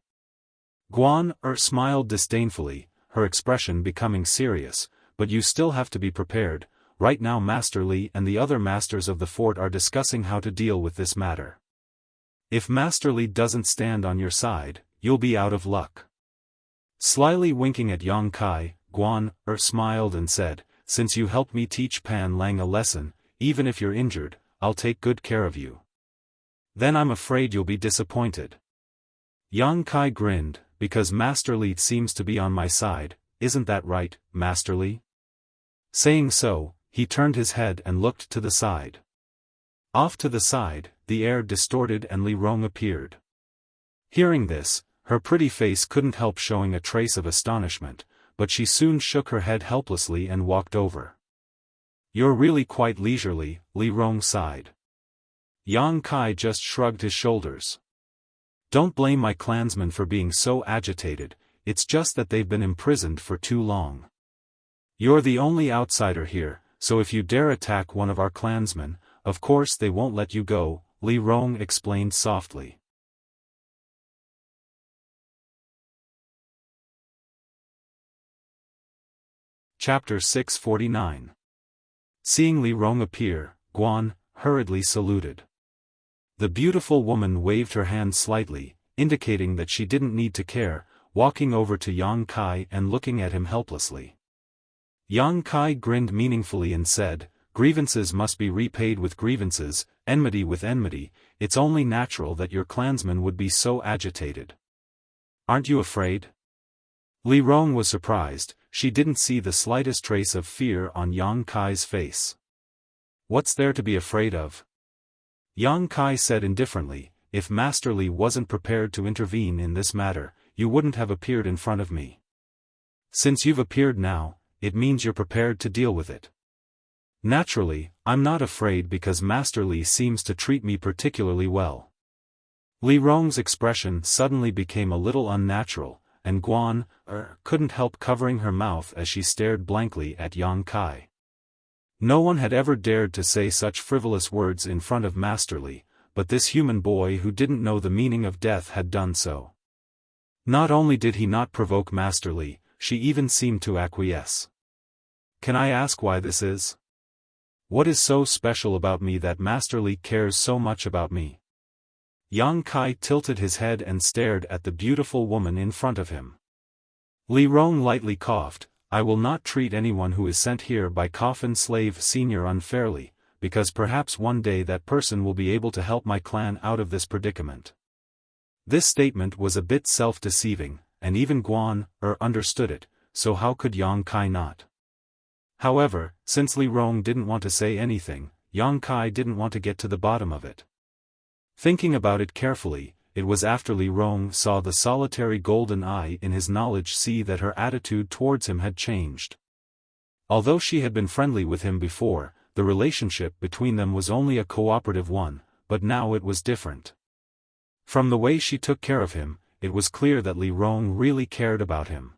Guan smiled disdainfully, her expression becoming serious, but you still have to be prepared. Right now Master Li and the other masters of the fort are discussing how to deal with this matter. If Master Li doesn't stand on your side, you'll be out of luck. Slyly winking at Yang Kai, Guan smiled and said, since you helped me teach Pan Lang a lesson, even if you're injured, I'll take good care of you. Then I'm afraid you'll be disappointed. Yang Kai grinned, because Master Li seems to be on my side, isn't that right, Master Li? Saying so, he turned his head and looked to the side. Off to the side, the air distorted and Li Rong appeared. Hearing this, her pretty face couldn't help showing a trace of astonishment, but she soon shook her head helplessly and walked over. You're really quite leisurely, Li Rong sighed. Yang Kai just shrugged his shoulders. Don't blame my clansmen for being so agitated, it's just that they've been imprisoned for too long. You're the only outsider here, so if you dare attack one of our clansmen, of course they won't let you go, Li Rong explained softly. Chapter 649. Seeing Li Rong appear, Guan hurriedly saluted. The beautiful woman waved her hand slightly, indicating that she didn't need to care, walking over to Yang Kai and looking at him helplessly. Yang Kai grinned meaningfully and said, grievances must be repaid with grievances, enmity with enmity, it's only natural that your clansmen would be so agitated. Aren't you afraid? Li Rong was surprised, she didn't see the slightest trace of fear on Yang Kai's face. What's there to be afraid of? Yang Kai said indifferently, if Master Li wasn't prepared to intervene in this matter, you wouldn't have appeared in front of me. Since you've appeared now, it means you're prepared to deal with it. Naturally, I'm not afraid because Master Li seems to treat me particularly well. Li Rong's expression suddenly became a little unnatural, and Guan couldn't help covering her mouth as she stared blankly at Yang Kai. No one had ever dared to say such frivolous words in front of Master Li, but this human boy who didn't know the meaning of death had done so. Not only did he not provoke Master Li, she even seemed to acquiesce. Can I ask why this is? What is so special about me that Master Li cares so much about me? Yang Kai tilted his head and stared at the beautiful woman in front of him. Li Rong lightly coughed. I will not treat anyone who is sent here by Coffin Slave Senior unfairly, because perhaps one day that person will be able to help my clan out of this predicament. This statement was a bit self-deceiving, and even Guan understood it, so how could Yang Kai not? However, since Li Rong didn't want to say anything, Yang Kai didn't want to get to the bottom of it. Thinking about it carefully, it was after Li Rong saw the solitary golden eye in his knowledge see that her attitude towards him had changed. Although she had been friendly with him before, the relationship between them was only a cooperative one, but now it was different. From the way she took care of him, it was clear that Li Rong really cared about him.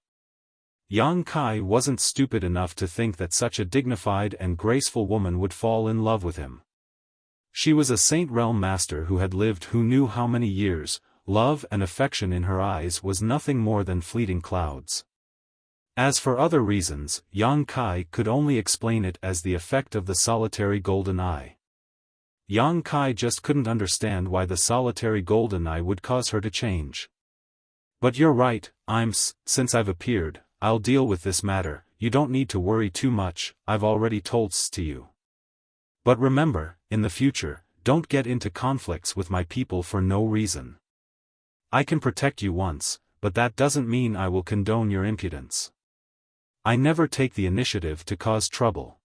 Yang Kai wasn't stupid enough to think that such a dignified and graceful woman would fall in love with him. She was a Saint Realm master who had lived who knew how many years. Love and affection in her eyes was nothing more than fleeting clouds. As for other reasons, Yang Kai could only explain it as the effect of the solitary golden eye. Yang Kai just couldn't understand why the solitary golden eye would cause her to change. But you're right, since I've appeared, I'll deal with this matter, you don't need to worry too much, I've already told to you. But remember, in the future, don't get into conflicts with my people for no reason. I can protect you once, but that doesn't mean I will condone your impudence. I never take the initiative to cause trouble.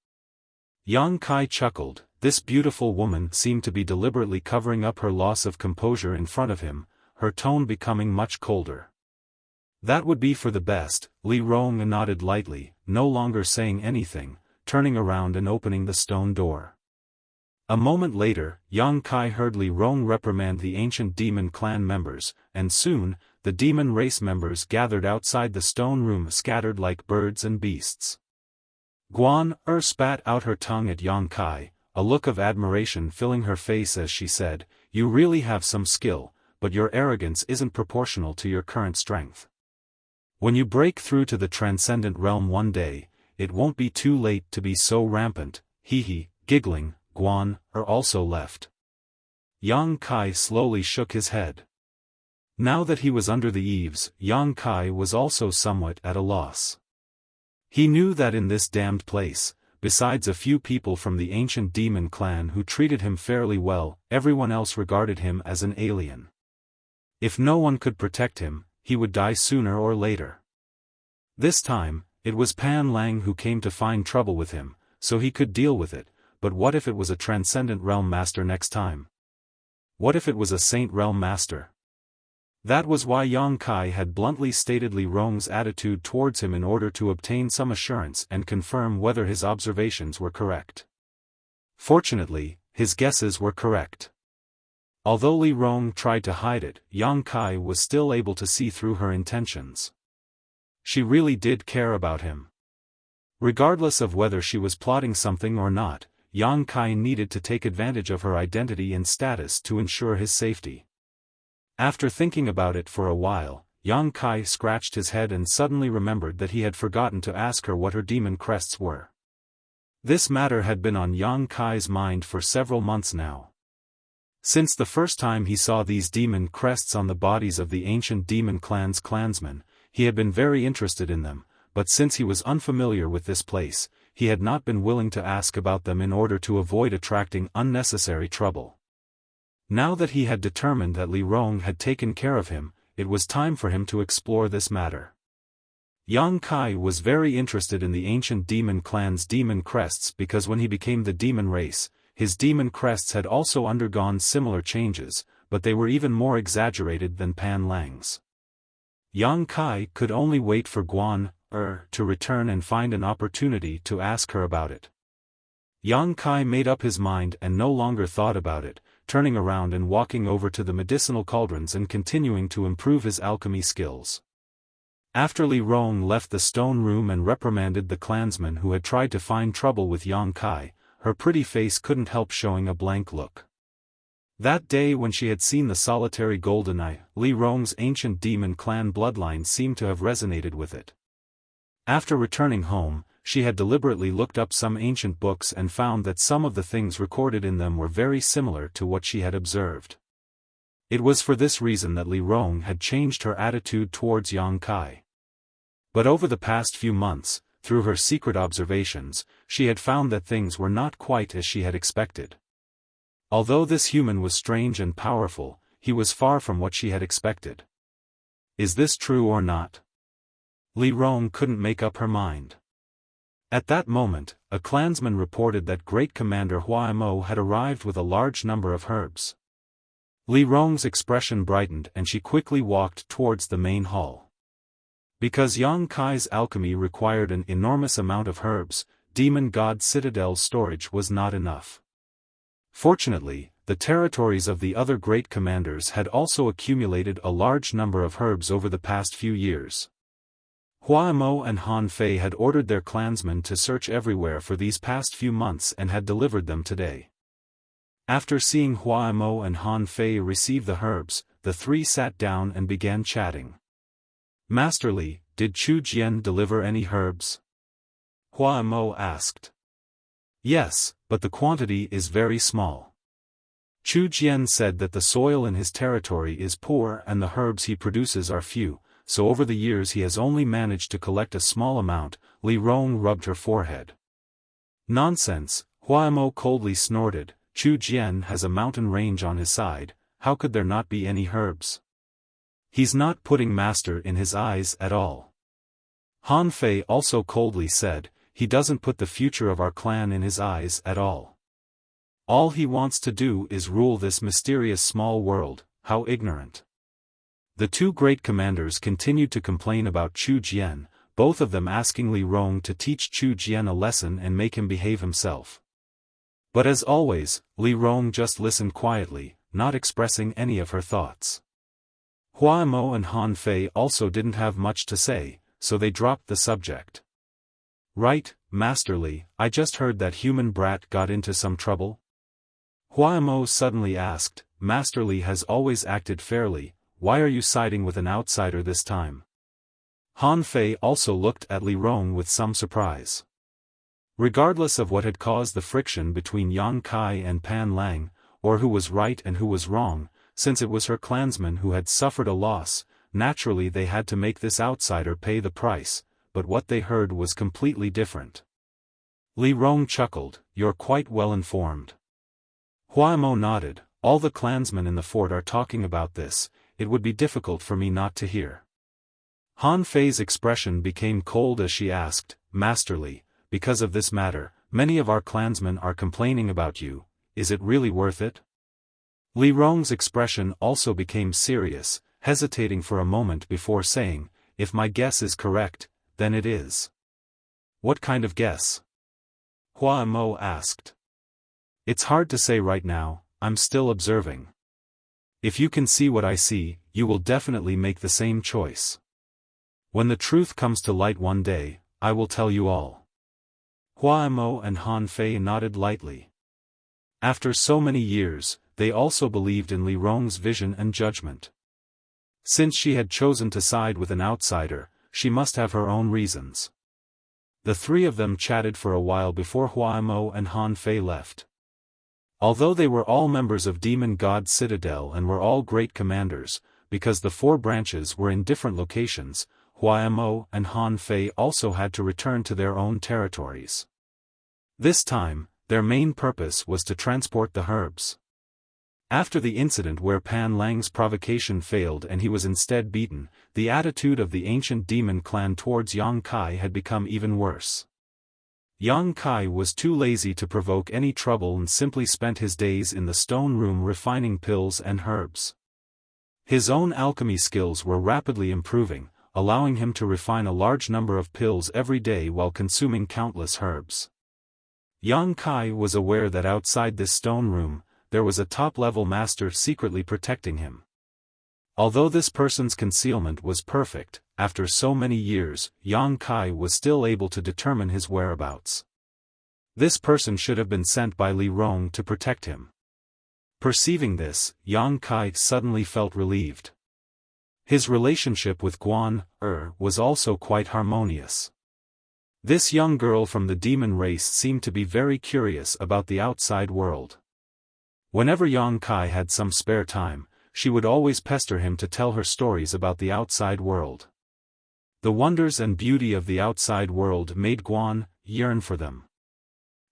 Yang Kai chuckled. This beautiful woman seemed to be deliberately covering up her loss of composure in front of him, her tone becoming much colder. That would be for the best, Li Rong nodded lightly, no longer saying anything, turning around and opening the stone door. A moment later, Yang Kai heard Li Rong reprimand the ancient demon clan members, and soon, the demon race members gathered outside the stone room scattered like birds and beasts. Guan spat out her tongue at Yang Kai, a look of admiration filling her face as she said, "You really have some skill, but your arrogance isn't proportional to your current strength. When you break through to the transcendent realm one day, it won't be too late to be so rampant." Giggling, Guan also left. Yang Kai slowly shook his head. Now that he was under the eaves, Yang Kai was also somewhat at a loss. He knew that in this damned place, besides a few people from the ancient demon clan who treated him fairly well, everyone else regarded him as an alien. If no one could protect him, he would die sooner or later. This time, it was Pan Lang who came to find trouble with him, so he could deal with it, but what if it was a transcendent realm master next time? What if it was a saint realm master? That was why Yang Kai had bluntly stated Li Rong's attitude towards him in order to obtain some assurance and confirm whether his observations were correct. Fortunately, his guesses were correct. Although Li Rong tried to hide it, Yang Kai was still able to see through her intentions. She really did care about him. Regardless of whether she was plotting something or not, Yang Kai needed to take advantage of her identity and status to ensure his safety. After thinking about it for a while, Yang Kai scratched his head and suddenly remembered that he had forgotten to ask her what her demon crests were. This matter had been on Yang Kai's mind for several months now. Since the first time he saw these demon crests on the bodies of the ancient demon clan's clansmen, he had been very interested in them, but since he was unfamiliar with this place, he had not been willing to ask about them in order to avoid attracting unnecessary trouble. Now that he had determined that Li Rong had taken care of him, it was time for him to explore this matter. Yang Kai was very interested in the ancient demon clan's demon crests because when he became the demon race, his demon crests had also undergone similar changes, but they were even more exaggerated than Pan Lang's. Yang Kai could only wait for Guan to return and find an opportunity to ask her about it. Yang Kai made up his mind and no longer thought about it, turning around and walking over to the medicinal cauldrons and continuing to improve his alchemy skills. After Li Rong left the stone room and reprimanded the clansmen who had tried to find trouble with Yang Kai, her pretty face couldn't help showing a blank look. That day when she had seen the solitary golden eye, Li Rong's ancient demon clan bloodline seemed to have resonated with it. After returning home, she had deliberately looked up some ancient books and found that some of the things recorded in them were very similar to what she had observed. It was for this reason that Li Rong had changed her attitude towards Yang Kai. But over the past few months, through her secret observations, she had found that things were not quite as she had expected. Although this human was strange and powerful, he was far from what she had expected. Is this true or not? Li Rong couldn't make up her mind. At that moment, a clansman reported that Great Commander Huaimo had arrived with a large number of herbs. Li Rong's expression brightened and she quickly walked towards the main hall. Because Yang Kai's alchemy required an enormous amount of herbs, Demon God Citadel's storage was not enough. Fortunately, the territories of the other great commanders had also accumulated a large number of herbs over the past few years. Huaimo and Han Fei had ordered their clansmen to search everywhere for these past few months and had delivered them today. After seeing Huaimo and Han Fei receive the herbs, the three sat down and began chatting. "Master Li, did Chu Jian deliver any herbs? Hua Mo asked. Yes, but the quantity is very small. Chu Jian said that the soil in his territory is poor and the herbs he produces are few, so over the years he has only managed to collect a small amount. Li Rong rubbed her forehead. Nonsense, Hua Mo coldly snorted. Chu Jian has a mountain range on his side, how could there not be any herbs? He's not putting master in his eyes at all. Han Fei also coldly said, he doesn't put the future of our clan in his eyes at all. All he wants to do is rule this mysterious small world. How ignorant. The two great commanders continued to complain about Chu Jian, both of them asking Li Rong to teach Chu Jian a lesson and make him behave himself. But as always, Li Rong just listened quietly, not expressing any of her thoughts. Hua Mo and Han Fei also didn't have much to say, so they dropped the subject. Right, Master Li, I just heard that human brat got into some trouble? Hua Mo suddenly asked. Master Li has always acted fairly, why are you siding with an outsider this time? Han Fei also looked at Li Rong with some surprise. Regardless of what had caused the friction between Yang Kai and Pan Lang, or who was right and who was wrong, since it was her clansmen who had suffered a loss, naturally they had to make this outsider pay the price, but what they heard was completely different. Li Rong chuckled, you're quite well informed. Hua Mo nodded, all the clansmen in the fort are talking about this, it would be difficult for me not to hear. Han Fei's expression became cold as she asked, Master Li, because of this matter, many of our clansmen are complaining about you, is it really worth it? Li Rong's expression also became serious, hesitating for a moment before saying, if my guess is correct, then it is. What kind of guess? Hua Mo asked. It's hard to say right now, I'm still observing. If you can see what I see, you will definitely make the same choice. When the truth comes to light one day, I will tell you all. Hua Mo and Han Fei nodded lightly. After so many years, they also believed in Li Rong's vision and judgment. Since she had chosen to side with an outsider, she must have her own reasons. The three of them chatted for a while before Hua Mo and Han Fei left. Although they were all members of Demon God Citadel and were all great commanders, because the four branches were in different locations, Hua Mo and Han Fei also had to return to their own territories. This time, their main purpose was to transport the herbs. After the incident where Pan Lang's provocation failed and he was instead beaten, the attitude of the ancient demon clan towards Yang Kai had become even worse. Yang Kai was too lazy to provoke any trouble and simply spent his days in the stone room refining pills and herbs. His own alchemy skills were rapidly improving, allowing him to refine a large number of pills every day while consuming countless herbs. Yang Kai was aware that outside this stone room, there was a top-level master secretly protecting him. Although this person's concealment was perfect, after so many years, Yang Kai was still able to determine his whereabouts. This person should have been sent by Li Rong to protect him. Perceiving this, Yang Kai suddenly felt relieved. His relationship with Guan was also quite harmonious. This young girl from the demon race seemed to be very curious about the outside world. Whenever Yang Kai had some spare time, she would always pester him to tell her stories about the outside world. The wonders and beauty of the outside world made Guan yearn for them.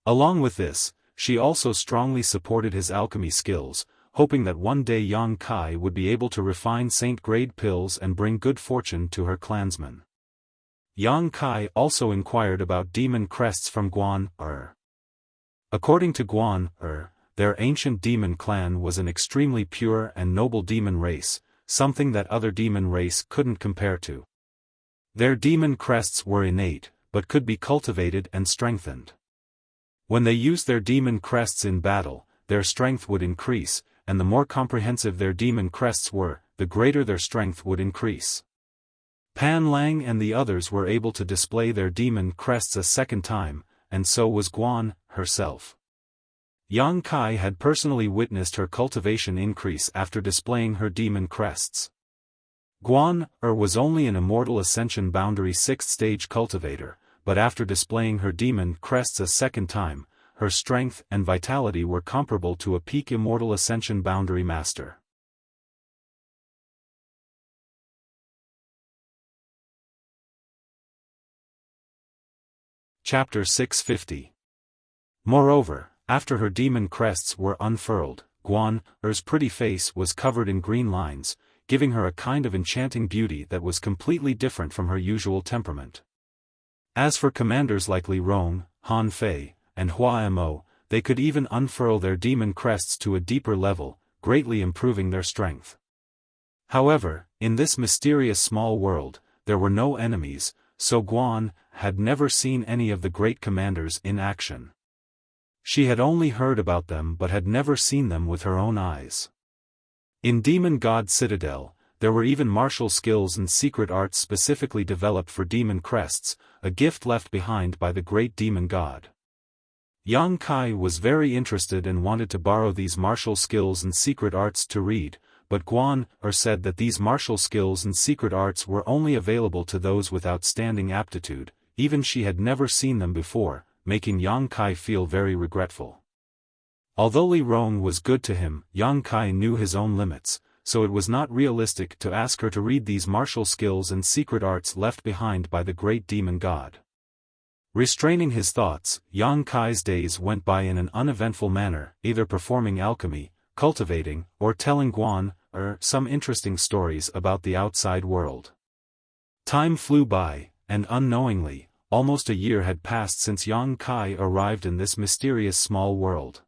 Along with this, she also strongly supported his alchemy skills, hoping that one day Yang Kai would be able to refine saint-grade pills and bring good fortune to her clansmen. Yang Kai also inquired about demon crests from Guan According to Guan their ancient demon clan was an extremely pure and noble demon race, something that other demon race couldn't compare to. Their demon crests were innate, but could be cultivated and strengthened. When they used their demon crests in battle, their strength would increase, and the more comprehensive their demon crests were, the greater their strength would increase. Pan Lang and the others were able to display their demon crests a second time, and so was Guan herself. Yang Kai had personally witnessed her cultivation increase after displaying her demon crests. Guan was only an immortal ascension boundary 6th stage cultivator, but after displaying her demon crests a second time, her strength and vitality were comparable to a peak immortal ascension boundary master. Chapter 650. Moreover, after her demon crests were unfurled, Guan's pretty face was covered in green lines, giving her a kind of enchanting beauty that was completely different from her usual temperament. As for commanders like Li Rong, Han Fei, and Hua Mo, they could even unfurl their demon crests to a deeper level, greatly improving their strength. However, in this mysterious small world, there were no enemies, so Guan had never seen any of the great commanders in action. She had only heard about them but had never seen them with her own eyes. In Demon God Citadel, there were even martial skills and secret arts specifically developed for demon crests, a gift left behind by the great demon god. Yang Kai was very interested and wanted to borrow these martial skills and secret arts to read, but Guan said that these martial skills and secret arts were only available to those with outstanding aptitude, even she had never seen them before, making Yang Kai feel very regretful. Although Li Rong was good to him, Yang Kai knew his own limits, so it was not realistic to ask her to read these martial skills and secret arts left behind by the great demon god. Restraining his thoughts, Yang Kai's days went by in an uneventful manner, either performing alchemy, cultivating, or telling Guan some interesting stories about the outside world. Time flew by, and unknowingly, almost a year had passed since Yang Kai arrived in this mysterious small world.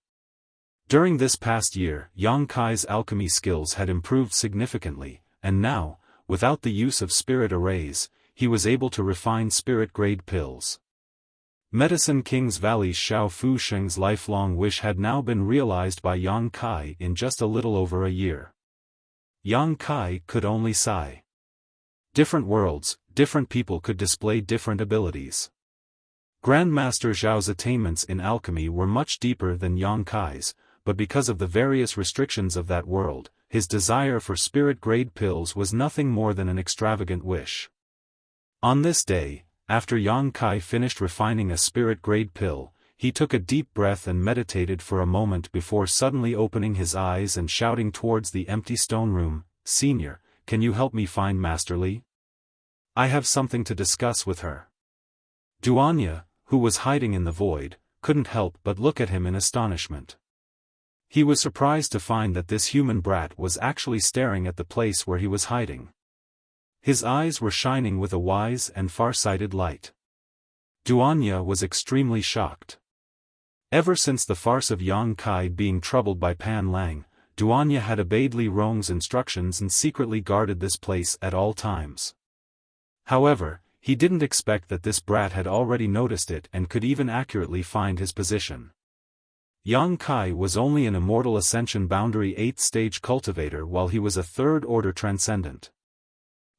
During this past year, Yang Kai's alchemy skills had improved significantly, and now, without the use of spirit arrays, he was able to refine spirit-grade pills. Medicine King's Valley's Xiao Fu Sheng's lifelong wish had now been realized by Yang Kai in just a little over a year. Yang Kai could only sigh. Different worlds, different people could display different abilities. Grandmaster Zhao's attainments in alchemy were much deeper than Yang Kai's, but because of the various restrictions of that world, his desire for spirit-grade pills was nothing more than an extravagant wish. On this day, after Yang Kai finished refining a spirit-grade pill, he took a deep breath and meditated for a moment before suddenly opening his eyes and shouting towards the empty stone room, "Senior, can you help me find Master Li? I have something to discuss with her." Duanya, who was hiding in the void, couldn't help but look at him in astonishment. He was surprised to find that this human brat was actually staring at the place where he was hiding. His eyes were shining with a wise and far-sighted light. Duanya was extremely shocked. Ever since the farce of Yang Kai being troubled by Pan Lang, Duanya had obeyed Li Rong's instructions and secretly guarded this place at all times. However, he didn't expect that this brat had already noticed it and could even accurately find his position. Yang Kai was only an immortal ascension boundary 8th stage cultivator while he was a 3rd order transcendent.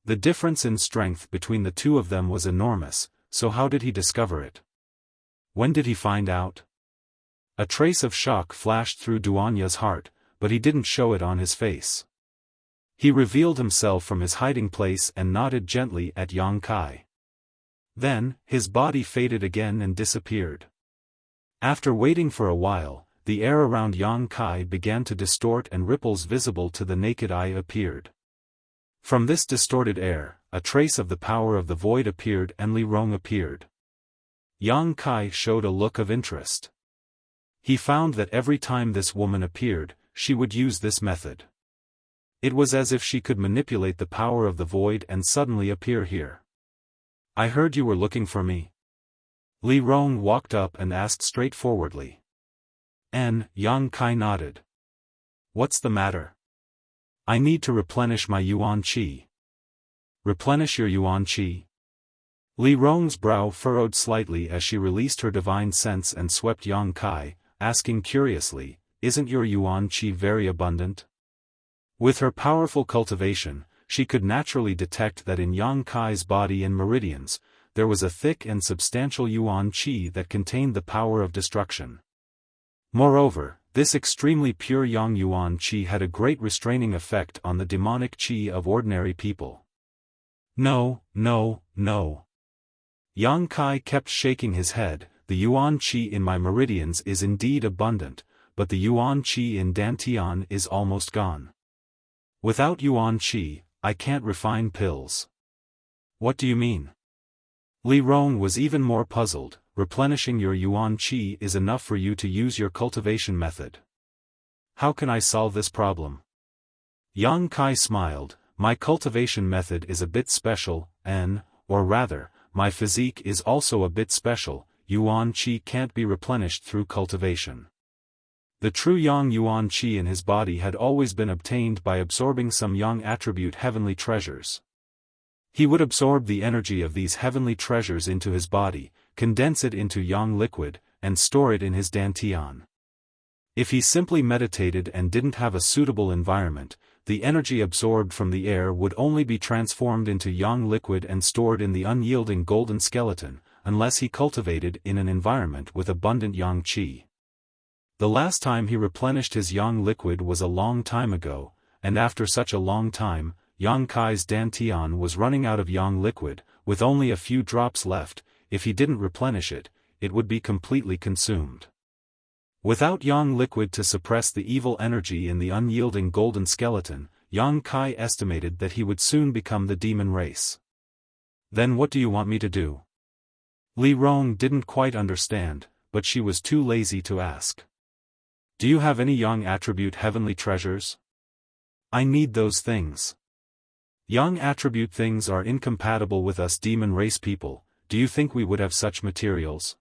The difference in strength between the two of them was enormous, so how did he discover it? When did he find out? A trace of shock flashed through Duanya's heart, but he didn't show it on his face. He revealed himself from his hiding place and nodded gently at Yang Kai. Then, his body faded again and disappeared. After waiting for a while, the air around Yang Kai began to distort and ripples visible to the naked eye appeared. From this distorted air, a trace of the power of the void appeared and Li Rong appeared. Yang Kai showed a look of interest. He found that every time this woman appeared, she would use this method. It was as if she could manipulate the power of the void and suddenly appear here. "I heard you were looking for me." Li Rong walked up and asked straightforwardly. Yang Kai nodded. "What's the matter?" "I need to replenish my yuan qi." "Replenish your yuan qi?" Li Rong's brow furrowed slightly as she released her divine sense and swept Yang Kai, asking curiously, "Isn't your yuan qi very abundant?" With her powerful cultivation, she could naturally detect that in Yang Kai's body and meridians, there was a thick and substantial yuan qi that contained the power of destruction. Moreover, this extremely pure yang yuan qi had a great restraining effect on the demonic qi of ordinary people. No, no, no. Yang Kai kept shaking his head. The yuan qi in my meridians is indeed abundant, but the yuan qi in Dantian is almost gone. Without yuan qi, I can't refine pills. What do you mean? Li Rong was even more puzzled. Replenishing your yuan qi is enough for you to use your cultivation method. How can I solve this problem? Yang Kai smiled. My cultivation method is a bit special, or rather, my physique is also a bit special. Yuan qi can't be replenished through cultivation. The true yang yuan qi in his body had always been obtained by absorbing some yang attribute heavenly treasures. He would absorb the energy of these heavenly treasures into his body, condense it into yang liquid, and store it in his dantian. If he simply meditated and didn't have a suitable environment, the energy absorbed from the air would only be transformed into yang liquid and stored in the unyielding golden skeleton, unless he cultivated in an environment with abundant yang qi. The last time he replenished his yang liquid was a long time ago, and after such a long time, Yang Kai's dantian was running out of yang liquid, with only a few drops left. If he didn't replenish it, it would be completely consumed. Without yang liquid to suppress the evil energy in the unyielding golden skeleton, Yang Kai estimated that he would soon become the demon race. Then what do you want me to do? Li Rong didn't quite understand, but she was too lazy to ask. Do you have any yang attribute heavenly treasures? I need those things. Yang attribute things are incompatible with us demon race people. Do you think we would have such materials?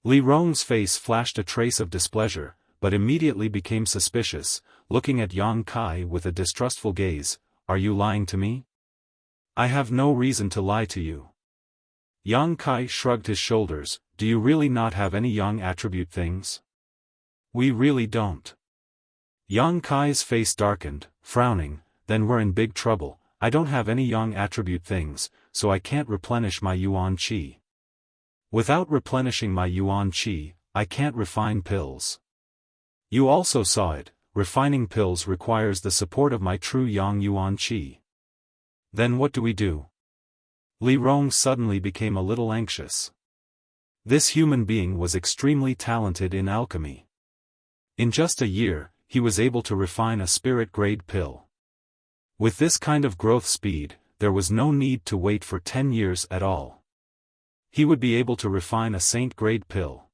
Li Rong's face flashed a trace of displeasure, but immediately became suspicious, looking at Yang Kai with a distrustful gaze. Are you lying to me? I have no reason to lie to you. Yang Kai shrugged his shoulders. Do you really not have any yang attribute things? We really don't. Yang Kai's face darkened, frowning. Then we're in big trouble. I don't have any yang attribute things, so I can't replenish my yuan qi. Without replenishing my yuan qi, I can't refine pills. You also saw it, refining pills requires the support of my true yang yuan qi. Then what do we do? Li Rong suddenly became a little anxious. This human being was extremely talented in alchemy. In just a year, he was able to refine a spirit-grade pill. With this kind of growth speed, there was no need to wait for 10 years at all. He would be able to refine a saint-grade pill.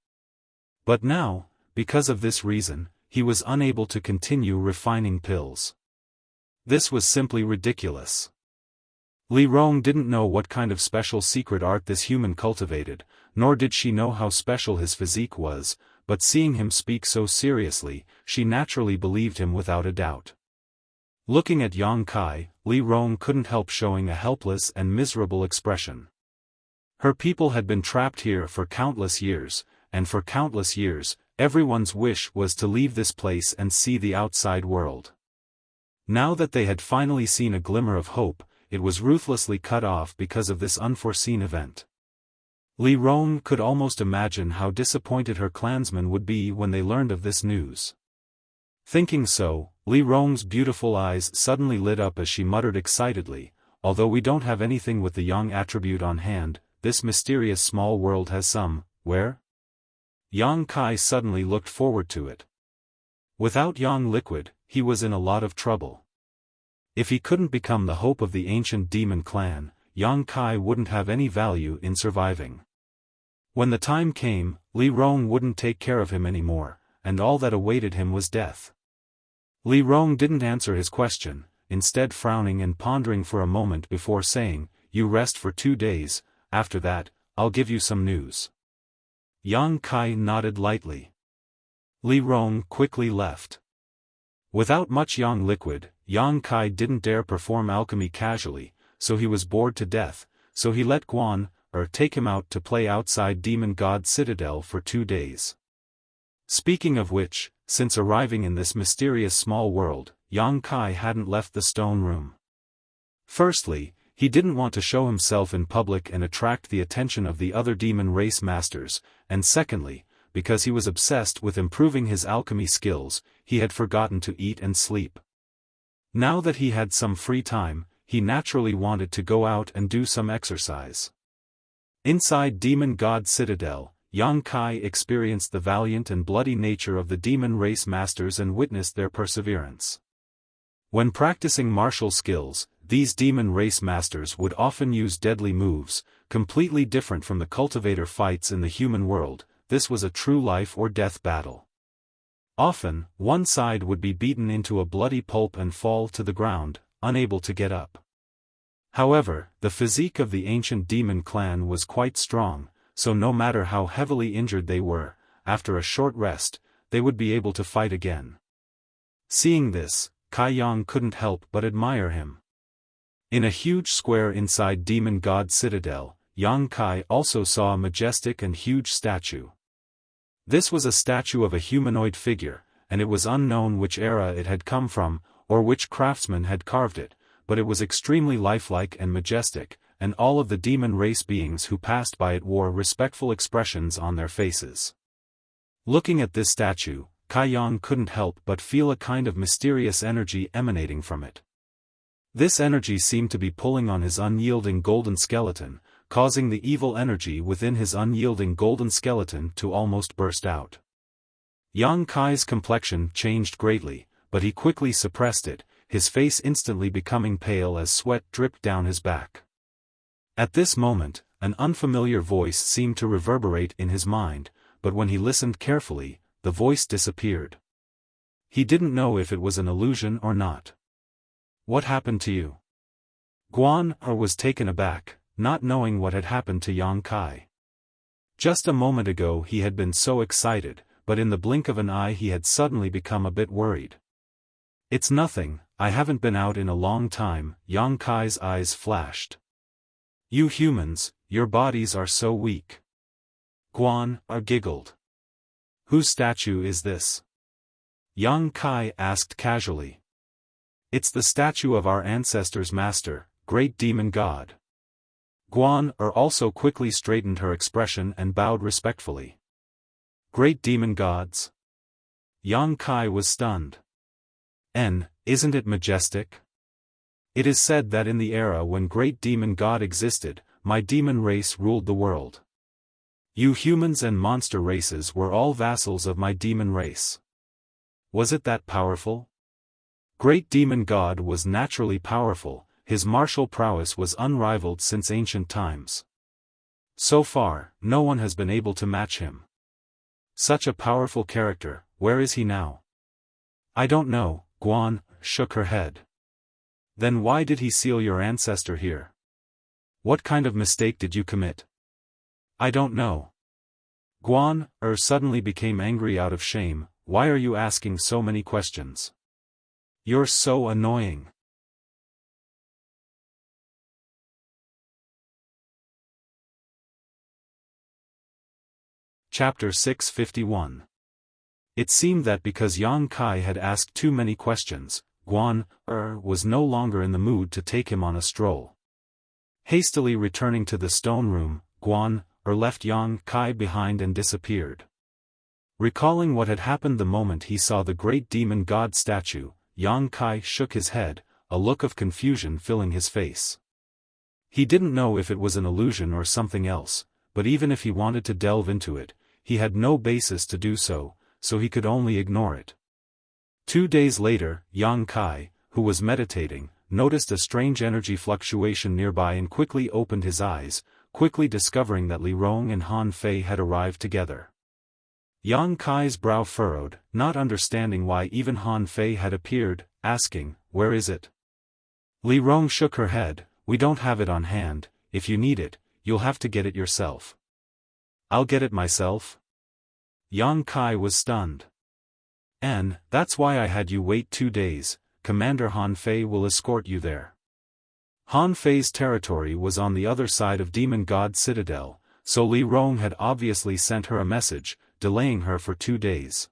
But now, because of this reason, he was unable to continue refining pills. This was simply ridiculous. Li Rong didn't know what kind of special secret art this human cultivated, nor did she know how special his physique was, but seeing him speak so seriously, she naturally believed him without a doubt. Looking at Yang Kai, Li Rong couldn't help showing a helpless and miserable expression. Her people had been trapped here for countless years, and for countless years, everyone's wish was to leave this place and see the outside world. Now that they had finally seen a glimmer of hope, it was ruthlessly cut off because of this unforeseen event. Li Rong could almost imagine how disappointed her clansmen would be when they learned of this news. Thinking so, Li Rong's beautiful eyes suddenly lit up as she muttered excitedly, although we don't have anything with the yang attribute on hand, this mysterious small world has some, where? Yang Kai suddenly looked forward to it. Without yang liquid, he was in a lot of trouble. If he couldn't become the hope of the ancient demon clan, Yang Kai wouldn't have any value in surviving. When the time came, Li Rong wouldn't take care of him anymore, and all that awaited him was death. Li Rong didn't answer his question, instead frowning and pondering for a moment before saying, "You rest for 2 days, after that, I'll give you some news." Yang Kai nodded lightly. Li Rong quickly left. Without much yang liquid, Yang Kai didn't dare perform alchemy casually, so he was bored to death, so he let Guan, take him out to play outside Demon God Citadel for 2 days. Speaking of which, since arriving in this mysterious small world, Yang Kai hadn't left the stone room. Firstly, he didn't want to show himself in public and attract the attention of the other demon race masters, and secondly, because he was obsessed with improving his alchemy skills, he had forgotten to eat and sleep. Now that he had some free time, he naturally wanted to go out and do some exercise. Inside Demon God Citadel, Yang Kai experienced the valiant and bloody nature of the demon race masters and witnessed their perseverance. When practicing martial skills, these demon race masters would often use deadly moves, completely different from the cultivator fights in the human world. This was a true life or death battle. Often, one side would be beaten into a bloody pulp and fall to the ground, unable to get up. However, the physique of the ancient demon clan was quite strong, so no matter how heavily injured they were, after a short rest, they would be able to fight again. Seeing this, Kai Yang couldn't help but admire him. In a huge square inside Demon God Citadel, Yang Kai also saw a majestic and huge statue. This was a statue of a humanoid figure, and it was unknown which era it had come from, or which craftsman had carved it, but it was extremely lifelike and majestic, and all of the demon race beings who passed by it wore respectful expressions on their faces. Looking at this statue, Kai Yang couldn't help but feel a kind of mysterious energy emanating from it. This energy seemed to be pulling on his unyielding golden skeleton, causing the evil energy within his unyielding golden skeleton to almost burst out. Yang Kai's complexion changed greatly, but he quickly suppressed it, his face instantly becoming pale as sweat dripped down his back. At this moment, an unfamiliar voice seemed to reverberate in his mind, but when he listened carefully, the voice disappeared. He didn't know if it was an illusion or not. "What happened to you?" Guan was taken aback, not knowing what had happened to Yang Kai. Just a moment ago he had been so excited, but in the blink of an eye he had suddenly become a bit worried. "It's nothing, I haven't been out in a long time," Yang Kai's eyes flashed. "You humans, your bodies are so weak." Guan giggled. "Whose statue is this?" Yang Kai asked casually. "It's the statue of our ancestors' master, Great Demon God." Guan also quickly straightened her expression and bowed respectfully. "Great demon gods?" Yang Kai was stunned. Isn't it majestic? It is said that in the era when Great Demon God existed, my demon race ruled the world. You humans and monster races were all vassals of my demon race. Was it that powerful? Great Demon God was naturally powerful, his martial prowess was unrivaled since ancient times. So far, no one has been able to match him. Such a powerful character, where is he now? I don't know, Guan shook her head. Then why did he seal your ancestor here? What kind of mistake did you commit? I don't know. Guan suddenly became angry out of shame. Why are you asking so many questions? You're so annoying. Chapter 651. It seemed that because Yang Kai had asked too many questions, Guan was no longer in the mood to take him on a stroll. Hastily returning to the stone room, Guan left Yang Kai behind and disappeared. Recalling what had happened the moment he saw the Great Demon God statue, Yang Kai shook his head, a look of confusion filling his face. He didn't know if it was an illusion or something else, but even if he wanted to delve into it, he had no basis to do so, so he could only ignore it. 2 days later, Yang Kai, who was meditating, noticed a strange energy fluctuation nearby and quickly opened his eyes, quickly discovering that Li Rong and Han Fei had arrived together. Yang Kai's brow furrowed, not understanding why even Han Fei had appeared, asking, "Where is it?" Li Rong shook her head, "We don't have it on hand. If you need it, you'll have to get it yourself." "I'll get it myself?" Yang Kai was stunned. "And that's why I had you wait 2 days, Commander Han Fei will escort you there." Han Fei's territory was on the other side of Demon God Citadel, so Li Rong had obviously sent her a message, delaying her for 2 days.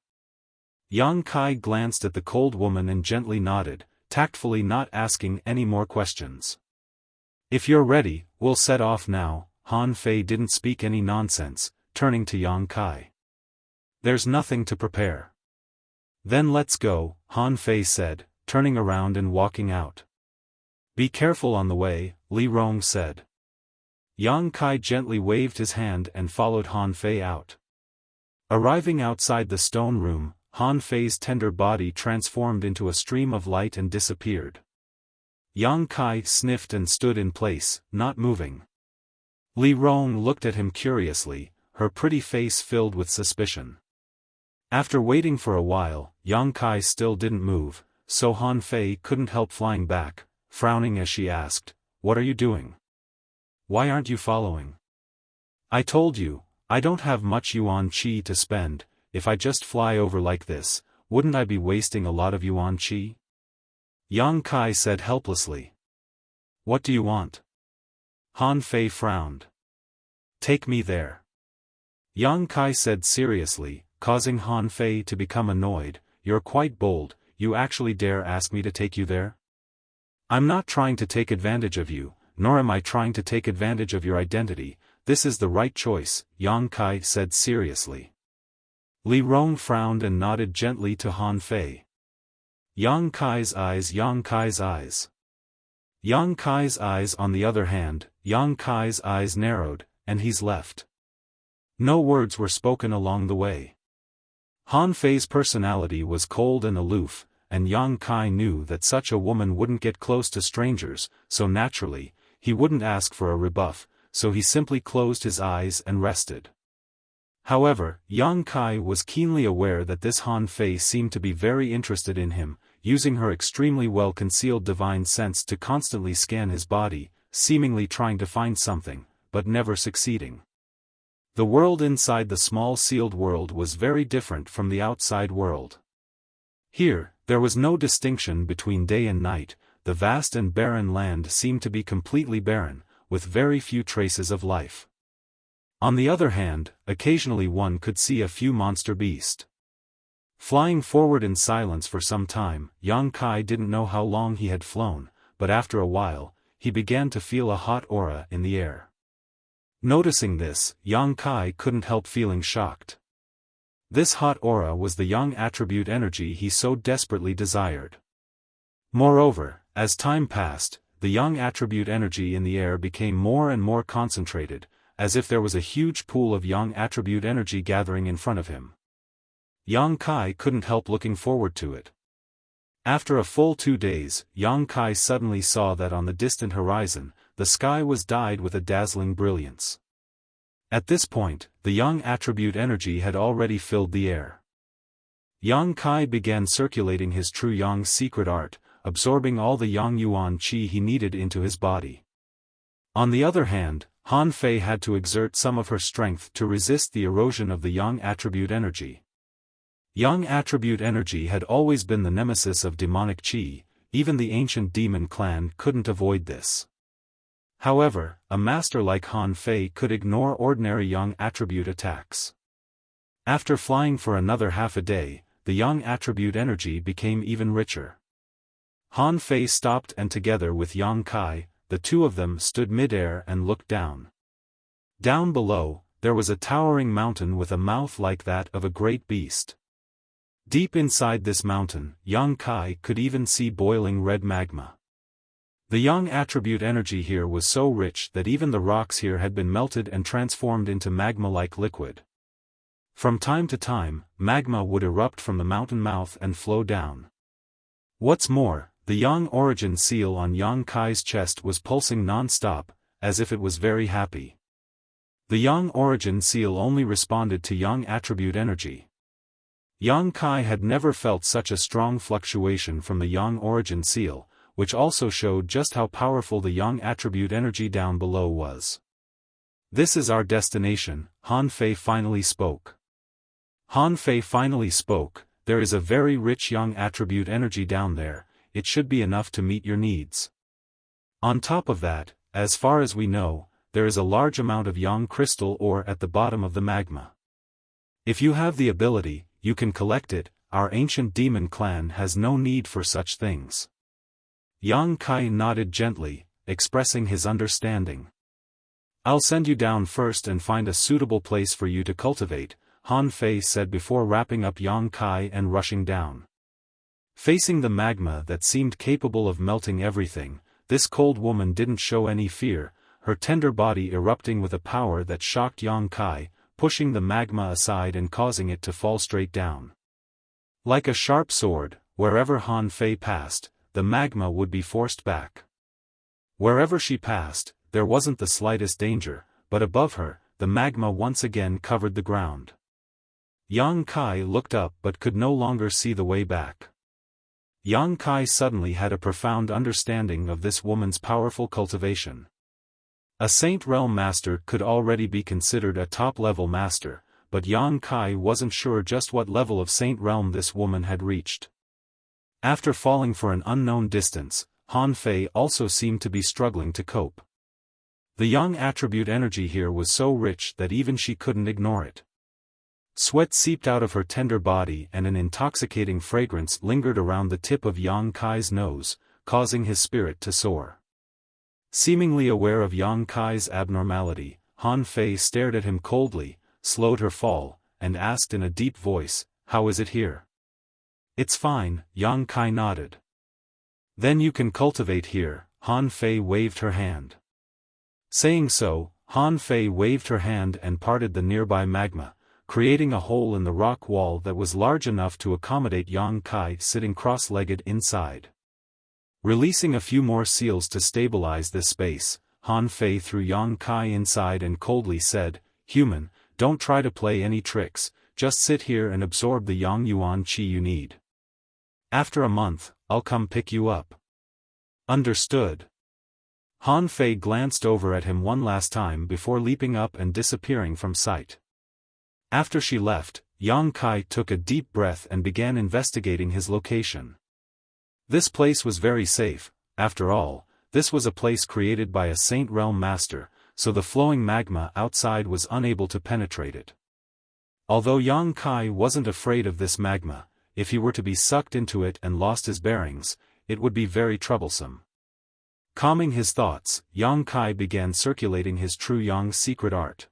Yang Kai glanced at the cold woman and gently nodded, tactfully not asking any more questions. "If you're ready, we'll set off now." Han Fei didn't speak any nonsense, turning to Yang Kai. "There's nothing to prepare." "Then let's go," Han Fei said, turning around and walking out. Be careful on the way, Li Rong said. Yang Kai gently waved his hand and followed Han Fei out. Arriving outside the stone room, Han Fei's tender body transformed into a stream of light and disappeared. Yang Kai sniffed and stood in place, not moving. Li Rong looked at him curiously, her pretty face filled with suspicion. After waiting for a while, Yang Kai still didn't move, so Han Fei couldn't help flying back, frowning as she asked, "What are you doing? Why aren't you following? I told you, I don't have much yuan qi to spend. If I just fly over like this, wouldn't I be wasting a lot of yuan qi?" Yang Kai said helplessly. "What do you want?" Han Fei frowned. "Take me there." Yang Kai said seriously, causing Han Fei to become annoyed. "You're quite bold, you actually dare ask me to take you there? I'm not trying to take advantage of you, nor am I trying to take advantage of your identity. This is the right choice," Yang Kai said seriously. Li Rong frowned and nodded gently to Han Fei. Yang Kai's eyes. Yang Kai's eyes. Yang Kai's eyes. On the other hand, Yang Kai's eyes narrowed, and he's left. No words were spoken along the way. Han Fei's personality was cold and aloof, and Yang Kai knew that such a woman wouldn't get close to strangers, so naturally, he wouldn't ask for a rebuff, so he simply closed his eyes and rested. However, Yang Kai was keenly aware that this Han Fei seemed to be very interested in him, using her extremely well-concealed divine sense to constantly scan his body, seemingly trying to find something, but never succeeding. The world inside the small sealed world was very different from the outside world. Here, there was no distinction between day and night. The vast and barren land seemed to be completely barren, with very few traces of life. On the other hand, occasionally one could see a few monster beasts. Flying forward in silence for some time, Yang Kai didn't know how long he had flown, but after a while, he began to feel a hot aura in the air. Noticing this, Yang Kai couldn't help feeling shocked. This hot aura was the yang attribute energy he so desperately desired. Moreover, as time passed, the yang attribute energy in the air became more and more concentrated, as if there was a huge pool of yang attribute energy gathering in front of him. Yang Kai couldn't help looking forward to it. After a full 2 days, Yang Kai suddenly saw that on the distant horizon, the sky was dyed with a dazzling brilliance. At this point, the yang attribute energy had already filled the air. Yang Kai began circulating his true yang secret art, absorbing all the yang yuan qi he needed into his body. On the other hand, Han Fei had to exert some of her strength to resist the erosion of the yang attribute energy. Yang attribute energy had always been the nemesis of demonic qi, even the ancient demon clan couldn't avoid this. However, a master like Han Fei could ignore ordinary yang attribute attacks. After flying for another half a day, the yang attribute energy became even richer. Han Fei stopped and together with Yang Kai, the two of them stood mid-air and looked down. Down below, there was a towering mountain with a mouth like that of a great beast. Deep inside this mountain, Yang Kai could even see boiling red magma. The yang attribute energy here was so rich that even the rocks here had been melted and transformed into magma-like liquid. From time to time, magma would erupt from the mountain mouth and flow down. What's more, the yang origin seal on Yang Kai's chest was pulsing non-stop, as if it was very happy. The yang origin seal only responded to yang attribute energy. Yang Kai had never felt such a strong fluctuation from the yang origin seal, which also showed just how powerful the yang attribute energy down below was. "This is our destination," Han Fei finally spoke. Han Fei finally spoke, "There is a very rich yang attribute energy down there, it should be enough to meet your needs. On top of that, as far as we know, there is a large amount of yang crystal ore at the bottom of the magma. If you have the ability, you can collect it. Our ancient demon clan has no need for such things." Yang Kai nodded gently, expressing his understanding. "I'll send you down first and find a suitable place for you to cultivate," Han Fei said before wrapping up Yang Kai and rushing down. Facing the magma that seemed capable of melting everything, this cold woman didn't show any fear, her tender body erupting with a power that shocked Yang Kai, pushing the magma aside and causing it to fall straight down. Like a sharp sword, wherever Han Fei passed, the magma would be forced back. Wherever she passed, there wasn't the slightest danger, but above her, the magma once again covered the ground. Yang Kai looked up but could no longer see the way back. Yang Kai suddenly had a profound understanding of this woman's powerful cultivation. A Saint Realm master could already be considered a top-level master, but Yang Kai wasn't sure just what level of Saint Realm this woman had reached. After falling for an unknown distance, Han Fei also seemed to be struggling to cope. The Yang attribute energy here was so rich that even she couldn't ignore it. Sweat seeped out of her tender body and an intoxicating fragrance lingered around the tip of Yang Kai's nose, causing his spirit to soar. Seemingly aware of Yang Kai's abnormality, Han Fei stared at him coldly, slowed her fall, and asked in a deep voice, "How is it here?" "It's fine," Yang Kai nodded. "Then you can cultivate here," Han Fei waved her hand. Saying so, Han Fei waved her hand and parted the nearby magma, creating a hole in the rock wall that was large enough to accommodate Yang Kai sitting cross-legged inside. Releasing a few more seals to stabilize this space, Han Fei threw Yang Kai inside and coldly said, "Human, don't try to play any tricks, just sit here and absorb the Yang Yuan Qi you need. After a month, I'll come pick you up." "Understood." Han Fei glanced over at him one last time before leaping up and disappearing from sight. After she left, Yang Kai took a deep breath and began investigating his location. This place was very safe. After all, this was a place created by a Saint Realm master, so the flowing magma outside was unable to penetrate it. Although Yang Kai wasn't afraid of this magma, if he were to be sucked into it and lost his bearings, it would be very troublesome. Calming his thoughts, Yang Kai began circulating his true Yang secret art.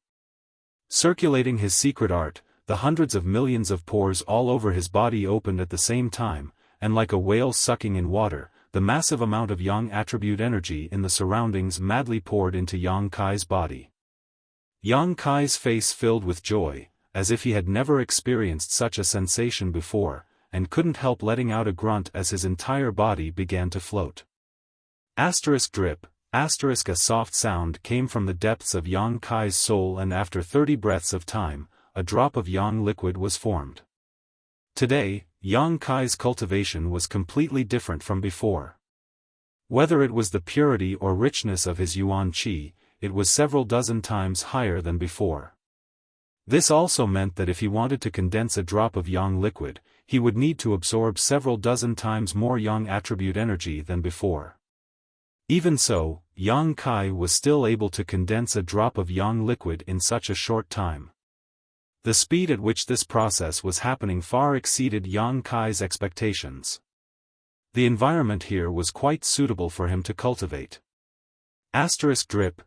Circulating his secret art, the hundreds of millions of pores all over his body opened at the same time, and like a whale sucking in water, the massive amount of Yang attribute energy in the surroundings madly poured into Yang Kai's body. Yang Kai's face filled with joy, as if he had never experienced such a sensation before, and couldn't help letting out a grunt as his entire body began to float. Drip, a soft sound came from the depths of Yang Kai's soul, and after 30 breaths of time, a drop of Yang liquid was formed. Today, Yang Kai's cultivation was completely different from before. Whether it was the purity or richness of his Yuan Qi, it was several dozen times higher than before. This also meant that if he wanted to condense a drop of Yang liquid, he would need to absorb several dozen times more Yang attribute energy than before. Even so, Yang Kai was still able to condense a drop of Yang liquid in such a short time. The speed at which this process was happening far exceeded Yang Kai's expectations. The environment here was quite suitable for him to cultivate. Drip,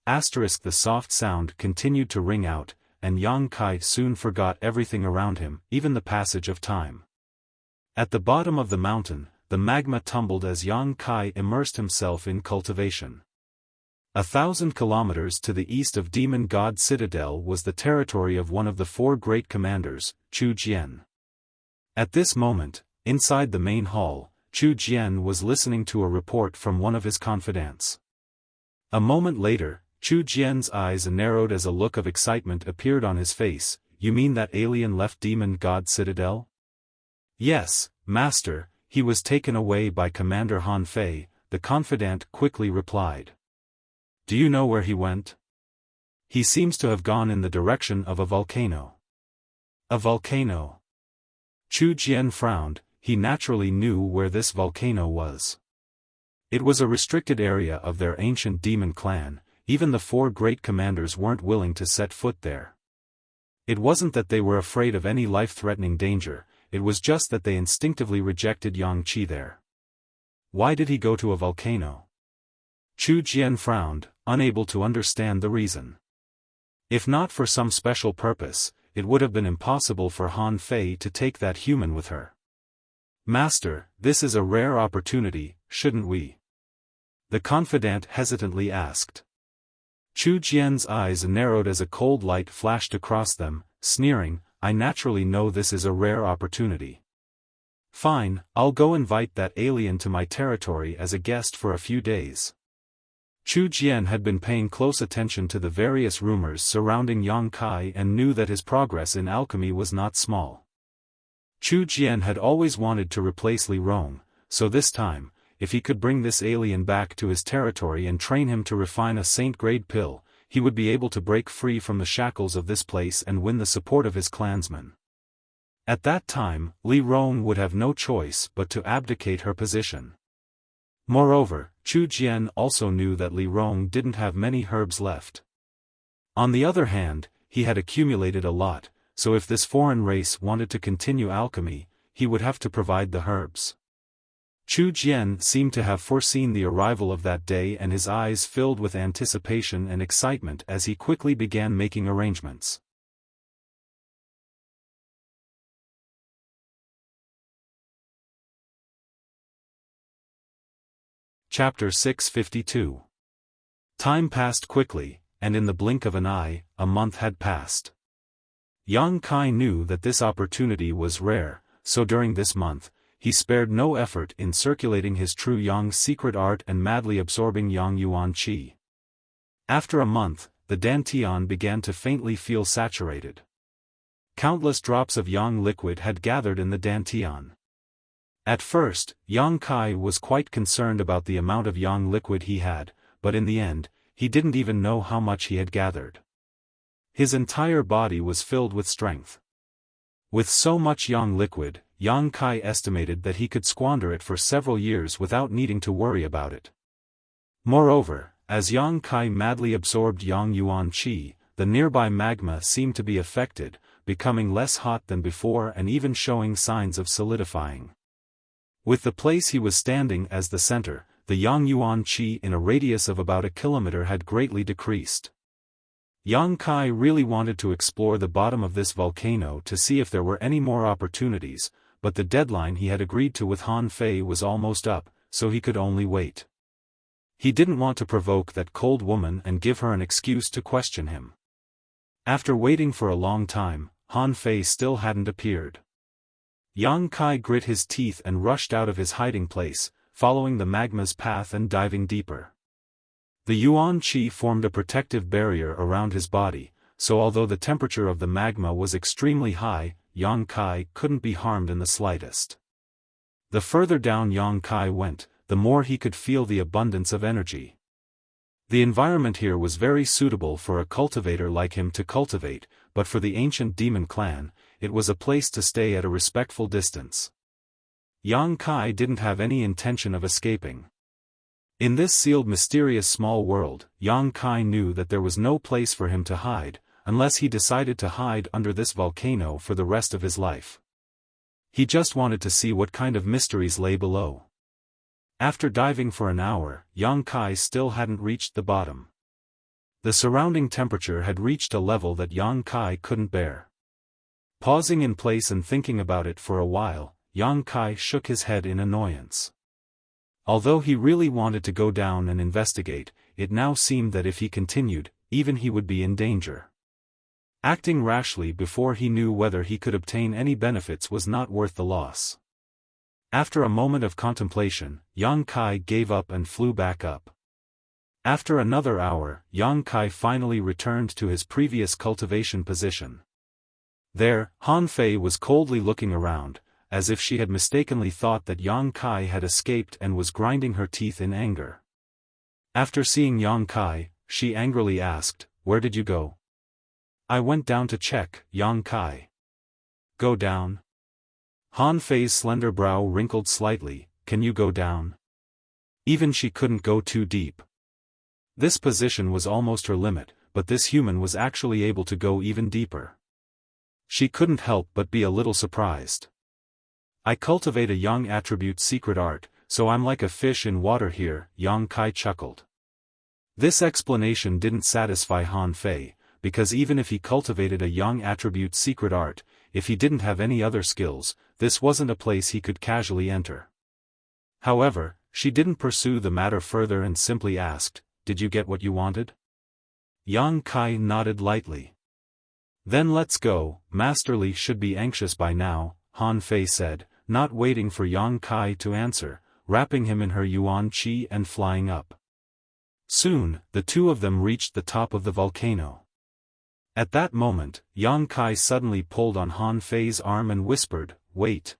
the soft sound continued to ring out, and Yang Kai soon forgot everything around him, even the passage of time. At the bottom of the mountain, the magma tumbled as Yang Kai immersed himself in cultivation. 1,000 kilometers to the east of Demon God Citadel was the territory of one of the 4 great commanders, Chu Jian. At this moment, inside the main hall, Chu Jian was listening to a report from one of his confidants. A moment later, Chu Jian's eyes narrowed as a look of excitement appeared on his face. "You mean that alien left Demon God Citadel?" "Yes, Master, he was taken away by Commander Han Fei," the confidant quickly replied. "Do you know where he went?" "He seems to have gone in the direction of a volcano." "A volcano?" Chu Jian frowned. He naturally knew where this volcano was. It was a restricted area of their ancient demon clan. Even the 4 great commanders weren't willing to set foot there. It wasn't that they were afraid of any life-threatening danger, it was just that they instinctively rejected Yang Qi there. Why did he go to a volcano? Chu Jian frowned, unable to understand the reason. If not for some special purpose, it would have been impossible for Han Fei to take that human with her. "Master, this is a rare opportunity, shouldn't we?" the confidant hesitantly asked. Chu Jian's eyes narrowed as a cold light flashed across them, sneering, I naturally know this is a rare opportunity. Fine, I'll go invite that alien to my territory as a guest for a few days. Chu Jian had been paying close attention to the various rumors surrounding Yang Kai and knew that his progress in alchemy was not small. Chu Jian had always wanted to replace Li Rong, so this time, if he could bring this alien back to his territory and train him to refine a saint-grade pill, he would be able to break free from the shackles of this place and win the support of his clansmen. At that time, Li Rong would have no choice but to abdicate her position. Moreover, Chu Jian also knew that Li Rong didn't have many herbs left. On the other hand, he had accumulated a lot, so if this foreign race wanted to continue alchemy, he would have to provide the herbs. Chu Jian seemed to have foreseen the arrival of that day, and his eyes filled with anticipation and excitement as he quickly began making arrangements. Chapter 652. Time passed quickly, and in the blink of an eye, a month had passed. Yang Kai knew that this opportunity was rare, so during this month, he spared no effort in circulating his true Yang secret art and madly absorbing Yang Yuan Qi. After a month, the Dantian began to faintly feel saturated. Countless drops of Yang liquid had gathered in the Dantian. At first, Yang Kai was quite concerned about the amount of Yang liquid he had, but in the end, he didn't even know how much he had gathered. His entire body was filled with strength. With so much Yang liquid, Yang Kai estimated that he could squander it for several years without needing to worry about it. Moreover, as Yang Kai madly absorbed Yang Yuan Qi, the nearby magma seemed to be affected, becoming less hot than before and even showing signs of solidifying. With the place he was standing as the center, the Yang Yuan Qi in a radius of about a kilometer had greatly decreased. Yang Kai really wanted to explore the bottom of this volcano to see if there were any more opportunities, but the deadline he had agreed to with Han Fei was almost up, so he could only wait. He didn't want to provoke that cold woman and give her an excuse to question him. After waiting for a long time, Han Fei still hadn't appeared. Yang Kai grit his teeth and rushed out of his hiding place, following the magma's path and diving deeper. The Yuan Qi formed a protective barrier around his body, so although the temperature of the magma was extremely high, Yang Kai couldn't be harmed in the slightest. The further down Yang Kai went, the more he could feel the abundance of energy. The environment here was very suitable for a cultivator like him to cultivate, but for the ancient demon clan, it was a place to stay at a respectful distance. Yang Kai didn't have any intention of escaping. In this sealed mysterious small world, Yang Kai knew that there was no place for him to hide, unless he decided to hide under this volcano for the rest of his life. He just wanted to see what kind of mysteries lay below. After diving for an hour, Yang Kai still hadn't reached the bottom. The surrounding temperature had reached a level that Yang Kai couldn't bear. Pausing in place and thinking about it for a while, Yang Kai shook his head in annoyance. Although he really wanted to go down and investigate, it now seemed that if he continued, even he would be in danger. Acting rashly before he knew whether he could obtain any benefits was not worth the loss. After a moment of contemplation, Yang Kai gave up and flew back up. After another hour, Yang Kai finally returned to his previous cultivation position. There, Han Fei was coldly looking around, as if she had mistakenly thought that Yang Kai had escaped and was grinding her teeth in anger. After seeing Yang Kai, she angrily asked, "Where did you go?" "I went down to check, Yang Kai." "Go down?" Han Fei's slender brow wrinkled slightly. "Can you go down?" Even she couldn't go too deep. This position was almost her limit, but this human was actually able to go even deeper. She couldn't help but be a little surprised. "I cultivate a Yang attribute secret art, so I'm like a fish in water here," Yang Kai chuckled. This explanation didn't satisfy Han Fei, because even if he cultivated a Yang attribute secret art, if he didn't have any other skills, this wasn't a place he could casually enter. However, She didn't pursue the matter further and simply asked, "Did you get what you wanted?" Yang Kai nodded lightly. "Then let's go, Master Li should be anxious by now," Han Fei said, not waiting for Yang Kai to answer, wrapping him in her yuan qi and flying up. Soon, the two of them reached the top of the volcano. At that moment, Yang Kai suddenly pulled on Han Fei's arm and whispered, "Wait."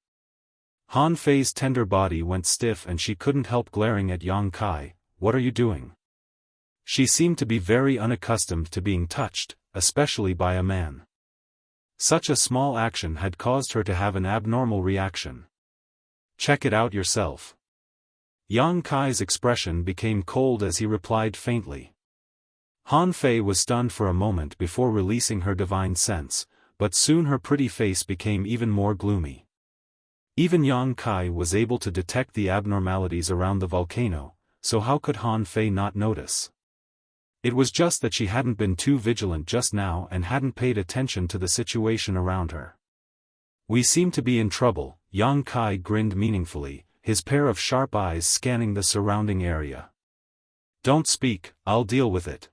Han Fei's tender body went stiff and she couldn't help glaring at Yang Kai. "What are you doing?" She seemed to be very unaccustomed to being touched, especially by a man. Such a small action had caused her to have an abnormal reaction. "Check it out yourself." Yang Kai's expression became cold as he replied faintly. Han Fei was stunned for a moment before releasing her divine sense, but soon her pretty face became even more gloomy. Even Yang Kai was able to detect the abnormalities around the volcano, so how could Han Fei not notice? It was just that she hadn't been too vigilant just now and hadn't paid attention to the situation around her. "We seem to be in trouble," Yang Kai grinned meaningfully, his pair of sharp eyes scanning the surrounding area. "Don't speak, I'll deal with it."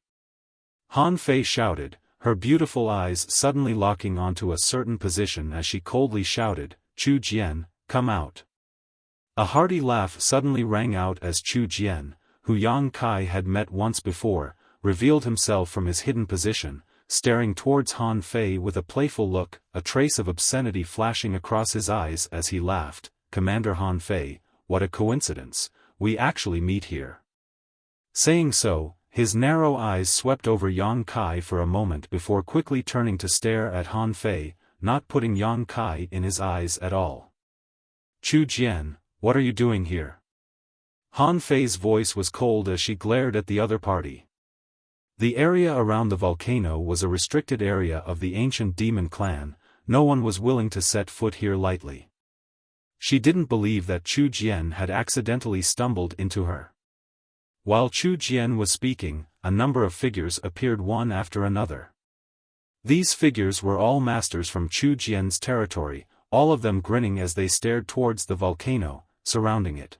Han Fei shouted, her beautiful eyes suddenly locking onto a certain position as she coldly shouted, "Chu Jian, come out." A hearty laugh suddenly rang out as Chu Jian, who Yang Kai had met once before, revealed himself from his hidden position, staring towards Han Fei with a playful look, a trace of obscenity flashing across his eyes as he laughed. "Commander Han Fei, what a coincidence, we actually meet here." Saying so, his narrow eyes swept over Yang Kai for a moment before quickly turning to stare at Han Fei, not putting Yang Kai in his eyes at all. "Chu Jian, what are you doing here?" Han Fei's voice was cold as she glared at the other party. The area around the volcano was a restricted area of the ancient demon clan, no one was willing to set foot here lightly. She didn't believe that Chu Jian had accidentally stumbled into her. While Chu Jian was speaking, a number of figures appeared one after another. These figures were all masters from Chu Jian's territory, all of them grinning as they stared towards the volcano, surrounding it.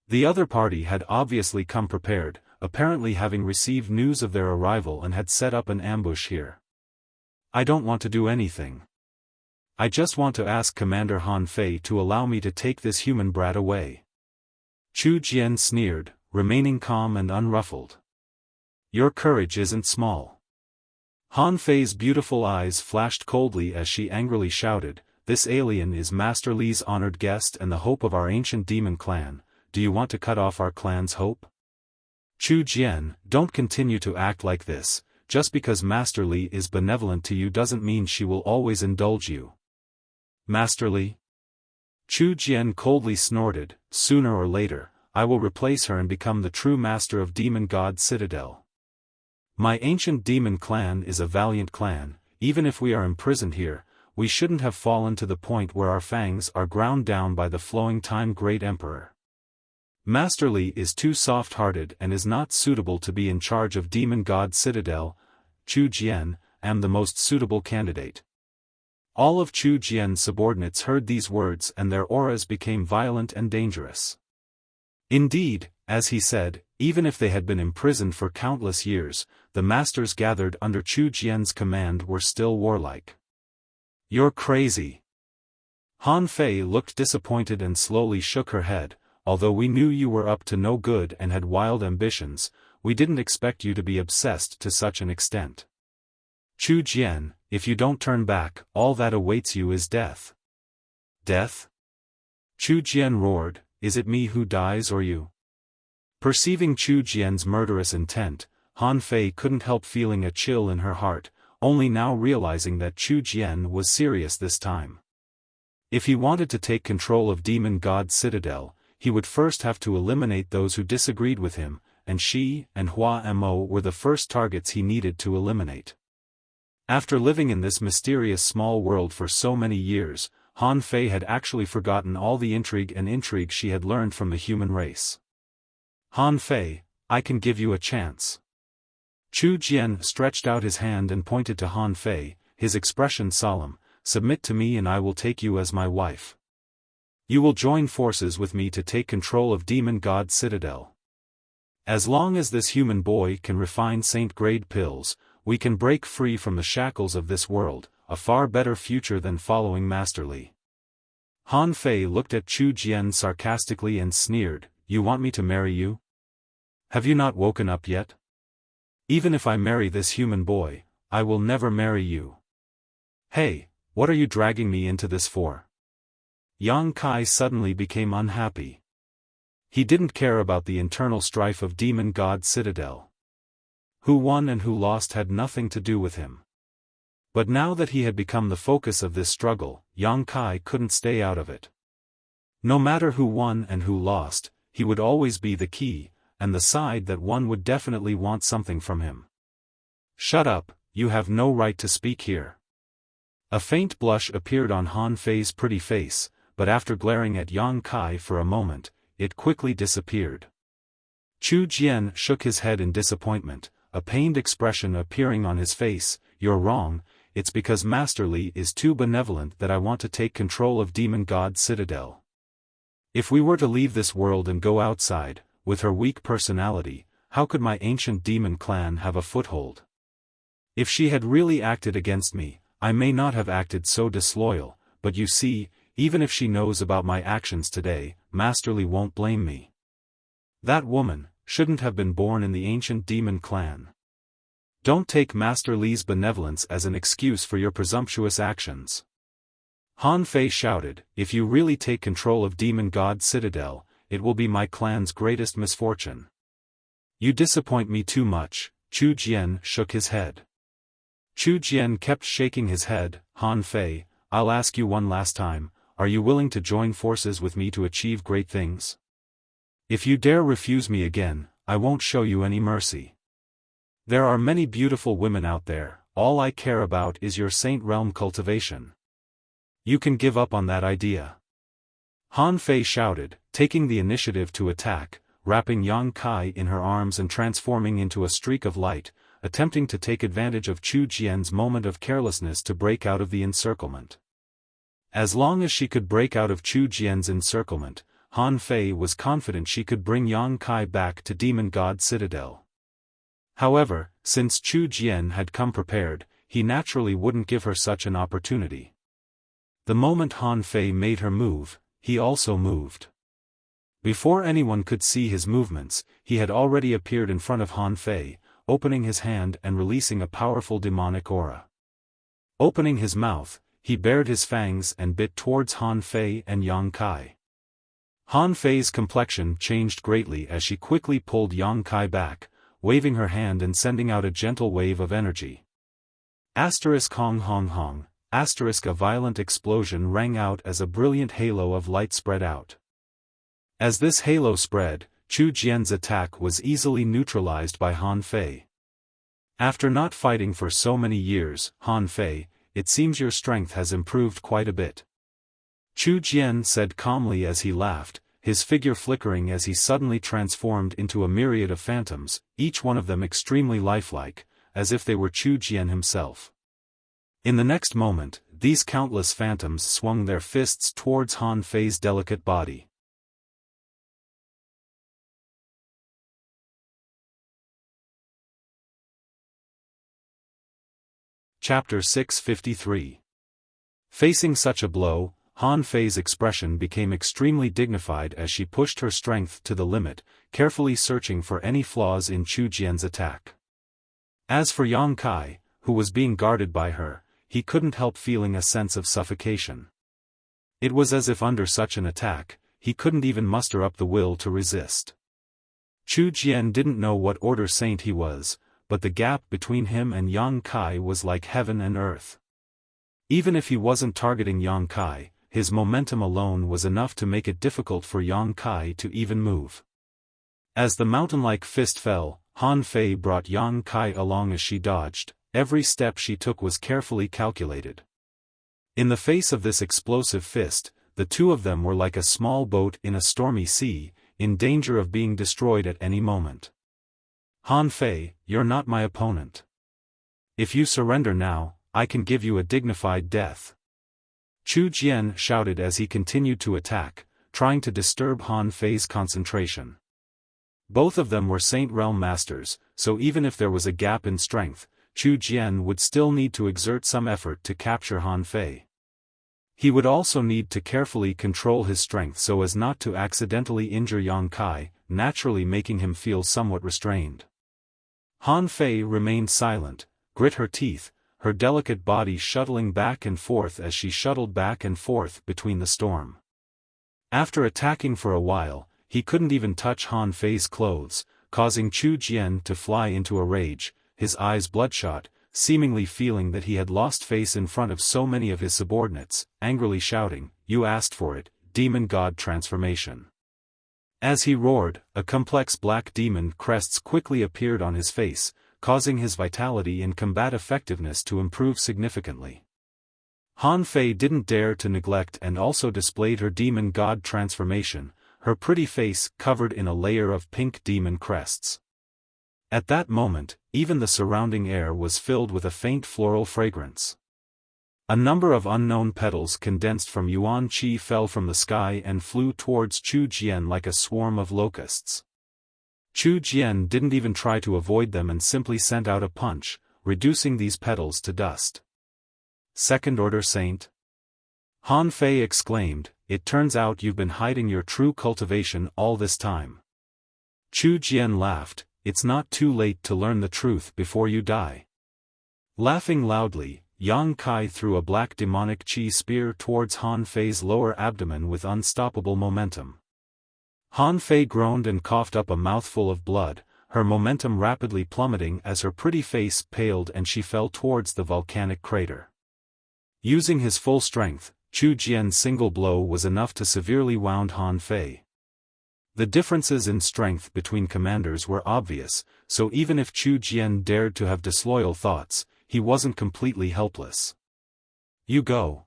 The other party had obviously come prepared, apparently having received news of their arrival and had set up an ambush here. "I don't want to do anything. I just want to ask Commander Han Fei to allow me to take this human brat away." Chu Jian sneered, remaining calm and unruffled. "Your courage isn't small." Han Fei's beautiful eyes flashed coldly as she angrily shouted, "This alien is Master Li's honored guest and the hope of our ancient demon clan. Do you want to cut off our clan's hope?" "Chu Jian, don't continue to act like this. Just because Master Li is benevolent to you doesn't mean she will always indulge you." "Master Li?" Chu Jian coldly snorted, "Sooner or later, I will replace her and become the true master of Demon God Citadel. My ancient demon clan is a valiant clan. Even if we are imprisoned here, we shouldn't have fallen to the point where our fangs are ground down by the flowing time great emperor. Master Li is too soft-hearted and is not suitable to be in charge of Demon God Citadel. Chu Jian, am the most suitable candidate." All of Chu Jian's subordinates heard these words and their auras became violent and dangerous. Indeed, as he said, even if they had been imprisoned for countless years, the masters gathered under Chu Jian's command were still warlike. "You're crazy." Han Fei looked disappointed and slowly shook her head. "Although we knew you were up to no good and had wild ambitions, we didn't expect you to be obsessed to such an extent. Chu Jian, if you don't turn back, all that awaits you is death." "Death?" Chu Jian roared, "Is it me who dies or you?" Perceiving Chu Jian's murderous intent, Han Fei couldn't help feeling a chill in her heart, only now realizing that Chu Jian was serious this time. If he wanted to take control of Demon God Citadel, he would first have to eliminate those who disagreed with him, and she and Hua Mo were the first targets he needed to eliminate. After living in this mysterious small world for so many years, Han Fei had actually forgotten all the intrigue she had learned from the human race. "Han Fei, I can give you a chance." Chu Jian stretched out his hand and pointed to Han Fei, his expression solemn, "Submit to me and I will take you as my wife." You will join forces with me to take control of Demon God Citadel. As long as this human boy can refine saint-grade pills, we can break free from the shackles of this world, a far better future than following Master Li. Han Fei looked at Chu Jian sarcastically and sneered, "You want me to marry you? Have you not woken up yet? Even if I marry this human boy, I will never marry you. Hey, what are you dragging me into this for?" Yang Kai suddenly became unhappy. He didn't care about the internal strife of Demon God Citadel. Who won and who lost had nothing to do with him. But now that he had become the focus of this struggle, Yang Kai couldn't stay out of it. No matter who won and who lost, he would always be the key, and the side that won would definitely want something from him. "Shut up, you have no right to speak here." A faint blush appeared on Han Fei's pretty face, but after glaring at Yang Kai for a moment, it quickly disappeared. Chu Jian shook his head in disappointment, a pained expression appearing on his face. "You're wrong, it's because Master Li is too benevolent that I want to take control of Demon God Citadel. If we were to leave this world and go outside, with her weak personality, how could my ancient demon clan have a foothold? If she had really acted against me, I may not have acted so disloyal, but you see, even if she knows about my actions today, Master Li won't blame me. That woman shouldn't have been born in the ancient demon clan. Don't take Master Li's benevolence as an excuse for your presumptuous actions." Han Fei shouted, "If you really take control of Demon God Citadel, it will be my clan's greatest misfortune." "You disappoint me too much." Chu Jian shook his head. Chu Jian kept shaking his head. "Han Fei, I'll ask you one last time, are you willing to join forces with me to achieve great things? If you dare refuse me again, I won't show you any mercy. There are many beautiful women out there, all I care about is your saint realm cultivation. You can give up on that idea." Han Fei shouted, taking the initiative to attack, wrapping Yang Kai in her arms and transforming into a streak of light, attempting to take advantage of Chu Jian's moment of carelessness to break out of the encirclement. As long as she could break out of Chu Jian's encirclement, Han Fei was confident she could bring Yang Kai back to Demon God Citadel. However, since Chu Jian had come prepared, he naturally wouldn't give her such an opportunity. The moment Han Fei made her move, he also moved. Before anyone could see his movements, he had already appeared in front of Han Fei, opening his hand and releasing a powerful demonic aura. Opening his mouth, he bared his fangs and bit towards Han Fei and Yang Kai. Han Fei's complexion changed greatly as she quickly pulled Yang Kai back, waving her hand and sending out a gentle wave of energy. Hong hong hong, a violent explosion rang out as a brilliant halo of light spread out. As this halo spread, Chu Jian's attack was easily neutralized by Han Fei. "After not fighting for so many years, Han Fei, it seems your strength has improved quite a bit." Chu Jian said calmly as he laughed, his figure flickering as he suddenly transformed into a myriad of phantoms, each one of them extremely lifelike, as if they were Chu Jian himself. In the next moment, these countless phantoms swung their fists towards Han Fei's delicate body. Chapter 653. Facing such a blow, Han Fei's expression became extremely dignified as she pushed her strength to the limit, carefully searching for any flaws in Chu Jian's attack. As for Yang Kai, who was being guarded by her, he couldn't help feeling a sense of suffocation. It was as if under such an attack, he couldn't even muster up the will to resist. Chu Jian didn't know what order saint he was, but the gap between him and Yang Kai was like heaven and earth. Even if he wasn't targeting Yang Kai, his momentum alone was enough to make it difficult for Yang Kai to even move. As the mountain-like fist fell, Han Fei brought Yang Kai along as she dodged. Every step she took was carefully calculated. In the face of this explosive fist, the two of them were like a small boat in a stormy sea, in danger of being destroyed at any moment. "Han Fei, you're not my opponent. If you surrender now, I can give you a dignified death." Chu Jian shouted as he continued to attack, trying to disturb Han Fei's concentration. Both of them were Saint Realm Masters, so even if there was a gap in strength, Chu Jian would still need to exert some effort to capture Han Fei. He would also need to carefully control his strength so as not to accidentally injure Yang Kai, naturally making him feel somewhat restrained. Han Fei remained silent, grit her teeth, her delicate body shuttling back and forth as she shuttled back and forth between the storm. After attacking for a while, he couldn't even touch Han Fei's clothes, causing Chu Jian to fly into a rage, his eyes bloodshot, seemingly feeling that he had lost face in front of so many of his subordinates, angrily shouting, "You asked for it, demon god transformation." As he roared, a complex black demon crests quickly appeared on his face, causing his vitality and combat effectiveness to improve significantly. Han Fei didn't dare to neglect and also displayed her demon god transformation, her pretty face covered in a layer of pink demon crests. At that moment, even the surrounding air was filled with a faint floral fragrance. A number of unknown petals condensed from Yuan Qi fell from the sky and flew towards Chu Jian like a swarm of locusts. Chu Jian didn't even try to avoid them and simply sent out a punch, reducing these petals to dust. "Second Order Saint?" Han Fei exclaimed, "It turns out you've been hiding your true cultivation all this time." Chu Jian laughed, "It's not too late to learn the truth before you die." Laughing loudly, Yang Kai threw a black demonic chi spear towards Han Fei's lower abdomen with unstoppable momentum. Han Fei groaned and coughed up a mouthful of blood, her momentum rapidly plummeting as her pretty face paled and she fell towards the volcanic crater. Using his full strength, Chu Jian's single blow was enough to severely wound Han Fei. The differences in strength between commanders were obvious, so even if Chu Jian dared to have disloyal thoughts, he wasn't completely helpless. "You go."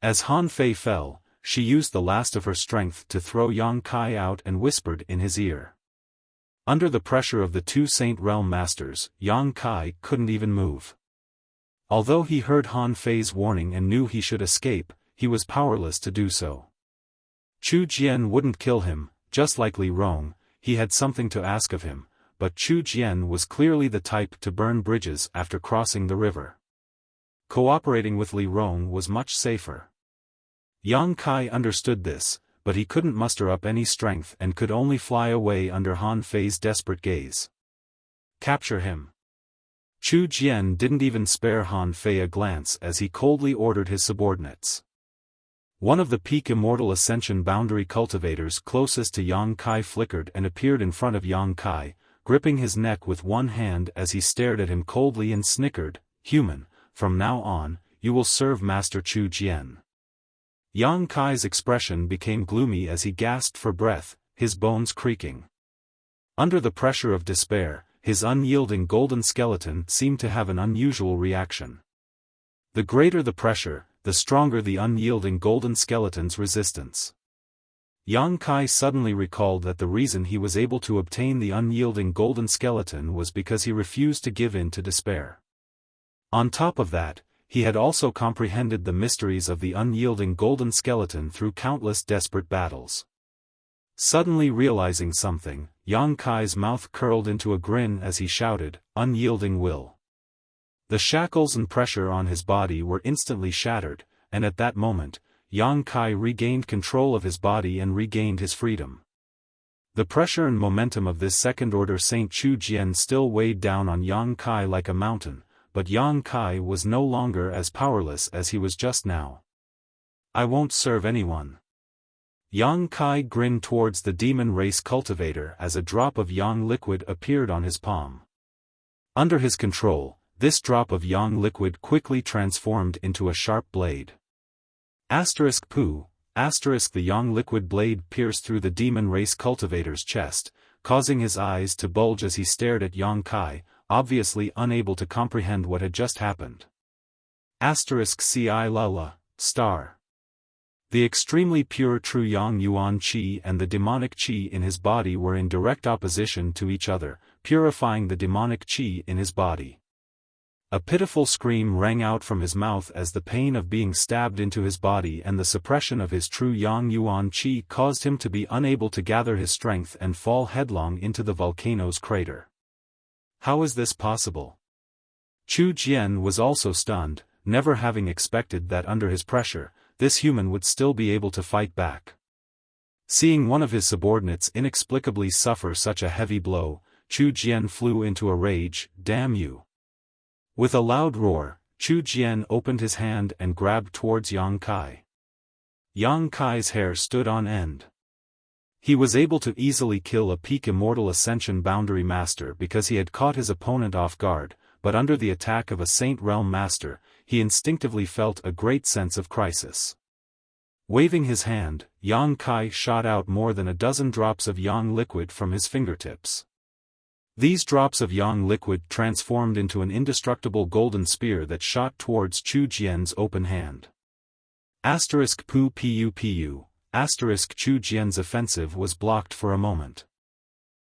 As Han Fei fell, she used the last of her strength to throw Yang Kai out and whispered in his ear. Under the pressure of the two Saint Realm Masters, Yang Kai couldn't even move. Although he heard Han Fei's warning and knew he should escape, he was powerless to do so. Chu Jian wouldn't kill him, just like Li Rong, he had something to ask of him, but Chu Jian was clearly the type to burn bridges after crossing the river. Cooperating with Li Rong was much safer. Yang Kai understood this, but he couldn't muster up any strength and could only fly away under Han Fei's desperate gaze. "Capture him." Chu Jian didn't even spare Han Fei a glance as he coldly ordered his subordinates. One of the peak immortal ascension boundary cultivators closest to Yang Kai flickered and appeared in front of Yang Kai, gripping his neck with one hand as he stared at him coldly and snickered, "Human, from now on, you will serve Master Chu Jian." Yang Kai's expression became gloomy as he gasped for breath, his bones creaking. Under the pressure of despair, his unyielding golden skeleton seemed to have an unusual reaction. The greater the pressure, the stronger the unyielding golden skeleton's resistance. Yang Kai suddenly recalled that the reason he was able to obtain the unyielding golden skeleton was because he refused to give in to despair. On top of that, he had also comprehended the mysteries of the unyielding golden skeleton through countless desperate battles. Suddenly realizing something, Yang Kai's mouth curled into a grin as he shouted, "Unyielding will." The shackles and pressure on his body were instantly shattered, and at that moment, Yang Kai regained control of his body and regained his freedom. The pressure and momentum of this second-order Saint Chu Jian still weighed down on Yang Kai like a mountain, but Yang Kai was no longer as powerless as he was just now. "I won't serve anyone." Yang Kai grinned towards the demon race cultivator as a drop of Yang liquid appeared on his palm. Under his control, this drop of Yang liquid quickly transformed into a sharp blade. *Poo, the Yang liquid blade pierced through the demon race cultivator's chest, causing his eyes to bulge as he stared at Yang Kai, obviously unable to comprehend what had just happened. *Ci Lala, star. The extremely pure true Yang Yuan Qi and the demonic Qi in his body were in direct opposition to each other, purifying the demonic Qi in his body. A pitiful scream rang out from his mouth as the pain of being stabbed into his body and the suppression of his true Yang Yuan Qi caused him to be unable to gather his strength and fall headlong into the volcano's crater. How is this possible? Chu Jian was also stunned, never having expected that under his pressure, this human would still be able to fight back. Seeing one of his subordinates inexplicably suffer such a heavy blow, Chu Jian flew into a rage. Damn you! With a loud roar, Chu Jian opened his hand and grabbed towards Yang Kai. Yang Kai's hair stood on end. He was able to easily kill a peak Immortal Ascension Boundary Master because he had caught his opponent off guard, but under the attack of a Saint Realm Master, he instinctively felt a great sense of crisis. Waving his hand, Yang Kai shot out more than a dozen drops of Yang liquid from his fingertips. These drops of Yang liquid transformed into an indestructible golden spear that shot towards Chu Jian's open hand. *Pu Pu Pu. Chu Jian's offensive was blocked for a moment.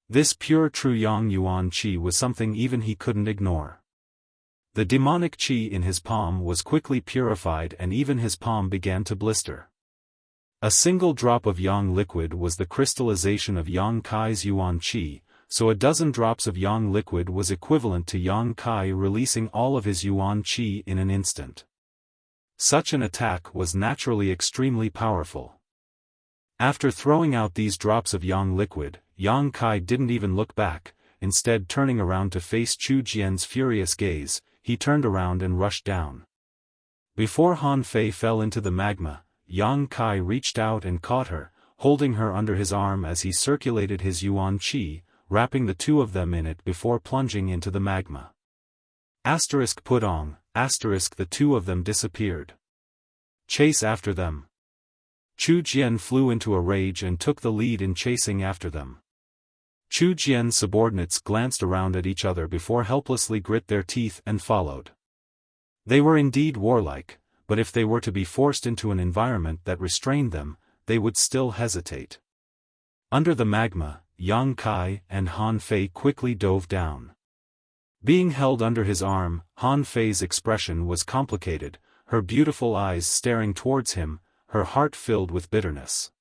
This pure true Yang Yuan Qi was something even he couldn't ignore. The demonic Qi in his palm was quickly purified and even his palm began to blister. A single drop of Yang liquid was the crystallization of Yang Kai's Yuan Qi, so a dozen drops of Yang liquid was equivalent to Yang Kai releasing all of his Yuan Qi in an instant. Such an attack was naturally extremely powerful. After throwing out these drops of Yang liquid, Yang Kai didn't even look back, instead turning around to face Chu Jian's furious gaze, he turned around and rushed down. Before Han Fei fell into the magma, Yang Kai reached out and caught her, holding her under his arm as he circulated his Yuan Qi, wrapping the two of them in it before plunging into the magma. *Putong, the two of them disappeared. Chase after them. Chu Jian flew into a rage and took the lead in chasing after them. Chu Jian's subordinates glanced around at each other before helplessly grit their teeth and followed. They were indeed warlike, but if they were to be forced into an environment that restrained them, they would still hesitate. Under the magma, Yang Kai and Han Fei quickly dove down. Being held under his arm, Han Fei's expression was complicated, her beautiful eyes staring towards him, her heart filled with bitterness.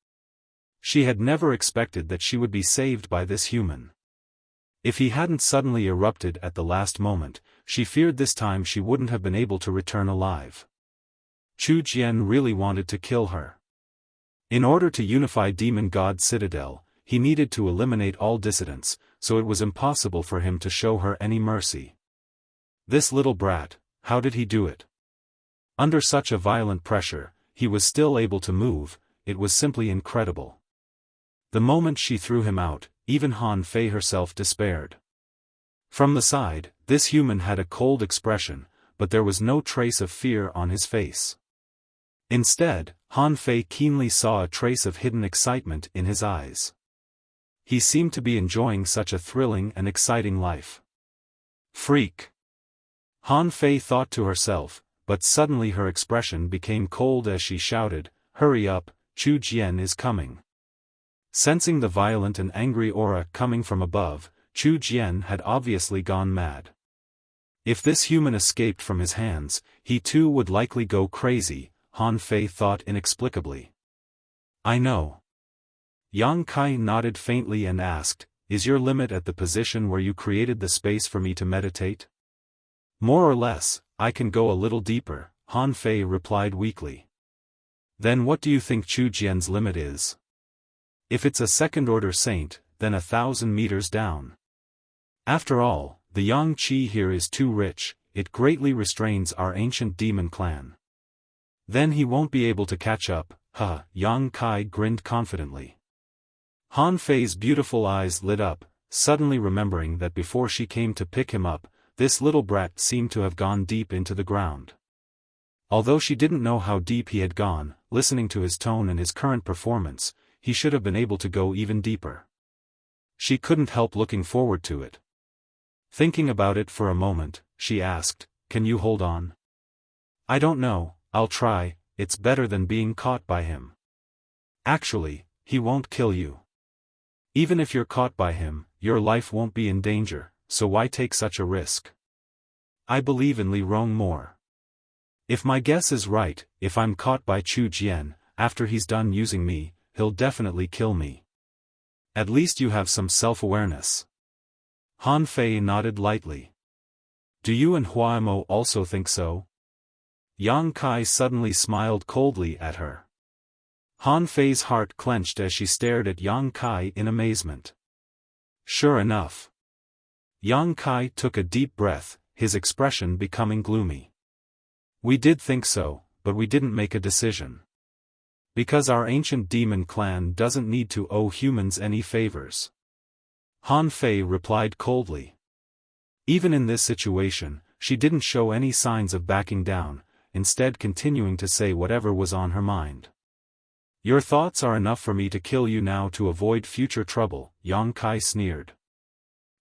She had never expected that she would be saved by this human. If he hadn't suddenly erupted at the last moment, she feared this time she wouldn't have been able to return alive. Chu Jian really wanted to kill her. In order to unify Demon God Citadel, he needed to eliminate all dissidents, so it was impossible for him to show her any mercy. This little brat, how did he do it? Under such a violent pressure, he was still able to move, it was simply incredible. The moment she threw him out, even Han Fei herself despaired. From the side, this human had a cold expression, but there was no trace of fear on his face. Instead, Han Fei keenly saw a trace of hidden excitement in his eyes. He seemed to be enjoying such a thrilling and exciting life. Freak! Han Fei thought to herself, but suddenly her expression became cold as she shouted, "Hurry up, Chu Jian is coming." Sensing the violent and angry aura coming from above, Chu Jian had obviously gone mad. If this human escaped from his hands, he too would likely go crazy, Han Fei thought inexplicably. I know. Yang Kai nodded faintly and asked, "Is your limit at the position where you created the space for me to meditate?" "More or less, I can go a little deeper," Han Fei replied weakly. "Then what do you think Chu Jian's limit is?" "If it's a second-order saint, then 1,000 meters down. After all, the Yang Qi here is too rich, it greatly restrains our ancient demon clan. Then he won't be able to catch up." Yang Kai grinned confidently. Han Fei's beautiful eyes lit up, suddenly remembering that before she came to pick him up, this little brat seemed to have gone deep into the ground. Although she didn't know how deep he had gone, listening to his tone and his current performance, he should have been able to go even deeper. She couldn't help looking forward to it. Thinking about it for a moment, she asked, "Can you hold on?" "I don't know, I'll try, it's better than being caught by him." "Actually, he won't kill you. Even if you're caught by him, your life won't be in danger, so why take such a risk?" I believe in Li Rong more. If my guess is right, if I'm caught by Chu Jian, after he's done using me, he'll definitely kill me. At least you have some self-awareness. Han Fei nodded lightly. Do you and Huaimo also think so? Yang Kai suddenly smiled coldly at her. Han Fei's heart clenched as she stared at Yang Kai in amazement. Sure enough. Yang Kai took a deep breath, his expression becoming gloomy. We did think so, but we didn't make a decision. Because our ancient demon clan doesn't need to owe humans any favors. Han Fei replied coldly. Even in this situation, she didn't show any signs of backing down, instead continuing to say whatever was on her mind. Your thoughts are enough for me to kill you now to avoid future trouble, Yang Kai sneered.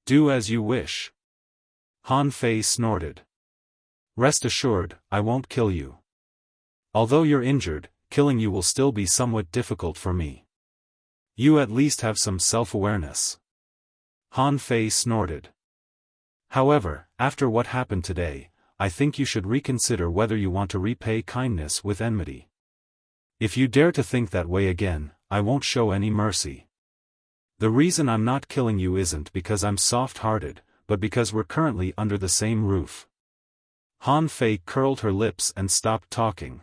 Do as you wish. Han Fei snorted. Rest assured, I won't kill you. Although you're injured, killing you will still be somewhat difficult for me. You at least have some self-awareness. Han Fei snorted. However, after what happened today, I think you should reconsider whether you want to repay kindness with enmity. If you dare to think that way again, I won't show any mercy. The reason I'm not killing you isn't because I'm soft-hearted, but because we're currently under the same roof. Han Fei curled her lips and stopped talking.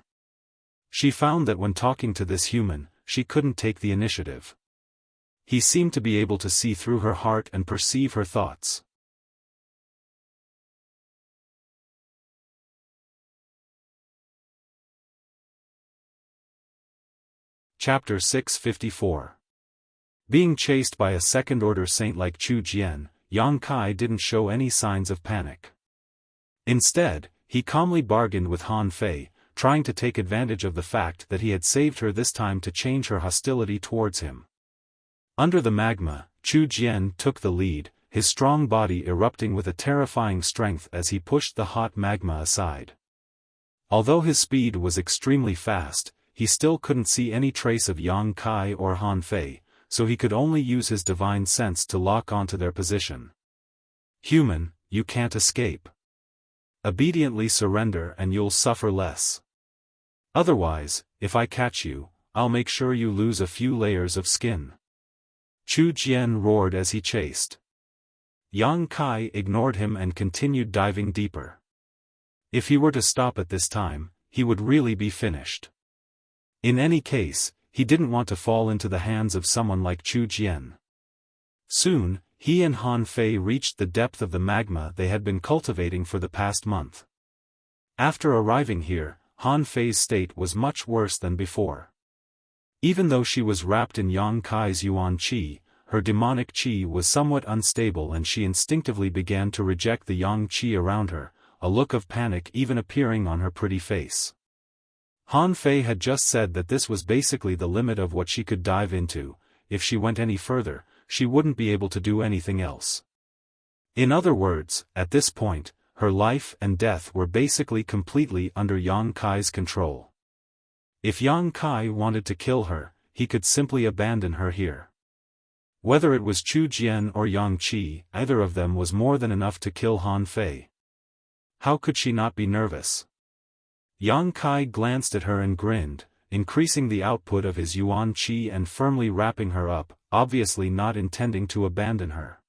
She found that when talking to this human, she couldn't take the initiative. He seemed to be able to see through her heart and perceive her thoughts. Chapter 654. Being chased by a second-order saint like Chu Jian, Yang Kai didn't show any signs of panic. Instead, he calmly bargained with Han Fei, trying to take advantage of the fact that he had saved her this time to change her hostility towards him. Under the magma, Chu Jian took the lead, his strong body erupting with a terrifying strength as he pushed the hot magma aside. Although his speed was extremely fast, he still couldn't see any trace of Yang Kai or Han Fei, so he could only use his divine sense to lock onto their position. Human, you can't escape. Obediently surrender and you'll suffer less. Otherwise, if I catch you, I'll make sure you lose a few layers of skin. Chu Jian roared as he chased. Yang Kai ignored him and continued diving deeper. If he were to stop at this time, he would really be finished. In any case, he didn't want to fall into the hands of someone like Chu Jian. Soon, he and Han Fei reached the depth of the magma they had been cultivating for the past month. After arriving here, Han Fei's state was much worse than before. Even though she was wrapped in Yang Kai's Yuan Qi, her demonic Qi was somewhat unstable and she instinctively began to reject the Yang Qi around her, a look of panic even appearing on her pretty face. Han Fei had just said that this was basically the limit of what she could dive into. If she went any further, she wouldn't be able to do anything else. In other words, at this point, her life and death were basically completely under Yang Kai's control. If Yang Kai wanted to kill her, he could simply abandon her here. Whether it was Chu Jian or Yang Qi, either of them was more than enough to kill Han Fei. How could she not be nervous? Yang Kai glanced at her and grinned, increasing the output of his Yuan Qi and firmly wrapping her up, obviously not intending to abandon her.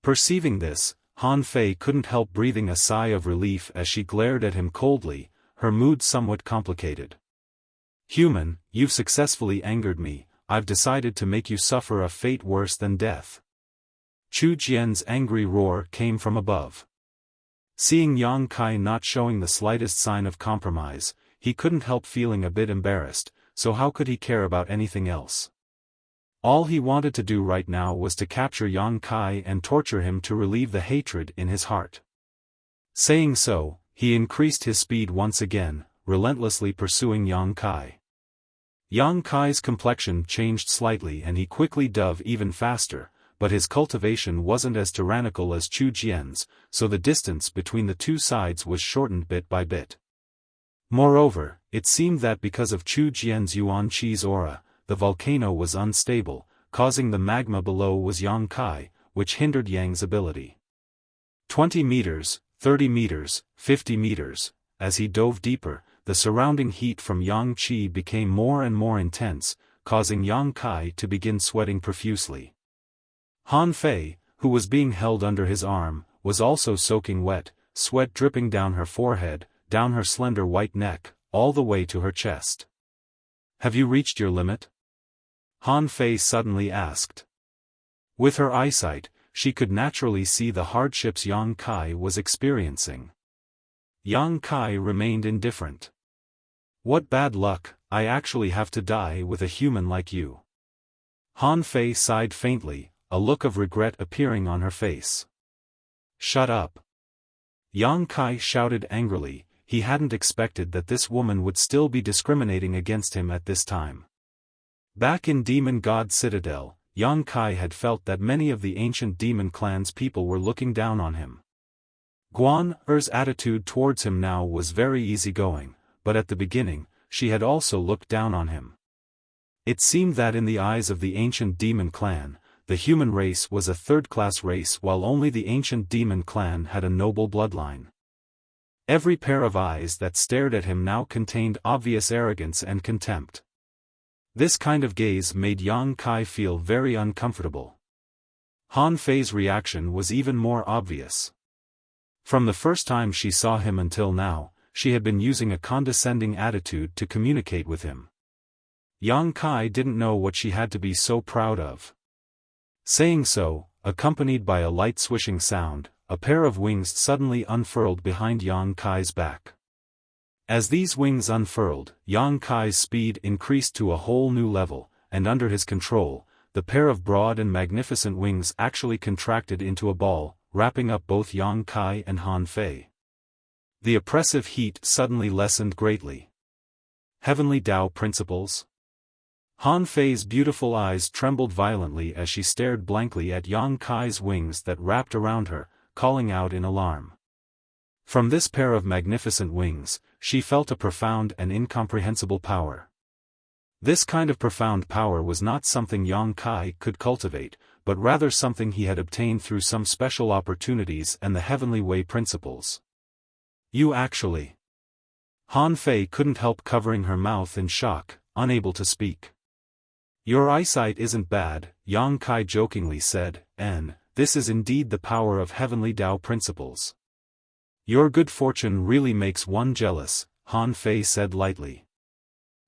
Perceiving this, Han Fei couldn't help breathing a sigh of relief as she glared at him coldly, her mood somewhat complicated. Human, you've successfully angered me, I've decided to make you suffer a fate worse than death. Chu Jian's angry roar came from above. Seeing Yang Kai not showing the slightest sign of compromise, he couldn't help feeling a bit embarrassed, so how could he care about anything else? All he wanted to do right now was to capture Yang Kai and torture him to relieve the hatred in his heart. Saying so, he increased his speed once again, relentlessly pursuing Yang Kai. Yang Kai's complexion changed slightly and he quickly dove even faster, but his cultivation wasn't as tyrannical as Chu Jian's, so the distance between the two sides was shortened bit by bit. Moreover, it seemed that because of Chu Jian's Yuan Qi's aura, the volcano was unstable, causing the magma below was Yang Kai, which hindered Yang's ability. 20 meters, 30 meters, 50 meters. As he dove deeper, the surrounding heat from Yang Qi became more and more intense, causing Yang Kai to begin sweating profusely. Han Fei, who was being held under his arm, was also soaking wet, sweat dripping down her forehead, down her slender white neck, all the way to her chest. "Have you reached your limit?" Han Fei suddenly asked. With her eyesight, she could naturally see the hardships Yang Kai was experiencing. Yang Kai remained indifferent. "What bad luck, I actually have to die with a human like you." Han Fei sighed faintly, a look of regret appearing on her face. "Shut up." Yang Kai shouted angrily. He hadn't expected that this woman would still be discriminating against him at this time. Back in Demon God Citadel, Yang Kai had felt that many of the ancient demon clan's people were looking down on him. Guan Er's attitude towards him now was very easygoing, but at the beginning, she had also looked down on him. It seemed that in the eyes of the ancient demon clan, the human race was a third-class race while only the ancient demon clan had a noble bloodline. Every pair of eyes that stared at him now contained obvious arrogance and contempt. This kind of gaze made Yang Kai feel very uncomfortable. Han Fei's reaction was even more obvious. From the first time she saw him until now, she had been using a condescending attitude to communicate with him. Yang Kai didn't know what she had to be so proud of. Saying so, accompanied by a light swishing sound, a pair of wings suddenly unfurled behind Yang Kai's back. As these wings unfurled, Yang Kai's speed increased to a whole new level, and under his control, the pair of broad and magnificent wings actually contracted into a ball, wrapping up both Yang Kai and Han Fei. The oppressive heat suddenly lessened greatly. Heavenly Tao Principles? Han Fei's beautiful eyes trembled violently as she stared blankly at Yang Kai's wings that wrapped around her, calling out in alarm. From this pair of magnificent wings, she felt a profound and incomprehensible power. This kind of profound power was not something Yang Kai could cultivate, but rather something he had obtained through some special opportunities and the Heavenly Way principles. "You actually..." Han Fei couldn't help covering her mouth in shock, unable to speak. "Your eyesight isn't bad," Yang Kai jokingly said, "and this is indeed the power of Heavenly Tao principles." "Your good fortune really makes one jealous," Han Fei said lightly.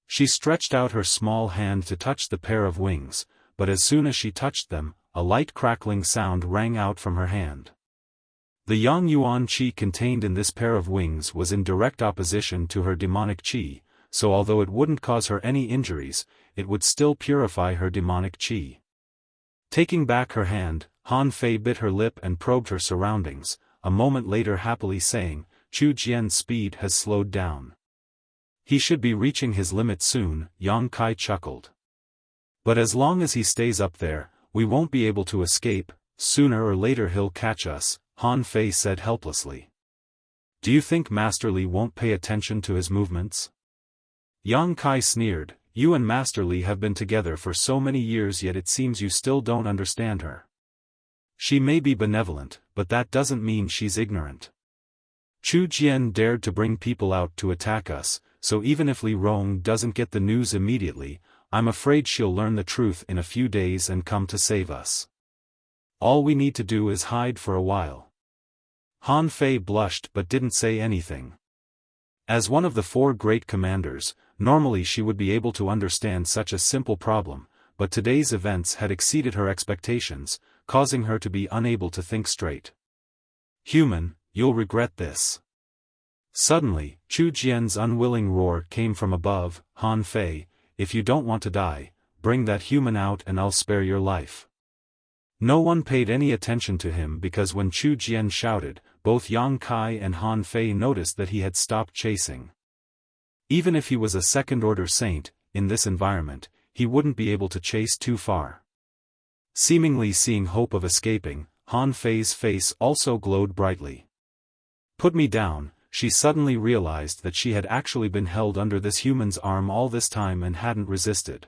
She stretched out her small hand to touch the pair of wings, but as soon as she touched them, a light crackling sound rang out from her hand. The Yang Yuan Qi contained in this pair of wings was in direct opposition to her demonic Qi, so although it wouldn't cause her any injuries, it would still purify her demonic Qi. Taking back her hand, Han Fei bit her lip and probed her surroundings, a moment later happily saying, "Chu Jian's speed has slowed down. He should be reaching his limit soon," Yang Kai chuckled. "But as long as he stays up there, we won't be able to escape, sooner or later he'll catch us," Han Fei said helplessly. "Do you think Master Li won't pay attention to his movements?" Yang Kai sneered, "You and Master Li have been together for so many years, yet it seems you still don't understand her. She may be benevolent, but that doesn't mean she's ignorant. Chu Jian dared to bring people out to attack us, so even if Li Rong doesn't get the news immediately, I'm afraid she'll learn the truth in a few days and come to save us. All we need to do is hide for a while." Han Fei blushed but didn't say anything. As one of the four great commanders, normally she would be able to understand such a simple problem, but today's events had exceeded her expectations, causing her to be unable to think straight. "Human, you'll regret this." Suddenly, Chu Jian's unwilling roar came from above. "Han Fei, if you don't want to die, bring that human out and I'll spare your life." No one paid any attention to him because when Chu Jian shouted, both Yang Kai and Han Fei noticed that he had stopped chasing. Even if he was a second-order saint, in this environment, he wouldn't be able to chase too far. Seemingly seeing hope of escaping, Han Fei's face also glowed brightly. "Put me down." She suddenly realized that she had actually been held under this human's arm all this time and hadn't resisted.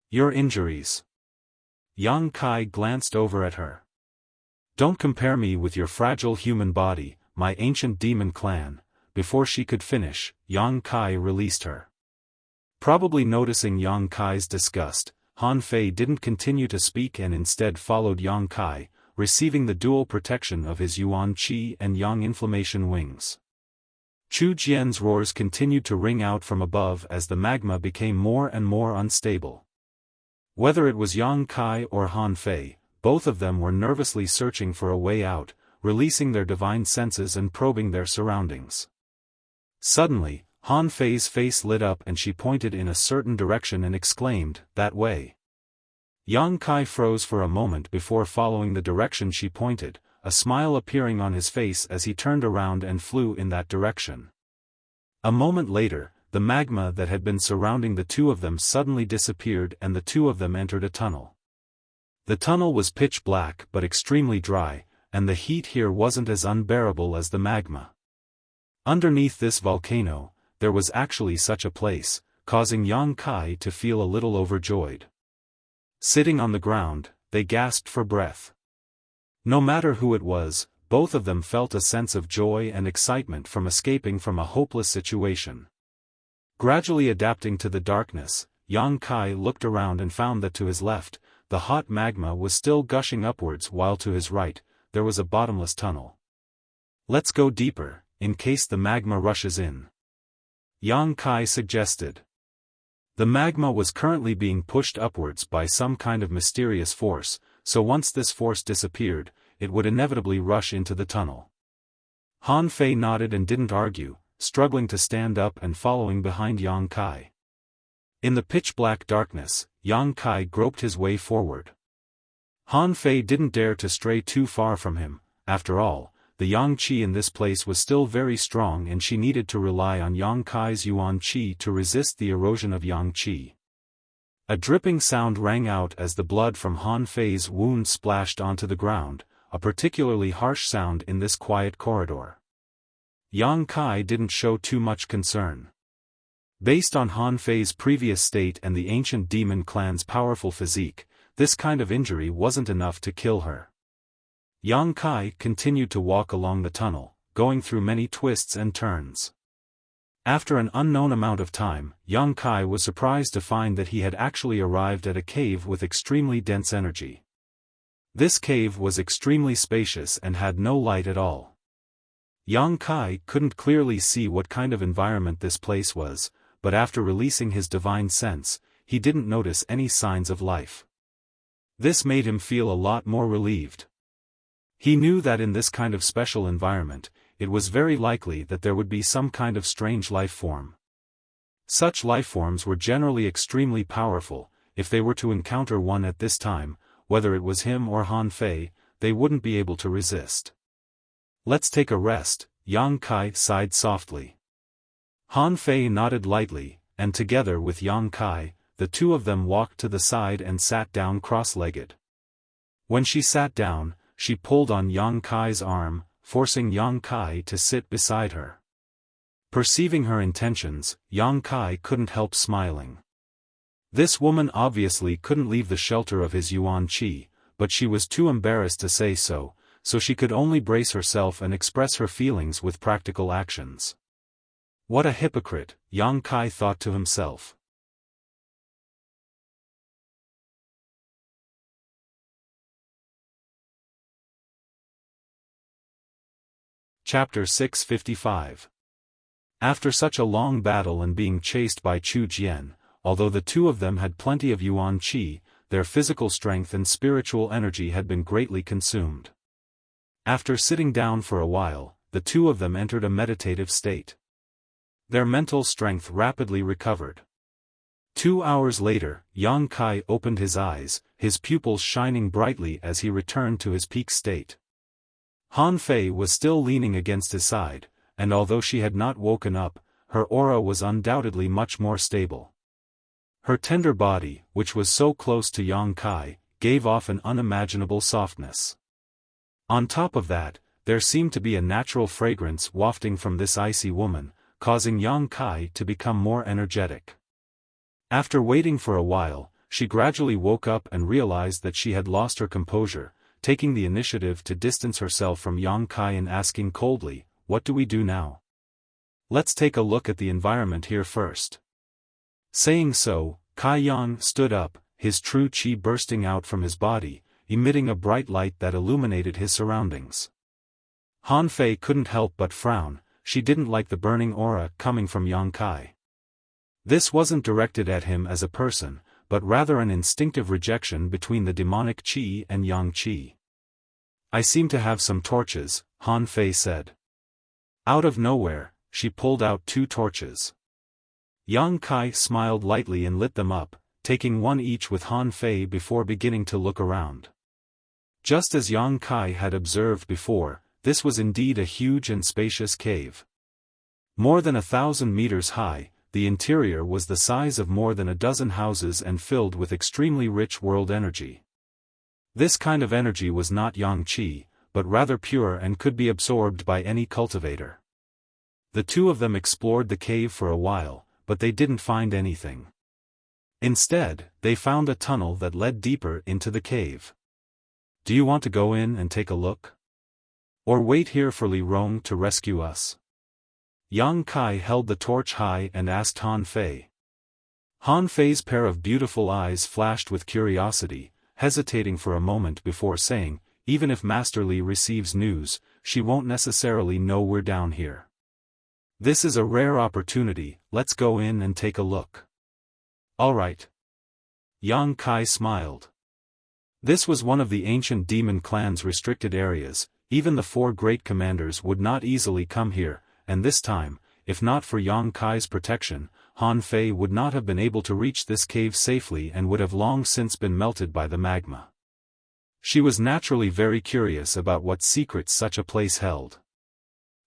"Your injuries." Yang Kai glanced over at her. "Don't compare me with your fragile human body, my ancient demon clan." Before she could finish, Yang Kai released her. Probably noticing Yang Kai's disgust, Han Fei didn't continue to speak and instead followed Yang Kai, receiving the dual protection of his Yuan Qi and Yang Inflammation wings. Chu Jian's roars continued to ring out from above as the magma became more and more unstable. Whether it was Yang Kai or Han Fei, both of them were nervously searching for a way out, releasing their divine senses and probing their surroundings. Suddenly, Han Fei's face lit up and she pointed in a certain direction and exclaimed, "That way." Yang Kai froze for a moment before following the direction she pointed, a smile appearing on his face as he turned around and flew in that direction. A moment later, the magma that had been surrounding the two of them suddenly disappeared and the two of them entered a tunnel. The tunnel was pitch black but extremely dry, and the heat here wasn't as unbearable as the magma. Underneath this volcano, there was actually such a place, causing Yang Kai to feel a little overjoyed. Sitting on the ground, they gasped for breath. No matter who it was, both of them felt a sense of joy and excitement from escaping from a hopeless situation. Gradually adapting to the darkness, Yang Kai looked around and found that to his left, the hot magma was still gushing upwards while to his right, there was a bottomless tunnel. "Let's go deeper, in case the magma rushes in," Yang Kai suggested. The magma was currently being pushed upwards by some kind of mysterious force, so once this force disappeared, it would inevitably rush into the tunnel. Han Fei nodded and didn't argue, struggling to stand up and following behind Yang Kai. In the pitch-black darkness, Yang Kai groped his way forward. Han Fei didn't dare to stray too far from him. After all, the Yang Qi in this place was still very strong and she needed to rely on Yang Kai's Yuan Qi to resist the erosion of Yang Qi. A dripping sound rang out as the blood from Han Fei's wound splashed onto the ground, a particularly harsh sound in this quiet corridor. Yang Kai didn't show too much concern. Based on Han Fei's previous state and the ancient demon clan's powerful physique, this kind of injury wasn't enough to kill her. Yang Kai continued to walk along the tunnel, going through many twists and turns. After an unknown amount of time, Yang Kai was surprised to find that he had actually arrived at a cave with extremely dense energy. This cave was extremely spacious and had no light at all. Yang Kai couldn't clearly see what kind of environment this place was, but after releasing his divine sense, he didn't notice any signs of life. This made him feel a lot more relieved. He knew that in this kind of special environment, it was very likely that there would be some kind of strange life form. Such life forms were generally extremely powerful. If they were to encounter one at this time, whether it was him or Han Fei, they wouldn't be able to resist. "Let's take a rest," Yang Kai sighed softly. Han Fei nodded lightly, and together with Yang Kai, the two of them walked to the side and sat down cross-legged. When she sat down, she pulled on Yang Kai's arm, forcing Yang Kai to sit beside her. Perceiving her intentions, Yang Kai couldn't help smiling. This woman obviously couldn't leave the shelter of his Yuan Qi, but she was too embarrassed to say so, so she could only brace herself and express her feelings with practical actions. What a hypocrite, Yang Kai thought to himself. Chapter 655. After such a long battle and being chased by Chu Jian, although the two of them had plenty of Yuan Qi, their physical strength and spiritual energy had been greatly consumed. After sitting down for a while, the two of them entered a meditative state. Their mental strength rapidly recovered. 2 hours later, Yang Kai opened his eyes, his pupils shining brightly as he returned to his peak state. Han Fei was still leaning against his side, and although she had not woken up, her aura was undoubtedly much more stable. Her tender body, which was so close to Yang Kai, gave off an unimaginable softness. On top of that, there seemed to be a natural fragrance wafting from this icy woman, causing Yang Kai to become more energetic. After waiting for a while, she gradually woke up and realized that she had lost her composure, taking the initiative to distance herself from Yang Kai and asking coldly, "What do we do now? Let's take a look at the environment here first." Saying so, Kai Yang stood up, his true qi bursting out from his body, emitting a bright light that illuminated his surroundings. Han Fei couldn't help but frown. She didn't like the burning aura coming from Yang Kai. This wasn't directed at him as a person, but rather an instinctive rejection between the demonic qi and yang qi. "I seem to have some torches," Han Fei said. Out of nowhere, she pulled out 2 torches. Yang Kai smiled lightly and lit them up, taking one each with Han Fei before beginning to look around. Just as Yang Kai had observed before, this was indeed a huge and spacious cave. More than 1,000 meters high, the interior was the size of more than a dozen houses and filled with extremely rich world energy. This kind of energy was not yang qi, but rather pure and could be absorbed by any cultivator. The 2 of them explored the cave for a while, but they didn't find anything. Instead, they found a tunnel that led deeper into the cave. "Do you want to go in and take a look? Or wait here for Li Rong to rescue us?" Yang Kai held the torch high and asked Han Fei. Han Fei's pair of beautiful eyes flashed with curiosity, hesitating for a moment before saying, "Even if Master Li receives news, she won't necessarily know we're down here. This is a rare opportunity, let's go in and take a look." "All right." Yang Kai smiled. This was one of the ancient demon clan's restricted areas. Even the 4 great commanders would not easily come here, and this time, if not for Yang Kai's protection, Han Fei would not have been able to reach this cave safely and would have long since been melted by the magma. She was naturally very curious about what secrets such a place held.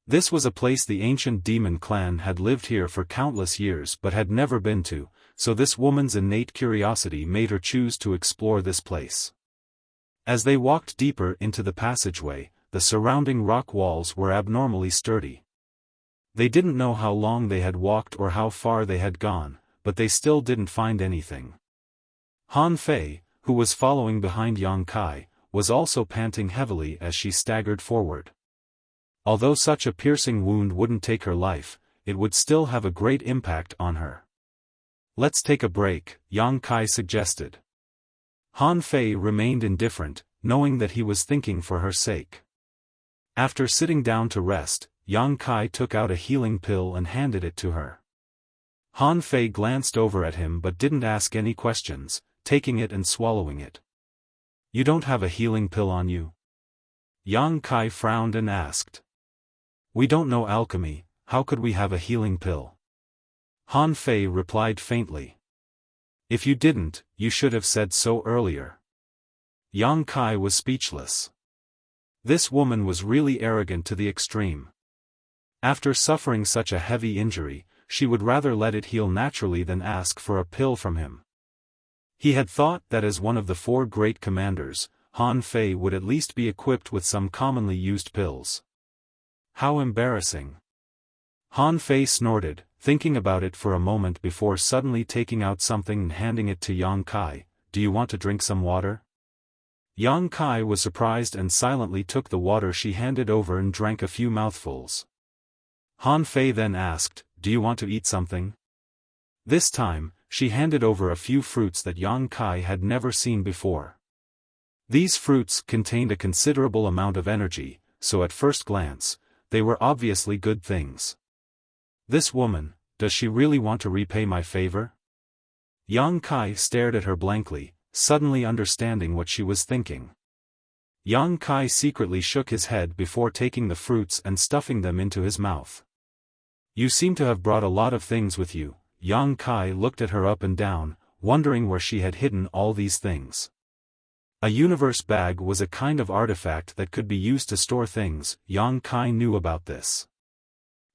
This was a place the ancient demon clan had lived here for countless years but had never been to, so this woman's innate curiosity made her choose to explore this place. As they walked deeper into the passageway, the surrounding rock walls were abnormally sturdy. They didn't know how long they had walked or how far they had gone, but they still didn't find anything. Han Fei, who was following behind Yang Kai, was also panting heavily as she staggered forward. Although such a piercing wound wouldn't take her life, it would still have a great impact on her. "Let's take a break," Yang Kai suggested. Han Fei remained indifferent, knowing that he was thinking for her sake. After sitting down to rest, Yang Kai took out a healing pill and handed it to her. Han Fei glanced over at him but didn't ask any questions, taking it and swallowing it. "You don't have a healing pill on you?" Yang Kai frowned and asked. "We don't know alchemy, how could we have a healing pill?" Han Fei replied faintly. "If you didn't, you should have said so earlier." Yang Kai was speechless. This woman was really arrogant to the extreme. After suffering such a heavy injury, she would rather let it heal naturally than ask for a pill from him. He had thought that as one of the 4 great commanders, Han Fei would at least be equipped with some commonly used pills. How embarrassing. Han Fei snorted, thinking about it for a moment before suddenly taking out something and handing it to Yang Kai. "Do you want to drink some water?" Yang Kai was surprised and silently took the water she handed over and drank a few mouthfuls. Han Fei then asked, "Do you want to eat something?" This time, she handed over a few fruits that Yang Kai had never seen before. These fruits contained a considerable amount of energy, so at first glance, they were obviously good things. This woman, does she really want to repay my favor? Yang Kai stared at her blankly, suddenly understanding what she was thinking. Yang Kai secretly shook his head before taking the fruits and stuffing them into his mouth. "You seem to have brought a lot of things with you." Yang Kai looked at her up and down, wondering where she had hidden all these things. A universe bag was a kind of artifact that could be used to store things. Yang Kai knew about this.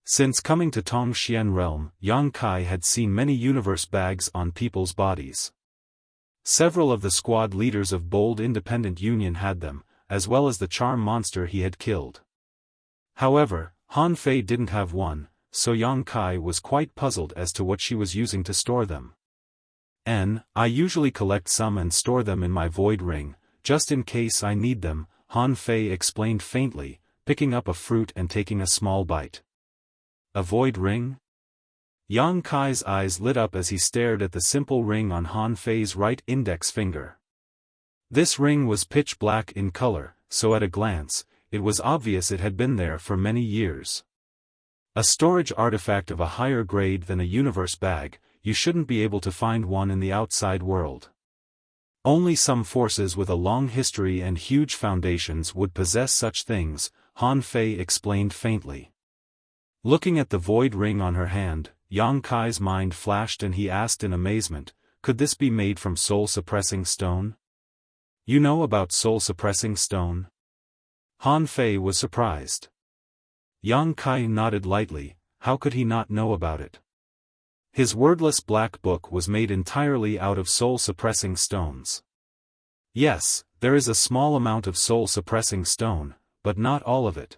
Since coming to Tongxian realm, Yang Kai had seen many universe bags on people's bodies. Several of the squad leaders of Bold Independent Union had them, as well as the charm monster he had killed. However, Han Fei didn't have one, so Yang Kai was quite puzzled as to what she was using to store them. "I usually collect some and store them in my void ring," just in case I need them, Han Fei explained faintly, picking up a fruit and taking a small bite. A void ring? Yang Kai's eyes lit up as he stared at the simple ring on Han Fei's right index finger. This ring was pitch black in color, so at a glance, it was obvious it had been there for many years. A storage artifact of a higher grade than a universe bag, you shouldn't be able to find one in the outside world. Only some forces with a long history and huge foundations would possess such things, Han Fei explained faintly. Looking at the void ring on her hand, Yang Kai's mind flashed and he asked in amazement, could this be made from soul-suppressing stone? You know about soul-suppressing stone? Han Fei was surprised. Yang Kai nodded lightly, how could he not know about it? His wordless black book was made entirely out of soul-suppressing stones. Yes, there is a small amount of soul-suppressing stone, but not all of it.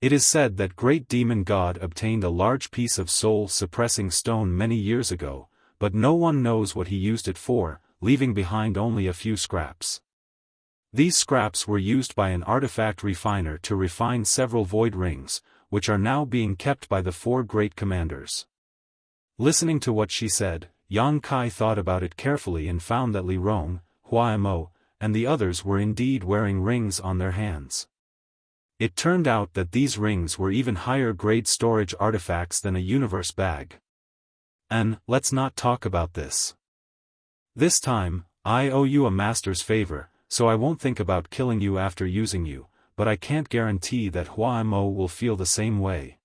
It is said that great demon god obtained a large piece of soul-suppressing stone many years ago, but no one knows what he used it for, leaving behind only a few scraps. These scraps were used by an artifact refiner to refine several void rings, which are now being kept by the 4 great commanders. Listening to what she said, Yang Kai thought about it carefully and found that Li Rong, Hua Mo, and the others were indeed wearing rings on their hands. It turned out that these rings were even higher grade storage artifacts than a universe bag. And, let's not talk about this. This time, I owe you a master's favor, so I won't think about killing you after using you, but I can't guarantee that Hua Mo will feel the same way.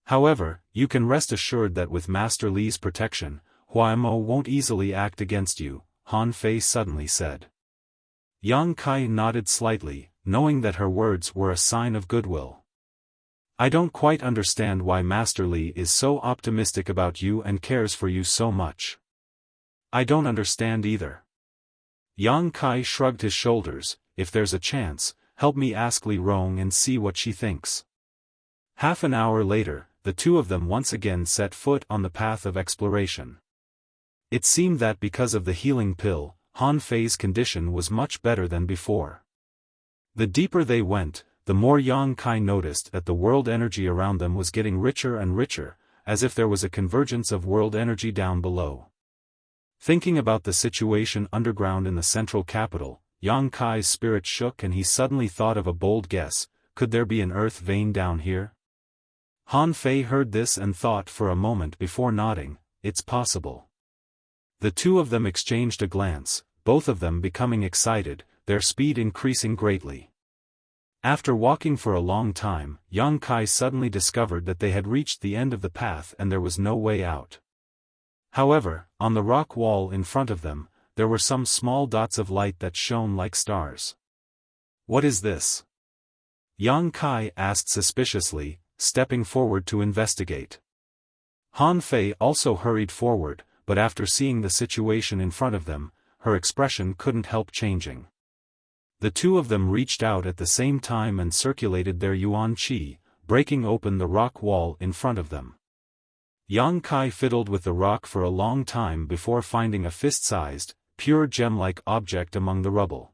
However, you can rest assured that with Master Li's protection, Hua Mo won't easily act against you, Han Fei suddenly said. Yang Kai nodded slightly, knowing that her words were a sign of goodwill. I don't quite understand why Master Li is so optimistic about you and cares for you so much. I don't understand either. Yang Kai shrugged his shoulders, if there's a chance, help me ask Li Rong and see what she thinks. Half an hour later, the two of them once again set foot on the path of exploration. It seemed that because of the healing pill, Han Fei's condition was much better than before. The deeper they went, the more Yang Kai noticed that the world energy around them was getting richer and richer, as if there was a convergence of world energy down below. Thinking about the situation underground in the central capital, Yang Kai's spirit shook and he suddenly thought of a bold guess, could there be an earth vein down here? Han Fei heard this and thought for a moment before nodding, it's possible. The two of them exchanged a glance, both of them becoming excited, their speed increasing greatly. After walking for a long time, Yang Kai suddenly discovered that they had reached the end of the path and there was no way out. However, on the rock wall in front of them, there were some small dots of light that shone like stars. What is this? Yang Kai asked suspiciously, stepping forward to investigate. Han Fei also hurried forward, but after seeing the situation in front of them, her expression couldn't help changing. The two of them reached out at the same time and circulated their yuan qi, breaking open the rock wall in front of them. Yang Kai fiddled with the rock for a long time before finding a fist-sized, pure gem-like object among the rubble.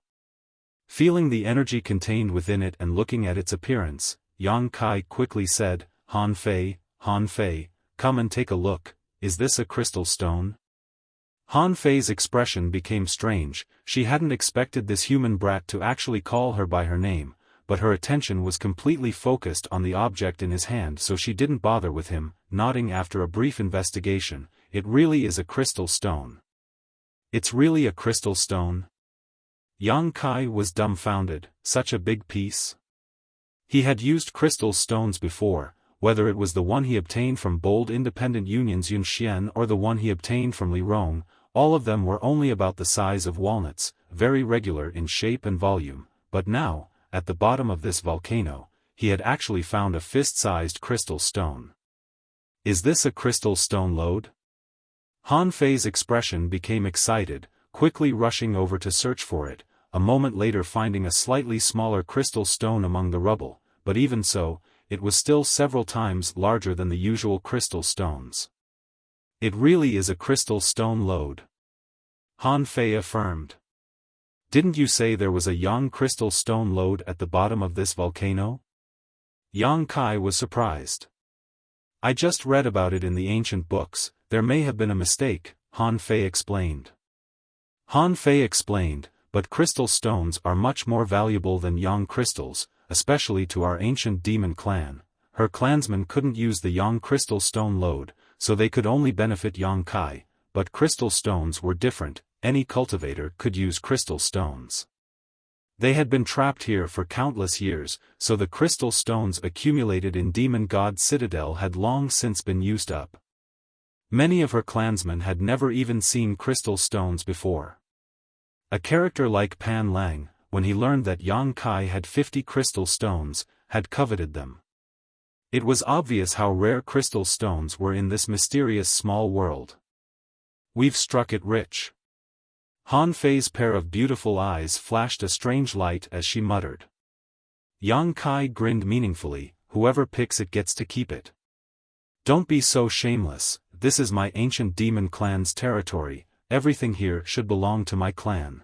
Feeling the energy contained within it and looking at its appearance, Yang Kai quickly said, Han Fei, come and take a look, is this a crystal stone? Han Fei's expression became strange, she hadn't expected this human brat to actually call her by her name, but her attention was completely focused on the object in his hand so she didn't bother with him, nodding after a brief investigation, it really is a crystal stone. It's really a crystal stone? Yang Kai was dumbfounded, such a big piece? He had used crystal stones before, whether it was the one he obtained from Bold Independent Union's Yunxian or the one he obtained from Li Rong, all of them were only about the size of walnuts, very regular in shape and volume, but now, at the bottom of this volcano, he had actually found a fist-sized crystal stone. Is this a crystal stone lode? Han Fei's expression became excited, quickly rushing over to search for it, a moment later finding a slightly smaller crystal stone among the rubble, but even so, it was still several times larger than the usual crystal stones. It really is a crystal stone lode. Han Fei affirmed. Didn't you say there was a young crystal stone lode at the bottom of this volcano? Yang Kai was surprised. I just read about it in the ancient books, there may have been a mistake, Han Fei explained. Han Fei explained, but crystal stones are much more valuable than yang crystals, especially to our ancient demon clan. Her clansmen couldn't use the yang crystal stone lode, so they could only benefit Yang Kai, but crystal stones were different, any cultivator could use crystal stones. They had been trapped here for countless years, so the crystal stones accumulated in Demon God Citadel had long since been used up. Many of her clansmen had never even seen crystal stones before. A character like Pan Lang, when he learned that Yang Kai had 50 crystal stones, had coveted them. It was obvious how rare crystal stones were in this mysterious small world. We've struck it rich. Han Fei's pair of beautiful eyes flashed a strange light as she muttered. Yang Kai grinned meaningfully, whoever picks it gets to keep it. Don't be so shameless, this is my ancient demon clan's territory, everything here should belong to my clan.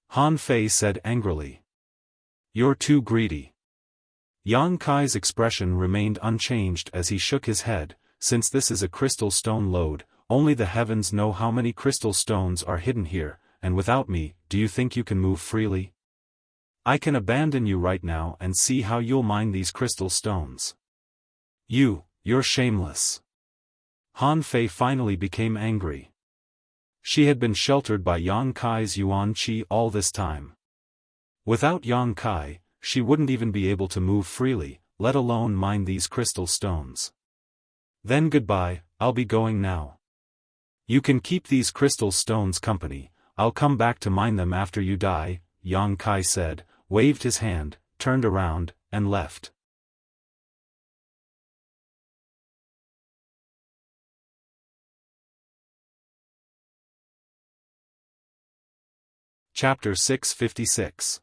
Han Fei said angrily. You're too greedy. Yang Kai's expression remained unchanged as he shook his head, since this is a crystal stone lode, only the heavens know how many crystal stones are hidden here, and without me, do you think you can move freely? I can abandon you right now and see how you'll mine these crystal stones. You're shameless. Han Fei finally became angry. She had been sheltered by Yang Kai's Yuan Qi all this time. Without Yang Kai, she wouldn't even be able to move freely, let alone mine these crystal stones. Then goodbye, I'll be going now. You can keep these crystal stones company, I'll come back to mine them after you die, Yang Kai said, waved his hand, turned around, and left. Chapter 656.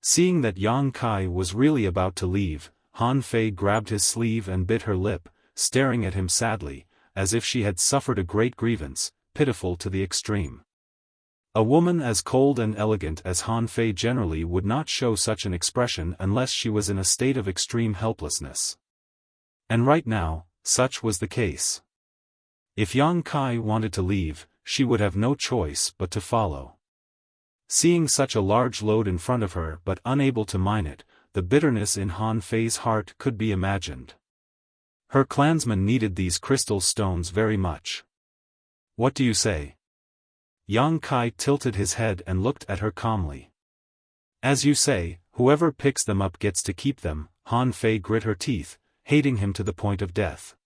Seeing that Yang Kai was really about to leave, Han Fei grabbed his sleeve and bit her lip, staring at him sadly, as if she had suffered a great grievance, pitiful to the extreme. A woman as cold and elegant as Han Fei generally would not show such an expression unless she was in a state of extreme helplessness. And right now, such was the case. If Yang Kai wanted to leave, she would have no choice but to follow. Seeing such a large load in front of her but unable to mine it, the bitterness in Han Fei's heart could be imagined. Her clansmen needed these crystal stones very much. What do you say? Yang Kai tilted his head and looked at her calmly. As you say, whoever picks them up gets to keep them, Han Fei grit her teeth, hating him to the point of death.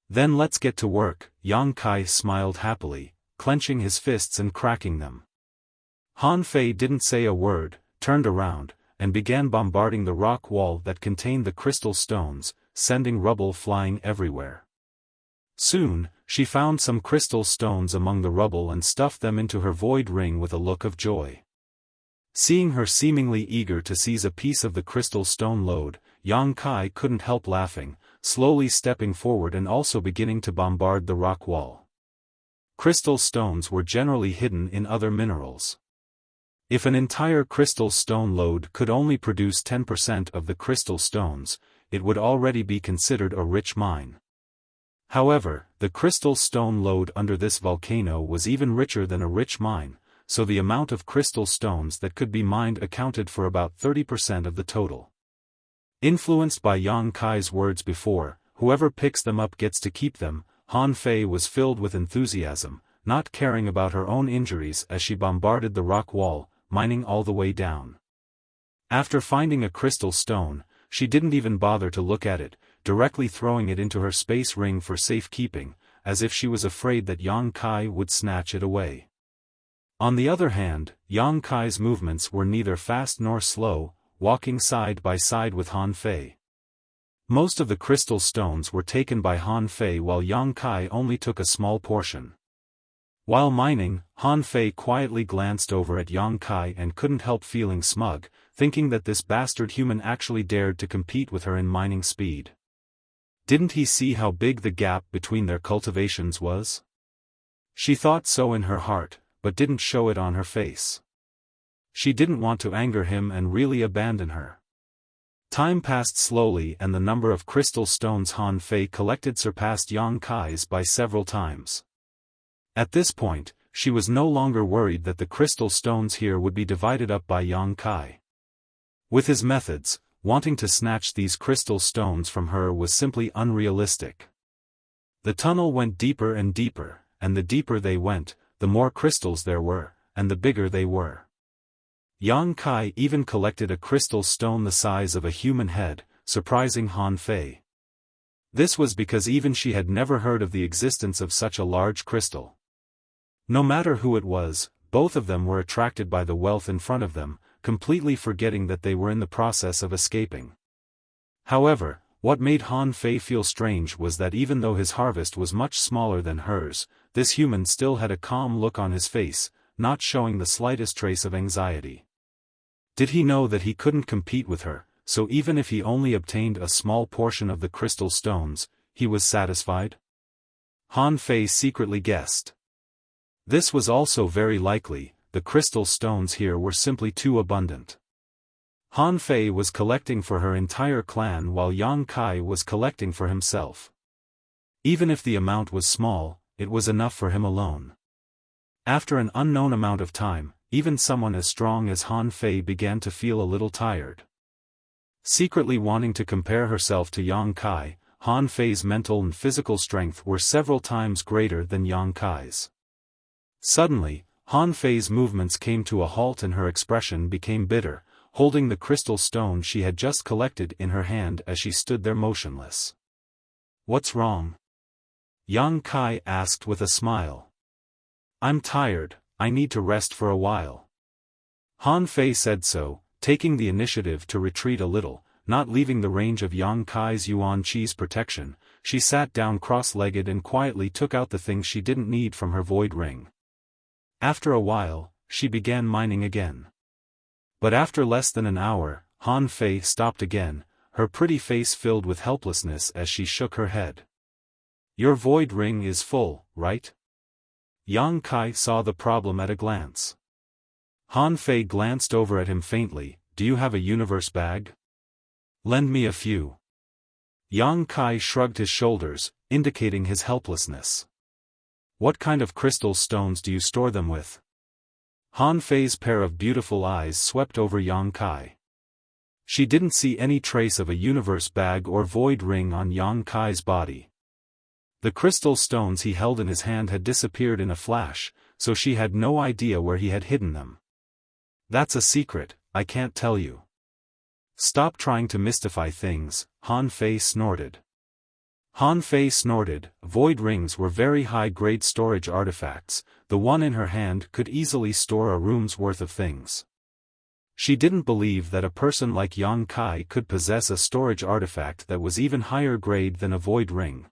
Then let's get to work, Yang Kai smiled happily, clenching his fists and cracking them. Han Fei didn't say a word, turned around, and began bombarding the rock wall that contained the crystal stones, sending rubble flying everywhere. Soon, she found some crystal stones among the rubble and stuffed them into her void ring with a look of joy. Seeing her seemingly eager to seize a piece of the crystal stone lode, Yang Kai couldn't help laughing, slowly stepping forward and also beginning to bombard the rock wall. Crystal stones were generally hidden in other minerals. If an entire crystal stone lode could only produce 10% of the crystal stones, it would already be considered a rich mine. However, the crystal stone lode under this volcano was even richer than a rich mine, so the amount of crystal stones that could be mined accounted for about 30% of the total. Influenced by Yang Kai's words before, whoever picks them up gets to keep them, Han Fei was filled with enthusiasm, not caring about her own injuries as she bombarded the rock wall, mining all the way down. After finding a crystal stone, she didn't even bother to look at it, directly throwing it into her space ring for safekeeping, as if she was afraid that Yang Kai would snatch it away. On the other hand, Yang Kai's movements were neither fast nor slow, walking side by side with Han Fei. Most of the crystal stones were taken by Han Fei while Yang Kai only took a small portion. While mining, Han Fei quietly glanced over at Yang Kai and couldn't help feeling smug, thinking that this bastard human actually dared to compete with her in mining speed. Didn't he see how big the gap between their cultivations was? She thought so in her heart, but didn't show it on her face. She didn't want to anger him and really abandon her. Time passed slowly and the number of crystal stones Han Fei collected surpassed Yang Kai's by several times. At this point, she was no longer worried that the crystal stones here would be divided up by Yang Kai. With his methods, wanting to snatch these crystal stones from her was simply unrealistic. The tunnel went deeper and deeper, and the deeper they went, the more crystals there were, and the bigger they were. Yang Kai even collected a crystal stone the size of a human head, surprising Han Fei. This was because even she had never heard of the existence of such a large crystal. No matter who it was, both of them were attracted by the wealth in front of them, completely forgetting that they were in the process of escaping. However, what made Han Fei feel strange was that even though his harvest was much smaller than hers, this human still had a calm look on his face, not showing the slightest trace of anxiety. Did he know that he couldn't compete with her, so even if he only obtained a small portion of the crystal stones, he was satisfied? Han Fei secretly guessed. This was also very likely, the crystal stones here were simply too abundant. Han Fei was collecting for her entire clan while Yang Kai was collecting for himself. Even if the amount was small, it was enough for him alone. After an unknown amount of time, even someone as strong as Han Fei began to feel a little tired. Secretly wanting to compare herself to Yang Kai, Han Fei's mental and physical strength were several times greater than Yang Kai's. Suddenly, Han Fei's movements came to a halt and her expression became bitter, holding the crystal stone she had just collected in her hand as she stood there motionless. "What's wrong?" Yang Kai asked with a smile. "I'm tired, I need to rest for a while." Han Fei said so, taking the initiative to retreat a little, not leaving the range of Yang Kai's Yuan Chi's protection. She sat down cross-legged and quietly took out the things she didn't need from her void ring. After a while, she began mining again. But after less than an hour, Han Fei stopped again, her pretty face filled with helplessness as she shook her head. "Your void ring is full, right?" Yang Kai saw the problem at a glance. Han Fei glanced over at him faintly. "Do you have a universe bag? Lend me a few." Yang Kai shrugged his shoulders, indicating his helplessness. "What kind of crystal stones do you store them with?" Han Fei's pair of beautiful eyes swept over Yang Kai. She didn't see any trace of a universe bag or void ring on Yang Kai's body. The crystal stones he held in his hand had disappeared in a flash, so she had no idea where he had hidden them. "That's a secret, I can't tell you." "Stop trying to mystify things," Han Fei snorted. Han Fei snorted. Void rings were very high-grade storage artifacts. The one in her hand could easily store a room's worth of things. She didn't believe that a person like Yang Kai could possess a storage artifact that was even higher grade than a void ring.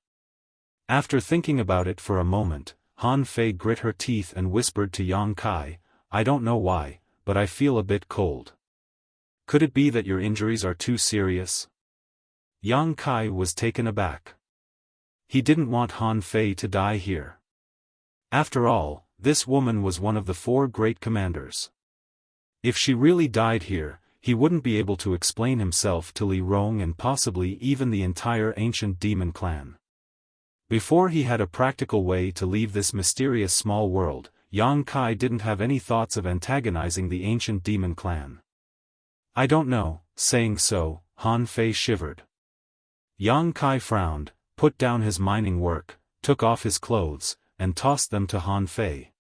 After thinking about it for a moment, Han Fei grit her teeth and whispered to Yang Kai, "I don't know why, but I feel a bit cold. Could it be that your injuries are too serious?" Yang Kai was taken aback. He didn't want Han Fei to die here. After all, this woman was one of the 4 great commanders. If she really died here, he wouldn't be able to explain himself to Li Rong and possibly even the entire ancient demon clan. Before he had a practical way to leave this mysterious small world, Yang Kai didn't have any thoughts of antagonizing the ancient demon clan. "I don't know." Saying so, Han Fei shivered. Yang Kai frowned, put down his mining work, took off his clothes, and tossed them to Han Fei.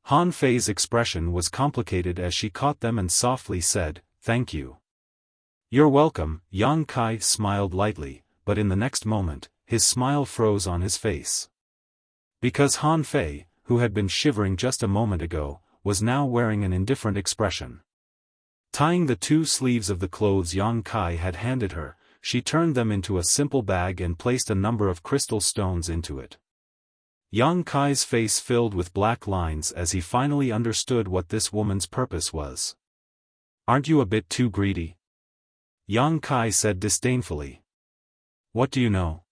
Han Fei's expression was complicated as she caught them and softly said, "Thank you." "You're welcome." Yang Kai smiled lightly, but in the next moment, his smile froze on his face. Because Han Fei, who had been shivering just a moment ago, was now wearing an indifferent expression. Tying the 2 sleeves of the clothes Yang Kai had handed her, she turned them into a simple bag and placed a number of crystal stones into it. Yang Kai's face filled with black lines as he finally understood what this woman's purpose was. "Aren't you a bit too greedy?" Yang Kai said disdainfully. "What do you know?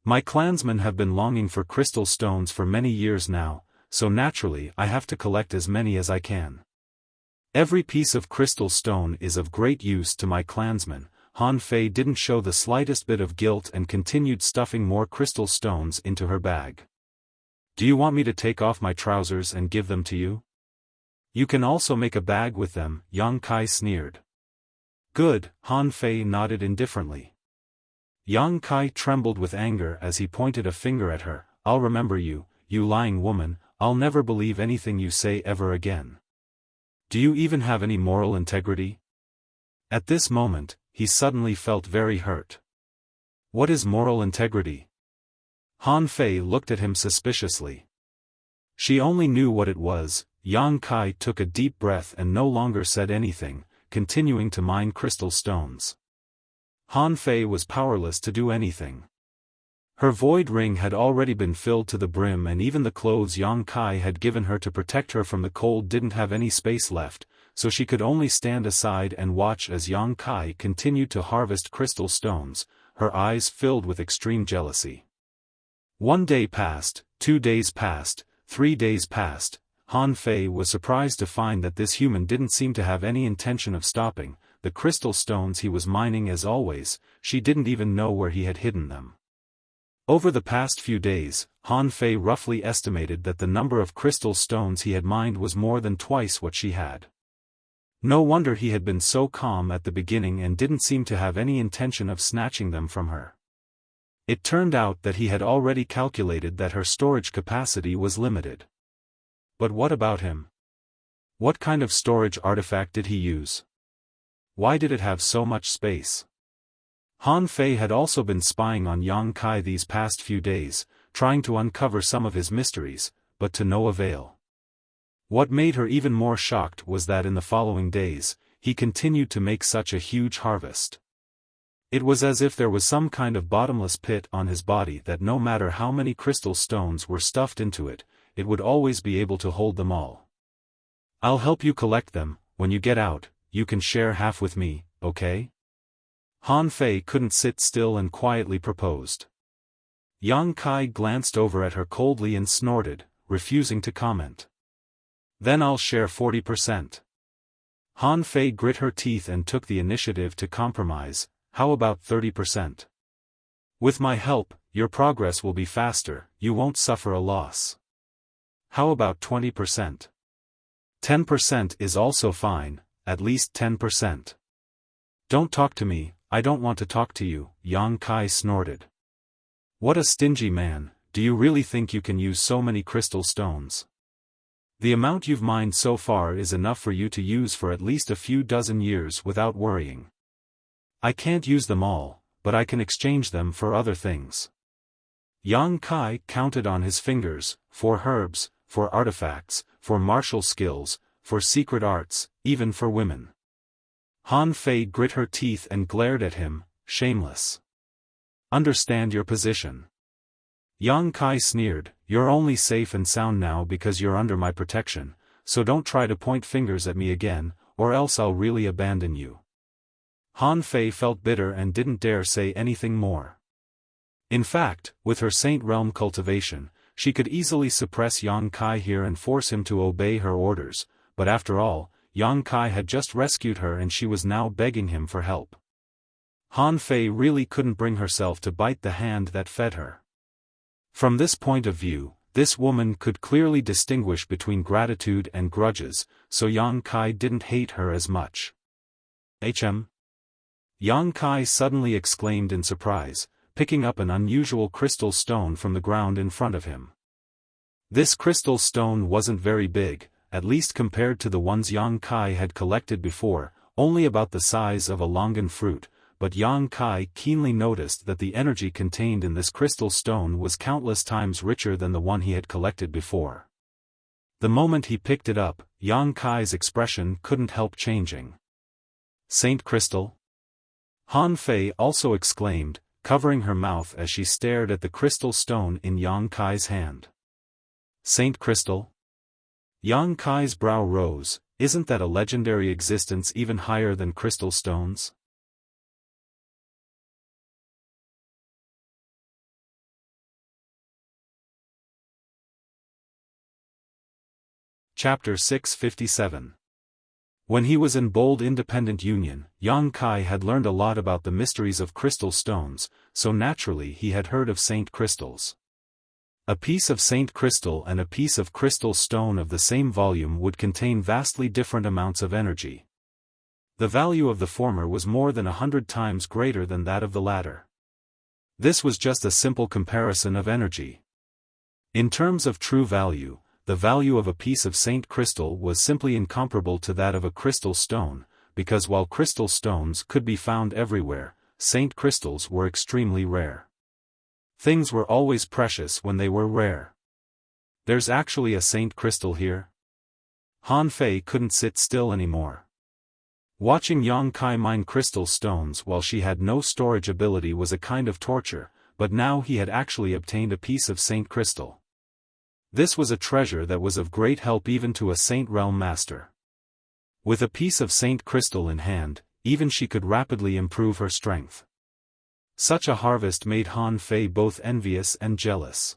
My clansmen have been longing for crystal stones for many years now, so naturally I have to collect as many as I can." Every piece of crystal stone is of great use to my clansmen. Han Fei didn't show the slightest bit of guilt and continued stuffing more crystal stones into her bag. Do you want me to take off my trousers and give them to you? You can also make a bag with them, Yang Kai sneered. Good, Han Fei nodded indifferently. Yang Kai trembled with anger as he pointed a finger at her. I'll remember you, you lying woman, I'll never believe anything you say ever again. Do you even have any moral integrity? At this moment, he suddenly felt very hurt. What is moral integrity? Han Fei looked at him suspiciously. She only knew what it was. Yang Kai took a deep breath and no longer said anything, continuing to mine crystal stones. Han Fei was powerless to do anything. Her void ring had already been filled to the brim, and even the clothes Yang Kai had given her to protect her from the cold didn't have any space left, so she could only stand aside and watch as Yang Kai continued to harvest crystal stones, her eyes filled with extreme jealousy. 1 day passed, 2 days passed, 3 days passed. Han Fei was surprised to find that this human didn't seem to have any intention of stopping the crystal stones he was mining. As always, she didn't even know where he had hidden them. Over the past few days, Han Fei roughly estimated that the number of crystal stones he had mined was more than twice what she had. No wonder he had been so calm at the beginning and didn't seem to have any intention of snatching them from her. It turned out that he had already calculated that her storage capacity was limited. But what about him? What kind of storage artifact did he use? Why did it have so much space? Han Fei had also been spying on Yang Kai these past few days, trying to uncover some of his mysteries, but to no avail. What made her even more shocked was that in the following days, he continued to make such a huge harvest. It was as if there was some kind of bottomless pit on his body that no matter how many crystal stones were stuffed into it, it would always be able to hold them all. I'll help you collect them. When you get out, you can share half with me, okay? Han Fei couldn't sit still and quietly proposed. Yang Kai glanced over at her coldly and snorted, refusing to comment. Then I'll share 40%. Han Fei grit her teeth and took the initiative to compromise. How about 30%? With my help, your progress will be faster, you won't suffer a loss. How about 20%? 10% is also fine, at least 10%. Don't talk to me, I don't want to talk to you, Yang Kai snorted. What a stingy man, do you really think you can use so many crystal stones? The amount you've mined so far is enough for you to use for at least a few dozen years without worrying. I can't use them all, but I can exchange them for other things. Yang Kai counted on his fingers, for herbs, for artifacts, for martial skills, for secret arts, even for women. Han Fei grit her teeth and glared at him, shameless. Understand your position. Yang Kai sneered, you're only safe and sound now because you're under my protection, so don't try to point fingers at me again, or else I'll really abandon you. Han Fei felt bitter and didn't dare say anything more. In fact, with her Saint Realm cultivation, she could easily suppress Yang Kai here and force him to obey her orders, but after all, Yang Kai had just rescued her and she was now begging him for help. Han Fei really couldn't bring herself to bite the hand that fed her. From this point of view, this woman could clearly distinguish between gratitude and grudges, so Yang Kai didn't hate her as much. Yang Kai suddenly exclaimed in surprise, picking up an unusual crystal stone from the ground in front of him. This crystal stone wasn't very big, at least compared to the ones Yang Kai had collected before, only about the size of a longan fruit, but Yang Kai keenly noticed that the energy contained in this crystal stone was countless times richer than the one he had collected before. The moment he picked it up, Yang Kai's expression couldn't help changing. Saint Crystal? Han Fei also exclaimed, covering her mouth as she stared at the crystal stone in Yang Kai's hand. Saint Crystal? Yang Kai's brow rose, isn't that a legendary existence even higher than crystal stones? Chapter 657. When he was in bold independent union, Yang Kai had learned a lot about the mysteries of crystal stones, so naturally he had heard of saint crystals. A piece of saint crystal and a piece of crystal stone of the same volume would contain vastly different amounts of energy. The value of the former was more than 100 times greater than that of the latter. This was just a simple comparison of energy. In terms of true value, the value of a piece of saint crystal was simply incomparable to that of a crystal stone, because while crystal stones could be found everywhere, saint crystals were extremely rare. Things were always precious when they were rare. There's actually a saint crystal here? Han Fei couldn't sit still anymore. Watching Yang Kai mine crystal stones while she had no storage ability was a kind of torture, but now he had actually obtained a piece of saint crystal. This was a treasure that was of great help even to a saint realm master. With a piece of saint crystal in hand, even she could rapidly improve her strength. Such a harvest made Han Fei both envious and jealous.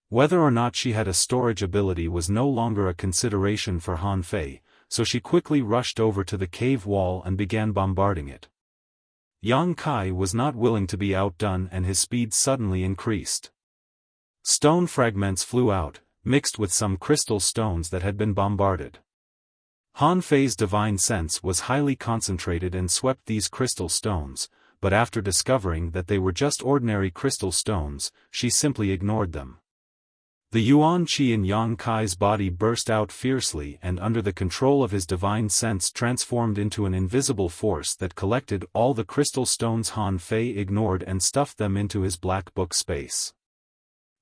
Whether or not she had a storage ability was no longer a consideration for Han Fei, so she quickly rushed over to the cave wall and began bombarding it. Yang Kai was not willing to be outdone and his speed suddenly increased. Stone fragments flew out, mixed with some crystal stones that had been bombarded. Han Fei's divine sense was highly concentrated and swept these crystal stones, but after discovering that they were just ordinary crystal stones, she simply ignored them. The Yuan Qi in Yang Kai's body burst out fiercely and under the control of his divine sense transformed into an invisible force that collected all the crystal stones Han Fei ignored and stuffed them into his black book space.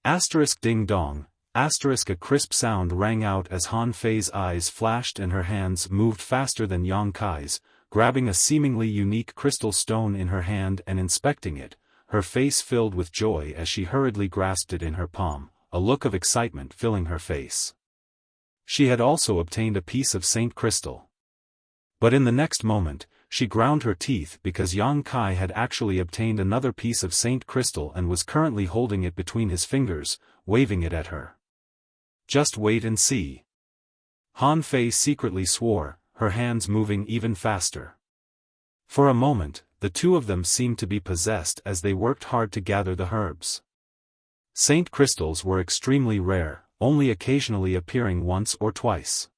Asterisk ding dong, asterisk a crisp sound rang out as Han Fei's eyes flashed and her hands moved faster than Yang Kai's, grabbing a seemingly unique crystal stone in her hand and inspecting it, her face filled with joy as she hurriedly grasped it in her palm, a look of excitement filling her face. She had also obtained a piece of saint crystal. But in the next moment, she ground her teeth because Yang Kai had actually obtained another piece of saint crystal and was currently holding it between his fingers, waving it at her. Just wait and see. Han Fei secretly swore, her hands moving even faster. For a moment, the two of them seemed to be possessed as they worked hard to gather the herbs. Saint crystals were extremely rare, only occasionally appearing once or twice.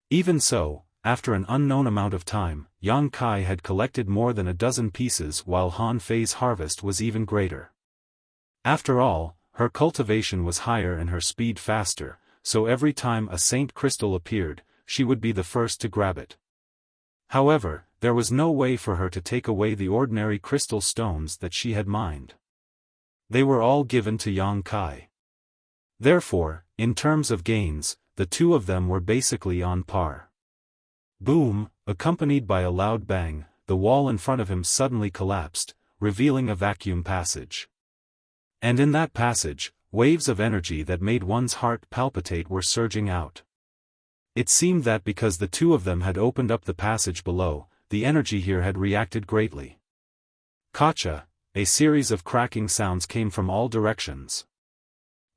Even so, after an unknown amount of time, Yang Kai had collected more than a dozen pieces while Han Fei's harvest was even greater. After all, her cultivation was higher and her speed faster, so every time a saint crystal appeared, she would be the first to grab it. However, there was no way for her to take away the ordinary crystal stones that she had mined. They were all given to Yang Kai. Therefore, in terms of gains, the two of them were basically on par. Boom, accompanied by a loud bang, the wall in front of him suddenly collapsed, revealing a vacuum passage. And in that passage, waves of energy that made one's heart palpitate were surging out. It seemed that because the two of them had opened up the passage below, the energy here had reacted greatly. Kacha, a series of cracking sounds came from all directions.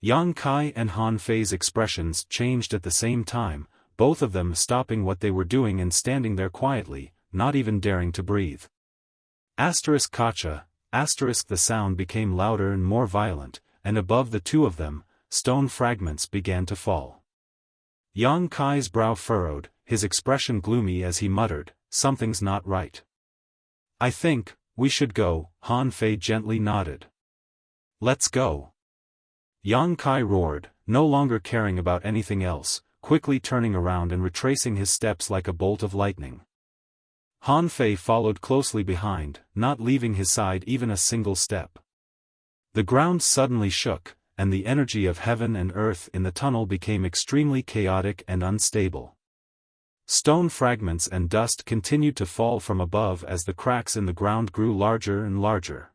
Yang Kai and Han Fei's expressions changed at the same time, both of them stopping what they were doing and standing there quietly, not even daring to breathe. Asterisk Kacha, asterisk the sound became louder and more violent, and above the two of them, stone fragments began to fall. Yang Kai's brow furrowed, his expression gloomy as he muttered, "Something's not right." "I think we should go," Han Fei gently nodded. "Let's go." Yang Kai roared, no longer caring about anything else, quickly turning around and retracing his steps like a bolt of lightning. Han Fei followed closely behind, not leaving his side even a single step. The ground suddenly shook, and the energy of heaven and earth in the tunnel became extremely chaotic and unstable. Stone fragments and dust continued to fall from above as the cracks in the ground grew larger and larger.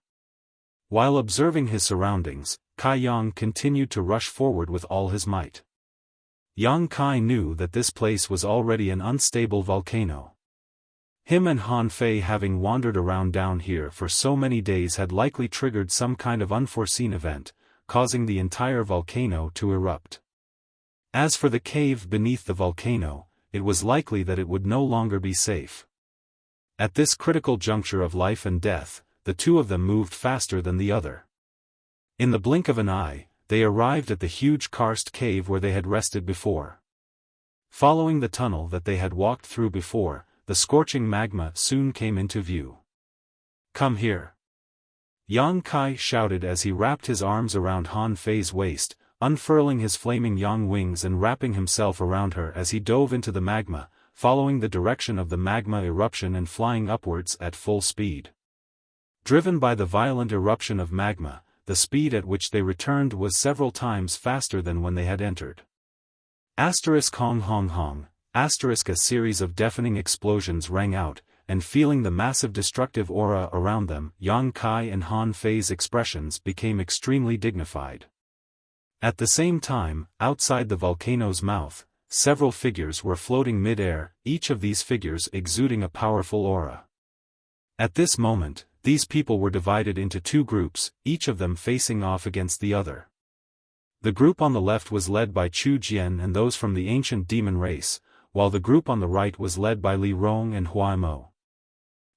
While observing his surroundings, Kai Yang continued to rush forward with all his might. Yang Kai knew that this place was already an unstable volcano. Him and Han Fei having wandered around down here for so many days had likely triggered some kind of unforeseen event, causing the entire volcano to erupt. As for the cave beneath the volcano, it was likely that it would no longer be safe. At this critical juncture of life and death, the two of them moved faster than the other. In the blink of an eye, they arrived at the huge karst cave where they had rested before. Following the tunnel that they had walked through before, the scorching magma soon came into view. "Come here!" Yang Kai shouted as he wrapped his arms around Han Fei's waist, unfurling his flaming yang wings and wrapping himself around her as he dove into the magma, following the direction of the magma eruption and flying upwards at full speed. Driven by the violent eruption of magma, the speed at which they returned was several times faster than when they had entered. Hong hong hong, a series of deafening explosions rang out, and feeling the massive destructive aura around them, Yang Kai and Han Fei's expressions became extremely dignified. At the same time, outside the volcano's mouth, several figures were floating mid-air, each of these figures exuding a powerful aura. At this moment, these people were divided into two groups, each of them facing off against the other. The group on the left was led by Chu Jian and those from the ancient demon race, while the group on the right was led by Li Rong and Hua Mo.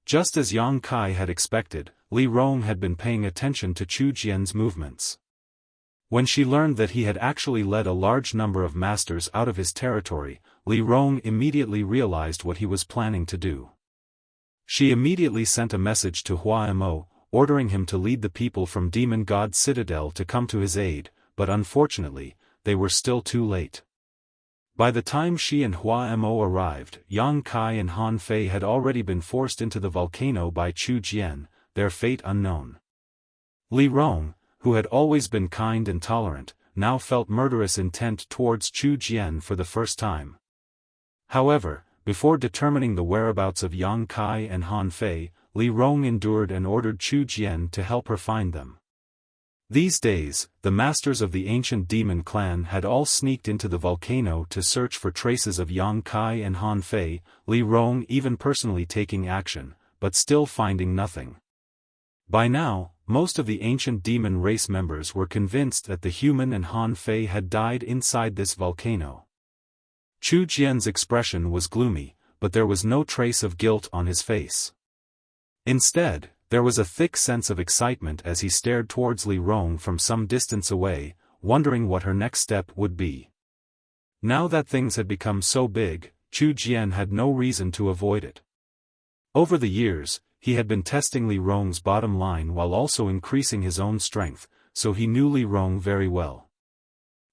Just as Yang Kai had expected, Li Rong had been paying attention to Chu Jian's movements. When she learned that he had actually led a large number of masters out of his territory, Li Rong immediately realized what he was planning to do. She immediately sent a message to Hua Mo, ordering him to lead the people from Demon God Citadel to come to his aid, but unfortunately, they were still too late. By the time she and Hua Mo arrived, Yang Kai and Han Fei had already been forced into the volcano by Chu Jian, their fate unknown. Li Rong, who had always been kind and tolerant, now felt murderous intent towards Chu Jian for the first time. However, before determining the whereabouts of Yang Kai and Han Fei, Li Rong endured and ordered Chu Jian to help her find them. These days, the masters of the ancient demon clan had all sneaked into the volcano to search for traces of Yang Kai and Han Fei, Li Rong even personally taking action, but still finding nothing. By now, most of the ancient demon race members were convinced that the human and Han Fei had died inside this volcano. Chu Jian's expression was gloomy, but there was no trace of guilt on his face. Instead, there was a thick sense of excitement as he stared towards Li Rong from some distance away, wondering what her next step would be. Now that things had become so big, Chu Jian had no reason to avoid it. Over the years, he had been testing Li Rong's bottom line while also increasing his own strength, so he knew Li Rong very well.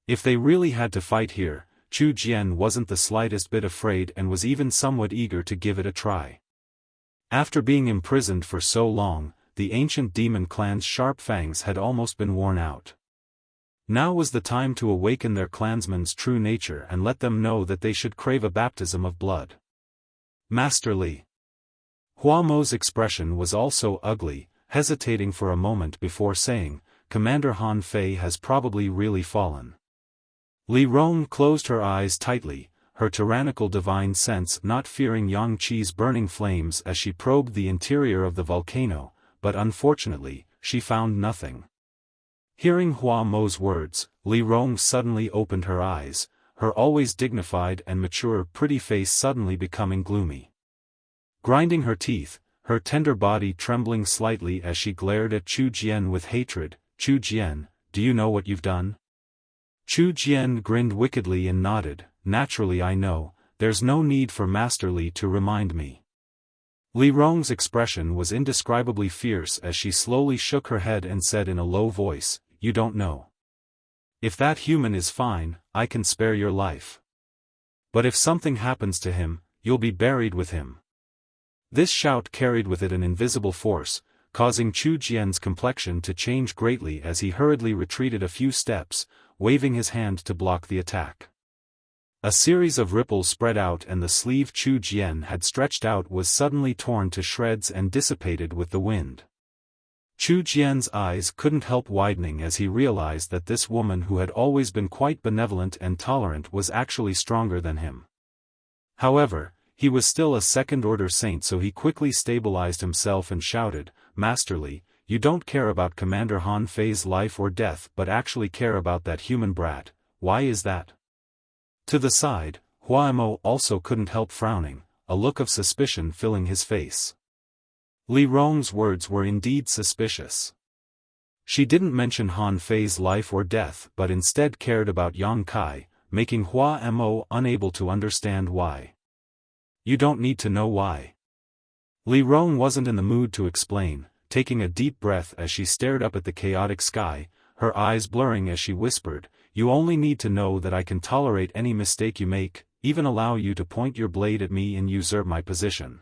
If they really had to fight here, Chu Jian wasn't the slightest bit afraid and was even somewhat eager to give it a try. After being imprisoned for so long, the ancient demon clan's sharp fangs had almost been worn out. Now was the time to awaken their clansmen's true nature and let them know that they should crave a baptism of blood. Master Li. Hua Mo's expression was also ugly, hesitating for a moment before saying, "Commander Han Fei has probably really fallen." Li Rong closed her eyes tightly, her tyrannical divine sense not fearing Yang Qi's burning flames as she probed the interior of the volcano, but unfortunately, she found nothing. Hearing Hua Mo's words, Li Rong suddenly opened her eyes, her always dignified and mature pretty face suddenly becoming gloomy. Grinding her teeth, her tender body trembling slightly as she glared at Chu Jian with hatred, "Chu Jian, do you know what you've done?" Chu Jian grinned wickedly and nodded, "Naturally I know, there's no need for Master Li to remind me." Li Rong's expression was indescribably fierce as she slowly shook her head and said in a low voice, "You don't know. If that human is fine, I can spare your life. But if something happens to him, you'll be buried with him." This shout carried with it an invisible force, causing Chu Jian's complexion to change greatly as he hurriedly retreated a few steps, waving his hand to block the attack. A series of ripples spread out and the sleeve Chu Jian had stretched out was suddenly torn to shreds and dissipated with the wind. Chu Jian's eyes couldn't help widening as he realized that this woman who had always been quite benevolent and tolerant was actually stronger than him. However, he was still a second-order saint, so he quickly stabilized himself and shouted, "Master Li, you don't care about Commander Han Fei's life or death but actually care about that human brat. Why is that?" To the side, Huaimo also couldn't help frowning, a look of suspicion filling his face. Li Rong's words were indeed suspicious. She didn't mention Han Fei's life or death but instead cared about Yang Kai, making Huaimo unable to understand why. You don't need to know why. Li Rong wasn't in the mood to explain, taking a deep breath as she stared up at the chaotic sky, her eyes blurring as she whispered, "You only need to know that I can tolerate any mistake you make, even allow you to point your blade at me and usurp my position.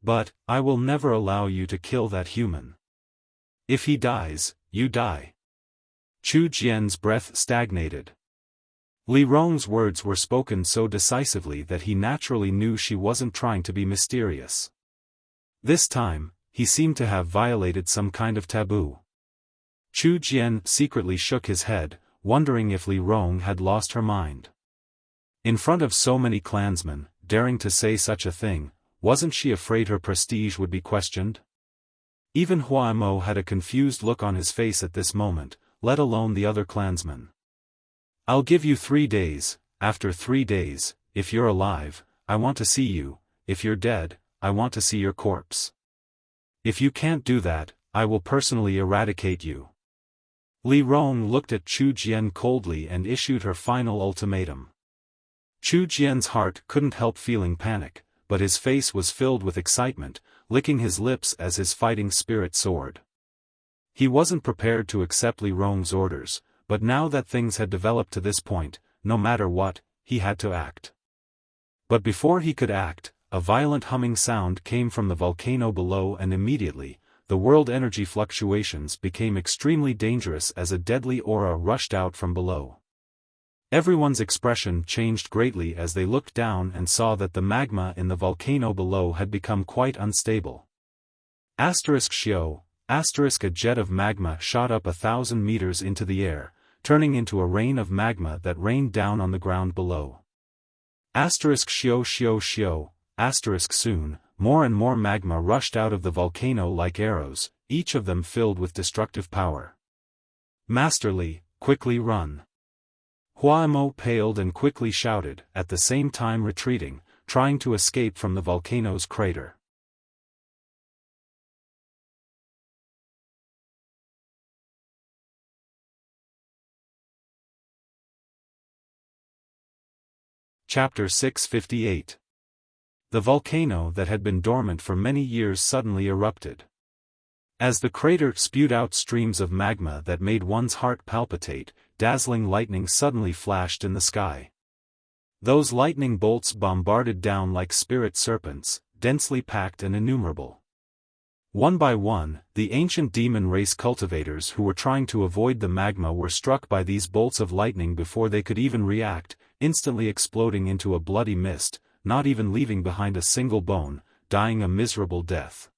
But, I will never allow you to kill that human. If he dies, you die." Chu Jian's breath stagnated. Li Rong's words were spoken so decisively that he naturally knew she wasn't trying to be mysterious. This time, he seemed to have violated some kind of taboo. Chu Jian secretly shook his head, wondering if Li Rong had lost her mind. In front of so many clansmen, daring to say such a thing, wasn't she afraid her prestige would be questioned? Even Huaimo had a confused look on his face at this moment, let alone the other clansmen. "I'll give you 3 days, after 3 days, if you're alive, I want to see you, if you're dead, I want to see your corpse. If you can't do that, I will personally eradicate you." Li Rong looked at Chu Jian coldly and issued her final ultimatum. Chu Jian's heart couldn't help feeling panic, but his face was filled with excitement, licking his lips as his fighting spirit soared. He wasn't prepared to accept Li Rong's orders, but now that things had developed to this point, no matter what, he had to act. But before he could act, a violent humming sound came from the volcano below and immediately, the world energy fluctuations became extremely dangerous as a deadly aura rushed out from below. Everyone's expression changed greatly as they looked down and saw that the magma in the volcano below had become quite unstable. *Xiao, a jet of magma shot up 1,000 meters into the air, turning into a rain of magma that rained down on the ground below. *Xiao, soon, more and more magma rushed out of the volcano like arrows, each of them filled with destructive power. "Master Li, quickly run." Huaimo paled and quickly shouted, at the same time retreating, trying to escape from the volcano's crater. Chapter 658. The volcano that had been dormant for many years suddenly erupted. As the crater spewed out streams of magma that made one's heart palpitate, dazzling lightning suddenly flashed in the sky. Those lightning bolts bombarded down like spirit serpents, densely packed and innumerable. One by one, the ancient demon race cultivators who were trying to avoid the magma were struck by these bolts of lightning before they could even react, instantly exploding into a bloody mist, not even leaving behind a single bone, dying a miserable death.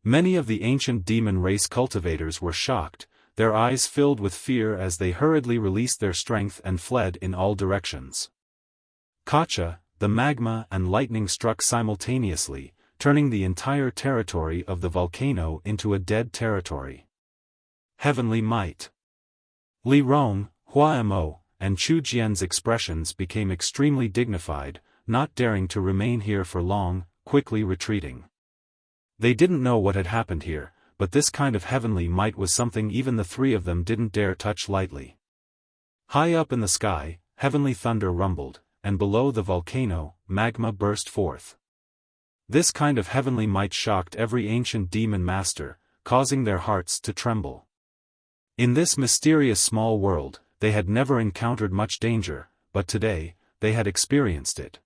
Many of the ancient demon race cultivators were shocked, their eyes filled with fear as they hurriedly released their strength and fled in all directions. Kacha, the magma and lightning struck simultaneously, turning the entire territory of the volcano into a dead territory. Heavenly might. Li Rong, Huaimo, and Chu Jian's expressions became extremely dignified, not daring to remain here for long, quickly retreating. They didn't know what had happened here, but this kind of heavenly might was something even the three of them didn't dare touch lightly. High up in the sky, heavenly thunder rumbled, and below the volcano, magma burst forth. This kind of heavenly might shocked every ancient demon master, causing their hearts to tremble. In this mysterious small world, they had never encountered much danger, but today, they had experienced it.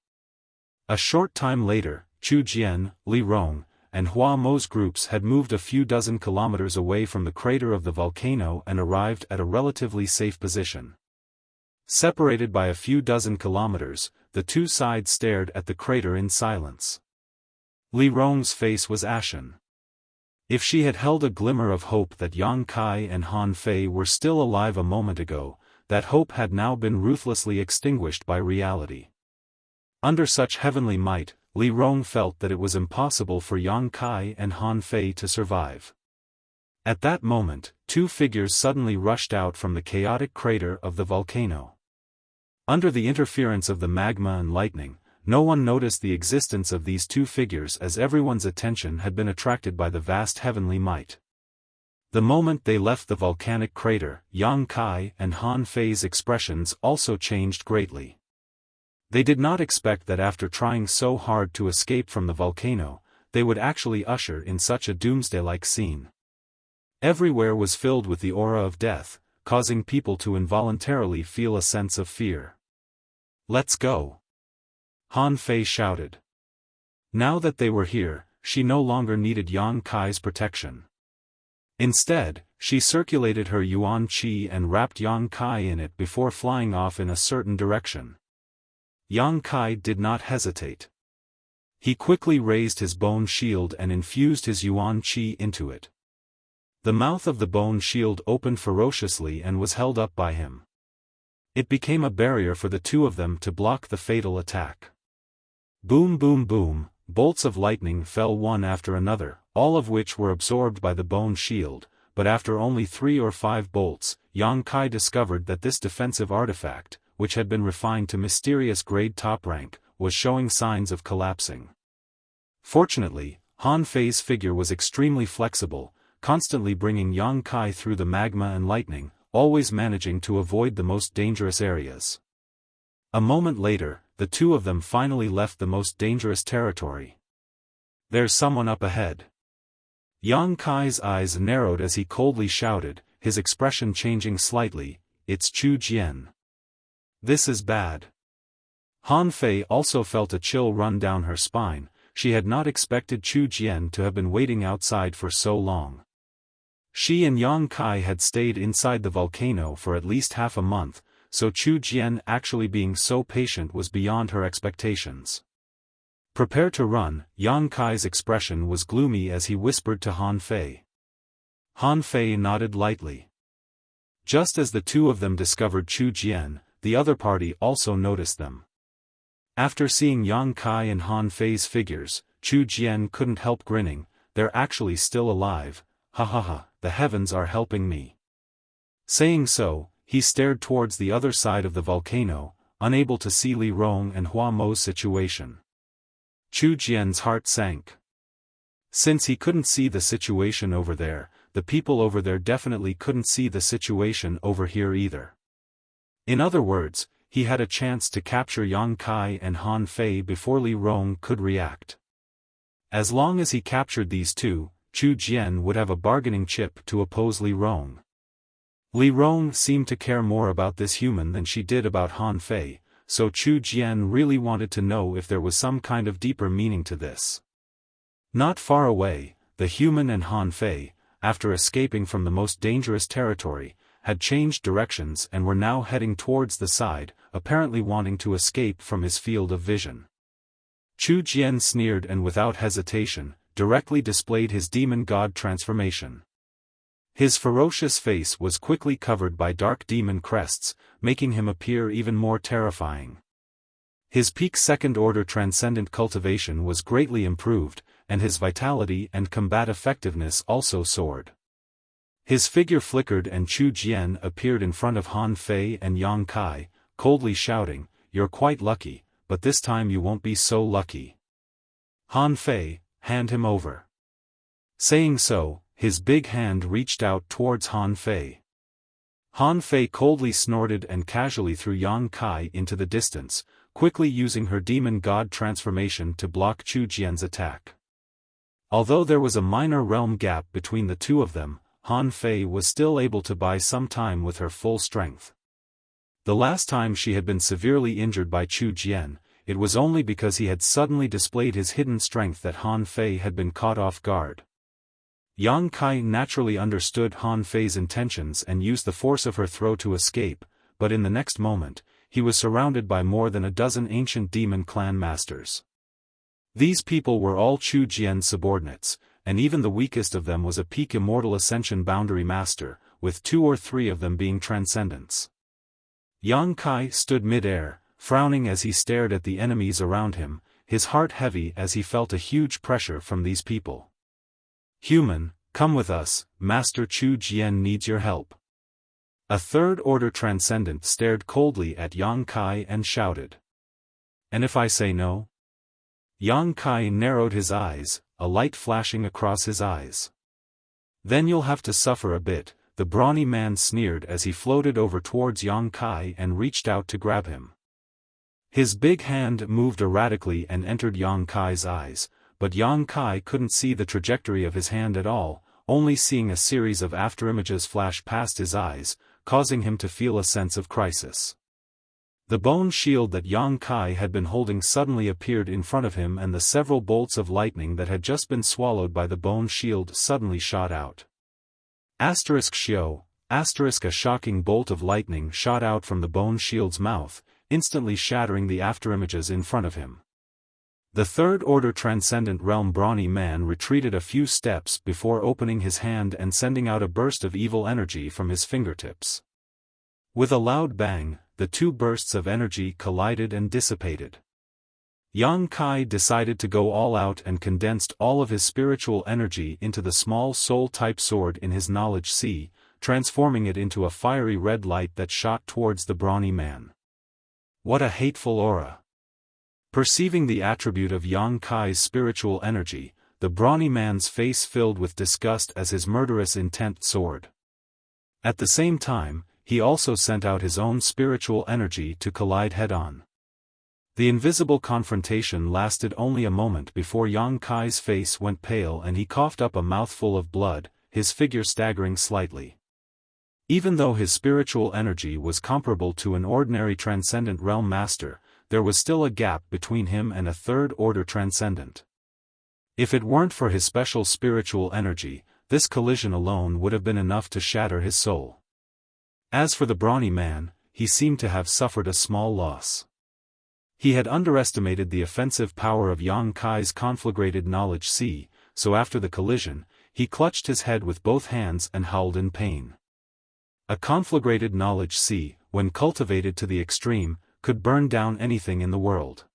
A short time later, Chu Jian, Li Rong, and Huaimo's groups had moved a few dozen kilometers away from the crater of the volcano and arrived at a relatively safe position. Separated by a few dozen kilometers, the two sides stared at the crater in silence. Li Rong's face was ashen. If she had held a glimmer of hope that Yang Kai and Han Fei were still alive a moment ago, that hope had now been ruthlessly extinguished by reality. Under such heavenly might, Li Rong felt that it was impossible for Yang Kai and Han Fei to survive. At that moment, two figures suddenly rushed out from the chaotic crater of the volcano. Under the interference of the magma and lightning, no one noticed the existence of these two figures as everyone's attention had been attracted by the vast heavenly might. The moment they left the volcanic crater, Yang Kai and Han Fei's expressions also changed greatly. They did not expect that after trying so hard to escape from the volcano, they would actually usher in such a doomsday-like scene. Everywhere was filled with the aura of death, causing people to involuntarily feel a sense of fear. "Let's go!" Han Fei shouted. Now that they were here, she no longer needed Yang Kai's protection. Instead, she circulated her yuan qi and wrapped Yang Kai in it before flying off in a certain direction. Yang Kai did not hesitate. He quickly raised his bone shield and infused his yuan qi into it. The mouth of the bone shield opened ferociously and was held up by him. It became a barrier for the two of them to block the fatal attack. Boom boom boom, bolts of lightning fell one after another, all of which were absorbed by the bone shield, but after only 3 or 5 bolts, Yang Kai discovered that this defensive artifact, which had been refined to mysterious grade top rank, was showing signs of collapsing. Fortunately, Han Fei's figure was extremely flexible, constantly bringing Yang Kai through the magma and lightning, always managing to avoid the most dangerous areas. A moment later, the two of them finally left the most dangerous territory. "There's someone up ahead." Yang Kai's eyes narrowed as he coldly shouted, his expression changing slightly, "It's Chu Jian. This is bad." Han Fei also felt a chill run down her spine. She had not expected Chu Jian to have been waiting outside for so long. She and Yang Kai had stayed inside the volcano for at least half a month, so Chu Jian actually being so patient was beyond her expectations. "Prepare to run." Yang Kai's expression was gloomy as he whispered to Han Fei. Han Fei nodded lightly. Just as the two of them discovered Chu Jian, the other party also noticed them. After seeing Yang Kai and Han Fei's figures, Chu Jian couldn't help grinning. "They're actually still alive, ha ha ha, the heavens are helping me." Saying so, he stared towards the other side of the volcano, unable to see Li Rong and Hua Mo's situation. Chu Jian's heart sank. Since he couldn't see the situation over there, the people over there definitely couldn't see the situation over here either. In other words, he had a chance to capture Yang Kai and Han Fei before Li Rong could react. As long as he captured these two, Chu Jian would have a bargaining chip to oppose Li Rong. Li Rong seemed to care more about this human than she did about Han Fei, so Chu Jian really wanted to know if there was some kind of deeper meaning to this. Not far away, the human and Han Fei, after escaping from the most dangerous territory, had changed directions and were now heading towards the side, apparently wanting to escape from his field of vision. Chu Jian sneered and without hesitation, directly displayed his demon god transformation. His ferocious face was quickly covered by dark demon crests, making him appear even more terrifying. His peak second-order transcendent cultivation was greatly improved, and his vitality and combat effectiveness also soared. His figure flickered and Chu Jian appeared in front of Han Fei and Yang Kai, coldly shouting, "You're quite lucky, but this time you won't be so lucky. Han Fei, hand him over." Saying so, his big hand reached out towards Han Fei. Han Fei coldly snorted and casually threw Yang Kai into the distance, quickly using her demon god transformation to block Chu Jian's attack. Although there was a minor realm gap between the two of them, Han Fei was still able to buy some time with her full strength. The last time she had been severely injured by Chu Jian, it was only because he had suddenly displayed his hidden strength that Han Fei had been caught off guard. Yang Kai naturally understood Han Fei's intentions and used the force of her throw to escape, but in the next moment, he was surrounded by more than a dozen ancient demon clan masters. These people were all Chu Jian's subordinates, and even the weakest of them was a peak immortal ascension boundary master, with 2 or 3 of them being transcendents. Yang Kai stood mid-air, frowning as he stared at the enemies around him, his heart heavy as he felt a huge pressure from these people. "Human, come with us, Master Chu Jian needs your help." A third-order transcendent stared coldly at Yang Kai and shouted. "And if I say no?" Yang Kai narrowed his eyes, a light flashing across his eyes. "Then you'll have to suffer a bit," the brawny man sneered as he floated over towards Yang Kai and reached out to grab him. His big hand moved erratically and entered Yang Kai's eyes, but Yang Kai couldn't see the trajectory of his hand at all, only seeing a series of afterimages flash past his eyes, causing him to feel a sense of crisis. The bone shield that Yang Kai had been holding suddenly appeared in front of him, and the several bolts of lightning that had just been swallowed by the bone shield suddenly shot out. *Xiao*, a shocking bolt of lightning shot out from the bone shield's mouth, instantly shattering the afterimages in front of him. The third-order transcendent realm brawny man retreated a few steps before opening his hand and sending out a burst of evil energy from his fingertips. With a loud bang, the two bursts of energy collided and dissipated. Yang Kai decided to go all out and condensed all of his spiritual energy into the small soul-type sword in his knowledge sea, transforming it into a fiery red light that shot towards the brawny man. What a hateful aura! Perceiving the attribute of Yang Kai's spiritual energy, the brawny man's face filled with disgust as his murderous intent soared. At the same time, he also sent out his own spiritual energy to collide head-on. The invisible confrontation lasted only a moment before Yang Kai's face went pale and he coughed up a mouthful of blood, his figure staggering slightly. Even though his spiritual energy was comparable to an ordinary transcendent realm master, there was still a gap between him and a third-order transcendent. If it weren't for his special spiritual energy, this collision alone would have been enough to shatter his soul. As for the brawny man, he seemed to have suffered a small loss. He had underestimated the offensive power of Yang Kai's conflagrated knowledge sea, so after the collision, he clutched his head with both hands and howled in pain. A conflagrated knowledge sea, when cultivated to the extreme, could burn down anything in the world.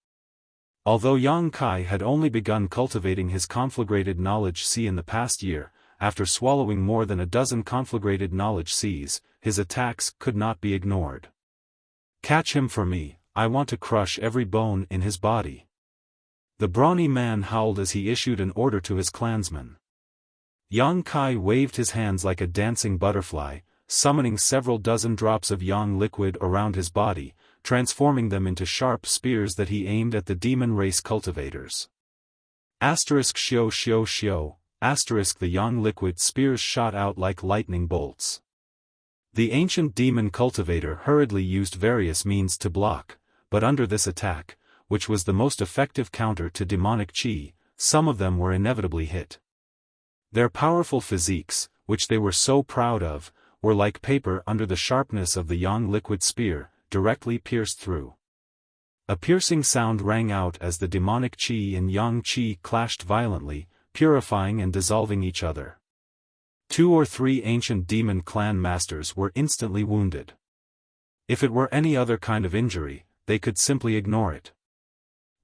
Although Yang Kai had only begun cultivating his conflagrated knowledge sea in the past year, after swallowing more than a dozen conflagrated knowledge seas, his attacks could not be ignored. "Catch him for me, I want to crush every bone in his body." The brawny man howled as he issued an order to his clansmen. Yang Kai waved his hands like a dancing butterfly, summoning several dozen drops of yang liquid around his body, transforming them into sharp spears that he aimed at the demon race cultivators. *Xiao*, the yang liquid spears shot out like lightning bolts. The ancient demon cultivator hurriedly used various means to block, but under this attack, which was the most effective counter to demonic chi, some of them were inevitably hit. Their powerful physiques, which they were so proud of, were like paper under the sharpness of the yang liquid spear, directly pierced through. A piercing sound rang out as the demonic chi and yang chi clashed violently, purifying and dissolving each other. 2 or 3 ancient demon clan masters were instantly wounded. If it were any other kind of injury, they could simply ignore it.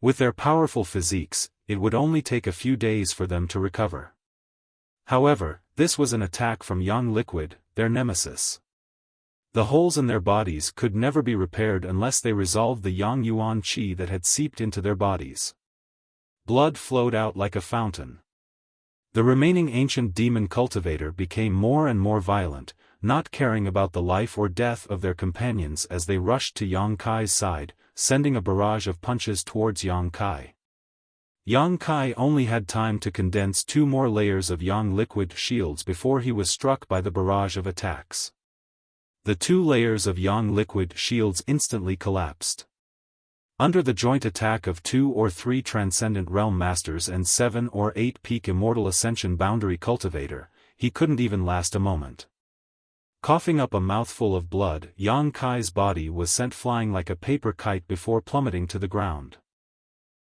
With their powerful physiques, it would only take a few days for them to recover. However, this was an attack from yang liquid, their nemesis. The holes in their bodies could never be repaired unless they resolved the yang yuan qi that had seeped into their bodies. Blood flowed out like a fountain. The remaining ancient demon cultivator became more and more violent, not caring about the life or death of their companions as they rushed to Yang Kai's side, sending a barrage of punches towards Yang Kai. Yang Kai only had time to condense 2 more layers of yang liquid shields before he was struck by the barrage of attacks. The 2 layers of yang liquid shields instantly collapsed. Under the joint attack of 2 or 3 Transcendent Realm Masters and 7 or 8 Peak Immortal Ascension Boundary Cultivator, he couldn't even last a moment. Coughing up a mouthful of blood, Yang Kai's body was sent flying like a paper kite before plummeting to the ground.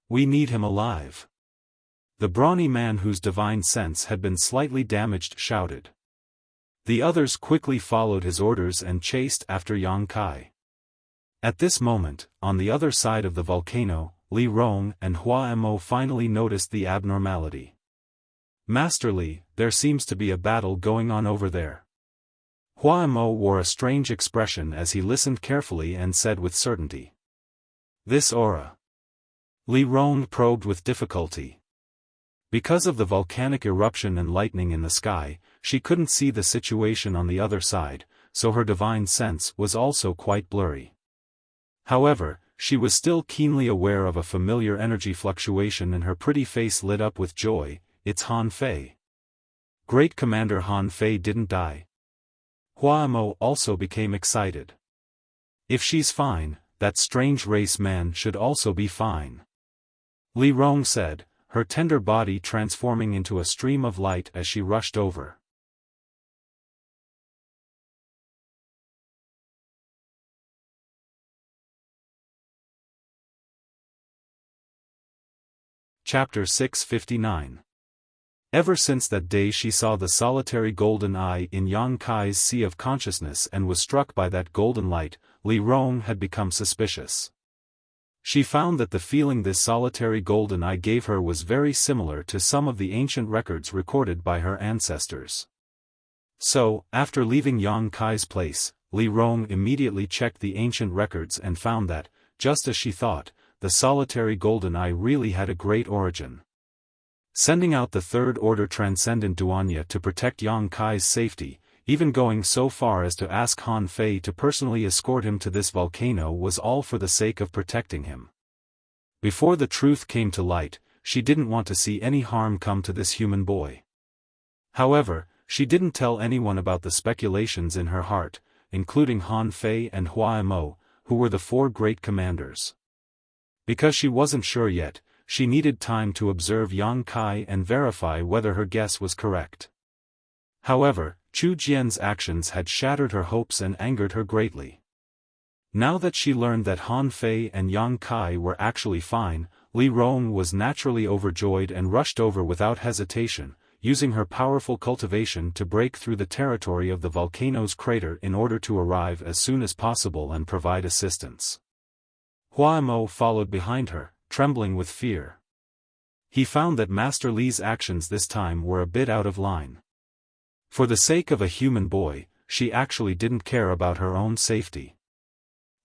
"We need him alive." The brawny man whose divine sense had been slightly damaged shouted. The others quickly followed his orders and chased after Yang Kai. At this moment, on the other side of the volcano, Li Rong and Hua Mo finally noticed the abnormality. "Master Li, there seems to be a battle going on over there." Hua Mo wore a strange expression as he listened carefully and said with certainty. This aura. Li Rong probed with difficulty. Because of the volcanic eruption and lightning in the sky, she couldn't see the situation on the other side, so her divine sense was also quite blurry. However, she was still keenly aware of a familiar energy fluctuation and her pretty face lit up with joy. It's Han Fei. Great Commander Han Fei didn't die. Hua Mo also became excited. If she's fine, that strange race man should also be fine. Li Rong said, her tender body transforming into a stream of light as she rushed over. Chapter 659. Ever since that day she saw the solitary golden eye in Yang Kai's sea of consciousness and was struck by that golden light. Li Rong had become suspicious. She found that the feeling this solitary golden eye gave her was very similar to some of the ancient records recorded by her ancestors. So, after leaving Yang Kai's place, Li Rong immediately checked the ancient records and found that, just as she thought, the solitary golden eye really had a great origin. Sending out the third-order transcendent Duanya to protect Yang Kai's safety, even going so far as to ask Han Fei to personally escort him to this volcano was all for the sake of protecting him. Before the truth came to light, she didn't want to see any harm come to this human boy. However, she didn't tell anyone about the speculations in her heart, including Han Fei and Hua Mo, who were the four great commanders. Because she wasn't sure yet, she needed time to observe Yang Kai and verify whether her guess was correct. However, Chu Jian's actions had shattered her hopes and angered her greatly. Now that she learned that Han Fei and Yang Kai were actually fine, Li Rong was naturally overjoyed and rushed over without hesitation, using her powerful cultivation to break through the territory of the volcano's crater in order to arrive as soon as possible and provide assistance. Hua Mo followed behind her, trembling with fear. He found that Master Li's actions this time were a bit out of line. For the sake of a human boy, she actually didn't care about her own safety.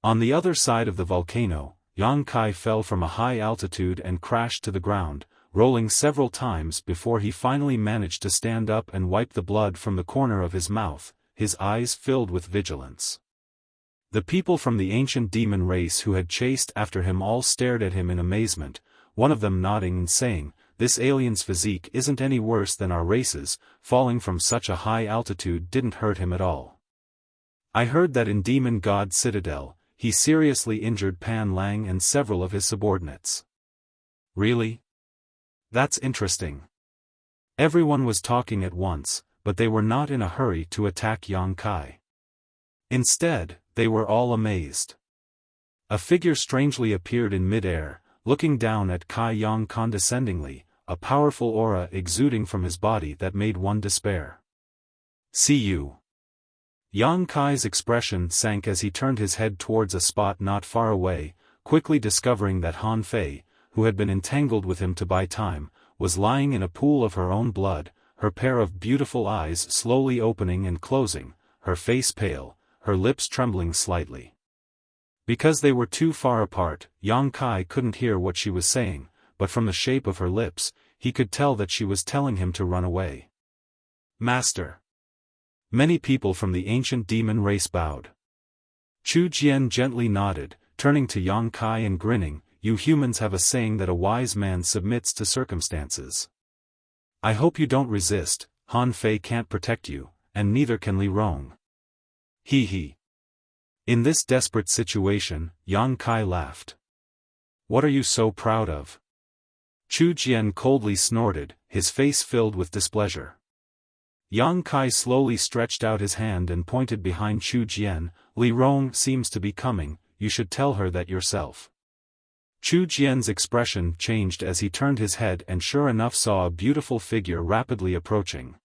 On the other side of the volcano, Yang Kai fell from a high altitude and crashed to the ground, rolling several times before he finally managed to stand up and wipe the blood from the corner of his mouth, his eyes filled with vigilance. The people from the ancient demon race who had chased after him all stared at him in amazement, one of them nodding and saying, "This alien's physique isn't any worse than our race's, falling from such a high altitude didn't hurt him at all. I heard that in Demon God Citadel, he seriously injured Pan Lang and several of his subordinates." Really? That's interesting. Everyone was talking at once, but they were not in a hurry to attack Yang Kai. Instead, they were all amazed. A figure strangely appeared in mid-air, looking down at Kai Yang condescendingly, a powerful aura exuding from his body that made one despair. "See you." Yang Kai's expression sank as he turned his head towards a spot not far away, quickly discovering that Han Fei, who had been entangled with him to buy time, was lying in a pool of her own blood, her pair of beautiful eyes slowly opening and closing, her face pale, her lips trembling slightly. Because they were too far apart, Yang Kai couldn't hear what she was saying, but from the shape of her lips, he could tell that she was telling him to run away. "Master." Many people from the ancient demon race bowed. Chu Jian gently nodded, turning to Yang Kai and grinning, "You humans have a saying that a wise man submits to circumstances. I hope you don't resist. Han Fei can't protect you, and neither can Li Rong." He he. In this desperate situation, Yang Kai laughed. "What are you so proud of?" Chu Jian coldly snorted, his face filled with displeasure. Yang Kai slowly stretched out his hand and pointed behind Chu Jian. "Li Rong seems to be coming, you should tell her that yourself." Chu Jian's expression changed as he turned his head and sure enough saw a beautiful figure rapidly approaching.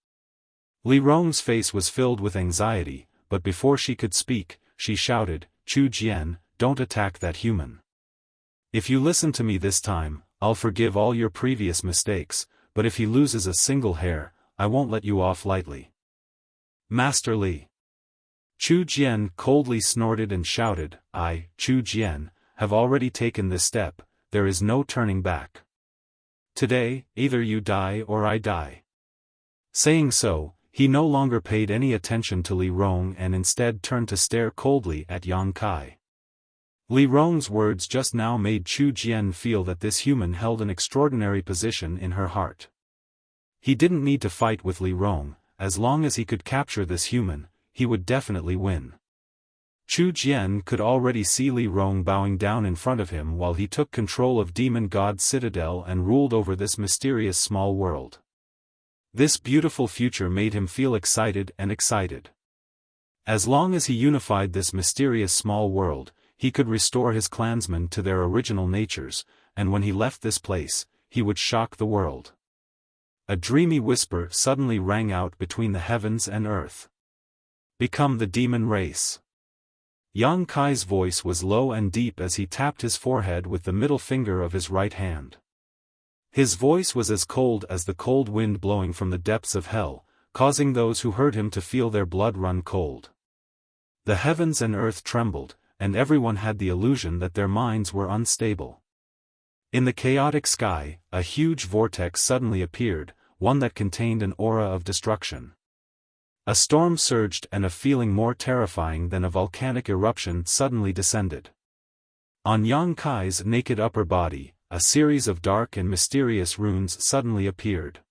Li Rong's face was filled with anxiety, but before she could speak, she shouted, "Chu Jian, don't attack that human. If you listen to me this time, I'll forgive all your previous mistakes, but if he loses a single hair, I won't let you off lightly." "Master Li." Chu Jian coldly snorted and shouted, "I, Chu Jian, have already taken this step, there is no turning back. Today, either you die or I die." Saying so, he no longer paid any attention to Li Rong and instead turned to stare coldly at Yang Kai. Li Rong's words just now made Chu Jian feel that this human held an extraordinary position in her heart. He didn't need to fight with Li Rong, as long as he could capture this human, he would definitely win. Chu Jian could already see Li Rong bowing down in front of him while he took control of Demon God's citadel and ruled over this mysterious small world. This beautiful future made him feel excited and excited. As long as he unified this mysterious small world, he could restore his clansmen to their original natures, and when he left this place, he would shock the world. A dreamy whisper suddenly rang out between the heavens and earth. "Become the demon race." Yang Kai's voice was low and deep as he tapped his forehead with the middle finger of his right hand. His voice was as cold as the cold wind blowing from the depths of hell, causing those who heard him to feel their blood run cold. The heavens and earth trembled, and everyone had the illusion that their minds were unstable. In the chaotic sky, a huge vortex suddenly appeared, one that contained an aura of destruction. A storm surged and a feeling more terrifying than a volcanic eruption suddenly descended. On Yang Kai's naked upper body, a series of dark and mysterious runes suddenly appeared.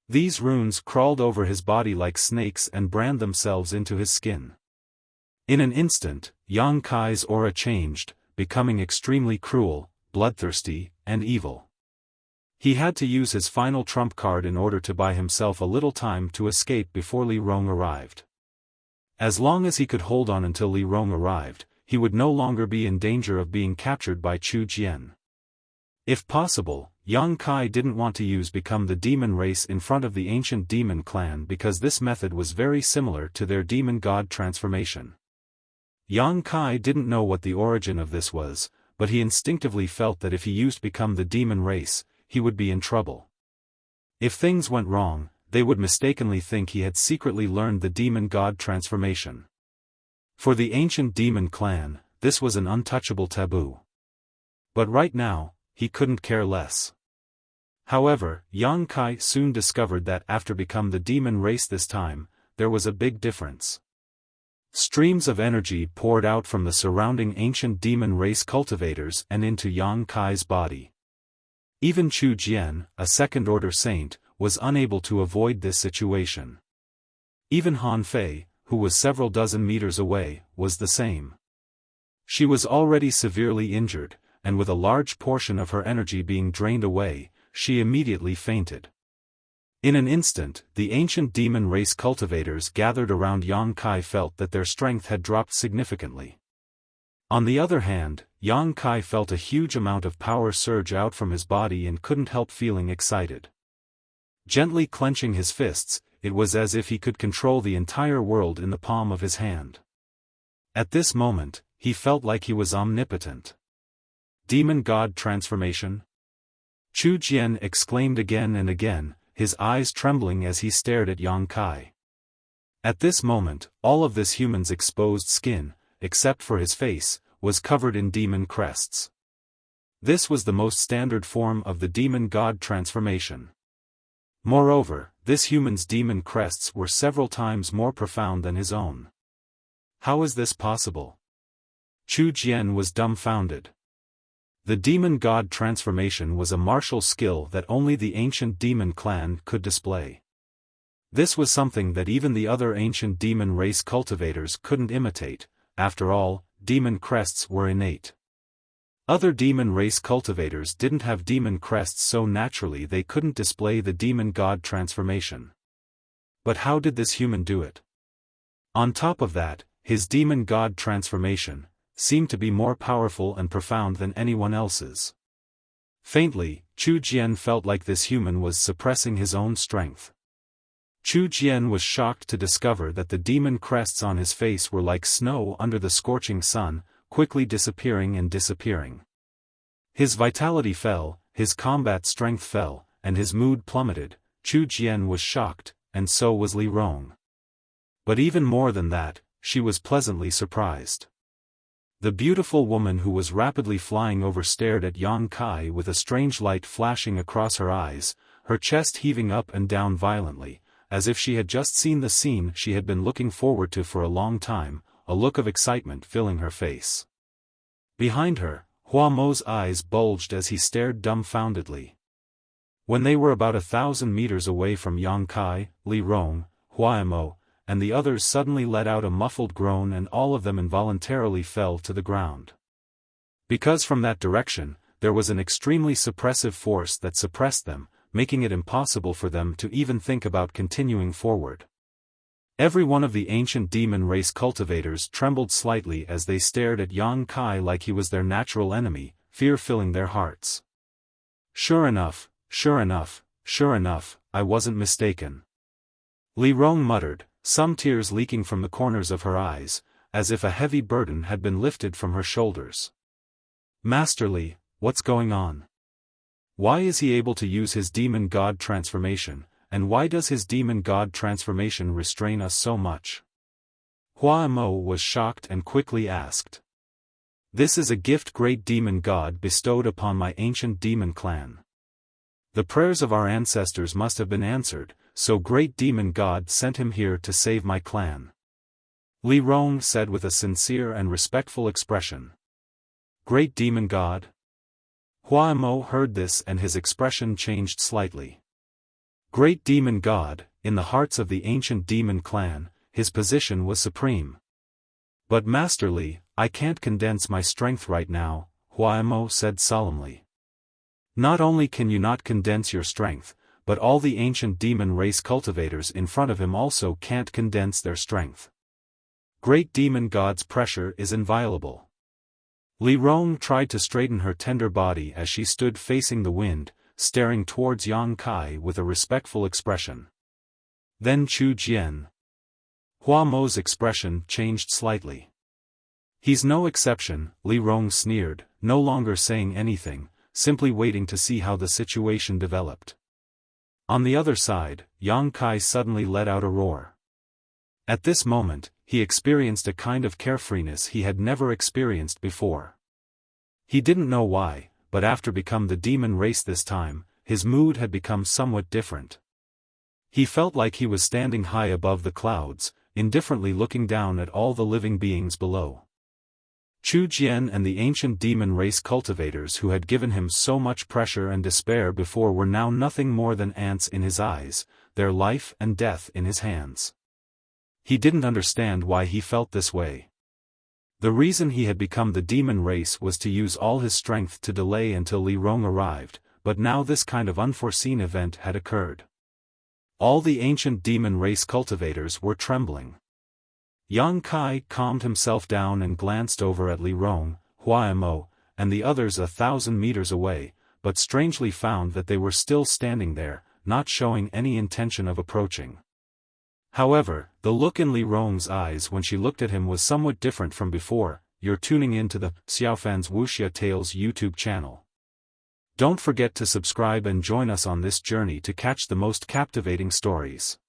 These runes crawled over his body like snakes and burned themselves into his skin. In an instant, Yang Kai's aura changed, becoming extremely cruel, bloodthirsty, and evil. He had to use his final trump card in order to buy himself a little time to escape before Li Rong arrived. As long as he could hold on until Li Rong arrived, he would no longer be in danger of being captured by Chu Jian. If possible, Yang Kai didn't want to use Become the Demon Race in front of the ancient demon clan because this method was very similar to their demon god transformation. Yang Kai didn't know what the origin of this was, but he instinctively felt that if he used Become the Demon Race, he would be in trouble. If things went wrong, they would mistakenly think he had secretly learned the demon god transformation. For the ancient demon clan, this was an untouchable taboo. But right now, he couldn't care less. However, Yang Kai soon discovered that after Become the Demon Race this time, there was a big difference. Streams of energy poured out from the surrounding ancient demon race cultivators and into Yang Kai's body. Even Chu Jian, a second-order saint, was unable to avoid this situation. Even Han Fei, who was several dozen meters away, was the same. She was already severely injured, and with a large portion of her energy being drained away, she immediately fainted. In an instant, the ancient demon race cultivators gathered around Yang Kai felt that their strength had dropped significantly. On the other hand, Yang Kai felt a huge amount of power surge out from his body and couldn't help feeling excited. Gently clenching his fists, it was as if he could control the entire world in the palm of his hand. At this moment, he felt like he was omnipotent. Demon God transformation? Chu Jian exclaimed again and again, his eyes trembling as he stared at Yang Kai. At this moment, all of this human's exposed skin, except for his face, was covered in demon crests. This was the most standard form of the demon god transformation. Moreover, this human's demon crests were several times more profound than his own. How is this possible? Chu Jian was dumbfounded. The demon god transformation was a martial skill that only the ancient demon clan could display. This was something that even the other ancient demon race cultivators couldn't imitate. After all, demon crests were innate. Other demon race cultivators didn't have demon crests so naturally they couldn't display the demon god transformation. But how did this human do it? On top of that, his demon god transformation seemed to be more powerful and profound than anyone else's. Faintly, Chu Jian felt like this human was suppressing his own strength. Chu Jian was shocked to discover that the demon crests on his face were like snow under the scorching sun, quickly disappearing and disappearing. His vitality fell, his combat strength fell, and his mood plummeted. Chu Jian was shocked, and so was Li Rong. But even more than that, she was pleasantly surprised. The beautiful woman who was rapidly flying over stared at Yang Kai with a strange light flashing across her eyes, her chest heaving up and down violently, as if she had just seen the scene she had been looking forward to for a long time, a look of excitement filling her face. Behind her, Hua Mo's eyes bulged as he stared dumbfoundedly. When they were about 1,000 meters away from Yang Kai, Li Rong, Hua Mo, and the others suddenly let out a muffled groan and all of them involuntarily fell to the ground. Because from that direction, there was an extremely suppressive force that suppressed them, making it impossible for them to even think about continuing forward. Every one of the ancient demon race cultivators trembled slightly as they stared at Yang Kai like he was their natural enemy, fear filling their hearts. Sure enough, I wasn't mistaken. Li Rong muttered, some tears leaking from the corners of her eyes, as if a heavy burden had been lifted from her shoulders. Master Li, what's going on? Why is he able to use his demon god transformation, and why does his demon god transformation restrain us so much? Hua Mo was shocked and quickly asked. This is a gift great demon god bestowed upon my ancient demon clan. The prayers of our ancestors must have been answered, so great demon god sent him here to save my clan. Li Rong said with a sincere and respectful expression. Great demon god? Hua Mo heard this and his expression changed slightly. Great demon god, in the hearts of the ancient demon clan, his position was supreme. But Master Li, I can't condense my strength right now, Hua Mo said solemnly. Not only can you not condense your strength, but all the ancient demon race cultivators in front of him also can't condense their strength. Great demon god's pressure is inviolable. Li Rong tried to straighten her tender body as she stood facing the wind, staring towards Yang Kai with a respectful expression. Then Chu Jian. Hua Mo's expression changed slightly. He's no exception, Li Rong sneered, no longer saying anything, simply waiting to see how the situation developed. On the other side, Yang Kai suddenly let out a roar. At this moment, he experienced a kind of carefreeness he had never experienced before. He didn't know why, but after becoming the demon race this time, his mood had become somewhat different. He felt like he was standing high above the clouds, indifferently looking down at all the living beings below. Chu Jian and the ancient demon race cultivators who had given him so much pressure and despair before were now nothing more than ants in his eyes, their life and death in his hands. He didn't understand why he felt this way. The reason he had become the demon race was to use all his strength to delay until Li Rong arrived, but now this kind of unforeseen event had occurred. All the ancient demon race cultivators were trembling. Yang Kai calmed himself down and glanced over at Li Rong, Hua Mo, and the others 1,000 meters away, but strangely found that they were still standing there, not showing any intention of approaching. However, the look in Li Rong's eyes when she looked at him was somewhat different from before. You're tuning in to the Xiaofan's Wuxia Tales YouTube channel. Don't forget to subscribe and join us on this journey to catch the most captivating stories.